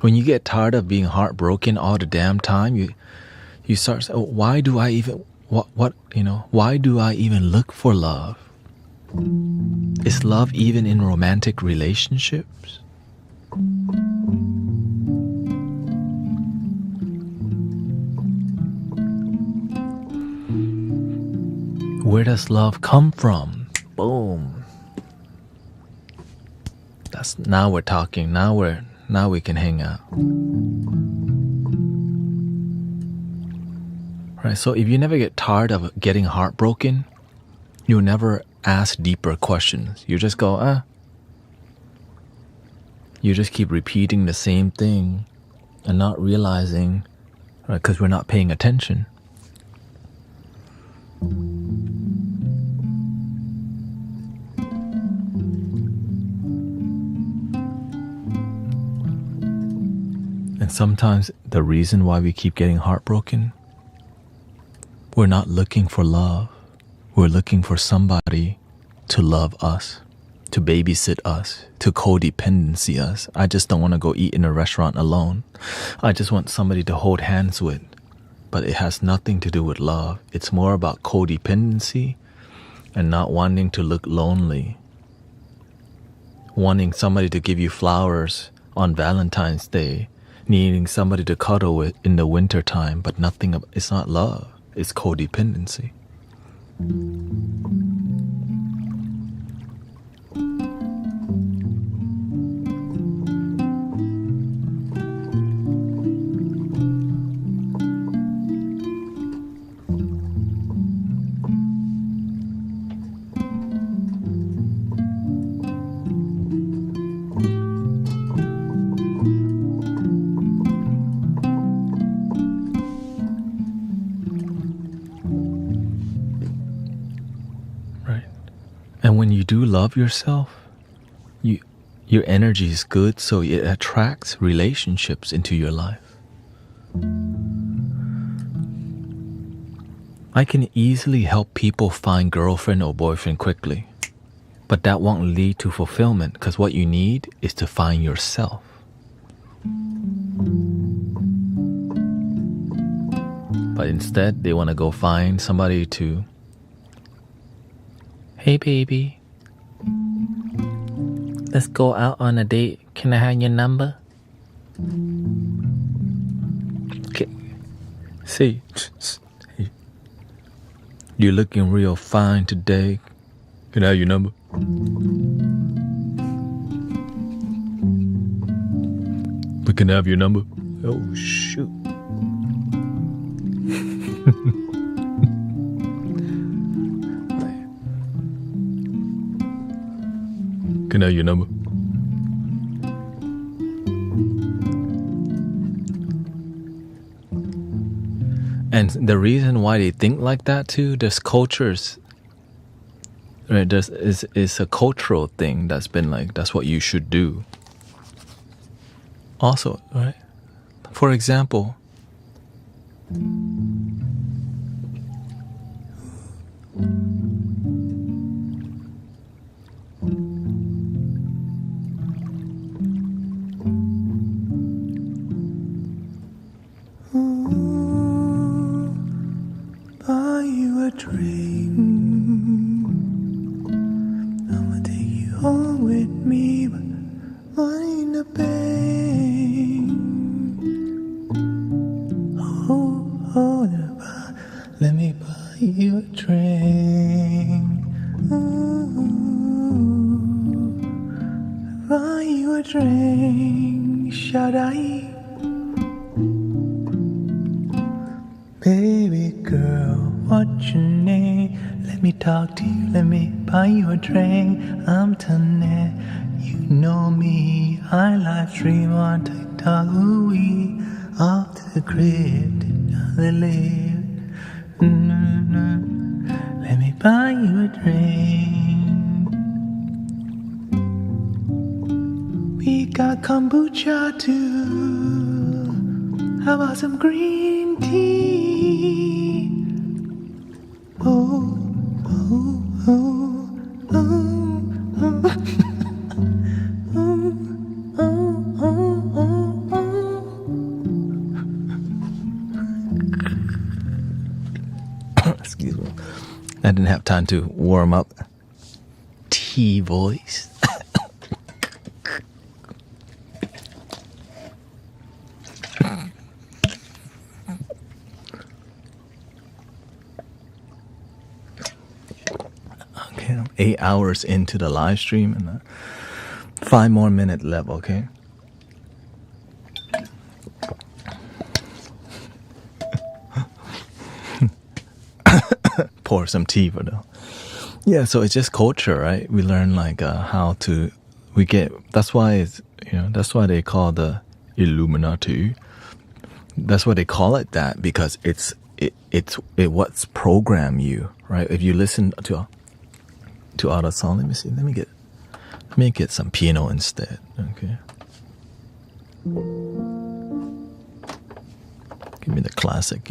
When you get tired of being heartbroken all the damn time, you start saying, why do I even why do I even look for love? Is love even in romantic relationships? Where does love come from? Boom. Now we're talking. Now we can hang out. Right, so if you never get tired of getting heartbroken, you'll never ask deeper questions. You just go, You just keep repeating the same thing and not realizing, right, because we're not paying attention. And sometimes the reason why we keep getting heartbroken, we're not looking for love. We're looking for somebody to love us, to babysit us, to codependency us. I just don't want to go eat in a restaurant alone. I just want somebody to hold hands with. But it has nothing to do with love. It's more about codependency and not wanting to look lonely. Wanting somebody to give you flowers on Valentine's Day. Needing somebody to cuddle with in the wintertime. But it's not love. It's codependency. And when you do love yourself, your energy is good, so it attracts relationships into your life. I can easily help people find girlfriend or boyfriend quickly, but that won't lead to fulfillment because what you need is to find yourself. But instead, they want to go find somebody to, hey baby, let's go out on a date. Can I have your number? Okay. See, you're looking real fine today. Can I have your number? But can I have your number? Oh, shoot. Can I have your number? And the reason why they think like that too, there's cultures, right? It's a cultural thing that's been like, that's what you should do. Also, right? For example, buy you a drink. I'ma take you home with me, but money in the bank. Oh, let me buy you a drink. Ooh, buy you a drink, shout out. Baby girl, what's your name? Let me talk to you, let me buy you a drink. I'm Thanet, you know me. I live stream on TikTok, ooh-wee. Off to the crib, they live. Let me buy you a drink. We got kombucha too. How about some green tea? Oh, oh, oh, oh, oh. excuse me, I didn't have time to warm up. Tea voice. Okay, I'm 8 hours into the live stream and 5 more minutes left, okay? Pour some tea for them. Yeah, so it's just culture, right? We learn like how to, that's why it's, that's why they call the Illuminati. That's why they call it that, because it's what's programmed you, right? If you listen to other song, let me get some piano instead, okay? Give me the classic.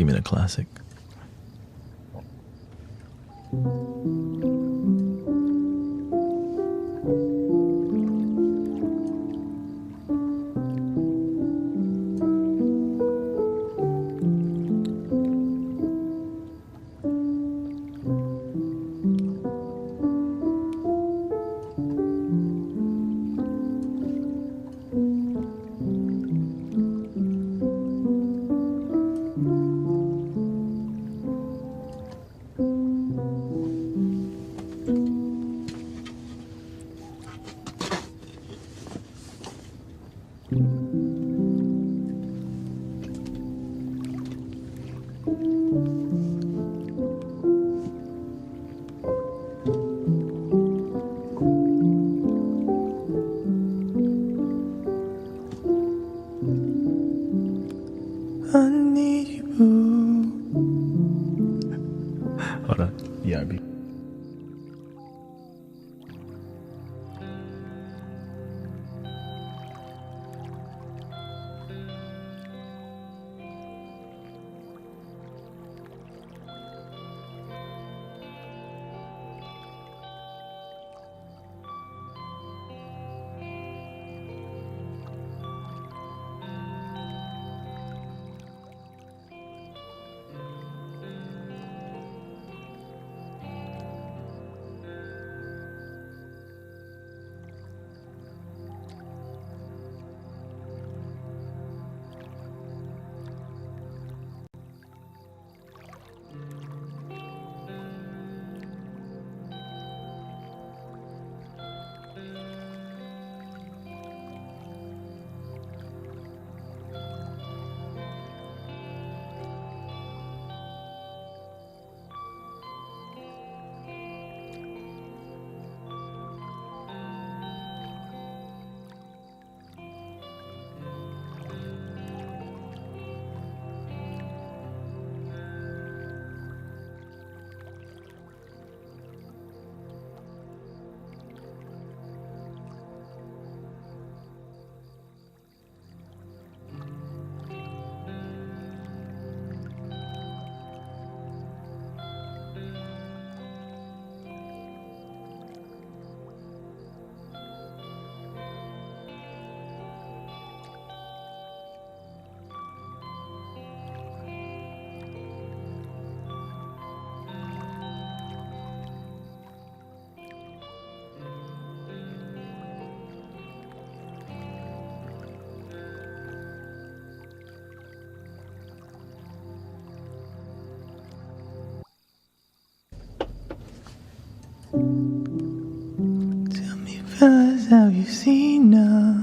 I need you, boo. Hold on, ERB. Tell me fellas, have you seen her?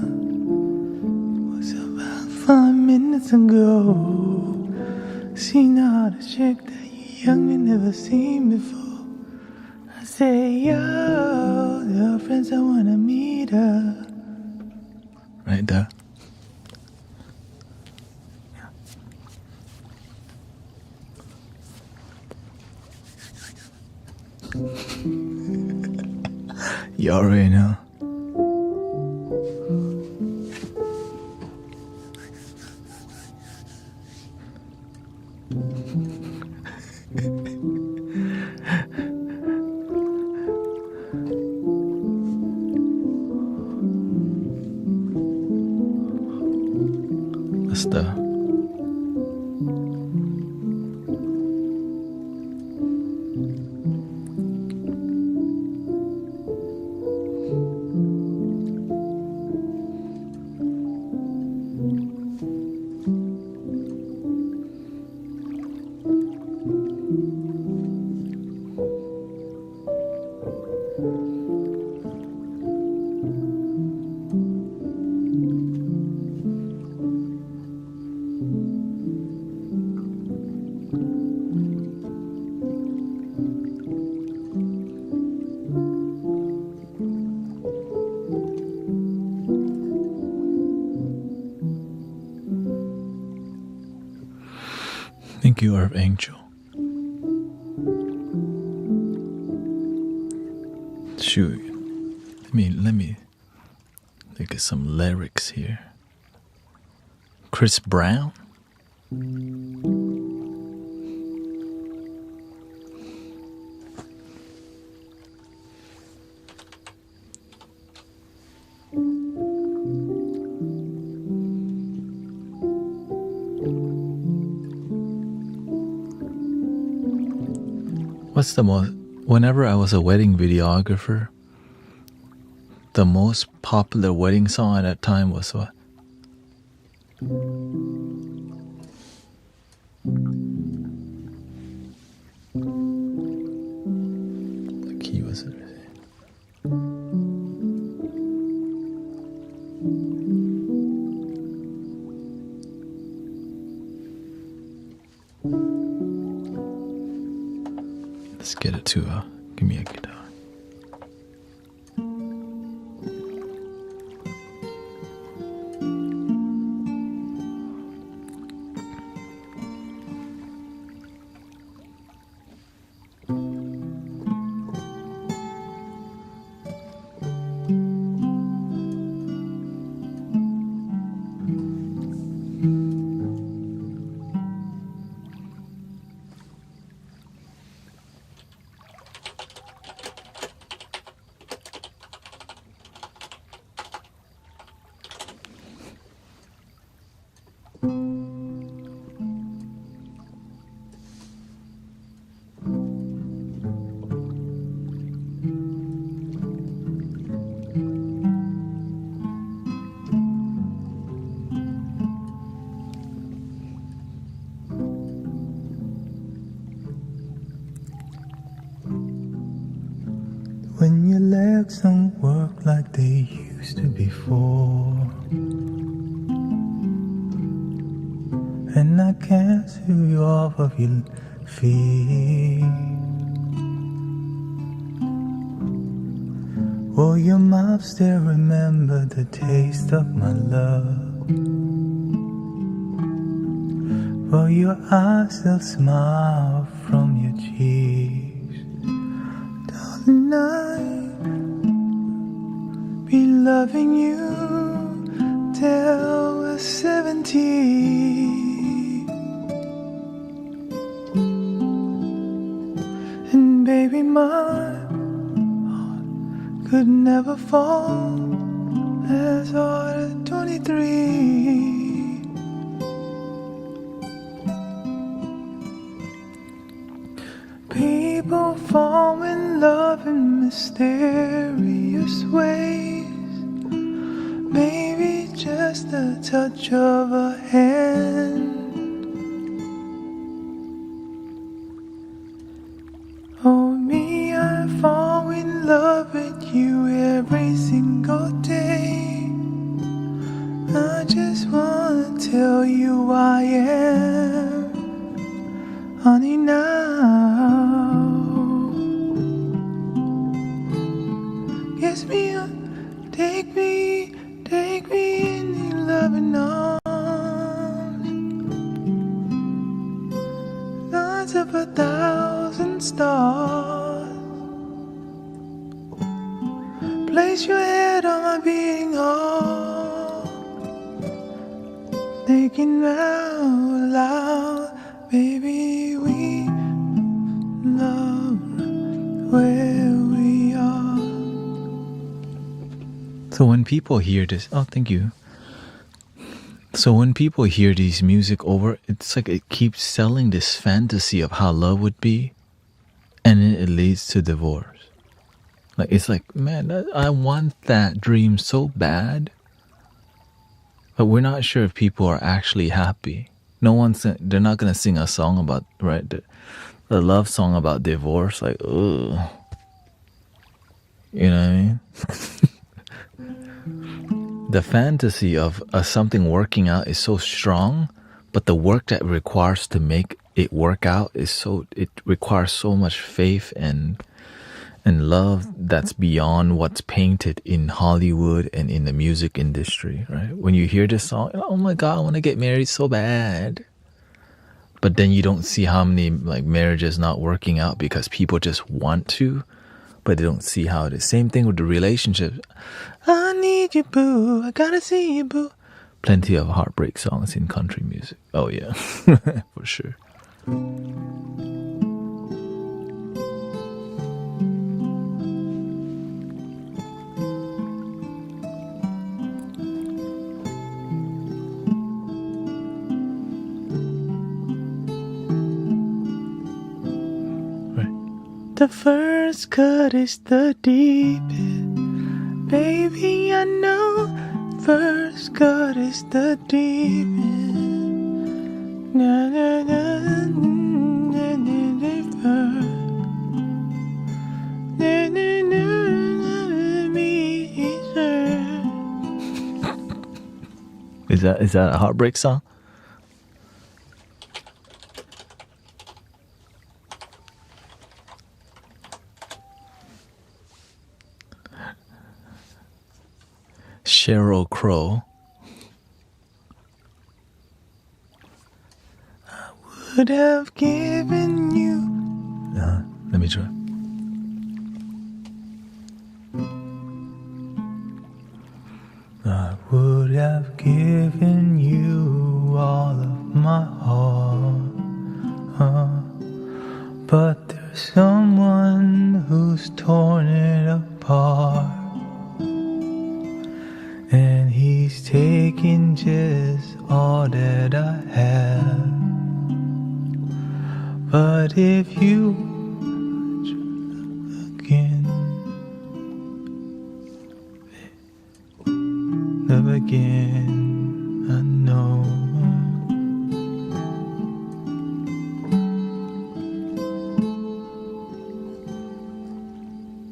Was about 5 minutes ago. Seen her hottest chick that you young and never seen before. I say, yo, your friends, I wanna meet her. Right there. You already know. That's the Thank you, Earth Angel. Shoot. Let me look at some lyrics here. Chris Brown? What's the most... Whenever I was a wedding videographer, the most popular wedding song at that time was what? The key was it? Let's get it to give me a guitar. When your legs don't work like they used to before, and I can't sweep you off of your feet, will your mouth still remember the taste of my love? Will your eyes still smile from your cheeks? Darling, I'll be loving you till we're 70. And baby, my heart could never fall as hard as 23. People fall in love in mysterious ways. Maybe just a touch of a hand. Oh, me, I fall in you I am, honey, now. Kiss me up, take me in your loving arms. Lights of 1,000 stars. Place your head on my beating heart. Thinking out loud, baby, we love where we are. So when people hear this, oh, thank you. So when people hear these music over, it's like it keeps selling this fantasy of how love would be, and then it leads to divorce. Like, it's like, man, I want that dream so bad, but we're not sure if people are actually happy. They're not gonna sing a song about, right, the love song about divorce, like, ugh. You know what I mean? The fantasy of something working out is so strong, but the work that requires to make it work out it requires so much faith and love that's beyond what's painted in Hollywood and in the music industry, right? When you hear this song, oh my God, I want to get married so bad. But then you don't see how many like marriages not working out because people just want to, but they don't see how it is. Same thing with the relationships. I need you, boo. I gotta see you, boo. Plenty of heartbreak songs in country music. Oh yeah, for sure. The first cut is the deepest. Baby, I know. First cut is the deepest. Na, na, na, na, na, na, na, na, na, me, is that a heartbreak song? Sheryl Crow. I would have given you. Let me try. I would have given you all of my heart, but there's someone who's torn it apart. And he's taking just all that I have. But if you love again, I know.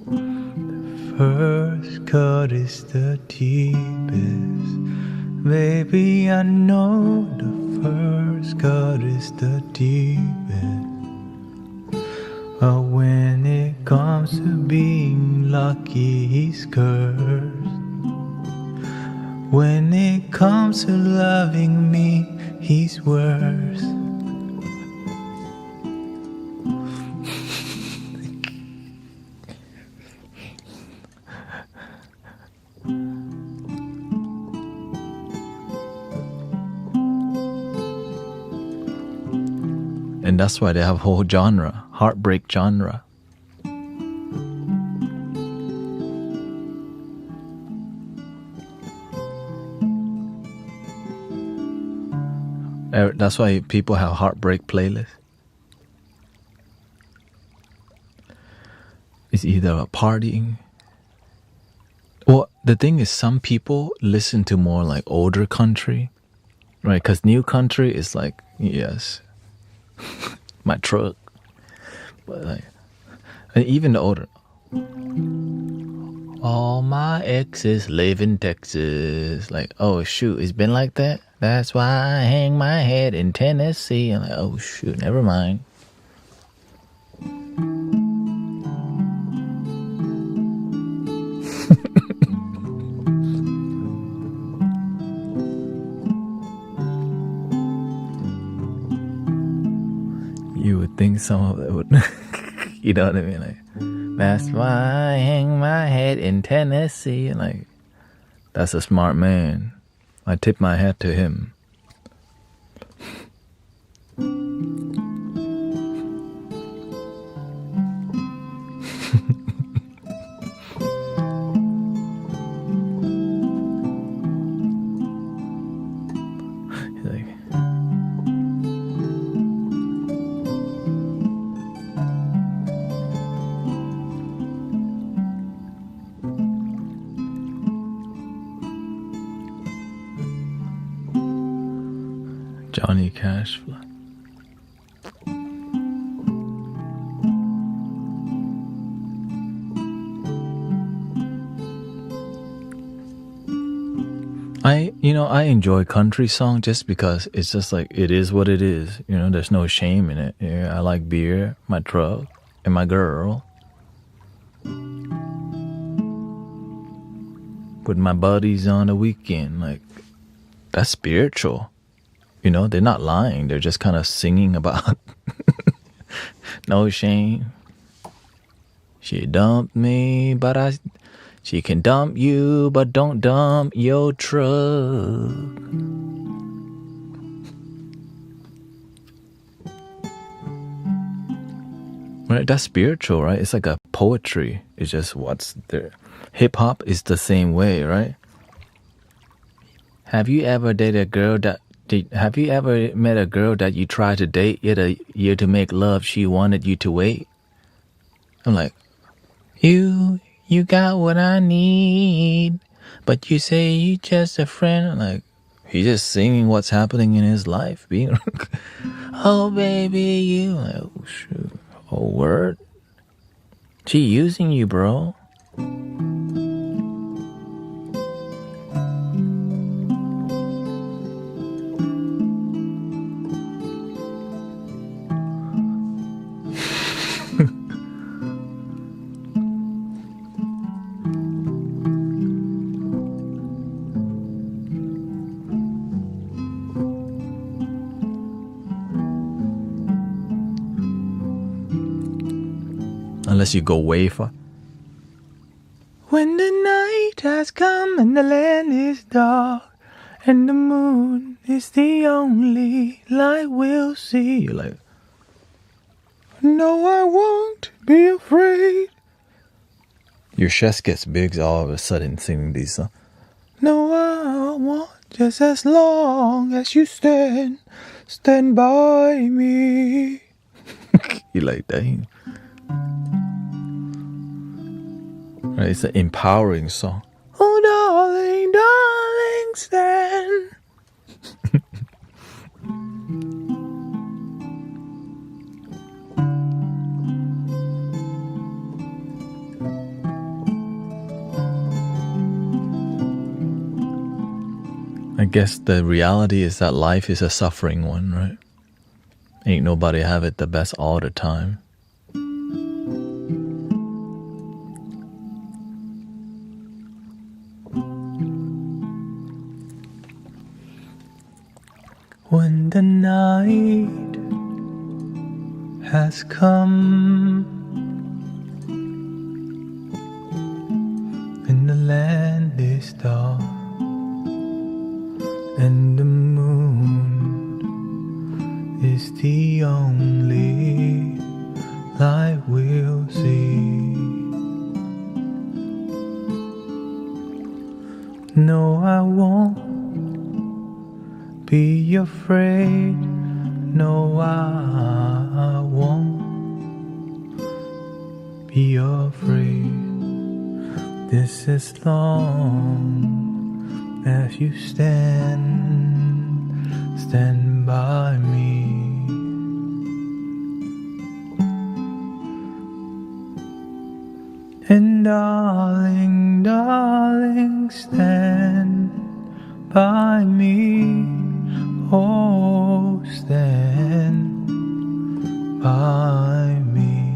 The first cut is the deepest. Baby, I know the first cut is the deepest. But when it comes to being lucky, he's cursed. When it comes to loving me, he's worse. And that's why they have a whole genre, heartbreak genre. That's why people have heartbreak playlists. It's either about partying. Well, the thing is, some people listen to more like older country, right? Because new country is like, yes, my truck. But like, and even the older. All my exes live in Texas. Like, oh shoot, it's been like that? That's why I hang my head in Tennessee. I'm like, oh shoot, never mind. You would think some of it would, you know what I mean? Like, that's why I hang my head in Tennessee. Like, that's a smart man. I tip my hat to him. He's like, Johnny Cashflow. I enjoy country song just because it's just like, it is what it is. You know, there's no shame in it. Yeah, I like beer, my truck, and my girl. With my buddies on the weekend. Like, that's spiritual. You know, they're not lying. They're just kind of singing about no shame. She dumped me, but she can dump you, but don't dump your truck. Right, that's spiritual, right? It's like a poetry. It's just what's there. Hip hop is the same way, right? Have you ever dated a girl that? Have you ever met a girl that you tried to date yet a year to make love? She wanted you to wait. I'm like, you got what I need, but you say you just a friend. I'm like, he's just singing what's happening in his life. Being, oh baby, you. Like, oh shoot, oh word. She using you, bro. Unless you go way far. When the night has come and the land is dark and the moon is the only light we'll see. You're like, no, I won't be afraid. Your chest gets big all of a sudden singing these songs. No, I won't, just as long as you stand by me. You like, dang. Right, it's an empowering song. Oh, darling, darling, stand. I guess the reality is that life is a suffering one, right? Ain't nobody have it the best all the time. When the night has come and the land is dark and the moon is the only light we'll see. No, I won't be afraid. No, I won't be afraid. This is long as you stand by me. And darling, darling, stand by me. Oh, stand by me.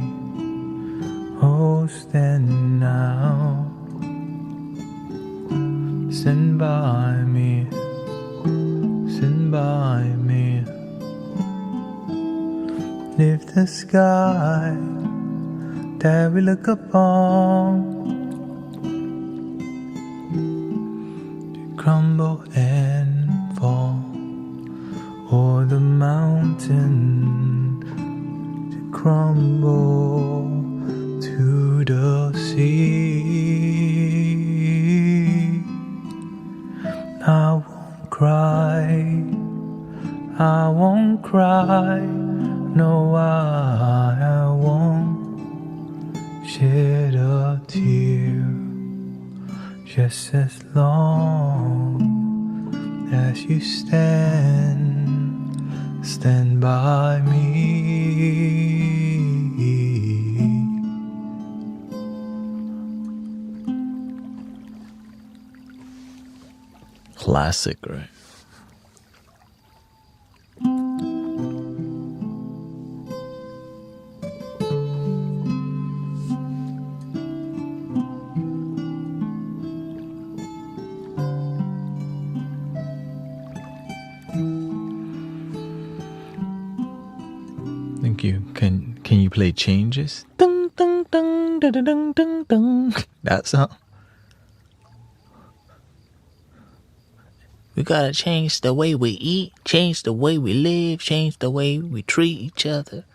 Oh, stand now. Stand by me. Stand by me. If the sky that we look upon to crumble and fall, or the mountain to crumble to the sea, I won't cry, I won't cry, no, I won't shed a tear, just as long as you stand by me. Classic, right? Thank you. Can you play Changes? Dun, dun, dun, dun, dun, dun, dun. That song. We gotta change the way we eat, change the way we live, change the way we treat each other,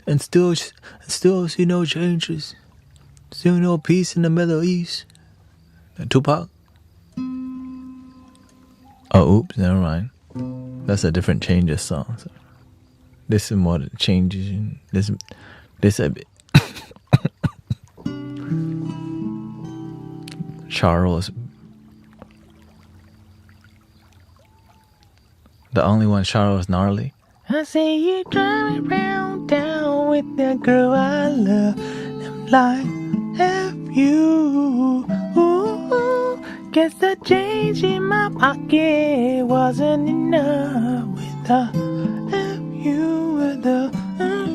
and still see no changes, still no peace in the Middle East. Tupac. Oh, oops, never mind. That's a different Changes song. So. This is more changes in this a bit. Charles, the only one Charles gnarly. I say you driving around town with that girl I love. I'm like F you. Ooh, guess the change in my pocket wasn't enough with the F you with the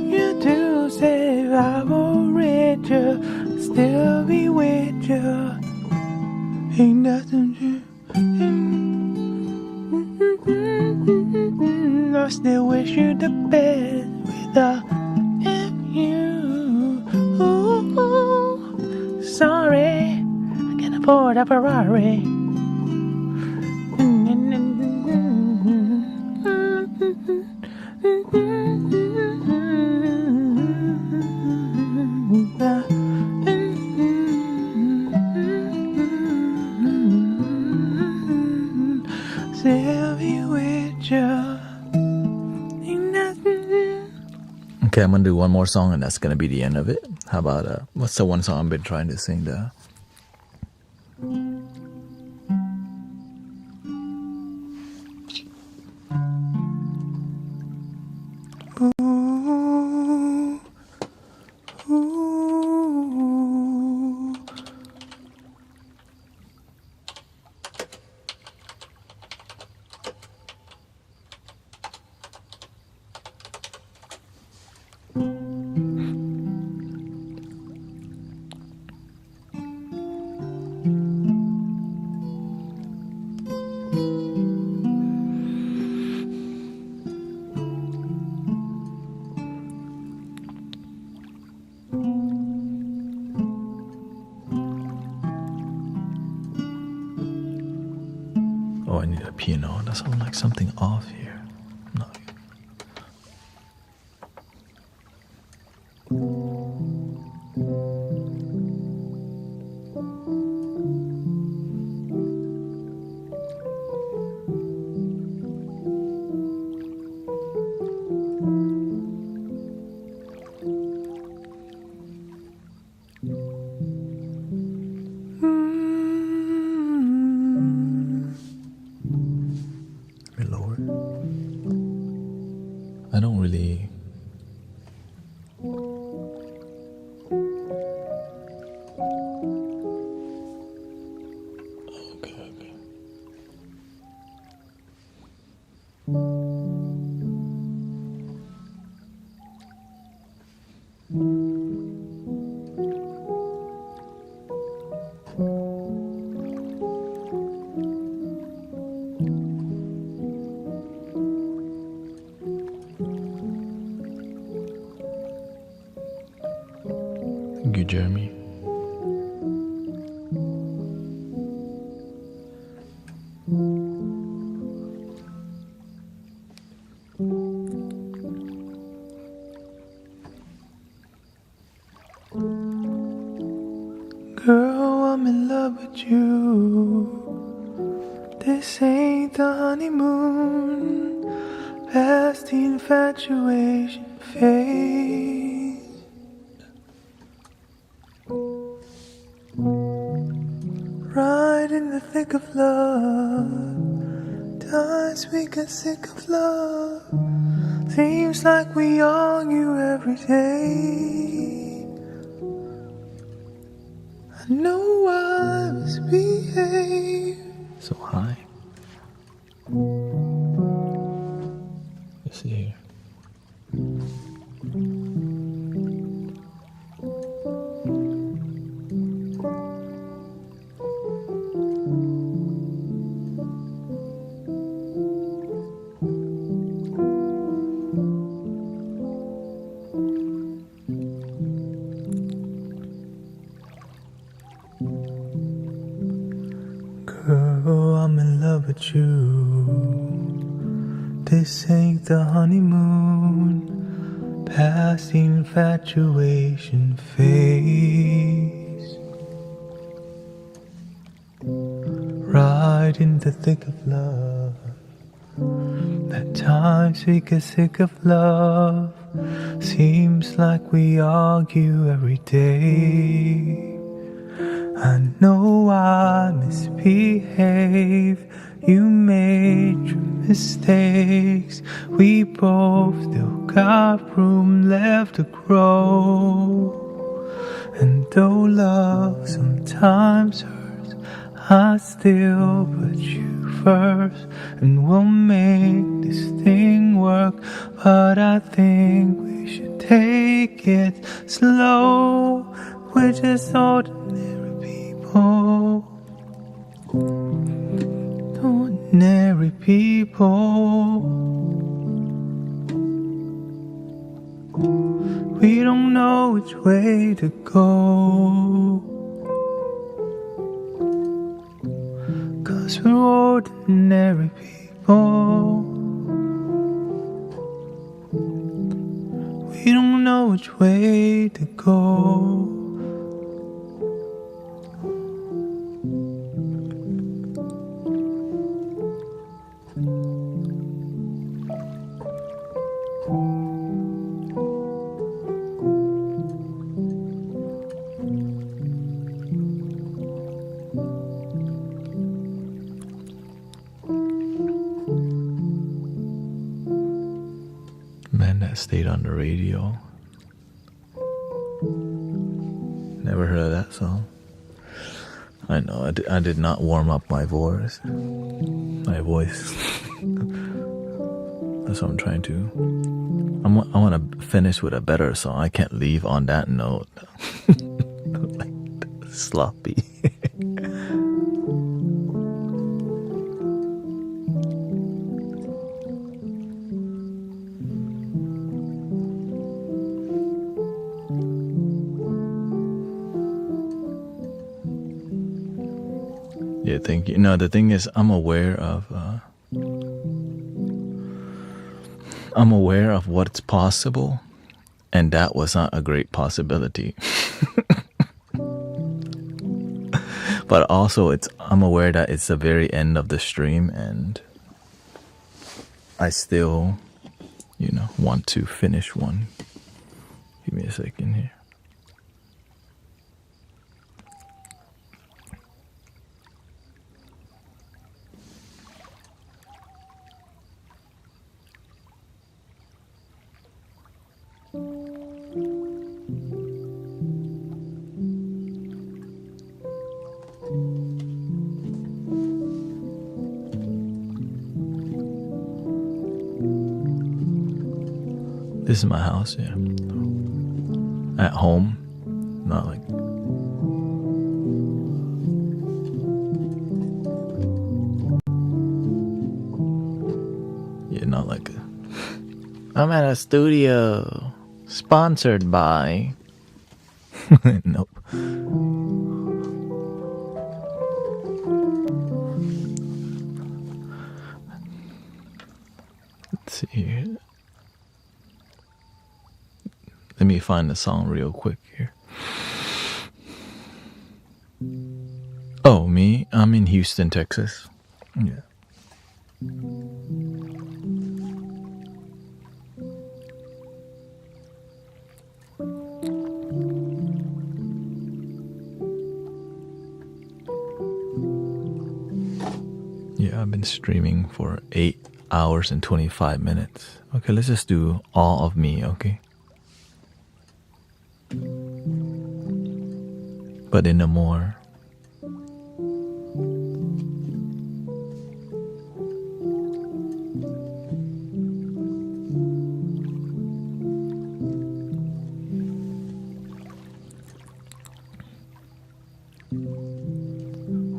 you do say I will read you, still be with you. Ain't nothing to. I still wish you the best with a F you. Ooh, sorry, I can't afford a Ferrari. Okay, I'm gonna do one more song and that's gonna be the end of it. How about what's the one song I've been trying to sing the Oh, I need a piano. That sounds like something off here. No. Let me lower it. Thank you, Jeremy. Girl, I'm in love with you. This ain't the honeymoon, past the infatuation phase. Right in the thick of love, times we get sick of love. Seems like we argue every day. I know I misbehave. So high. Let's see here. Girl, I'm in love with you. This ain't the honeymoon, past the infatuation phase. Right in the thick of love. At times we get sick of love. Seems like we argue every day. I know I misbehave. You made your mistakes. We both still got room left to grow. And though love sometimes hurts, I still put you first. And we'll make this thing work. But I think we should take it slow. We're just ordinary people. Ordinary people. We don't know which way to go, 'cause we're ordinary people. We don't know which way to go. Man that stayed on the radio. Never heard of that song. I know, I did not warm up my voice. That's what I'm trying to. I want to finish with a better song. I can't leave on that note. Like, sloppy. Yeah, thank you. No, the thing is, I'm aware of what's possible, and that was not a great possibility. But also, I'm aware that it's the very end of the stream, and I still, want to finish one. Give me a second here. This is my house, yeah. At home, not like. Yeah, not like a. I'm at a studio, sponsored by. Nope. Let's see here. Let me find the song real quick here. Oh, me? I'm in Houston, Texas. Yeah. Yeah, I've been streaming for 8 hours and 25 minutes. Okay, let's just do All of Me, okay? But in a more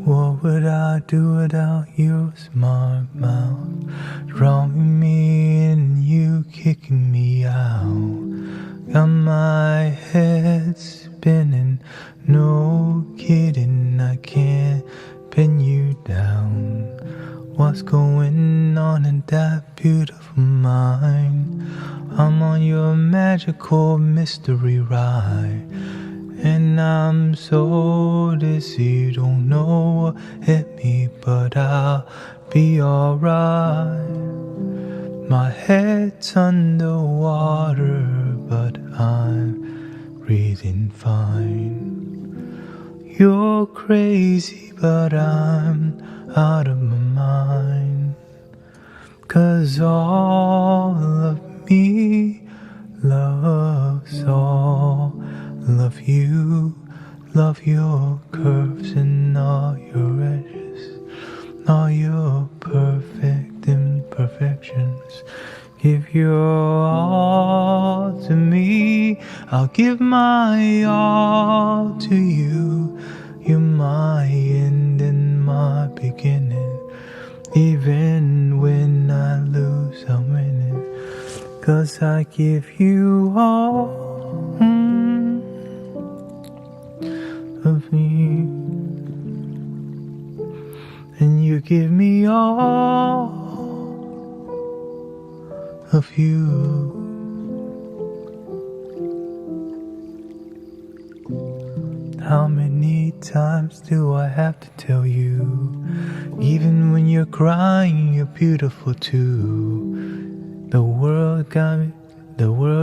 what would I do without your smart mouth? Drawing me in, you kicking me out. Got my head spinning, no kidding, I can't pin you down. What's going on in that beautiful mind? I'm on your magical mystery ride, and I'm so dizzy, don't know what hit me, but I'll be alright. My head's underwater, but I'm breathing fine. You're crazy, but I'm out of my mind. 'Cause all of me loves all of you. Love your curves and all your edges, all your perfect imperfections. Give your all to me, I'll give my all to you. You're my end and my beginning. Even when I lose, I'm winning. 'Cause I give you all of me, and you give me all of you. How many times do I have to tell you? Even when you're crying, you're beautiful too. The world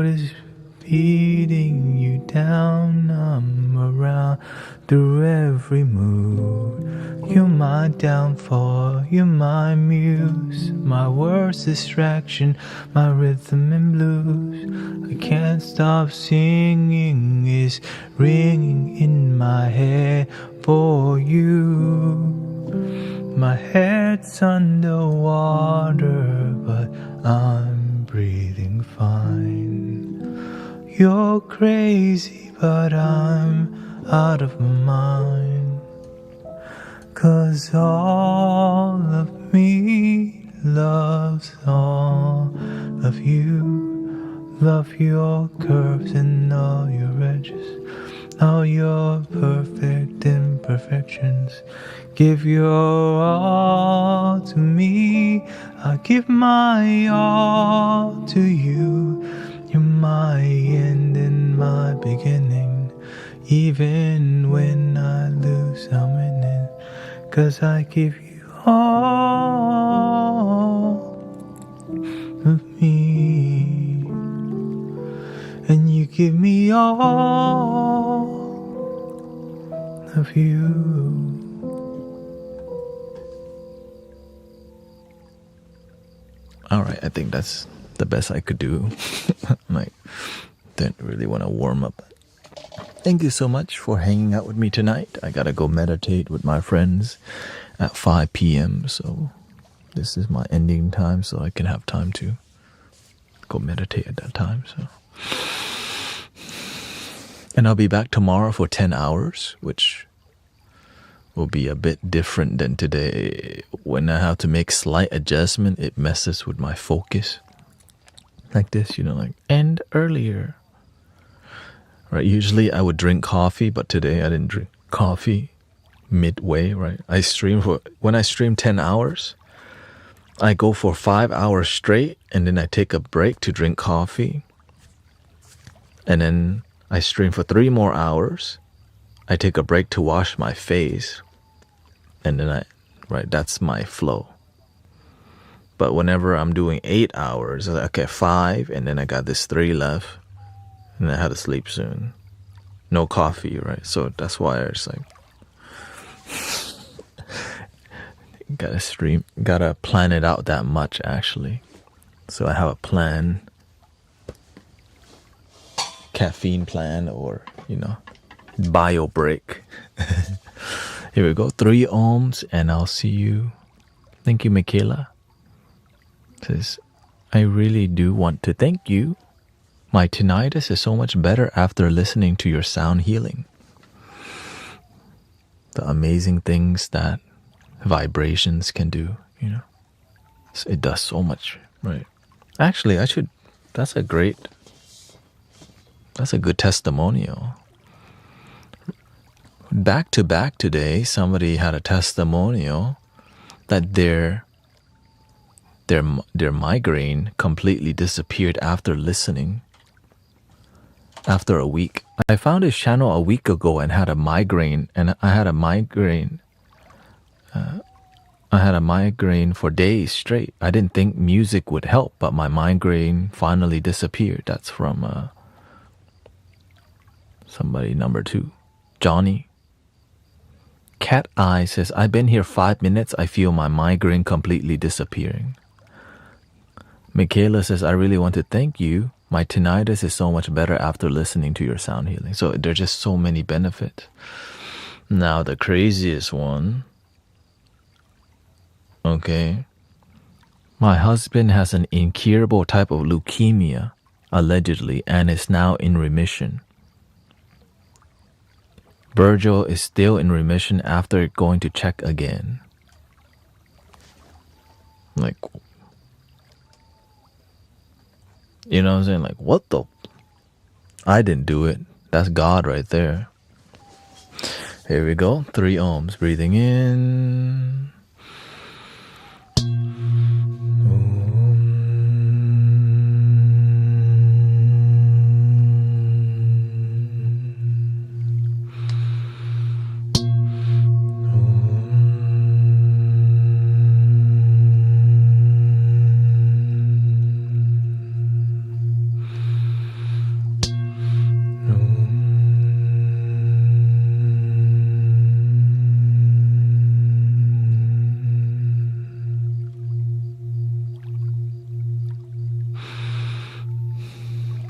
is beating you down. I'm around through every mood. You're my downfall, you're my muse, my worst distraction, my rhythm and blues. I can't stop singing, it's ringing in my head for you. My head's underwater, but I'm breathing fine. You're crazy, but I'm out of my mind. 'Cause all of me loves all of you. Love your curves and all your edges, all your perfect imperfections. Give your all to me, I give my all to you. You're my end and my beginning. Even when I lose, I'm winning. 'Cause I give you all of me, and you give me all of you. All right, I think that's the best I could do. Like, didn't really want to warm up. Thank you so much for hanging out with me tonight. I gotta go meditate with my friends at 5 p.m. So this is my ending time, so I can have time to go meditate at that time. So, and I'll be back tomorrow for 10 hours, which will be a bit different than today. When I have to make slight adjustment, it messes with my focus. Like this, like end earlier. right? Usually I would drink coffee, but today I didn't drink coffee midway, right? When I stream 10 hours, I go for 5 hours straight, and then I take a break to drink coffee. And then I stream for 3 more hours. I take a break to wash my face. And then that's my flow. But whenever I'm doing 8 hours, I like, okay, 5, and then I got this 3 left. And I had to sleep soon. No coffee, right? So that's why it's like, gotta plan it out that much, actually. So I have a plan, caffeine plan, or bio break. Here we go, 3 ohms, and I'll see you. Thank you, Michaela. Says, I really do want to thank you. My tinnitus is so much better after listening to your sound healing. The amazing things that vibrations can do, It does so much, right? Actually, that's a good testimonial. Back to back today, somebody had a testimonial that their migraine completely disappeared after listening. After a week. I found his channel a week ago and had a migraine, and I had a migraine for days straight. I didn't think music would help, but my migraine finally disappeared. That's from somebody number 2. Johnny. Cat Eye says, I've been here 5 minutes. I feel my migraine completely disappearing. Michaela says, I really want to thank you. My tinnitus is so much better after listening to your sound healing. So there's just so many benefits. Now the craziest one. Okay. My husband has an incurable type of leukemia, allegedly, and is now in remission. Virgil is still in remission after going to check again. Like, you know what I'm saying? Like, what the? I didn't do it. That's God right there. Here we go. 3 ohms. Breathing in.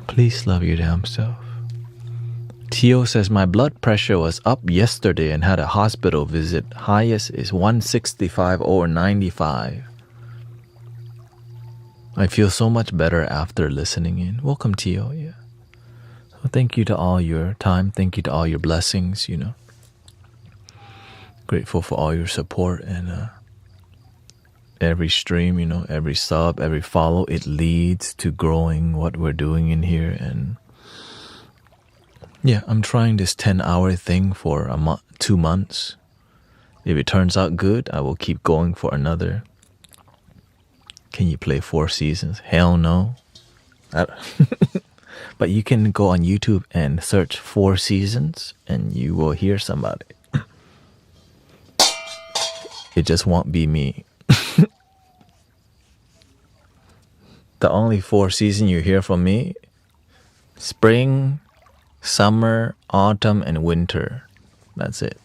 Please love your damn self. Tio says, my blood pressure was up yesterday and had a hospital visit. Highest is 165/95. I feel so much better after listening in. Welcome, Tio. Yeah. So thank you to all your time. Thank you to all your blessings, Grateful for all your support and every stream, every sub, every follow, it leads to growing what we're doing in here. And yeah, I'm trying this 10-hour thing for 2 months. If it turns out good, I will keep going for another. Can you play 4 seasons? Hell no. But you can go on YouTube and search 4 seasons and you will hear somebody. It just won't be me. The only 4 seasons you hear from me: spring, summer, autumn, and winter. That's it.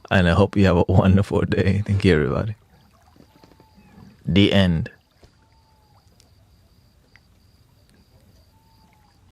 And I hope you have a wonderful day. Thank you, everybody. The end.